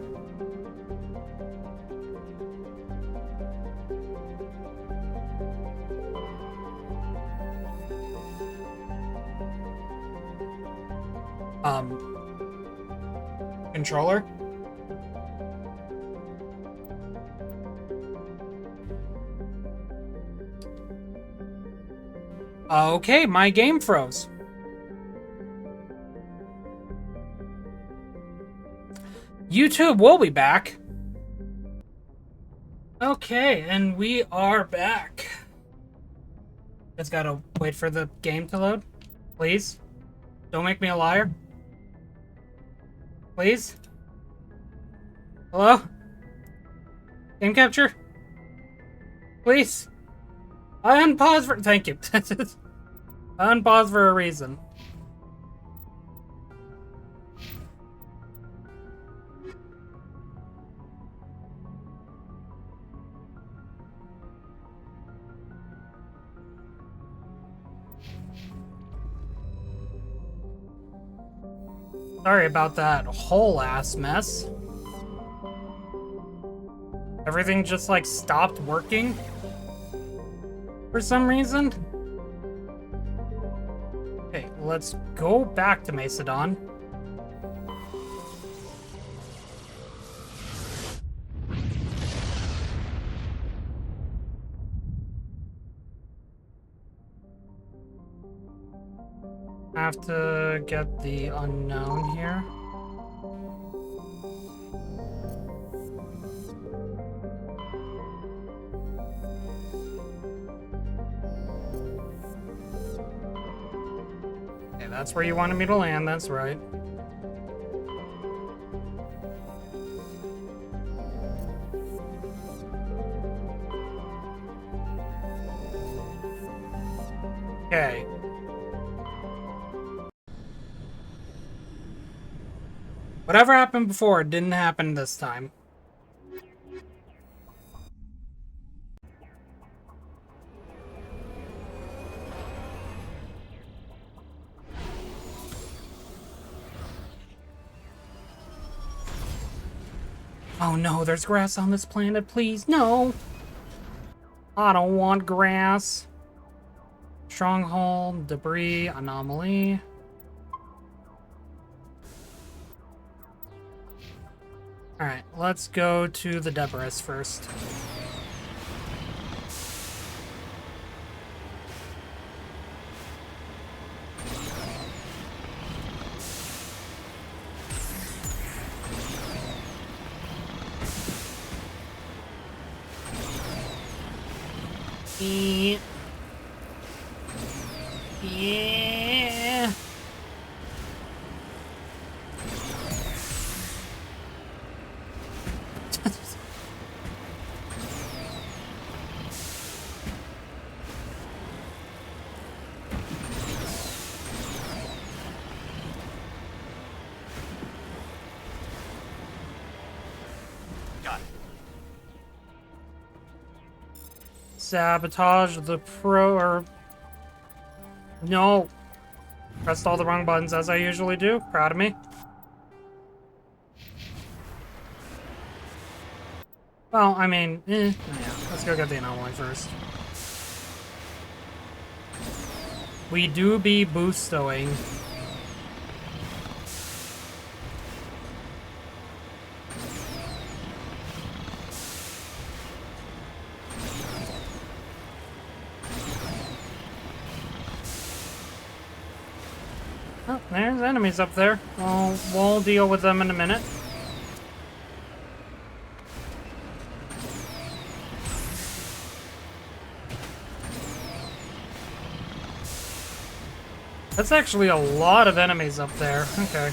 Controller? Okay, my game froze. YouTube will be back. Okay, and we are back. Just gotta wait for the game to load. Please. Don't make me a liar. Please. Hello? Game capture? Please. I unpaused for— thank you. I unpaused for a reason. Sorry about that whole ass mess. Everything just like stopped working for some reason. Okay, let's go back to Macedon. Have to get the unknown here. Okay, that's where you wanted me to land, that's right. Okay. Whatever happened before didn't happen this time. Oh no, there's grass on this planet, please, no! I don't want grass. Stronghold, debris, anomaly. Alright, let's go to the Debris first. Yeah. Yeah. Sabotage the No. Pressed all the wrong buttons as I usually do. Proud of me. Well, I mean, yeah. Let's go get the anomaly first. We do be boostoing. Oh, there's enemies up there. We'll deal with them in a minute. That's actually a lot of enemies up there. Okay.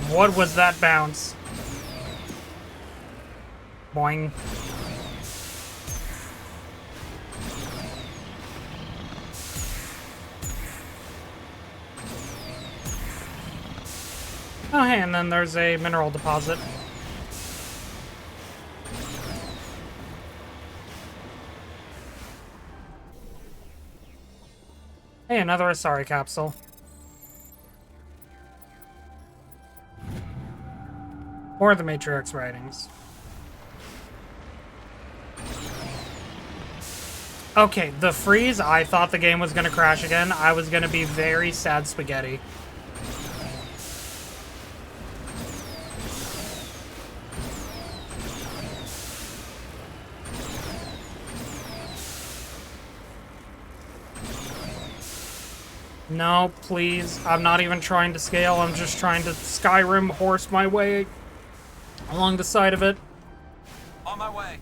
What was that bounce? Boing. Oh, hey, and then there's a mineral deposit. Hey, another Asari capsule. Or the Matriarch's writings. Okay, the freeze, I thought the game was gonna crash again. I was gonna be very sad spaghetti. No, please. I'm not even trying to scale. I'm just trying to Skyrim horse my way along the side of it. On my way.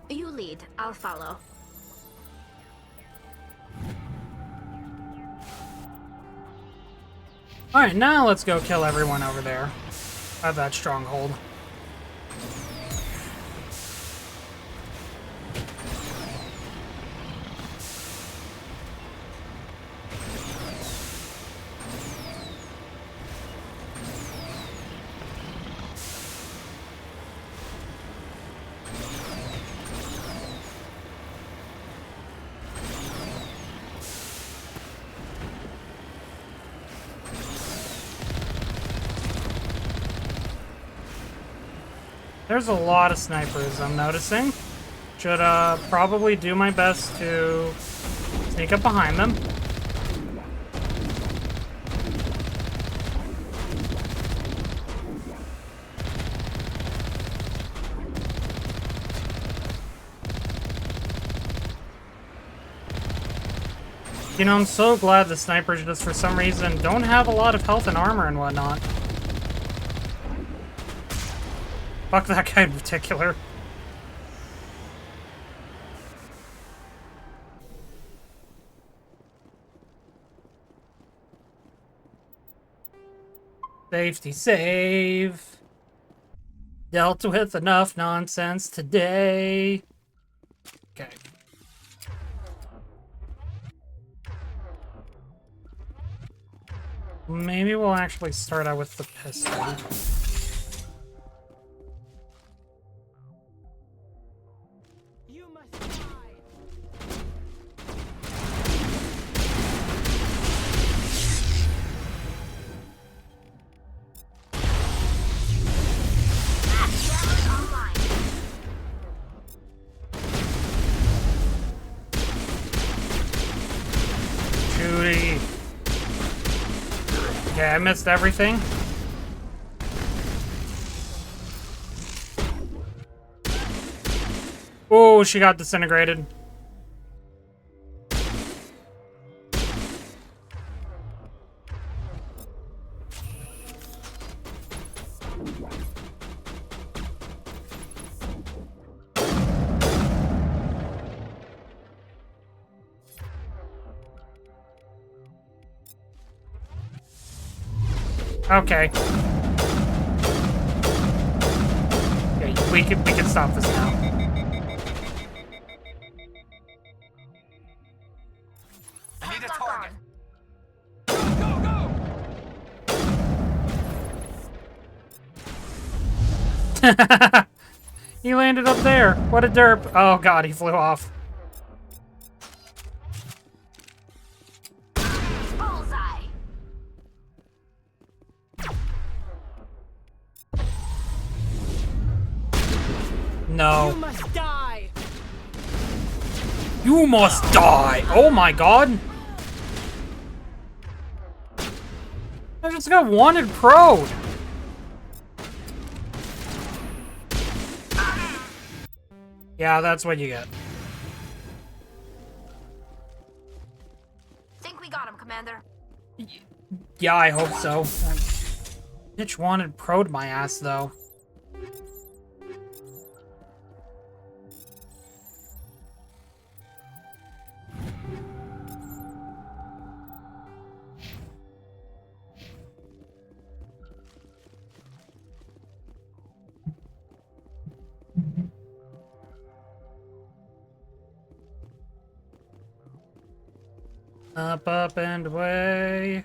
You lead. I'll follow. Alright, now let's go kill everyone over there at that stronghold. There's a lot of snipers, I'm noticing. Should probably do my best to sneak up behind them. You know, I'm so glad the snipers just for some reason don't have a lot of health and armor and whatnot. Fuck that guy in particular. Safety save. Dealt with enough nonsense today. Okay. Maybe we'll actually start out with the pistol. Okay, I missed everything. Oh, she got disintegrated. Okay. Okay, we can stop this now. I need a target. He landed up there. What a derp. Oh god, he flew off. No. You must die. You must die. Oh my god. I just got wanted pro'd. Yeah, that's what you get. Think we got him, Commander. Yeah, I hope so. Bitch wanted pro'd my ass though. Up, up, and away.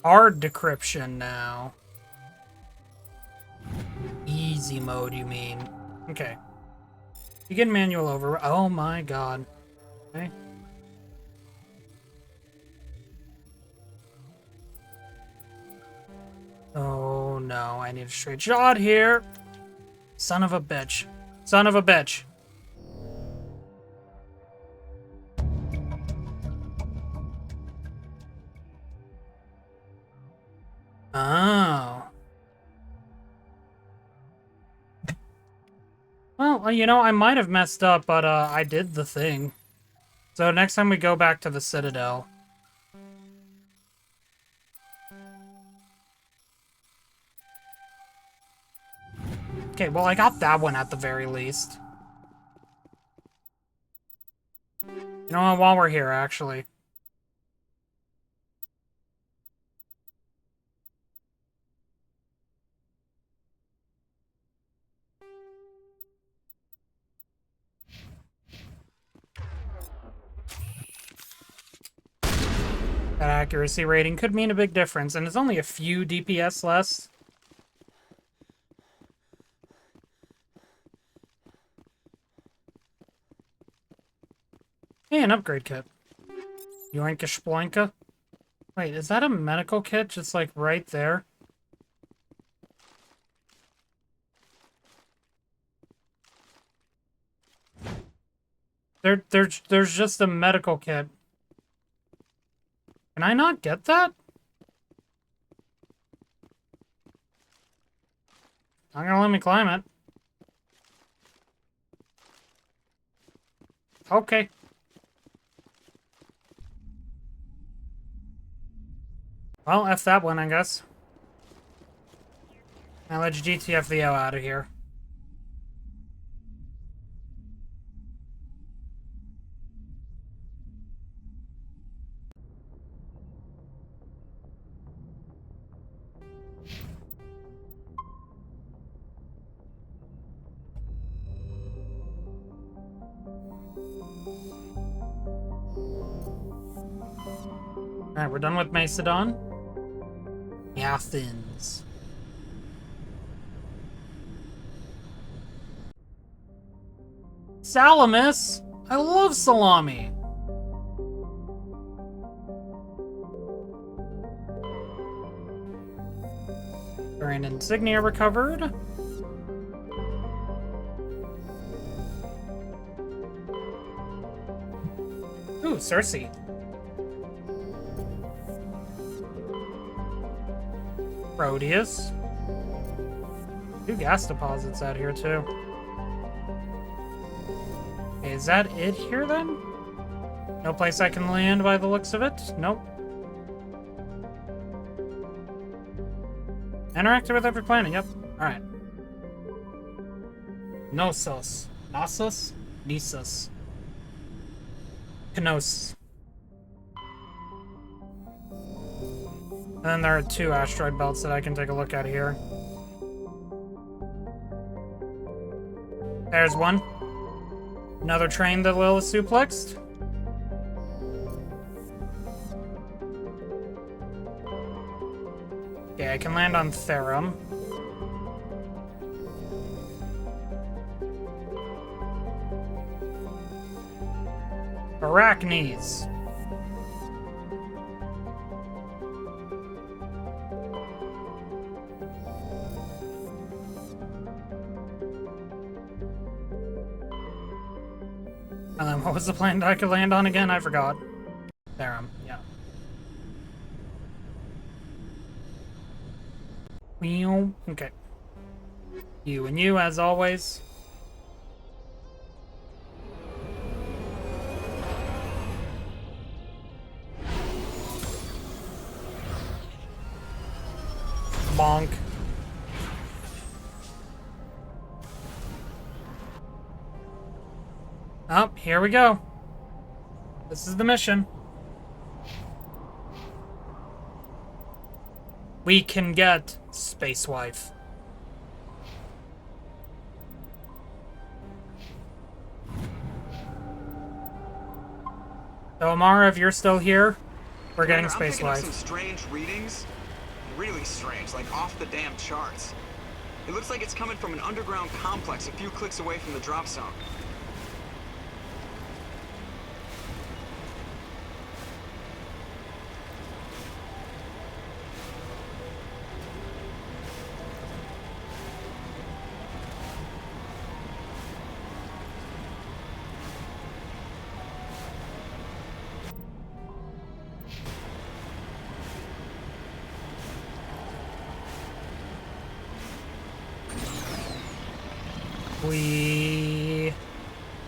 Hard decryption now. Easy mode, you mean? Okay. Begin manual over. Oh my god. Okay. Oh no, I need a straight shot here. Son of a bitch. Son of a bitch. Oh. Well, you know, I might have messed up, but I did the thing. So next time we go back to the Citadel. Okay, well, I got that one at the very least. You know what, while we're here, actually. That accuracy rating could mean a big difference, and it's only a few DPS less. Hey, an upgrade kit. Yoinka Sploinka. Wait, is that a medical kit just like right there? There's just a medical kit. Can I not get that? Not gonna let me climb it. Okay. Well, F that one, I guess. Now let's GTF the hell out of here. Alright, we're done with Macedon. Athens. Salamis! I love salami! Grand insignia recovered. Ooh, Cersei. Proteus. 2 gas deposits out here, too. Okay, is that it here, then? No place I can land by the looks of it? Nope. Interactive with every planet, yep. Alright. Knossos. Knossos? Nisos. Knos. And then there are 2 asteroid belts that I can take a look at here. There's one. Another train that Lilith suplexed. Okay, I can land on Therum. Arachnes. And then what was the planet I could land on again? I forgot. Therum, yeah. Okay. You and you, as always. Bonk. Oh, here we go. This is the mission. we can get Space Wife. So Amara, if you're still here, we're getting Space I'm Wife. picking up some strange readings. Really strange, like off the damn charts. It looks like it's coming from an underground complex a few clicks away from the drop zone.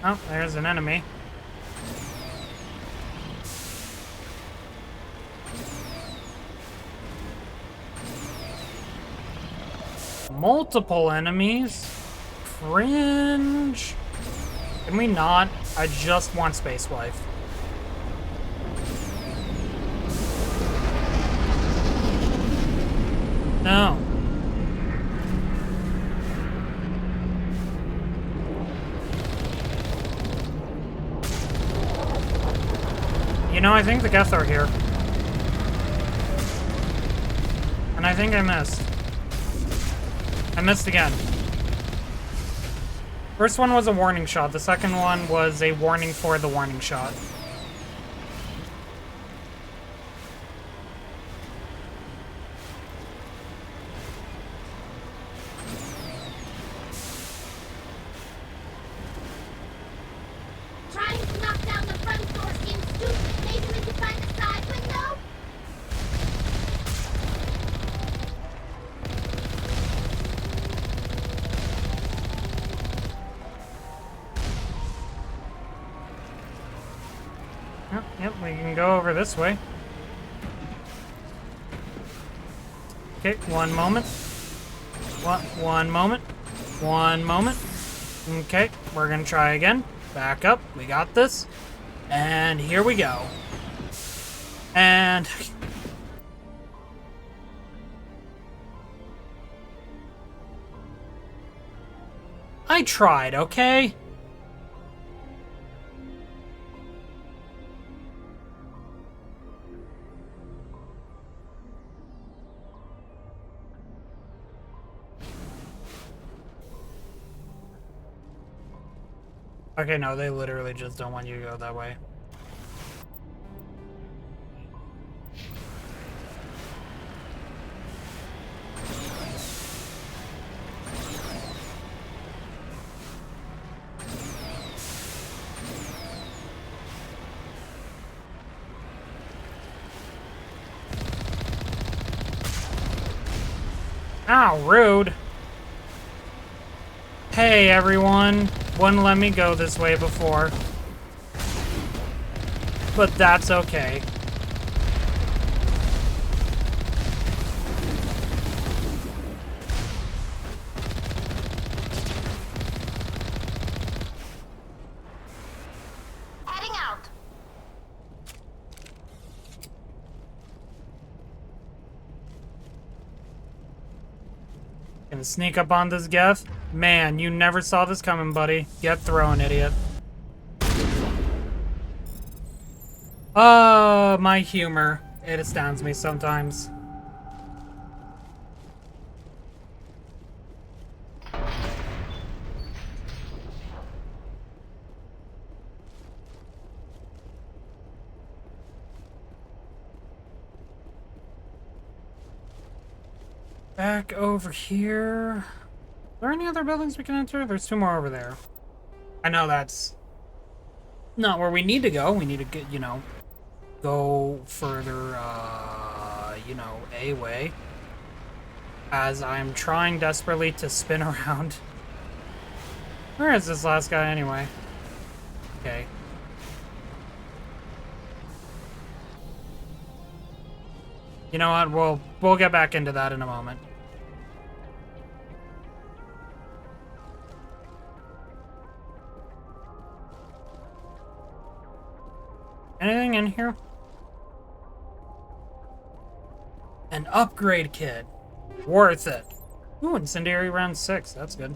Oh, there's an enemy. Multiple enemies? Cringe. Can we not? I just want Space Wife. No. You know, I think the Geth are here. And I think I missed. I missed again. First one was a warning shot. The second one was a warning for the warning shot. Trying to knock down the front door seems stupid. Maybe we could find a side window? Yep, we can go over this way. Okay, one moment. One moment. One moment. Okay, we're gonna try again. Back up. We got this. And here we go. And... I tried, okay? Okay, no, they literally just don't want you to go that way. Ow, rude. Hey, everyone. Wouldn't let me go this way before. But that's okay. Heading out. Gonna sneak up on this Geth? Man, you never saw this coming, buddy. Get thrown, idiot. My humor. It astounds me sometimes. Back over here. Are there any other buildings we can enter? There's two more over there. I know that's not where we need to go. We need to get, you know, go further, you know, a way. As I'm trying desperately to spin around. Where is this last guy anyway? Okay. You know what? We'll get back into that in a moment. Anything in here? An upgrade kit. Worth it. Ooh, incendiary round 6. That's good.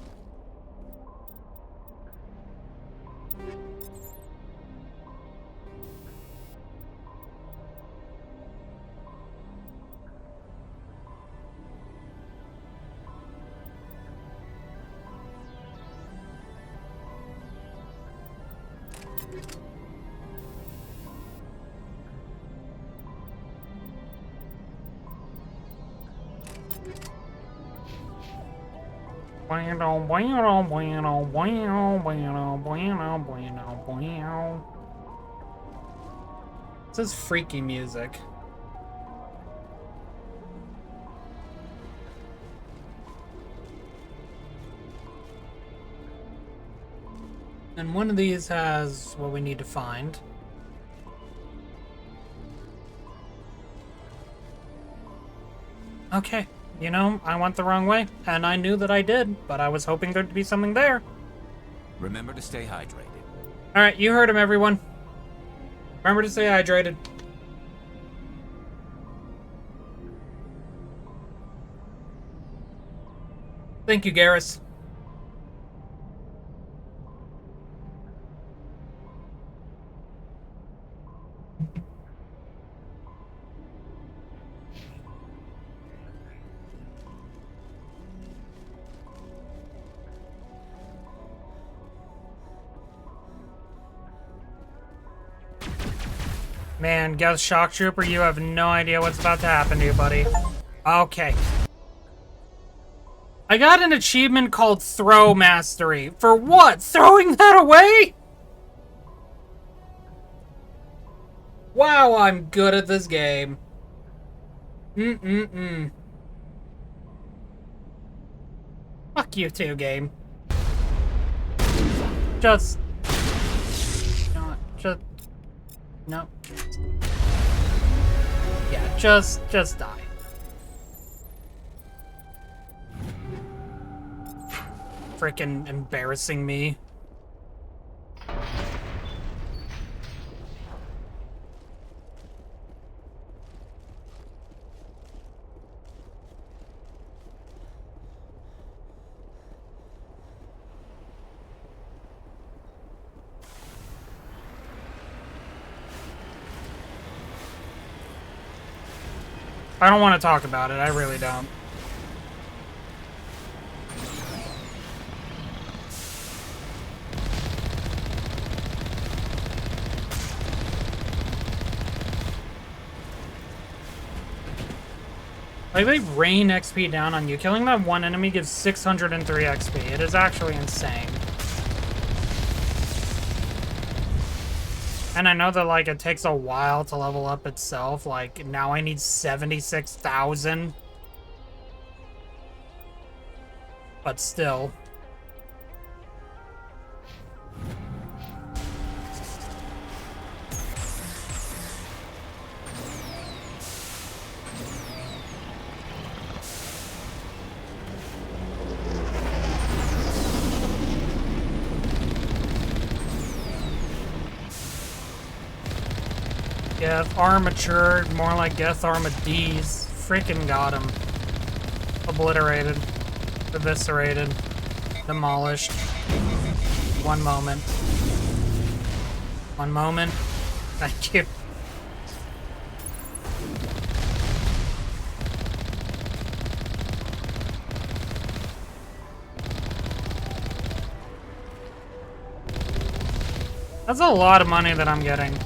This is freaky music. And one of these has what we need to find. Okay. You know, I went the wrong way, and I knew that I did, but I was hoping there'd be something there. Remember to stay hydrated. Alright, you heard him, everyone. Remember to stay hydrated. Thank you, Garrus. Man, Geth Shock Trooper, you have no idea what's about to happen to you, buddy. Okay. I got an achievement called Throw Mastery. For what? Throwing that away? Wow, I'm good at this game. Fuck you too, game. Just... No. Yeah, just die. Frickin' embarrassing me. I don't want to talk about it, I really don't. Like, they rain XP down on you. Killing that one enemy gives 603 XP. It is actually insane. And I know that, like, it takes a while to level up itself. Like, now I need 76,000. But still. Geth Armature, more like Geth Armad's. Freaking got him. Obliterated. Eviscerated. Demolished. One moment. One moment. Thank you. That's a lot of money that I'm getting.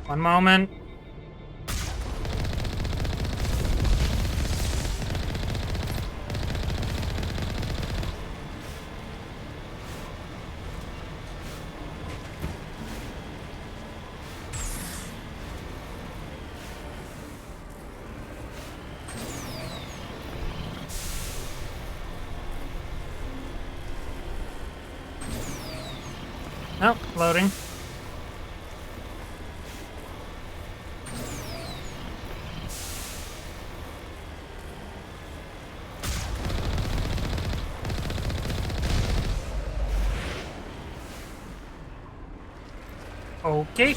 One moment. Nope, loading. Okay.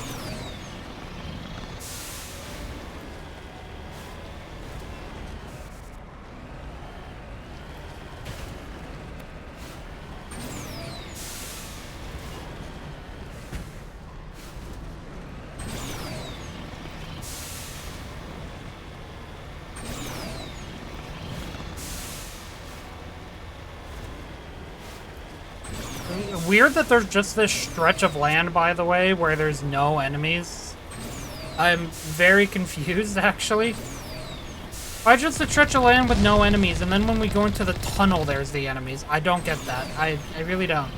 Weird that there's just this stretch of land, by the way, where there's no enemies. I'm very confused, actually. Why just a stretch of land with no enemies, and then when we go into the tunnel, there's the enemies? I don't get that. I really don't.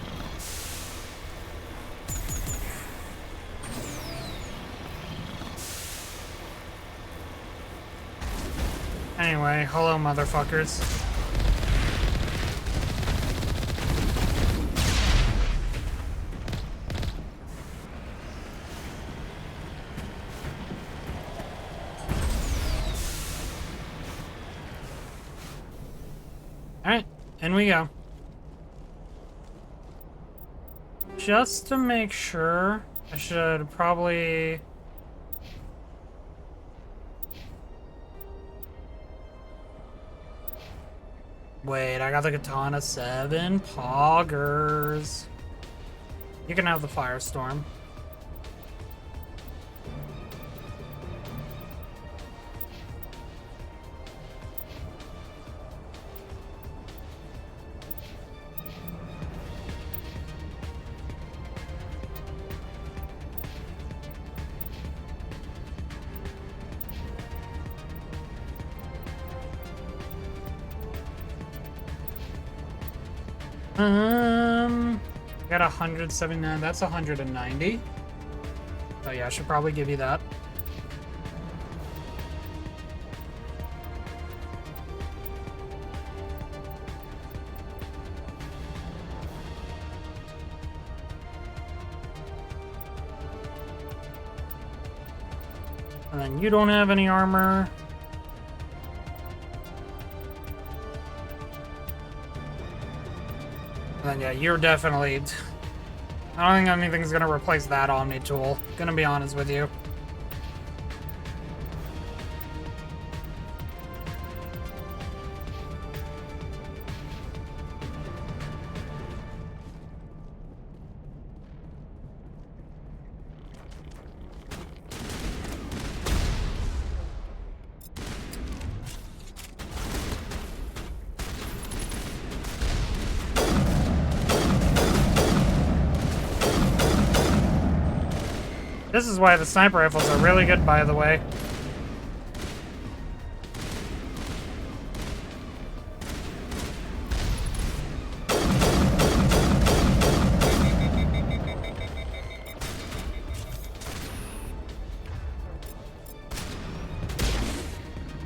Anyway, hello, motherfuckers. Alright, in we go. Just to make sure, I should probably... Wait, I got the Katana 7 poggers. You can have the Firestorm. I got 179, that's 190. So yeah, I should probably give you that. And then you don't have any armor. And yeah, you're definitely... I don't think anything's gonna replace that Omni tool. Gonna be honest with you. This is why the sniper rifles are really good, by the way.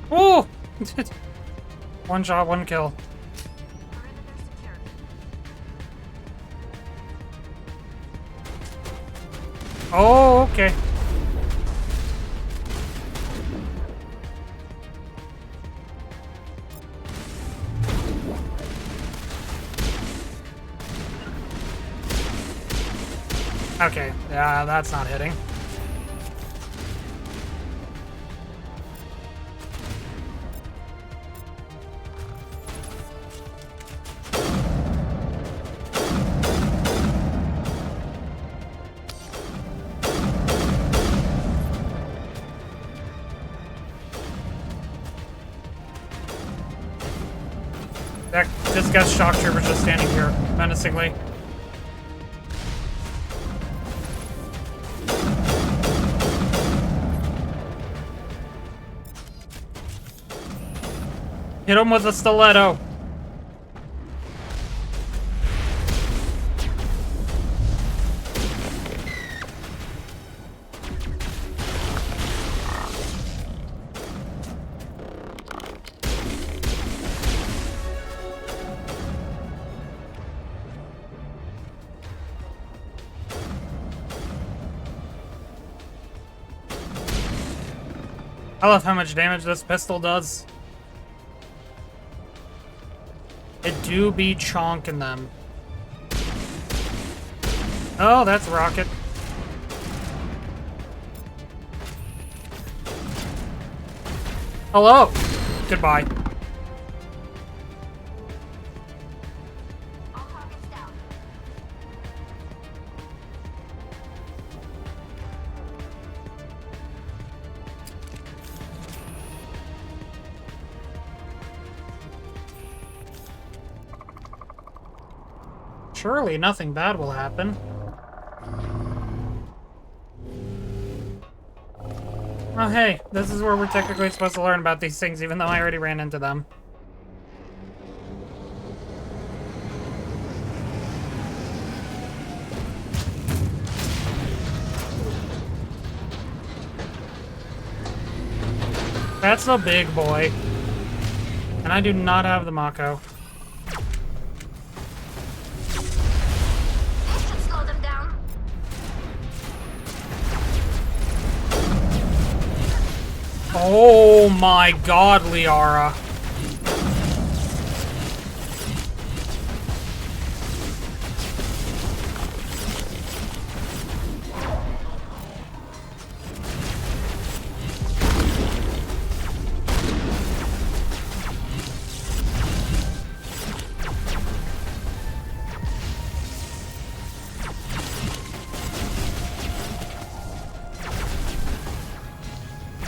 Oh! One shot, one kill. Oh, okay. Okay, yeah, that's not hitting. This guy's shock trooper just standing here, menacingly. Hit him with a stiletto. I love how much damage this pistol does. It do be chonking them. Oh, that's rocket. Hello. Goodbye. Surely nothing bad will happen. Oh hey, this is where we're technically supposed to learn about these things, even though I already ran into them. That's a big boy. And I do not have the Mako. Oh my god, Liara.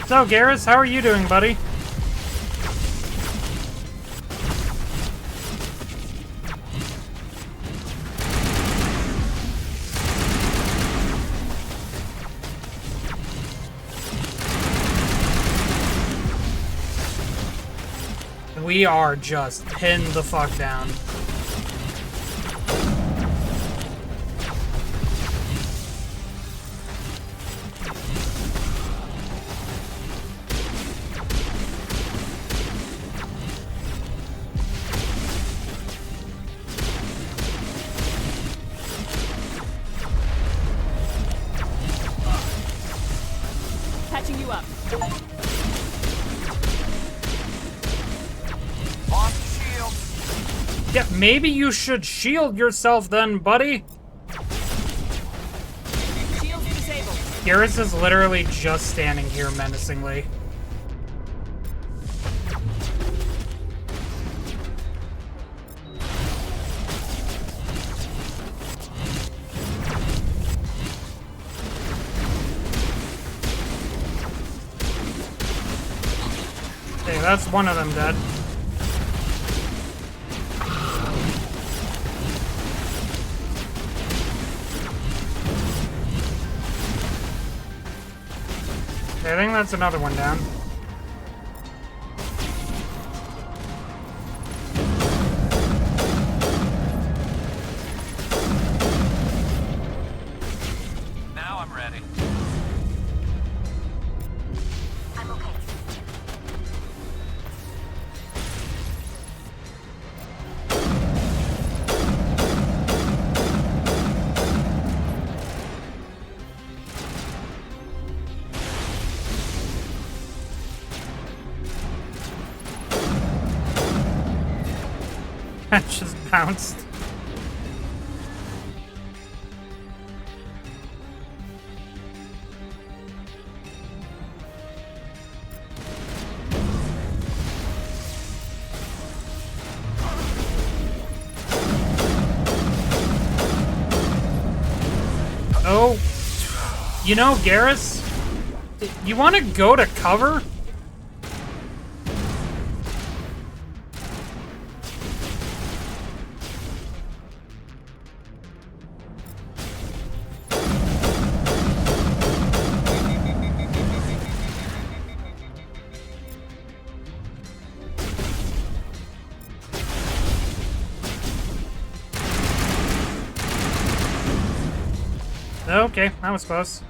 So, Garrus, how are you doing, buddy? We are just pinned the fuck down. Patching you up. Yeah, maybe you should shield yourself then, buddy. Shields disabled. Garrus is literally just standing here menacingly. Okay, that's one of them dead. Okay, I think that's another one down. Now I'm ready. I'm okay. That just bounced. Oh, you know, Garrus, you want to go to cover? Okay, that was close.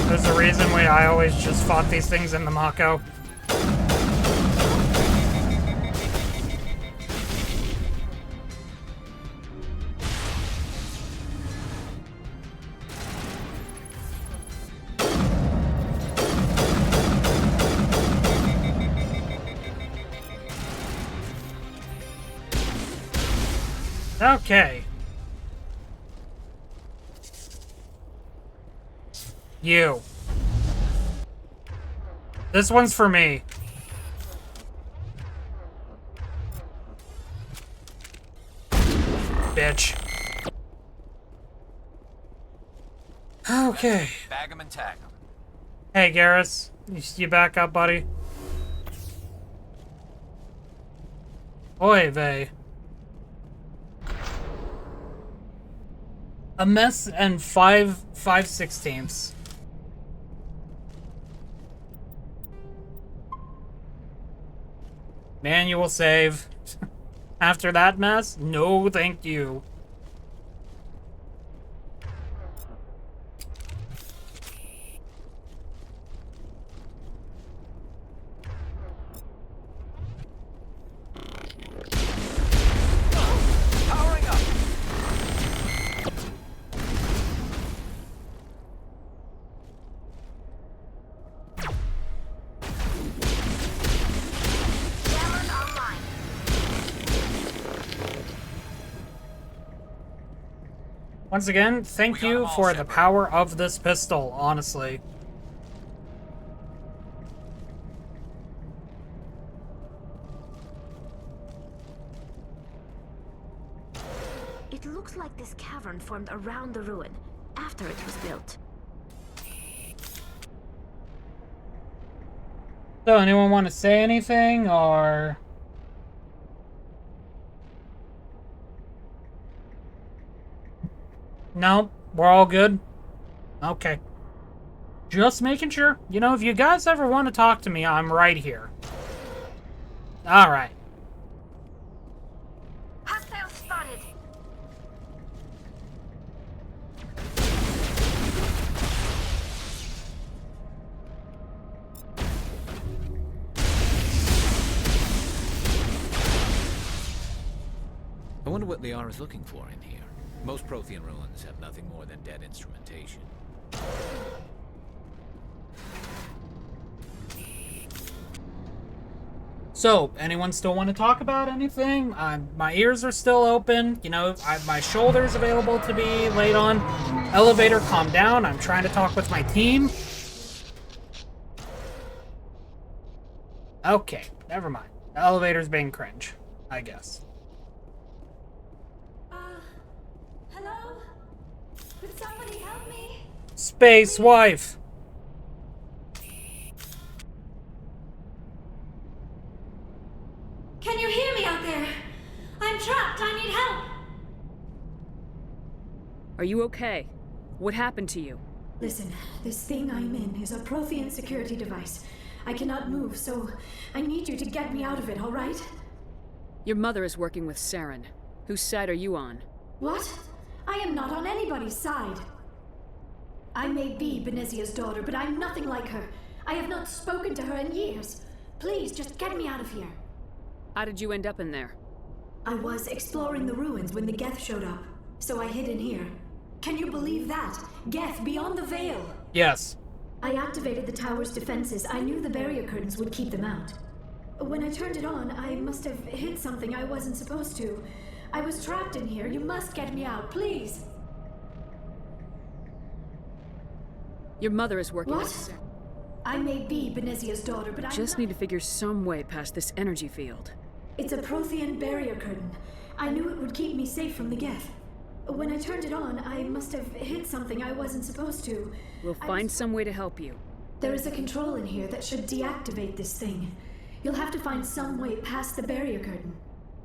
There's a reason why I always just fought these things in the Mako. Okay. You. This one's for me. Bitch. Okay. Bag 'em and tag 'em. Hey, Garrus. You back up, buddy? Oy vey. A mess and 5/16. Manual save. After that mess? No, thank you. Powering up. Once again, thank you for the power of this pistol, honestly. It looks like this cavern formed around the ruin, after it was built. So, anyone want to say anything, or... No, we're all good? Okay. Just making sure. You know, if you guys ever want to talk to me, I'm right here. Alright. Hostile spotted! I wonder what Liara's looking for in here. Most Prothean ruins have nothing more than dead instrumentation. So, anyone still want to talk about anything? My ears are still open. You know, my shoulder's available to be laid on. Elevator, calm down. I'm trying to talk with my team. Okay, never mind. The elevator's being cringe, I guess. Hello? Could somebody help me? Space wife. Can you hear me out there? I'm trapped. I need help. Are you okay? What happened to you? Listen, this thing I'm in is a Prothean security device. I cannot move, so I need you to get me out of it, all right? Your mother is working with Saren. Whose side are you on? What? I am not on anybody's side. I may be Benezia's daughter, but I'm nothing like her. I have not spoken to her in years. Please, just get me out of here. How did you end up in there? I was exploring the ruins when the Geth showed up, so I hid in here. Can you believe that? Geth beyond the veil! Yes. I activated the tower's defenses. I knew the barrier curtains would keep them out. When I turned it on, I must have hit something I wasn't supposed to. I was trapped in here. You must get me out, please! Your mother is working What? with Saren. I may be Benezia's daughter, but I Just need to figure some way past this energy field. It's a Prothean barrier curtain. I knew it would keep me safe from the Geth. When I turned it on, I must have hit something I wasn't supposed to. We'll find some way to help you. There is a control in here that should deactivate this thing. You'll have to find some way past the barrier curtain.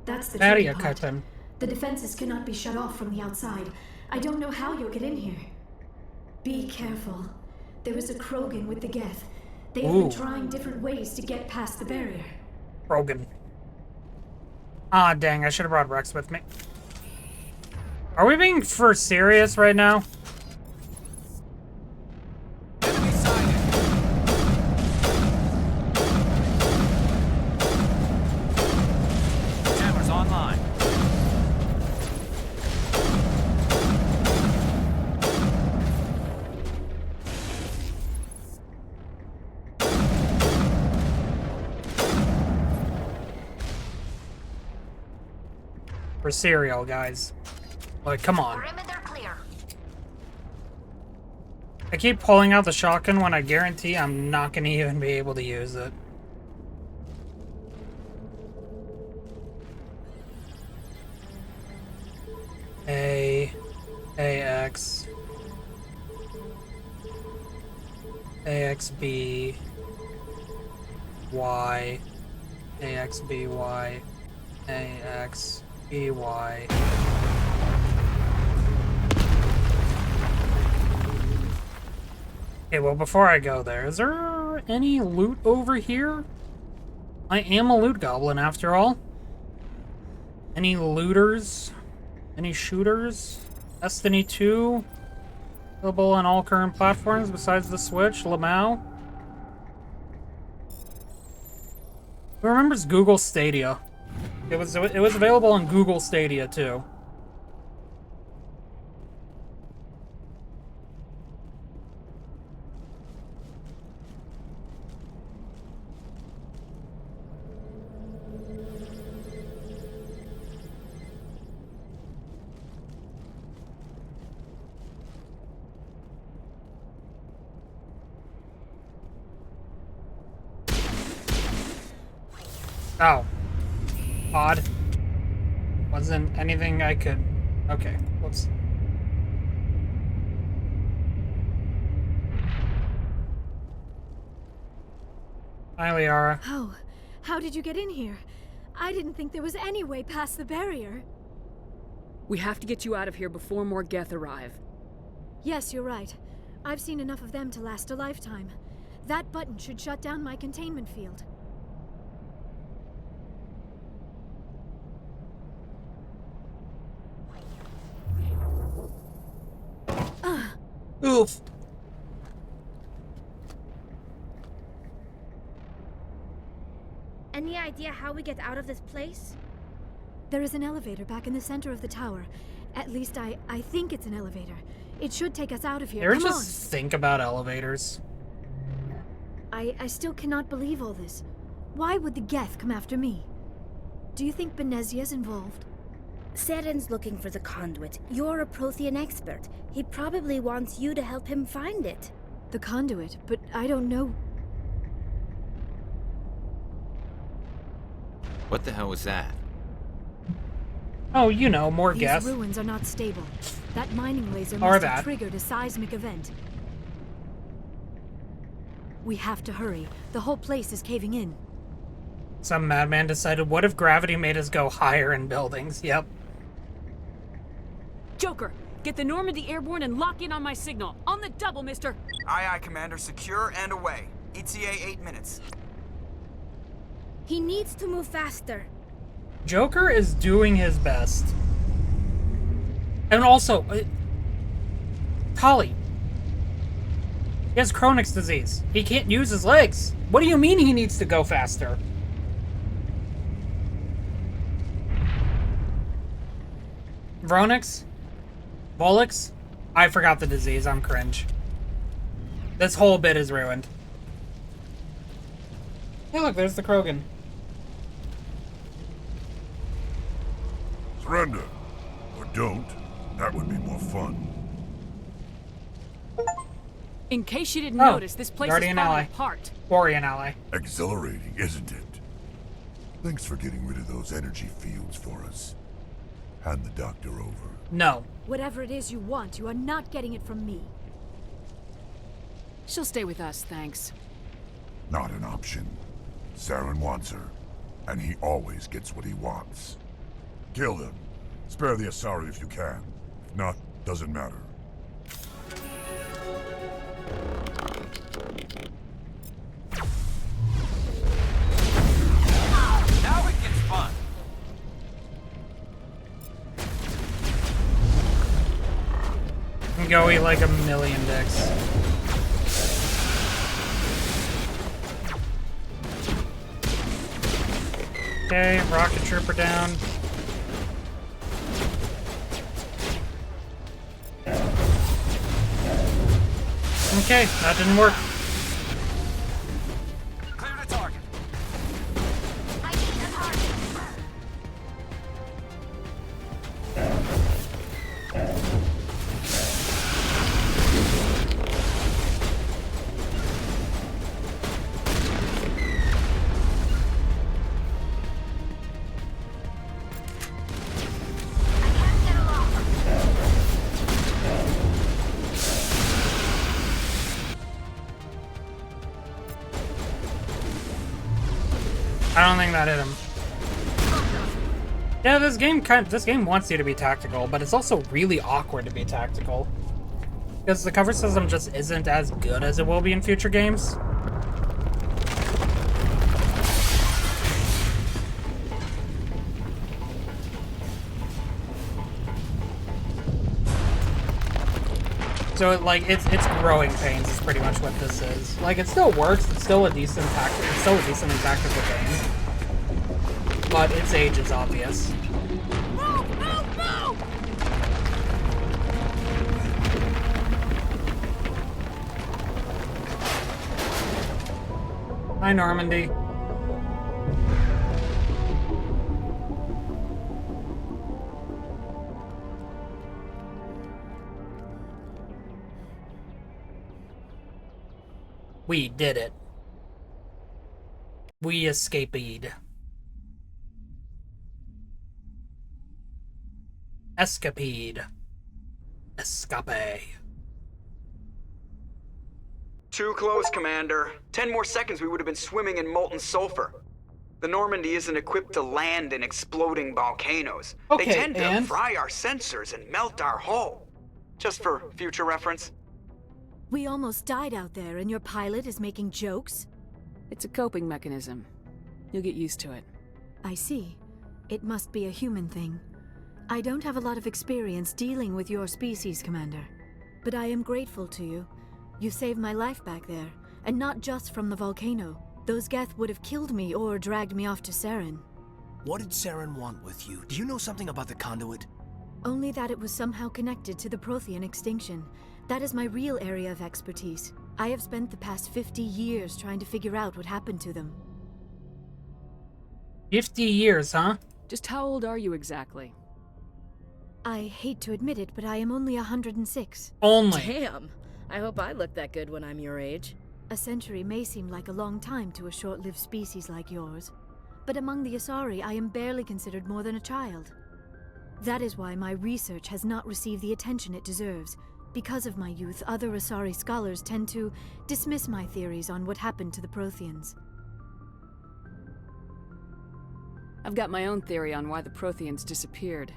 That's the tricky Barrier part. curtain. The defenses cannot be shut off from the outside. I don't know how you'll get in here. Be careful. There is a Krogan with the Geth. They have been Ooh. trying different ways to get past the barrier. Rogan. Ah, dang, I should have brought Rex with me. Are we being for serious right now? Jammers online. for cereal, guys. Like, come on. Perimeter clear. I keep pulling out the shotgun when I guarantee I'm not gonna even be able to use it. AX, AXB, Y, AXBY, AXBY. Okay, well, before I go there, is there any loot over here? I am a loot goblin, after all. Any looters? Any shooters? Destiny 2? Available on all current platforms besides the Switch? Lamau? Who remembers Google Stadia? It was available on Google Stadia, too. Oh. Odd. Wasn't anything I could... Okay, whoops. Hi, Liara. How did you get in here? I didn't think there was any way past the barrier. We have to get you out of here before more Geth arrive. Yes, you're right. I've seen enough of them to last a lifetime. That button should shut down my containment field. Oof. Any idea how we get out of this place? There is an elevator back in the center of the tower. At least I think it's an elevator. It should take us out of here. Ever Come just think about elevators? on. I still cannot believe all this. Why would the Geth come after me? Do you think Benezia's involved? Saren's looking for the conduit. You're a Prothean expert. He probably wants you to help him find it. The conduit? But I don't know... What the hell was that? Oh, you know, more These Geth. ruins are not stable. That mining laser Or must that. have triggered a seismic event. We have to hurry. The whole place is caving in. Some madman decided, what if gravity made us go higher in buildings? Yep. Joker, get the Normandy airborne and lock in on my signal. On the double, mister. Aye, aye, Commander. Secure and away. ETA 8 minutes. He needs to move faster. Joker is doing his best. And also, Tali. He has Chronix disease. He can't use his legs. What do you mean he needs to go faster? Vronix? Volix? I forgot the disease. I'm cringe. This whole bit is ruined. Hey, look, there's the Krogan. Surrender. Or don't. That would be more fun. In case you didn't notice, this place Guardian is falling ally. apart. Warrior ally. Exhilarating, isn't it? Thanks for getting rid of those energy fields for us. Hand the doctor over. No. Whatever it is you want, you are not getting it from me. She'll stay with us, thanks. Not an option. Saren wants her, and he always gets what he wants. Kill them. Spare the Asari if you can. If not, doesn't matter. Now it gets fun. I'm go eat like a million dicks. Okay, rocket trooper down. Okay, that didn't work. Clear the target. I don't think that hit him. Yeah, this game wants you to be tactical, but it's also really awkward to be tactical. Because the cover system just isn't as good as it will be in future games. So it's growing pains is pretty much what this is. Like, it still works, it's still a decent tactical, it's still a decently tactical game. But its age is obvious. Move, move, move! Hi, Normandy. We did it. We escaped. Escapade. Escape. Too close, Commander. 10 more seconds we would have been swimming in molten sulfur. The Normandy isn't equipped to land in exploding volcanoes. Okay, they tend to and? fry our sensors and melt our hull. Just for future reference. We almost died out there, and your pilot is making jokes? It's a coping mechanism. You'll get used to it. I see. It must be a human thing. I don't have a lot of experience dealing with your species, Commander. But I am grateful to you. You saved my life back there, and not just from the volcano. Those Geth would have killed me or dragged me off to Saren. What did Saren want with you? Do you know something about the conduit? Only that it was somehow connected to the Prothean extinction. That is my real area of expertise. I have spent the past 50 years trying to figure out what happened to them. 50 years, huh? Just how old are you exactly? I hate to admit it, but I am only 106. Only. Damn. I hope I look that good when I'm your age. A century may seem like a long time to a short-lived species like yours, but among the Asari, I am barely considered more than a child. That is why my research has not received the attention it deserves. Because of my youth, other Asari scholars tend to dismiss my theories on what happened to the Protheans. I've got my own theory on why the Protheans disappeared.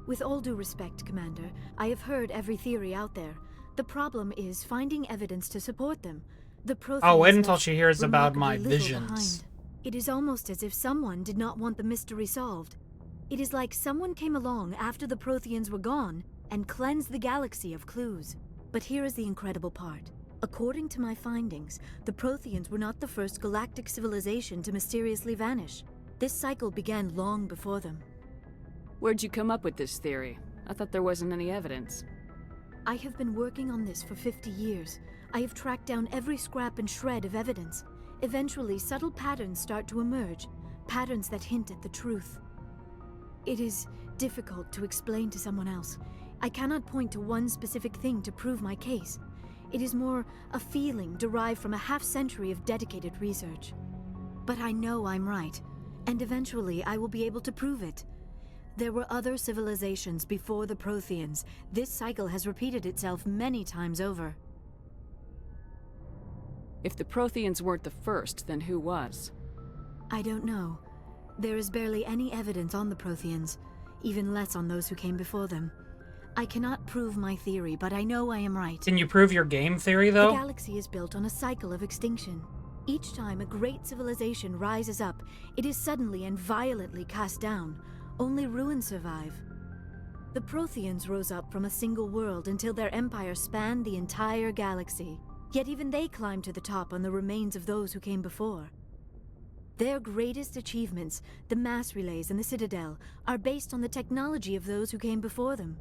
With all due respect, Commander, I have heard every theory out there. The problem is finding evidence to support them. The Protheans Oh, wait until she hears left about my remarkably little visions. behind. It is almost as if someone did not want the mystery solved. It is like someone came along after the Protheans were gone and cleansed the galaxy of clues. But here is the incredible part. According to my findings, the Protheans were not the first galactic civilization to mysteriously vanish. This cycle began long before them. Where'd you come up with this theory? I thought there wasn't any evidence. I have been working on this for 50 years. I have tracked down every scrap and shred of evidence. Eventually, subtle patterns start to emerge, patterns that hint at the truth. It is difficult to explain to someone else. I cannot point to one specific thing to prove my case. It is more a feeling derived from a half-century of dedicated research. But I know I'm right, and eventually I will be able to prove it. There were other civilizations before the Protheans. This cycle has repeated itself many times over. If the Protheans weren't the first, then who was? I don't know. There is barely any evidence on the Protheans, even less on those who came before them. I cannot prove my theory, but I know I am right. Can you prove your game theory, though? The galaxy is built on a cycle of extinction. Each time a great civilization rises up, it is suddenly and violently cast down. Only ruins survive. The Protheans rose up from a single world until their empire spanned the entire galaxy. Yet even they climbed to the top on the remains of those who came before. Their greatest achievements, the mass relays and the Citadel, are based on the technology of those who came before them.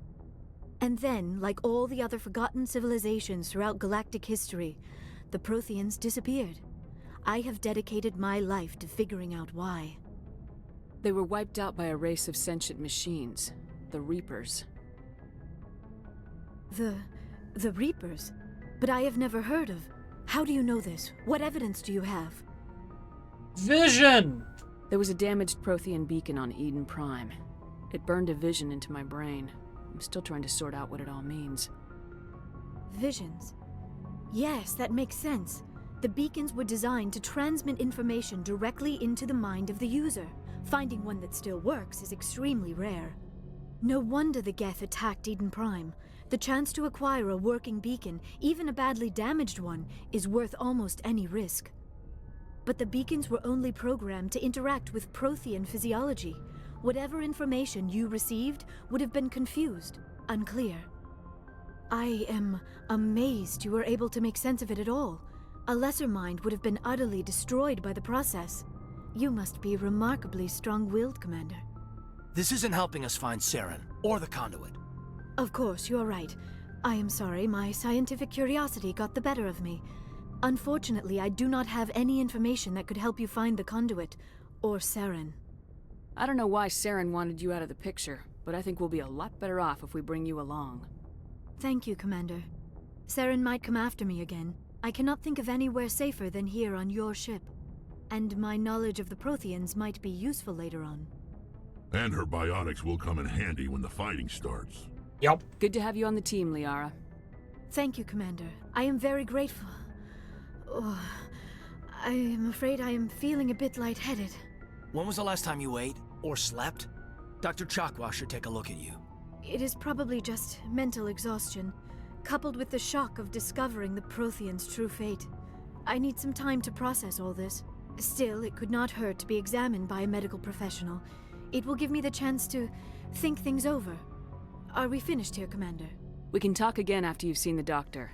And then, like all the other forgotten civilizations throughout galactic history, the Protheans disappeared. I have dedicated my life to figuring out why. They were wiped out by a race of sentient machines, the Reapers. The Reapers? But I have never heard of. How do you know this? What evidence do you have? Vision! There was a damaged Prothean beacon on Eden Prime. It burned a vision into my brain. I'm still trying to sort out what it all means. Visions. Yes, that makes sense. The beacons were designed to transmit information directly into the mind of the user. Finding one that still works is extremely rare. No wonder the Geth attacked Eden Prime. The chance to acquire a working beacon, even a badly damaged one, is worth almost any risk. But the beacons were only programmed to interact with Prothean physiology. Whatever information you received would have been confused, unclear. I am amazed you were able to make sense of it at all. A lesser mind would have been utterly destroyed by the process. You must be remarkably strong-willed, Commander. This isn't helping us find Saren, or the conduit. Of course, you're right. I am sorry, my scientific curiosity got the better of me. Unfortunately, I do not have any information that could help you find the conduit, or Saren. I don't know why Saren wanted you out of the picture, but I think we'll be a lot better off if we bring you along. Thank you, Commander. Saren might come after me again. I cannot think of anywhere safer than here on your ship. And my knowledge of the Protheans might be useful later on. And her biotics will come in handy when the fighting starts. Yep. Good to have you on the team, Liara. Thank you, Commander. I am very grateful. Oh, I am afraid I am feeling a bit lightheaded. When was the last time you ate, or slept? Dr. Chakwa should take a look at you. It is probably just mental exhaustion, coupled with the shock of discovering the Protheans' true fate. I need some time to process all this. Still, it could not hurt to be examined by a medical professional. It will give me the chance to think things over. Are we finished here, Commander? We can talk again after you've seen the doctor.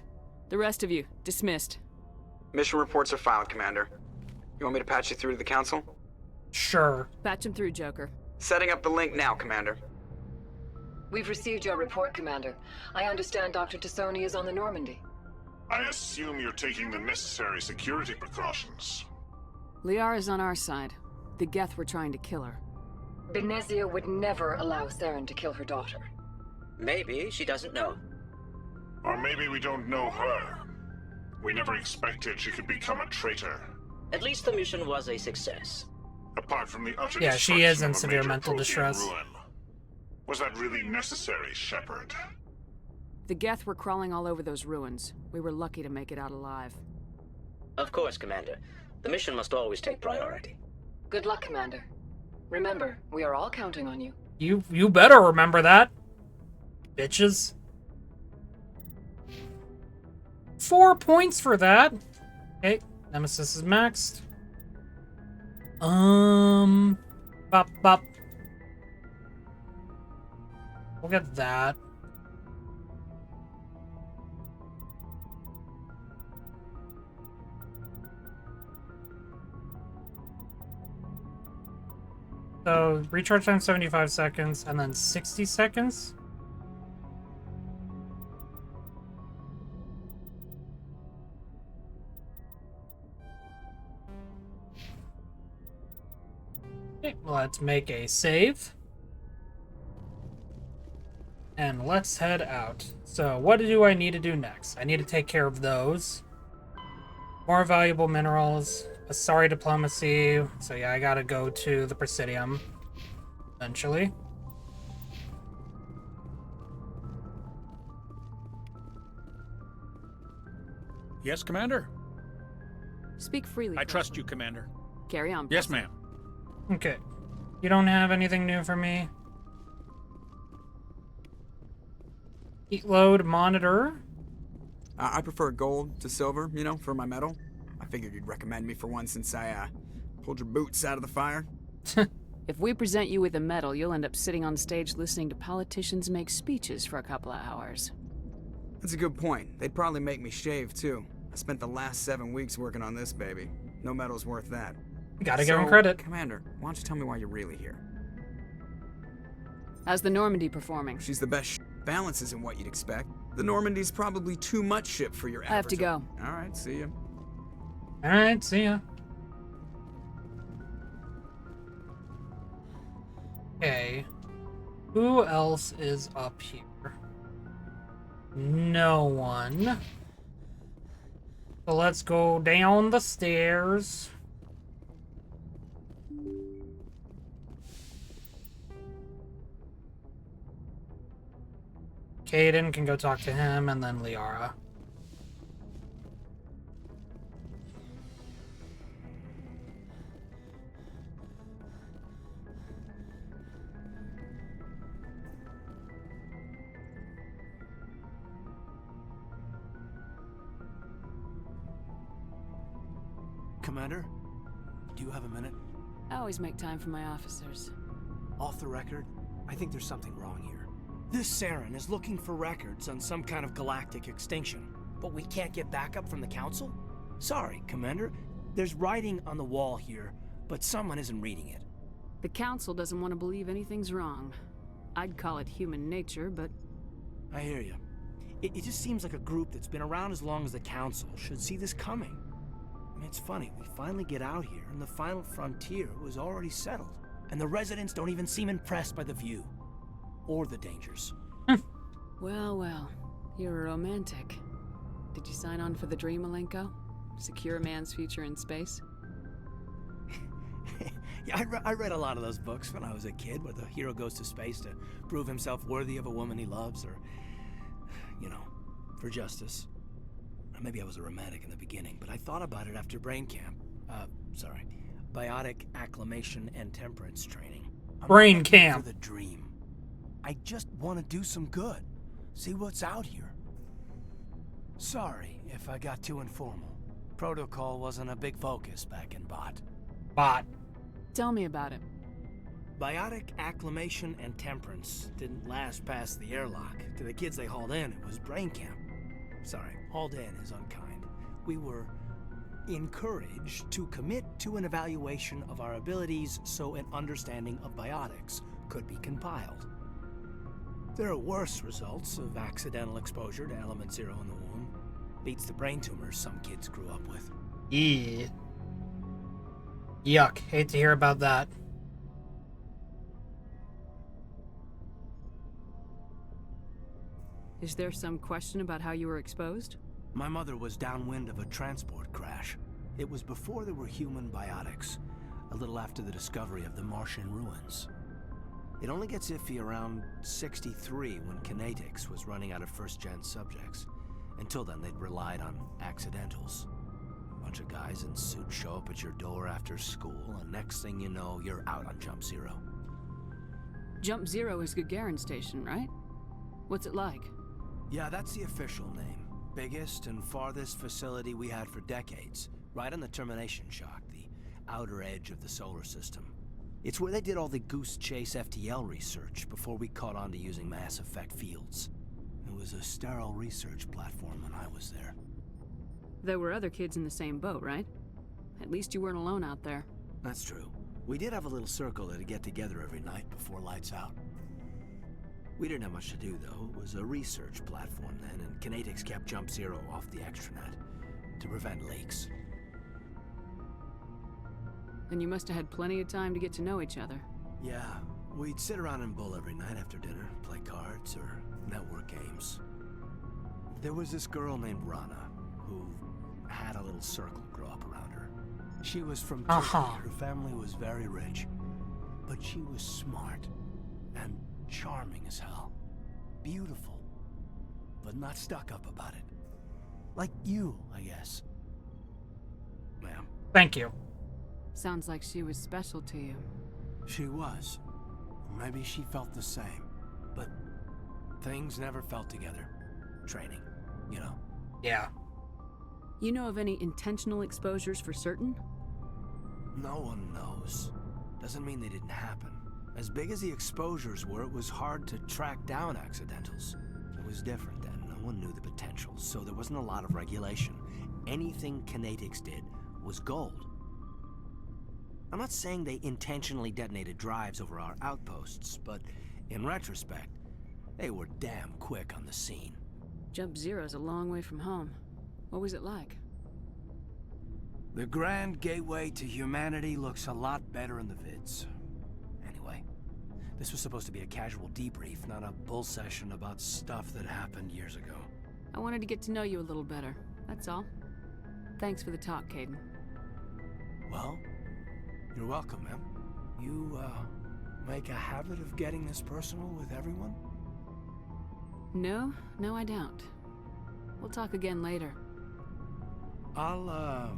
The rest of you, dismissed. Mission reports are filed, Commander. You want me to patch you through to the Council? Sure. Patch him through, Joker. Setting up the link now, Commander. We've received your report, Commander. I understand Dr. Tassoni is on the Normandy. I assume you're taking the necessary security precautions. Liara's on our side. The Geth were trying to kill her. Benezia would never allow Saren to kill her daughter. Maybe she doesn't know. Or maybe we don't know her. We never expected she could become a traitor. At least the mission was a success. Apart from the utter yeah, she is in destruction of a severe major mental Prothean distress. ruin. Was that really necessary, Shepard? The Geth were crawling all over those ruins. We were lucky to make it out alive. Of course, Commander. The mission must always take priority. Good luck, Commander. Remember, we are all counting on you. You better remember that, bitches. 4 points for that. Okay, Nemesis is maxed. Bop. We'll get that. So, recharge time 75 seconds, and then 60 seconds? Okay, let's make a save. And let's head out. So, what do I need to do next? I need to take care of those. More valuable minerals. Sorry, diplomacy. So yeah, I gotta go to the Presidium eventually. Yes, Commander? Speak freely. I trust you, Commander. Carry on. Yes, ma'am. Okay. You don't have anything new for me? Heat load monitor. I prefer gold to silver, you know, for my metal. I figured you'd recommend me for one since I, pulled your boots out of the fire. If we present you with a medal, you'll end up sitting on stage listening to politicians make speeches for a couple of hours. That's a good point. They'd probably make me shave, too. I spent the last 7 weeks working on this baby. No medal's worth that. You gotta give him credit. Commander, why don't you tell me why you're really here? How's the Normandy performing? She's the best. Balance isn't what you'd expect. The Normandy's probably too much ship for your average. I have to go. All right, see ya. Alright, see ya. Okay. Who else is up here? No one. So let's go down the stairs. Kaidan can go talk to him, and then Liara. Commander, do you have a minute? I always make time for my officers. Off the record, I think there's something wrong here. This Saren is looking for records on some kind of galactic extinction, but we can't get backup from the Council? Sorry, Commander. There's writing on the wall here, but someone isn't reading it. The Council doesn't want to believe anything's wrong. I'd call it human nature, but... I hear you. It just seems like a group that's been around as long as the Council should see this coming. I mean, it's funny, we finally get out here, and the final frontier was already settled. And the residents don't even seem impressed by the view. Or the dangers. Well, well. You're a romantic. Did you sign on for the dream, Malenko? Secure a man's future in space? Yeah, I read a lot of those books when I was a kid, where the hero goes to space to prove himself worthy of a woman he loves, or, you know, for justice. Maybe I was a romantic in the beginning, but I thought about it after brain camp. Biotic acclimation and temperance training. Brain camp. For the dream. I just want to do some good. See what's out here. Sorry if I got too informal. Protocol wasn't a big focus back in Bot. Bot. Tell me about it. Biotic acclimation and temperance didn't last past the airlock. To the kids they hauled in, it was brain camp. Sorry, hauled in is unkind. We were encouraged to commit to an evaluation of our abilities so an understanding of biotics could be compiled. There are worse results of accidental exposure to element 0 in the womb. Beats the brain tumors some kids grew up with. Yeah. Yuck. Hate to hear about that. Is there some question about how you were exposed? My mother was downwind of a transport crash. It was before there were human biotics, a little after the discovery of the Martian ruins. It only gets iffy around 63 when Kinetics was running out of first-gen subjects. Until then, they'd relied on accidentals. A bunch of guys in suits show up at your door after school, and next thing you know, you're out on Jump Zero. Jump Zero is Gagarin Station, right? What's it like? Yeah, that's the official name. Biggest and farthest facility we had for decades. Right on the termination shock, the outer edge of the solar system. It's where they did all the Goose Chase FTL research before we caught on to using mass effect fields. It was a sterile research platform when I was there. There were other kids in the same boat, right? At least you weren't alone out there. That's true. We did have a little circle that'd get together every night before lights out. We didn't have much to do, though. It was a research platform then, and Kinetics kept Jump Zero off the extranet to prevent leaks. And you must have had plenty of time to get to know each other. Yeah, we'd sit around and bull every night after dinner, play cards or network games. There was this girl named Rana, who had a little circle grow up around her. She was from Turkey. Her family was very rich, but she was smart and charming as hell. Beautiful, but not stuck up about it. Like you, I guess. Ma'am. Thank you. Sounds like she was special to you. She was. Maybe she felt the same. But things never felt together. Training, you know? Yeah. You know of any intentional exposures for certain? No one knows. Doesn't mean they didn't happen. As big as the exposures were, it was hard to track down accidentals. It was different then. No one knew the potential, so there wasn't a lot of regulation. Anything Kinetics did was gold. I'm not saying they intentionally detonated drives over our outposts, but in retrospect, they were damn quick on the scene. Jump Zero's a long way from home. What was it like? The grand gateway to humanity looks a lot better in the vids. Anyway, this was supposed to be a casual debrief, not a bull session about stuff that happened years ago. I wanted to get to know you a little better, that's all. Thanks for the talk, Kaidan. Well, you're welcome, ma'am. You, make a habit of getting this personal with everyone? No, I don't. We'll talk again later. I'll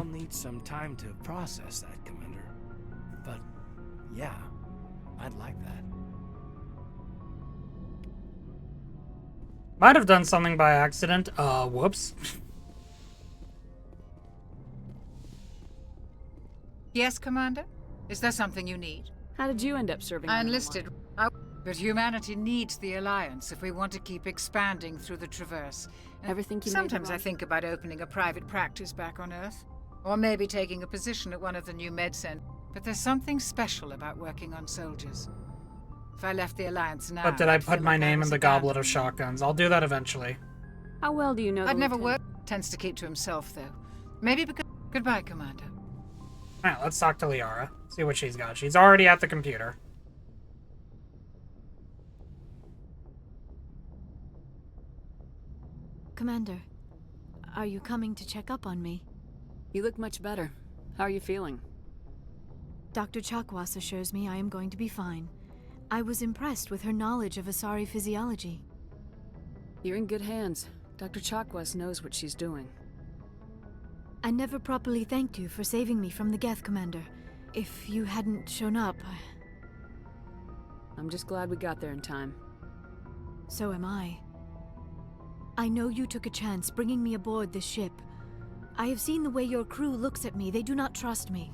need some time to process that, Commander. But, yeah, I'd like that. Might have done something by accident. Whoops. Yes, Commander? Is there something you need? How did you end up serving? I enlisted. But humanity needs the Alliance if we want to keep expanding through the Traverse. And Ever think you made the sometimes I wrong- think about opening a private practice back on Earth. Or maybe taking a position at one of the new med centers. But there's something special about working on soldiers. If I left the Alliance now... But did I I'd put feel my like I name in was the abandoned. goblet of shotguns? I'll do that eventually. How well do you know? I'd the never lieutenant? work. Tends to keep to himself, though. Maybe because... Goodbye, Commander. Alright, let's talk to Liara. See what she's got. She's already at the computer. Commander, are you coming to check up on me? You look much better. How are you feeling? Dr. Chakwas assures me I am going to be fine. I was impressed with her knowledge of Asari physiology. You're in good hands. Dr. Chakwas knows what she's doing. I never properly thanked you for saving me from the Geth, Commander. If you hadn't shown up, I'm just glad we got there in time. So am I. I know you took a chance bringing me aboard this ship. I have seen the way your crew looks at me. They do not trust me.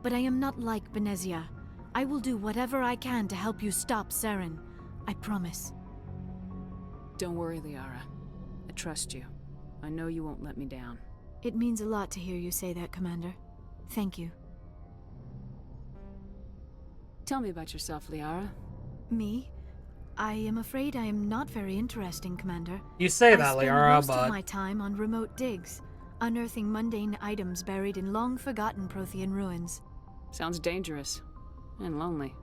But I am not like Benezia. I will do whatever I can to help you stop Saren. I promise. Don't worry, Liara. I trust you. I know you won't let me down. It means a lot to hear you say that, Commander. Thank you. Tell me about yourself, Liara. Me? I am afraid I am not very interesting, Commander. You say that, I spend Liara, most but... of my time on remote digs, unearthing mundane items buried in long-forgotten Prothean ruins. Sounds dangerous. And lonely.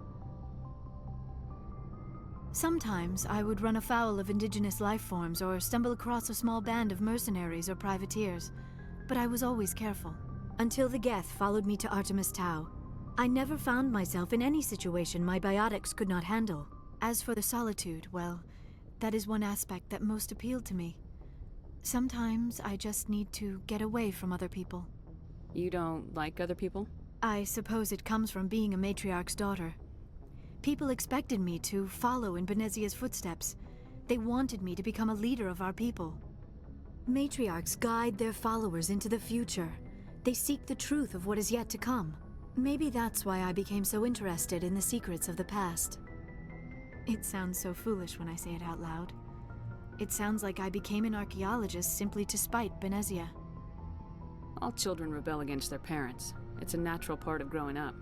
Sometimes I would run afoul of indigenous life forms or stumble across a small band of mercenaries or privateers, but I was always careful. Until the Geth followed me to Artemis Tau. I never found myself in any situation my biotics could not handle. As for the solitude, well, that is one aspect that most appealed to me. Sometimes I just need to get away from other people. You don't like other people? I suppose it comes from being a matriarch's daughter. People expected me to follow in Benezia's footsteps. They wanted me to become a leader of our people. Matriarchs guide their followers into the future. They seek the truth of what is yet to come. Maybe that's why I became so interested in the secrets of the past. It sounds so foolish when I say it out loud. It sounds like I became an archaeologist simply to spite Benezia. All children rebel against their parents. It's a natural part of growing up.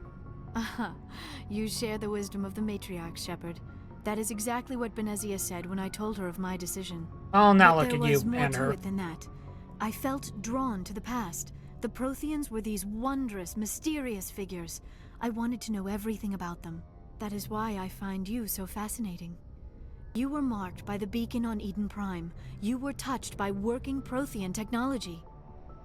Aha, you share the wisdom of the matriarch, Shepard. That is exactly what Benezia said when I told her of my decision. Oh, now But look at there you was more and to her. it than that. I felt drawn to the past. The Protheans were these wondrous, mysterious figures. I wanted to know everything about them. That is why I find you so fascinating. You were marked by the beacon on Eden Prime. You were touched by working Prothean technology.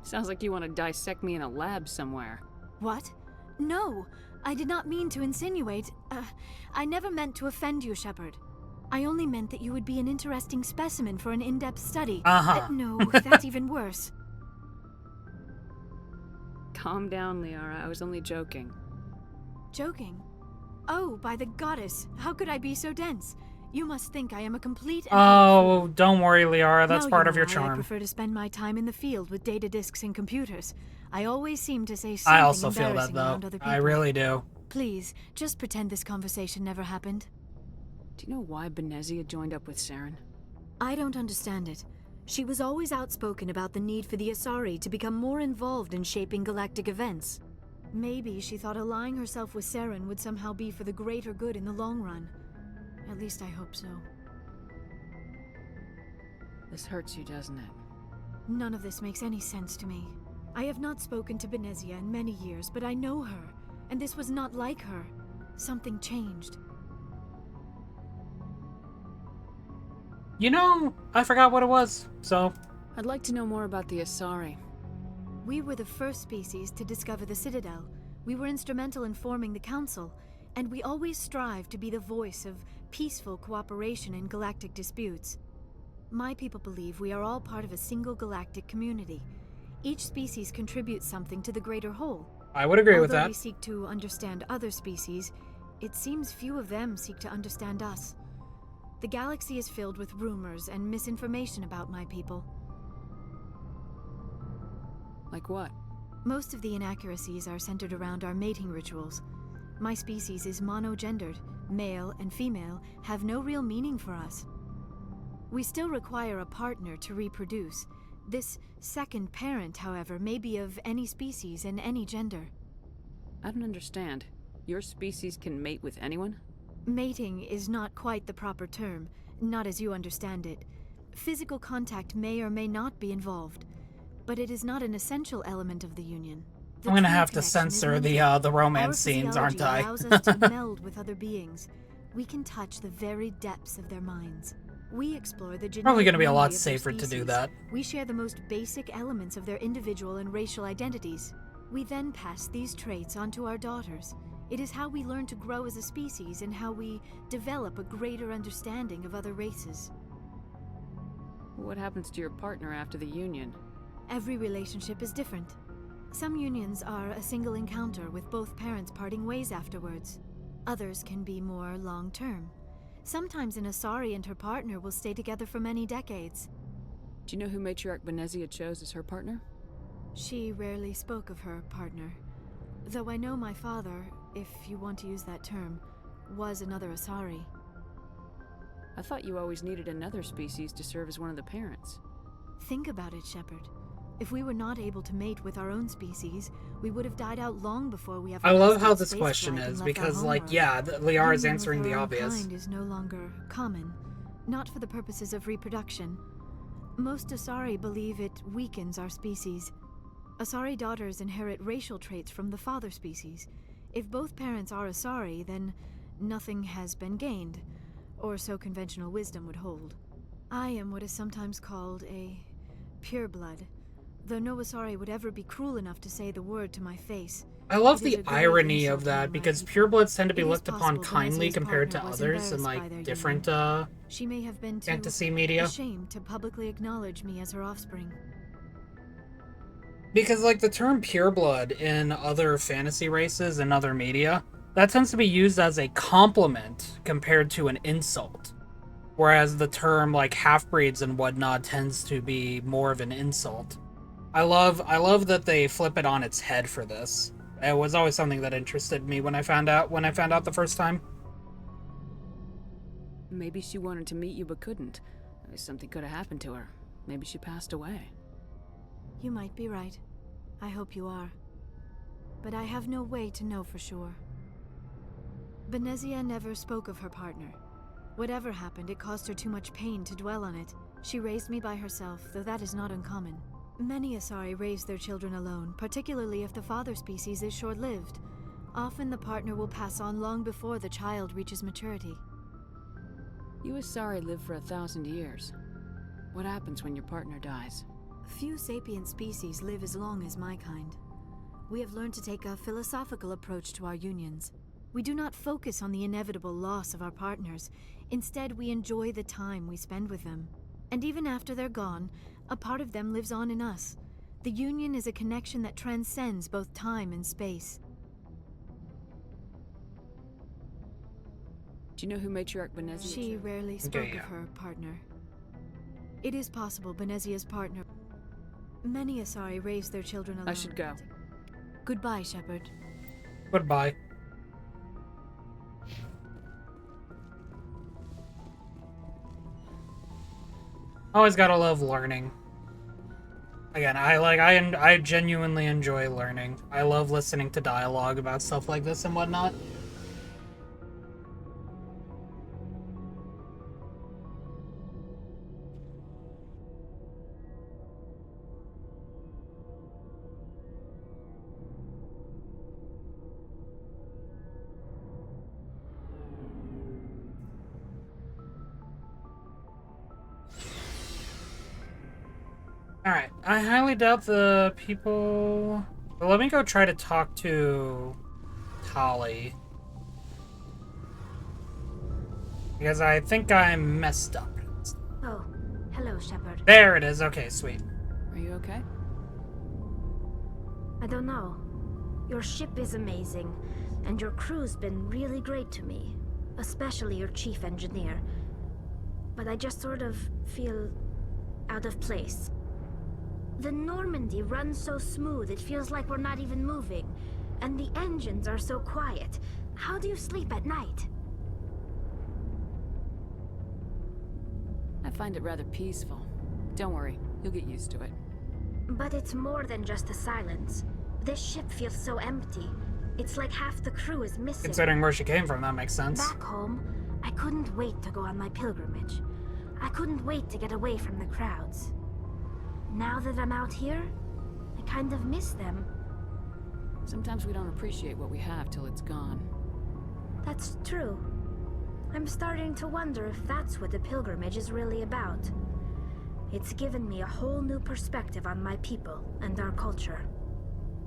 Sounds like you want to dissect me in a lab somewhere. What? No, I did not mean to insinuate. I never meant to offend you, Shepard. I only meant that you would be an interesting specimen for an in-depth study. No, that's even worse. Calm down, Liara. I was only joking. Joking? Oh, by the goddess, how could I be so dense? You must think I am a complete... Oh, don't worry, Liara. That's Now part you of your know I charm. prefer to spend my time in the field with data disks and computers. I always seem to say I something also feel that, embarrassing around though. other people. I really do. Please, just pretend this conversation never happened. Do you know why Benezia joined up with Saren? I don't understand it. She was always outspoken about the need for the Asari to become more involved in shaping galactic events. Maybe she thought allying herself with Saren would somehow be for the greater good in the long run. At least I hope so. This hurts you, doesn't it? None of this makes any sense to me. I have not spoken to Benezia in many years, but I know her, and this was not like her. Something changed. You know, I forgot what it was, so... I'd like to know more about the Asari. We were the first species to discover the Citadel. We were instrumental in forming the Council, and we always strive to be the voice of peaceful cooperation in galactic disputes. My people believe we are all part of a single galactic community. Each species contributes something to the greater whole. I would agree with Although that. we seek to understand other species, it seems few of them seek to understand us. The galaxy is filled with rumors and misinformation about my people. Like what? Most of the inaccuracies are centered around our mating rituals. My species is monogendered. Male and female have no real meaning for us. We still require a partner to reproduce. This second parent, however, may be of any species and any gender. I don't understand. Your species can mate with anyone? Mating is not quite the proper term, not as you understand it. Physical contact may or may not be involved, but it is not an essential element of the union. I'm gonna have to censor the romance scenes, aren't I? Allows us to meld with other beings. We can touch the very depths of their minds. We explore the genetic Probably gonna be a lot memory of their safer to do species. that. We share the most basic elements of their individual and racial identities. We then pass these traits onto our daughters. It is how we learn to grow as a species and how we develop a greater understanding of other races. What happens to your partner after the union? Every relationship is different. Some unions are a single encounter with both parents parting ways afterwards. Others can be more long-term. Sometimes an Asari and her partner will stay together for many decades. Do you know who Matriarch Benezia chose as her partner? She rarely spoke of her partner. Though I know my father, if you want to use that term, was another Asari. I thought you always needed another species to serve as one of the parents. Think about it, Shepard. If we were not able to mate with our own species, we would have died out long before we ever. I love how mastered this question spaceflight and is left our because, like, homeworld. yeah, Liara is Union answering with the our own obvious. Kind is no longer common, not for the purposes of reproduction. Most Asari believe it weakens our species. Asari daughters inherit racial traits from the father species. If both parents are Asari, then nothing has been gained, or so conventional wisdom would hold. I am what is sometimes called a pureblood, though no Asari would ever be cruel enough to say the word to my face. I love It is the a grave irony insult of that on my because people. purebloods tend to be It is looked upon possible kindly Benezia's compared to partner was others in embarrassed by like their different union. She may have been too fantasy media. ashamed to publicly acknowledge me as her offspring. Because like the term pureblood in other fantasy races and other media, that tends to be used as a compliment compared to an insult. Whereas the term like half-breeds and whatnot tends to be more of an insult. I love that they flip it on its head for this. It was always something that interested me when I found out the first time. Maybe she wanted to meet you but couldn't. Something could have happened to her. Maybe she passed away. You might be right. I hope you are. But I have no way to know for sure. Benezia never spoke of her partner. Whatever happened, it caused her too much pain to dwell on it. She raised me by herself, though that is not uncommon. Many Asari raise their children alone, particularly if the father species is short-lived. Often the partner will pass on long before the child reaches maturity. You Asari live for 1,000 years. What happens when your partner dies? Few sapient species live as long as my kind. We have learned to take a philosophical approach to our unions. We do not focus on the inevitable loss of our partners. Instead, we enjoy the time we spend with them. And even after they're gone, a part of them lives on in us. The union is a connection that transcends both time and space. Do you know who Matriarch Benezia She chose? rarely spoke yeah. of her partner. It is possible Benezia's partner. Many Asari raise their children alone. I should go. Goodbye, Shepard. Goodbye. Always gotta love learning. Again, I genuinely enjoy learning. I love listening to dialogue about stuff like this and whatnot. Alright, I highly doubt the people... Well, let me go try to talk to Tali. Because I think I messed up. Oh, hello, Shepard. There it is. Okay, sweet. Are you okay? I don't know. Your ship is amazing, and your crew's been really great to me. Especially your chief engineer. But I just sort of feel out of place. The Normandy runs so smooth it feels like we're not even moving. And the engines are so quiet. How do you sleep at night? I find it rather peaceful. Don't worry, you'll get used to it. But it's more than just the silence. This ship feels so empty. It's like half the crew is missing. Considering where she came from, that makes sense. Back home, I couldn't wait to go on my pilgrimage. I couldn't wait to get away from the crowds. Now that I'm out here, I kind of miss them. Sometimes we don't appreciate what we have till it's gone. That's true. I'm starting to wonder if that's what the pilgrimage is really about. It's given me a whole new perspective on my people and our culture.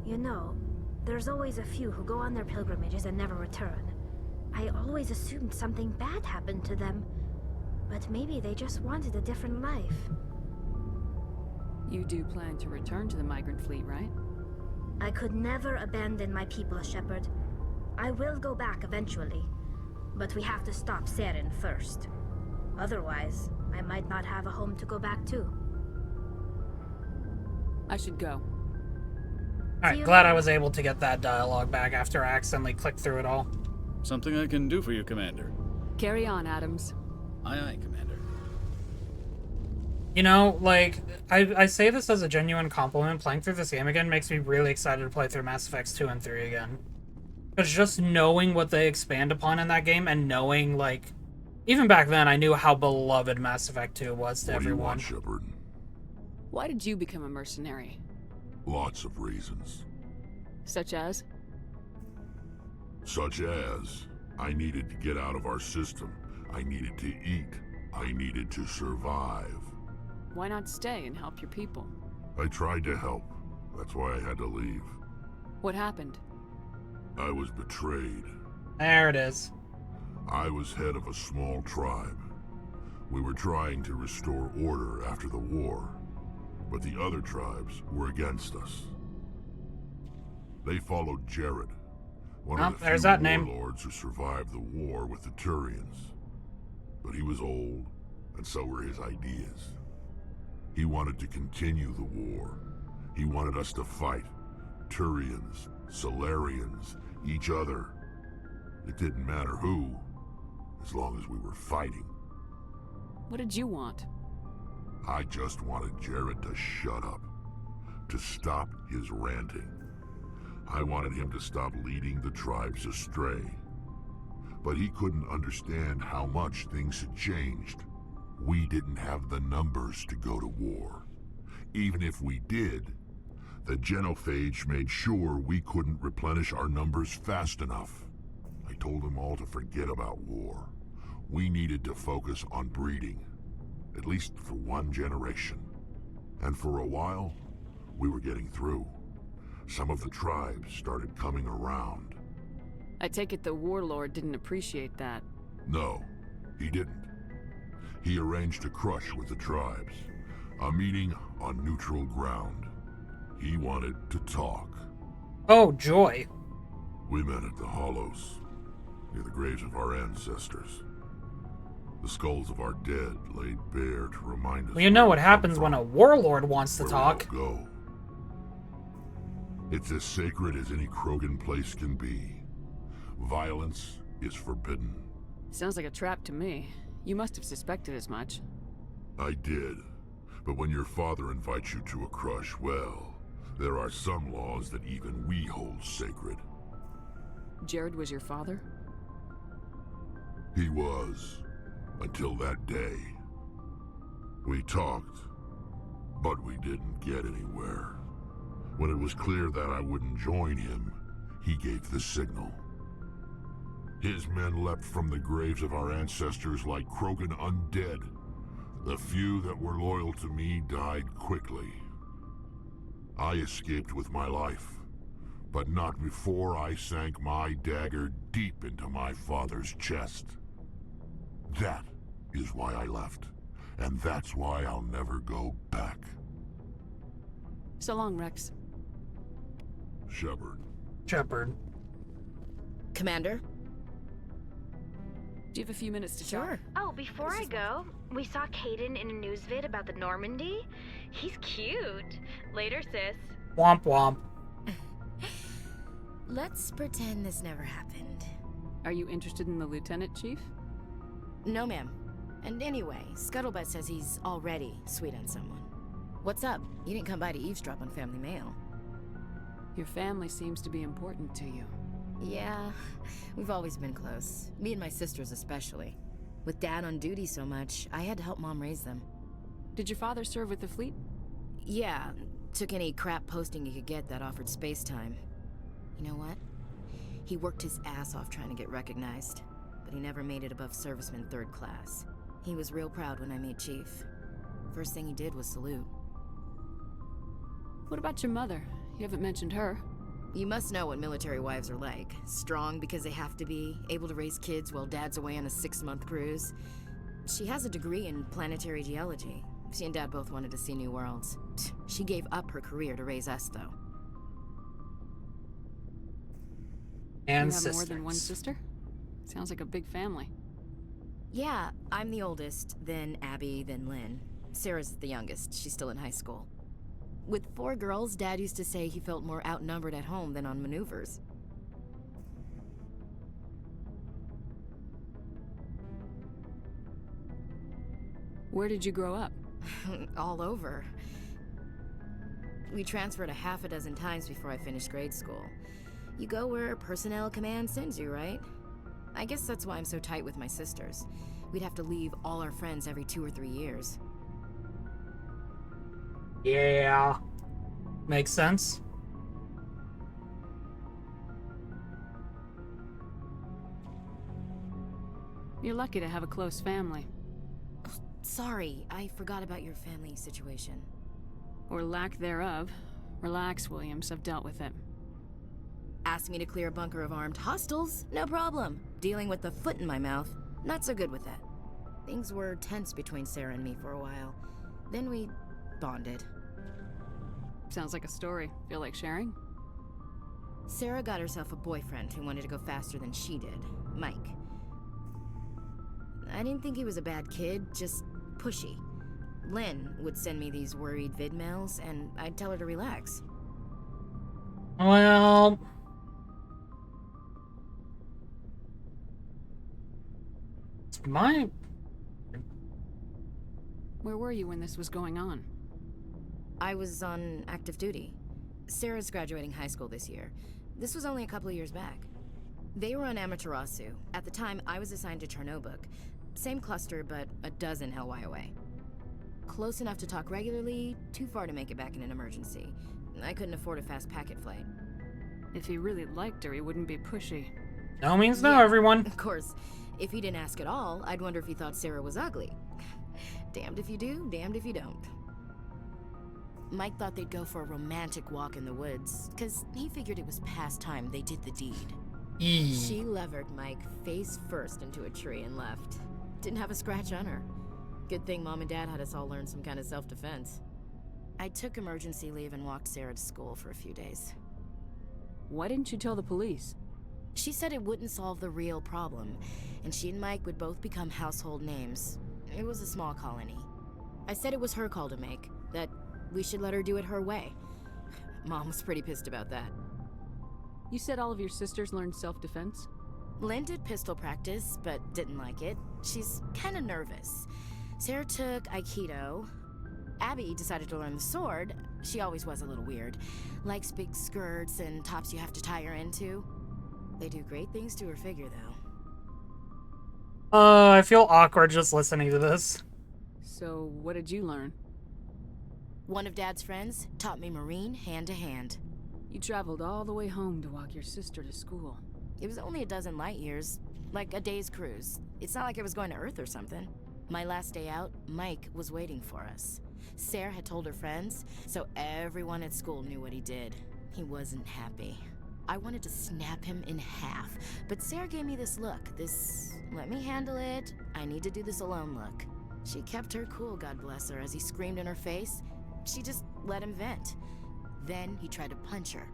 You know, there's always a few who go on their pilgrimages and never return. I always assumed something bad happened to them, but maybe they just wanted a different life. You do plan to return to the migrant fleet, right? I could never abandon my people, Shepard. I will go back eventually, but we have to stop Saren first. Otherwise, I might not have a home to go back to. I should go. Alright, glad I was able to get that dialogue back after I accidentally clicked through it all. Something I can do for you, Commander. Carry on, Adams. Aye, aye, Commander. You know, like, I say this as a genuine compliment. Playing through this game again makes me really excited to play through Mass Effects 2 and 3 again. Because just knowing what they expand upon in that game and knowing, like, even back then I knew how beloved Mass Effect 2 was to everyone. What do you want, Shepard? Why did you become a mercenary? Lots of reasons. Such as? Such as, I needed to get out of our system. I needed to eat. I needed to survive. Why not stay and help your people? I tried to help. That's why I had to leave. What happened? I was betrayed. There it is. I was head of a small tribe. We were trying to restore order after the war, but the other tribes were against us. They followed Jared, one of the there's few that name. warlords who survived the war with the Turians. But he was old, and so were his ideas. He wanted to continue the war. He wanted us to fight. Turians, Solarians, each other. It didn't matter who, as long as we were fighting. What did you want? I just wanted Jared to shut up, to stop his ranting. I wanted him to stop leading the tribes astray. But he couldn't understand how much things had changed. We didn't have the numbers to go to war. Even if we did, the genophage made sure we couldn't replenish our numbers fast enough. I told them all to forget about war. We needed to focus on breeding, at least for one generation. And for a while, we were getting through. Some of the tribes started coming around. I take it the warlord didn't appreciate that. No, he didn't. He arranged a crush with the tribes, a meeting on neutral ground. He wanted to talk. Oh, joy. We met at the Hollows, near the graves of our ancestors. The skulls of our dead laid bare to remind us. Well, you know what happens when a warlord wants to where talk. we'll go. It's as sacred as any Krogan place can be. Violence is forbidden. Sounds like a trap to me. You must have suspected as much. I did. But when your father invites you to a crush, well, there are some laws that even we hold sacred. Jared was your father? He was. Until that day. We talked, but we didn't get anywhere. When it was clear that I wouldn't join him, he gave the signal. His men leapt from the graves of our ancestors like Krogan undead. The few that were loyal to me died quickly. I escaped with my life, but not before I sank my dagger deep into my father's chest. That is why I left, and that's why I'll never go back. So long, Rex. Shepard. Shepard. Commander? Do you have a few minutes to talk? Oh, before I go, We saw Caden in a news vid about the Normandy. He's cute. Later, sis. Womp womp. Let's pretend this never happened. Are you interested in the lieutenant, Chief? No, ma'am. And anyway, Scuttlebutt says he's already sweet on someone. What's up? You didn't come by to eavesdrop on family mail. Your family seems to be important to you. Yeah, we've always been close. Me and my sisters especially. With Dad on duty so much, I had to help Mom raise them. Did your father serve with the fleet? Yeah, took any crap posting he could get that offered space time. You know what? He worked his ass off trying to get recognized, but he never made it above serviceman 3rd class. He was real proud when I made Chief. First thing he did was salute. What about your mother? You haven't mentioned her. You must know what military wives are like. Strong because they have to be, able to raise kids while Dad's away on a 6-month cruise. She has a degree in planetary geology. She and Dad both wanted to see new worlds. She gave up her career to raise us, though. And you have sisters. more than one sister? Sounds like a big family. Yeah, I'm the oldest, then Abby, then Lynn. Sarah's the youngest. She's still in high school. With 4 girls, Dad used to say he felt more outnumbered at home than on maneuvers. Where did you grow up? All over. We transferred a half a dozen times before I finished grade school. You go where personnel command sends you, right? I guess that's why I'm so tight with my sisters. We'd have to leave all our friends every 2 or 3 years. Yeah. Makes sense. You're lucky to have a close family. Sorry, I forgot about your family situation. Or lack thereof. Relax, Williams. I've dealt with it. Asked me to clear a bunker of armed hostiles? No problem. Dealing with the foot in my mouth? Not so good with that. Things were tense between Sarah and me for a while. Then we bonded. Sounds like a story. Feel like sharing? Sarah got herself a boyfriend who wanted to go faster than she did. Mike. I didn't think he was a bad kid, just pushy. Lynn would send me these worried vid mails, and I'd tell her to relax. Well... my... Where were you when this was going on? I was on active duty. Sarah's graduating high school this year. This was only a couple of years back. They were on Amaterasu. At the time, I was assigned to Chernobog. Same cluster, but a dozen LY away. Close enough to talk regularly, too far to make it back in an emergency. I couldn't afford a fast packet flight. If he really liked her, he wouldn't be pushy. No means no, everyone. Of course, if he didn't ask at all, I'd wonder if he thought Sarah was ugly. Damned if you do, damned if you don't. Mike thought they'd go for a romantic walk in the woods, because he figured it was past time they did the deed. She levered Mike face first into a tree and left. Didn't have a scratch on her. Good thing Mom and Dad had us all learn some kind of self-defense. I took emergency leave and walked Sarah to school for a few days. Why didn't you tell the police? She said it wouldn't solve the real problem, and she and Mike would both become household names. It was a small colony. I said it was her call to make, that we should let her do it her way. Mom was pretty pissed about that. You said all of your sisters learned self-defense? Lynn did pistol practice, but didn't like it. She's kind of nervous. Sarah took Aikido. Abby decided to learn the sword. She always was a little weird. Likes big skirts and tops you have to tie her into. They do great things to her figure, though. I feel awkward just listening to this. So, what did you learn? One of Dad's friends taught me Marine hand to hand. You traveled all the way home to walk your sister to school. It was only a dozen light years, like a day's cruise. It's not like I was going to Earth or something. My last day out, Mike was waiting for us. Sarah had told her friends, so everyone at school knew what he did. He wasn't happy. I wanted to snap him in half, but Sarah gave me this look, this let me handle it, I need to do this alone look. She kept her cool, God bless her, as he screamed in her face. She just let him vent. Then he tried to punch her.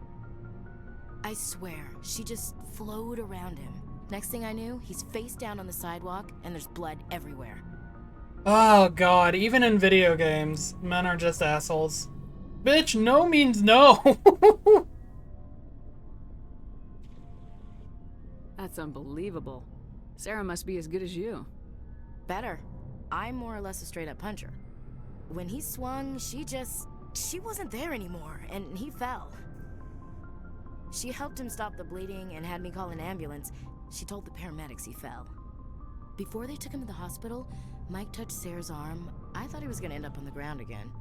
I swear, she just flowed around him. Next thing I knew, he's face down on the sidewalk, and there's blood everywhere. Oh god, even in video games, men are just assholes. Bitch, no means no! That's unbelievable. Sarah must be as good as you. Better. I'm more or less a straight-up puncher. When he swung, she wasn't there anymore, and he fell. She helped him stop the bleeding and had me call an ambulance. She told the paramedics he fell. Before they took him to the hospital, Mike touched Sarah's arm. I thought he was gonna end up on the ground again.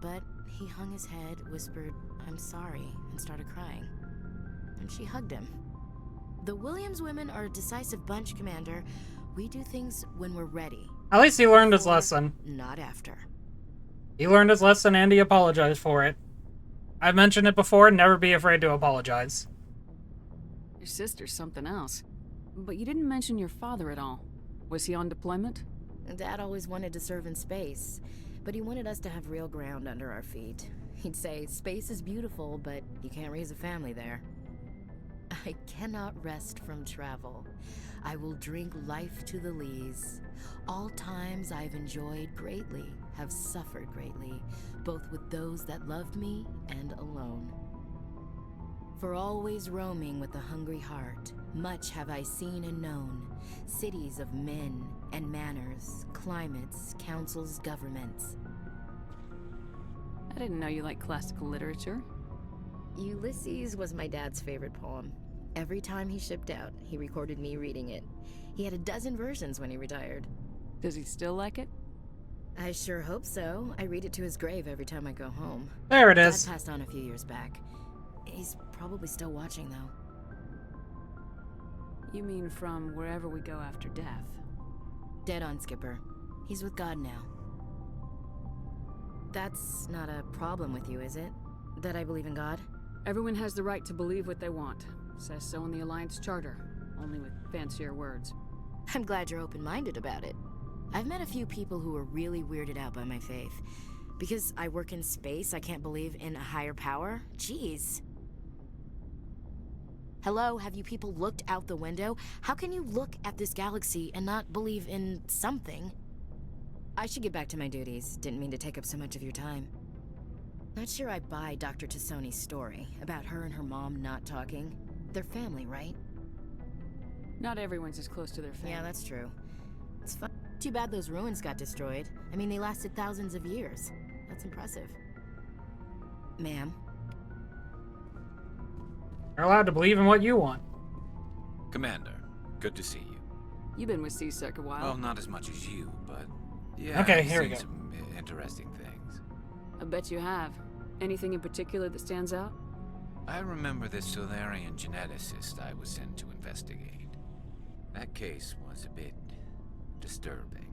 But he hung his head, whispered, "I'm sorry," and started crying. And she hugged him. The Williams women are a decisive bunch, Commander. We do things when we're ready. At least he learned his lesson. Not after. He learned his lesson and he apologized for it. I've mentioned it before, never be afraid to apologize. Your sister's something else. But you didn't mention your father at all. Was he on deployment? Dad always wanted to serve in space, but he wanted us to have real ground under our feet. He'd say, space is beautiful, but you can't raise a family there. I cannot rest from travel. I will drink life to the lees. All times I've enjoyed greatly, have suffered greatly, both with those that loved me and alone. For always roaming with a hungry heart, much have I seen and known, cities of men and manners, climates, councils, governments. I didn't know you liked classical literature. Ulysses was my dad's favorite poem. Every time he shipped out, he recorded me reading it. He had a dozen versions when he retired. Does he still like it? I sure hope so. I read it to his grave every time I go home. There it is. Dad passed on a few years back. He's probably still watching, though. You mean from wherever we go after death? Dead on, Skipper. He's with God now. That's not a problem with you, is it? That I believe in God? Everyone has the right to believe what they want. Says so in the Alliance Charter, only with fancier words. I'm glad you're open-minded about it. I've met a few people who are really weirded out by my faith. Because I work in space, I can't believe in a higher power? Jeez. Hello, have you people looked out the window? How can you look at this galaxy and not believe in something? I should get back to my duties. Didn't mean to take up so much of your time. Not sure I buy Dr. Tassoni's story about her and her mom not talking. They're family, right? Not everyone's as close to their family. Yeah, that's true. It's fun. Too bad those ruins got destroyed. I mean, they lasted thousands of years. That's impressive. Ma'am? You're allowed to believe in what you want. Commander, good to see you. You've been with C-Sec a while. Well, not as much as you, but yeah, okay, I've here we seen go. some interesting things. I bet you have. Anything in particular that stands out? I remember this Solarian geneticist I was sent to investigate. That case was a bit disturbing.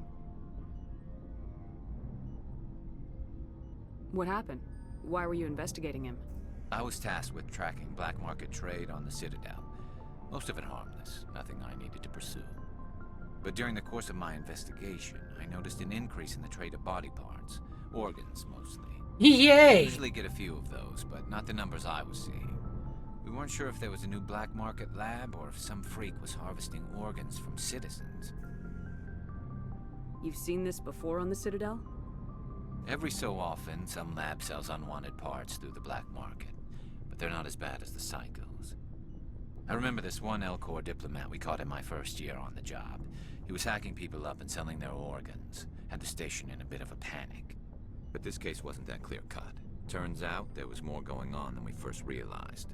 What happened? Why were you investigating him? I was tasked with tracking black market trade on the Citadel. Most of it harmless, nothing I needed to pursue. But during the course of my investigation, I noticed an increase in the trade of body parts, organs mostly. Yay! I usually get a few of those, but not the numbers I was seeing. We weren't sure if there was a new black market lab or if some freak was harvesting organs from citizens. You've seen this before on the Citadel? Every so often, some lab sells unwanted parts through the black market, but they're not as bad as the psychos. I remember this one Elcor diplomat we caught in my first year on the job. He was hacking people up and selling their organs, had the station in a bit of a panic. But this case wasn't that clear-cut. Turns out there was more going on than we first realized.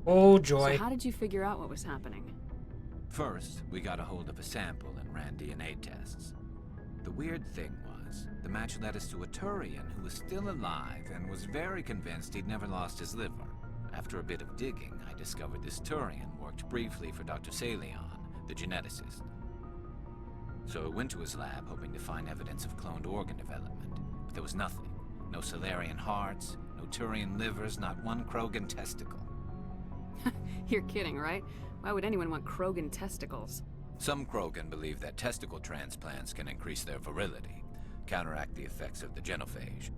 Oh, joy. So how did you figure out what was happening? First, we got a hold of a sample and ran DNA tests. The weird thing was, the match led us to a Turian who was still alive and was very convinced he'd never lost his liver. After a bit of digging, I discovered this Turian worked briefly for Dr. Salion, the geneticist. So I went to his lab hoping to find evidence of cloned organ development, but there was nothing. No Solarian hearts, no Turian livers, not one Krogan testicle. You're kidding, right? Why would anyone want Krogan testicles? Some Krogan believe that testicle transplants can increase their virility, counteract the effects of the genophage.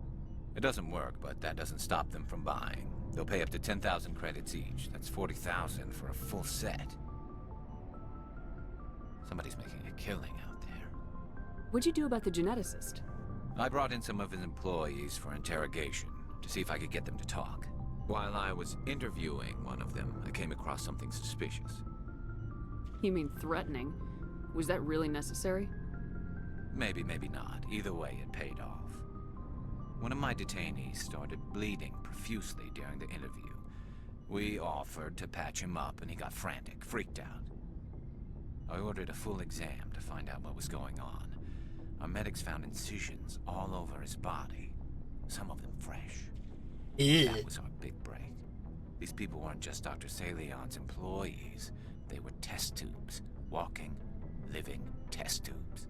It doesn't work, but that doesn't stop them from buying. They'll pay up to 10,000 credits each. That's 40,000 for a full set. Somebody's making a killing out there. What'd you do about the geneticist? I brought in some of his employees for interrogation to see if I could get them to talk. While I was interviewing one of them, I came across something suspicious. You mean threatening? Was that really necessary? Maybe, maybe not. Either way, it paid off. One of my detainees started bleeding profusely during the interview. We offered to patch him up, and he got frantic, freaked out. I ordered a full exam to find out what was going on. Our medics found incisions all over his body, some of them fresh. Ew. That was our big break. These people weren't just Dr. Salion's employees. They were test tubes. Walking, living test tubes.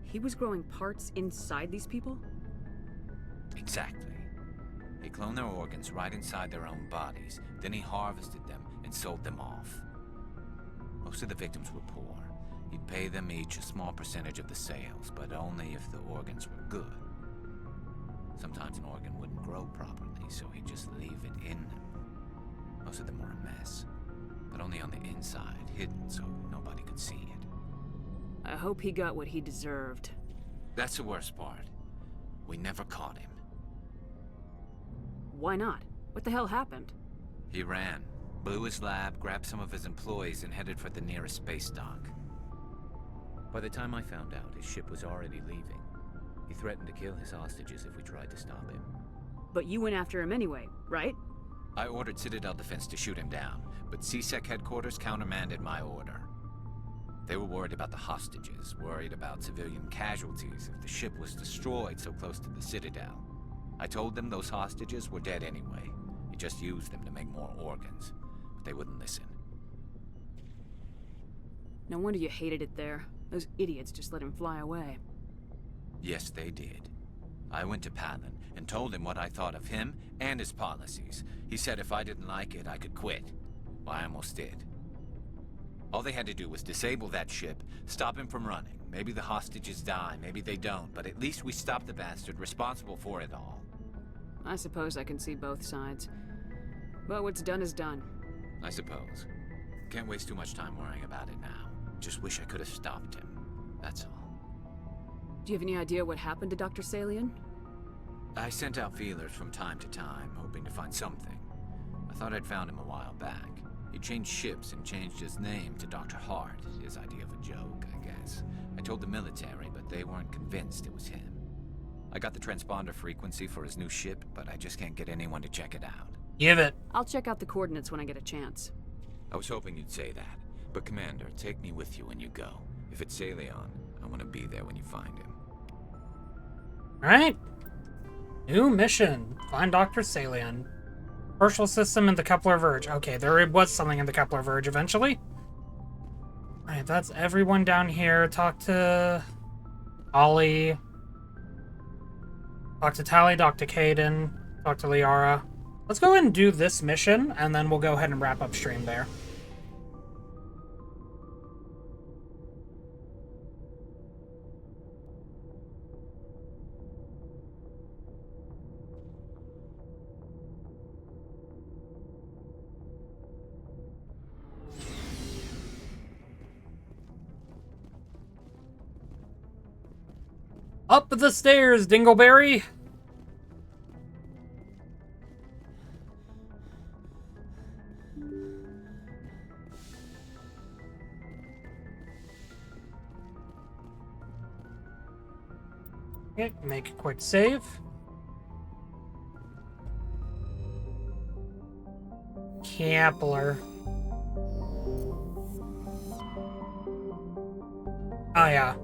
He was growing parts inside these people? Exactly. He cloned their organs right inside their own bodies. Then he harvested them and sold them off. Most of the victims were poor. He'd pay them each a small percentage of the sales, but only if the organs were good. Sometimes an organ wouldn't grow properly, so he'd just leave it in them. Most of them were a mess, but only on the inside, hidden so nobody could see it. I hope he got what he deserved. That's the worst part. We never caught him. Why not? What the hell happened? He ran, blew his lab, grabbed some of his employees, and headed for the nearest space dock. By the time I found out, his ship was already leaving. He threatened to kill his hostages if we tried to stop him. But you went after him anyway, right? I ordered Citadel Defense to shoot him down, but CSEC headquarters countermanded my order. They were worried about the hostages, worried about civilian casualties if the ship was destroyed so close to the Citadel. I told them those hostages were dead anyway. He just used them to make more organs, but they wouldn't listen. No wonder you hated it there. Those idiots just let him fly away. Yes, they did. I went to Palin and told him what I thought of him and his policies. He said if I didn't like it, I could quit. Well, I almost did. All they had to do was disable that ship, stop him from running. Maybe the hostages die, maybe they don't, but at least we stopped the bastard responsible for it all. I suppose I can see both sides. But what's done is done. I suppose. Can't waste too much time worrying about it now. Just wish I could have stopped him. That's all. Do you have any idea what happened to Dr. Salion? I sent out feelers from time to time, hoping to find something. I thought I'd found him a while back. He changed ships and changed his name to Dr. Hart, his idea of a joke, I guess. I told the military, but they weren't convinced it was him. I got the transponder frequency for his new ship, but I just can't get anyone to check it out. Give it. I'll check out the coordinates when I get a chance. I was hoping you'd say that. But Commander, take me with you when you go. If it's Salion, I want to be there when you find him. Alright. New mission. Find Dr. Salion. Partial system in the Kepler Verge. Okay, there was something in the Kepler Verge eventually. Alright, that's everyone down here. Talk to Ollie. Talk to Tally, talk to Kaidan, talk to Liara. Let's go ahead and do this mission, and then we'll go ahead and wrap up stream there. Up the stairs, Dingleberry! Okay, make a quick save. Kepler. Oh yeah.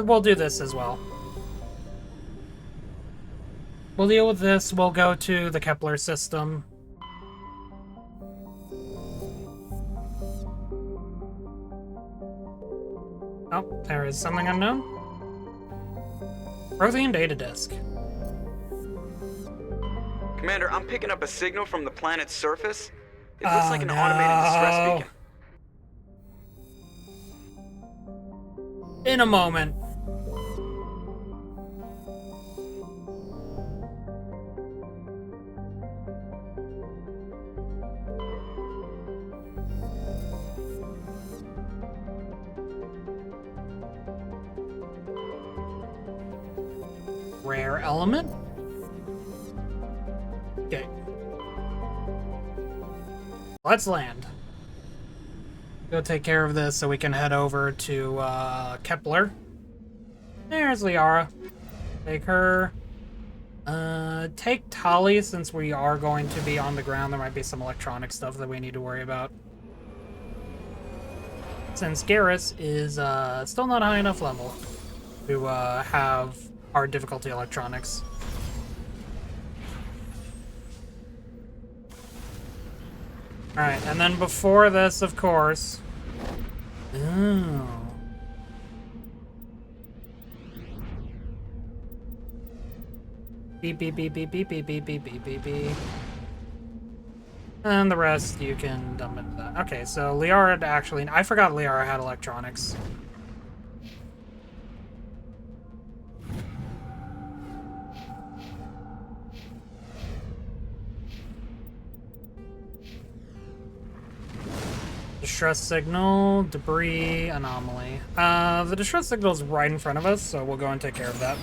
We'll do this as well. We'll deal with this. We'll go to the Kepler system. Oh, there is something unknown. Prothean data disk. Commander, I'm picking up a signal from the planet's surface. It looks like an automated distress beacon. In a moment. fire element. Okay. Let's land. Go take care of this so we can head over to Kepler. There's Liara. Take her. Take Tali since we are going to be on the ground. There might be some electronic stuff that we need to worry about. Since Garrus is still not high enough level to have hard difficulty electronics. Alright, and then before this, of course... Oh. Beep, beep, beep, beep, beep, beep, beep, beep, beep, beep, beep. And the rest you can dump into that. Okay, so Liara actually... I forgot Liara had electronics. Distress signal, debris, anomaly. The distress signal is right in front of us, so we'll go and take care of that.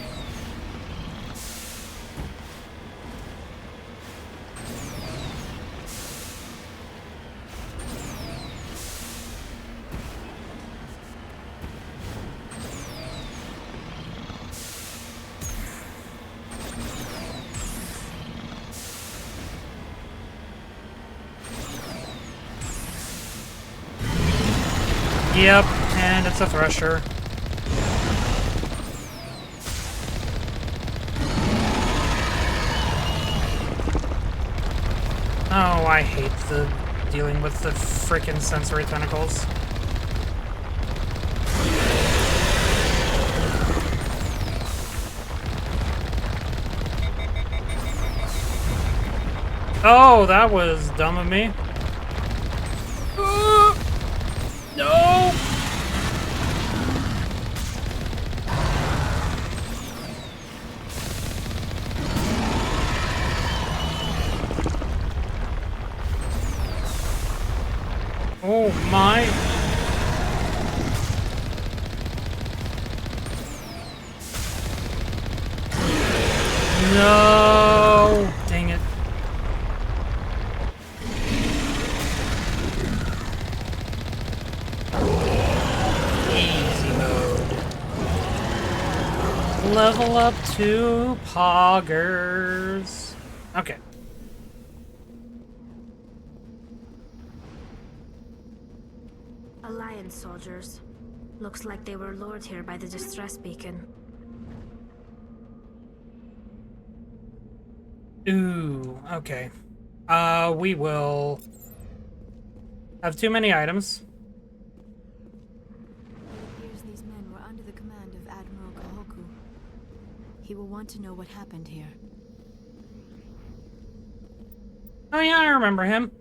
Yep, and it's a Thresher. Oh, I hate dealing with the frickin' sensory tentacles. Oh, that was dumb of me. No! Oh my! No! Dang it. Level up to Poggers. Okay. Alliance soldiers. Looks like they were lured here by the distress beacon. Ooh, okay. We will have too many items. These men were under the command of Admiral Kahoku. He will want to know what happened here. Oh yeah, I remember him.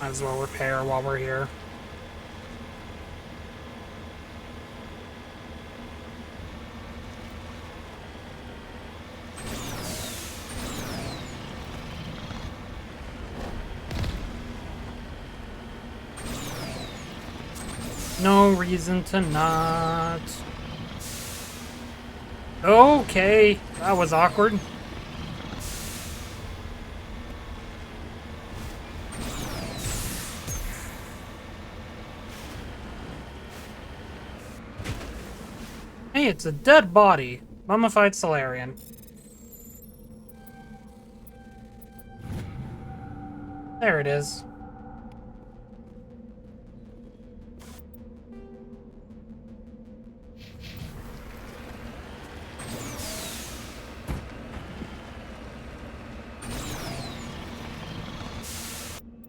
Might as well repair while we're here. No reason to not. Okay, that was awkward. Hey, it's a dead body. Mummified Salarian. There it is.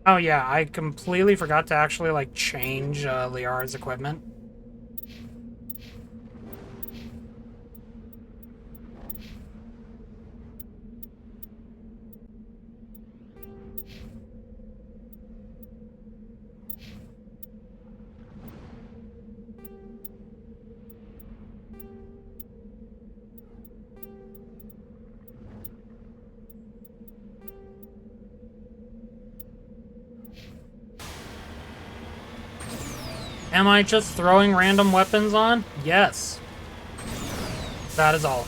Oh yeah, I completely forgot to actually, like, change Liara's equipment. Am I just throwing random weapons on? Yes. That is all.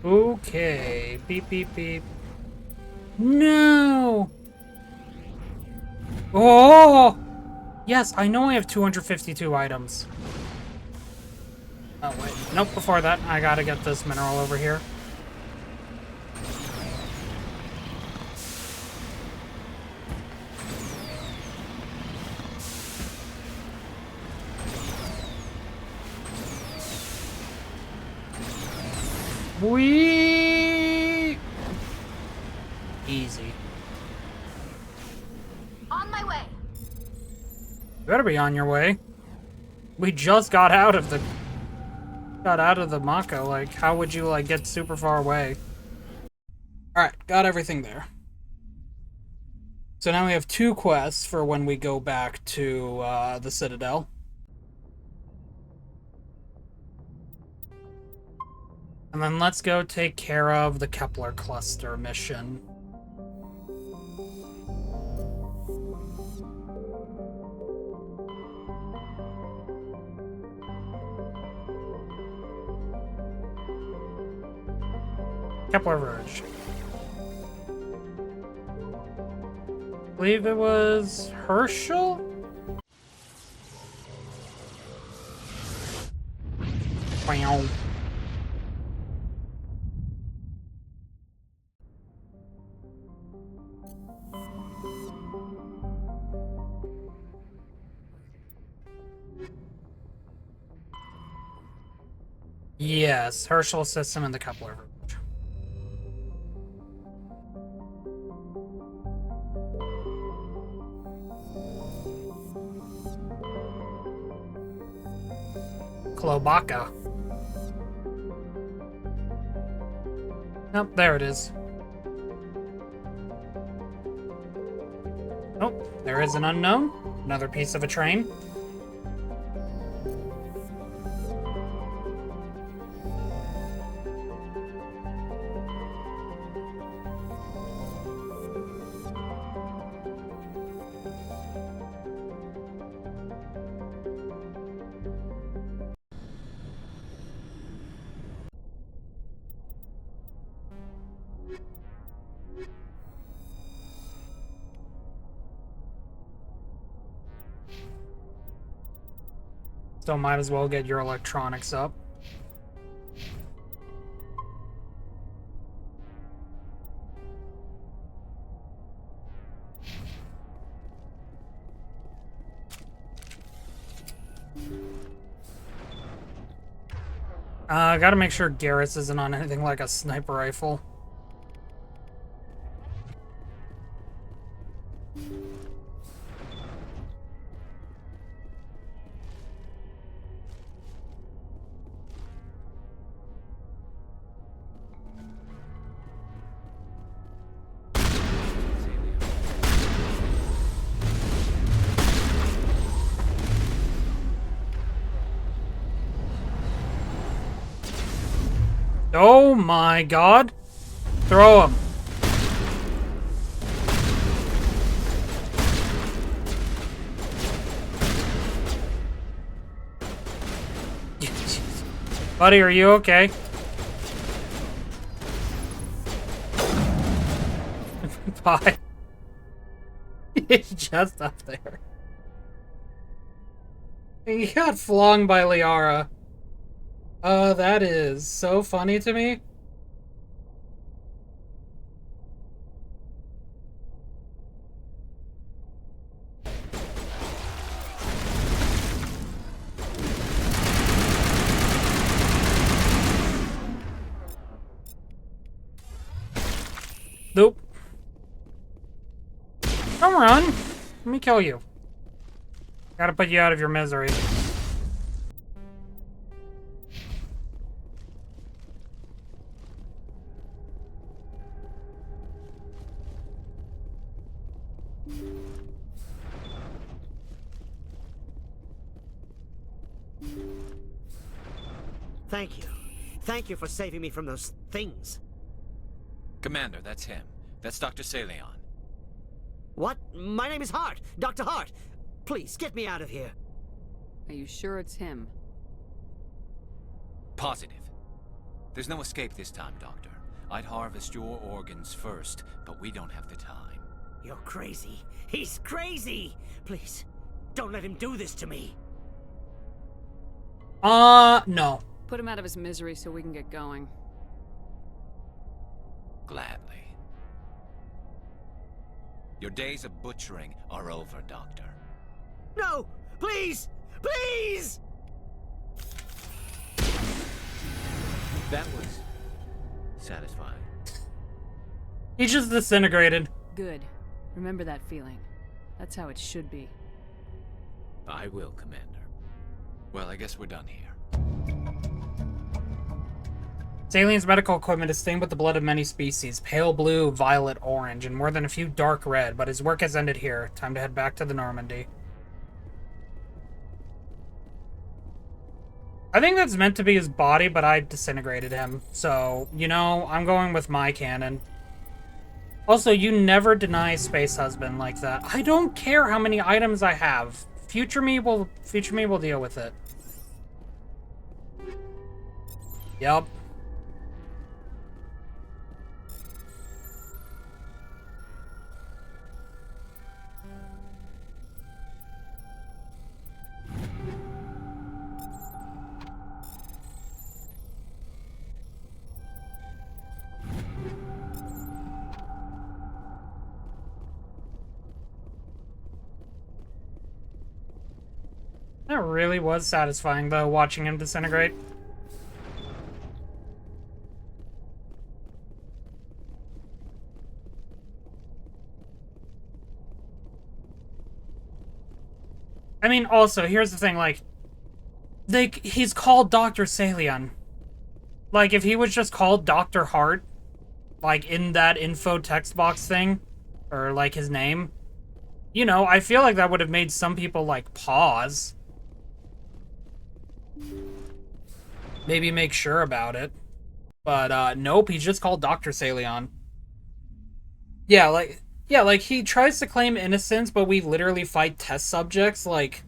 Okay. Beep, beep, beep. No! Oh! Yes, I know I have 252 items. Oh, wait. Nope, before that, I gotta get this mineral over here. Whee! Easy. On my way. You better be on your way. We just got out of the Mako. Like, how would you, like, get super far away? Alright, got everything there. So now we have 2 quests for when we go back to the Citadel. And then let's go take care of the Kepler Cluster mission. Kepler Verge. I believe it was Herschel? Wow. Yes, Herschel system and the Kepler Verge. Klobaka. Nope, there it is. Oh, there is an unknown. Another piece of a train. So might as well get your electronics up. Gotta make sure Garrus isn't on anything like a sniper rifle. Oh my god. Throw him. Buddy, are you okay? Bye. He's just up there. He got flung by Liara. Oh, that is so funny to me. Nope. Don't run. Let me kill you. Gotta put you out of your misery. Thank you. Thank you for saving me from those things. Commander, that's him. That's Dr. Saleon. What? My name is Hart. Dr. Hart. Please, get me out of here. Are you sure it's him? Positive. There's no escape this time, Doctor. I'd harvest your organs first, but we don't have the time. You're crazy. He's crazy! Please, don't let him do this to me. No. Put him out of his misery so we can get going. Gladly. Your days of butchering are over, Doctor. No! Please! Please! That was satisfying. He just disintegrated. Good. Remember that feeling. That's how it should be. I will, Commander. Well, I guess we're done here. Salien's medical equipment is stained with the blood of many species, pale blue, violet, orange, and more than a few dark red, but his work has ended here. Time to head back to the Normandy. I think that's meant to be his body, but I disintegrated him. So, you know, I'm going with my canon. Also, you never deny Space Husband like that. I don't care how many items I have. Future me will deal with it. Yup. That really was satisfying, though, watching him disintegrate. I mean, also, here's the thing, like, he's called Dr. Saleon. Like, if he was just called Dr. Hart, like, in that info text box thing, or, like, his name, you know, I feel like that would have made some people, like, pause. Maybe make sure about it. But, nope, he's just called Dr. Saleon. Yeah, like, he tries to claim innocence, but we literally fight test subjects. Like,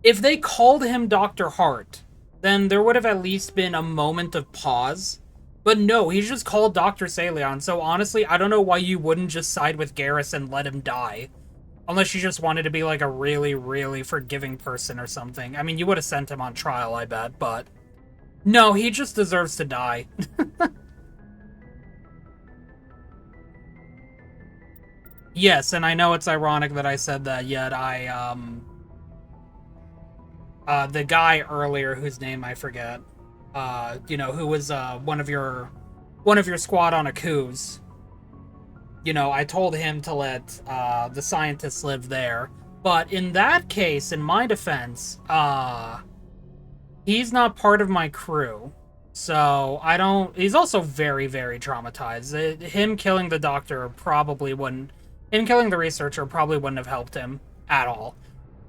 if they called him Dr. Hart, then there would have at least been a moment of pause. But no, he's just called Dr. Saleon, so honestly, I don't know why you wouldn't just side with Garrus and let him die. Unless you just wanted to be, like, a really, really forgiving person or something. I mean, you would have sent him on trial, I bet, but... No, he just deserves to die. Yes, and I know it's ironic that I said that, yet the guy earlier, whose name I forget, you know, who was, one of your squad on Aku's, you know, I told him to let, the scientists live there. But in that case, in my defense, he's not part of my crew. So, he's also very, very traumatized. Him killing the doctor probably wouldn't, him killing the researcher probably wouldn't have helped him at all.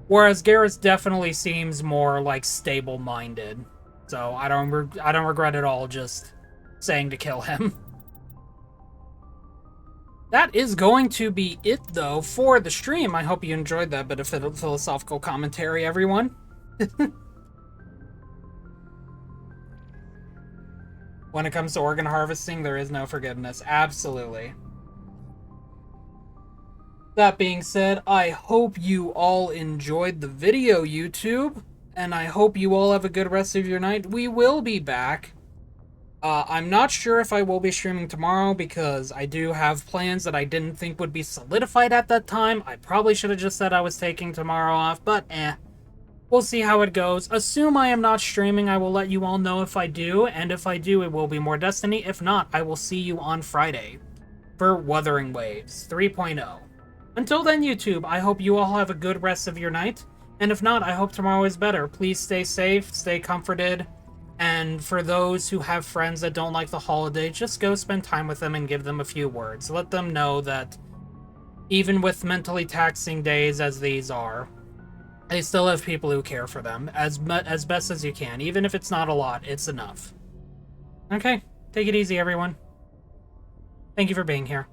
Whereas Garrus definitely seems more, like, stable-minded. So, I don't regret at all just saying to kill him. That is going to be it, though, for the stream. I hope you enjoyed that bit of philosophical commentary, everyone. When it comes to organ harvesting, there is no forgiveness. Absolutely. That being said, I hope you all enjoyed the video, YouTube, and I hope you all have a good rest of your night. We will be back. I'm not sure if I will be streaming tomorrow because I do have plans that I didn't think would be solidified at that time. I probably should have just said I was taking tomorrow off, but we'll see how it goes. Assume I am not streaming. I will let you all know if I do, and if I do, it will be more Destiny. If not, I will see you on Friday for Wuthering Waves 3.0. Until then, YouTube, I hope you all have a good rest of your night, and if not, I hope tomorrow is better. Please stay safe, stay comforted, and for those who have friends that don't like the holiday, just go spend time with them and give them a few words. Let them know that even with mentally taxing days as these are, they still have people who care for them as best as you can. Even if it's not a lot, it's enough. Okay, take it easy, everyone. Thank you for being here.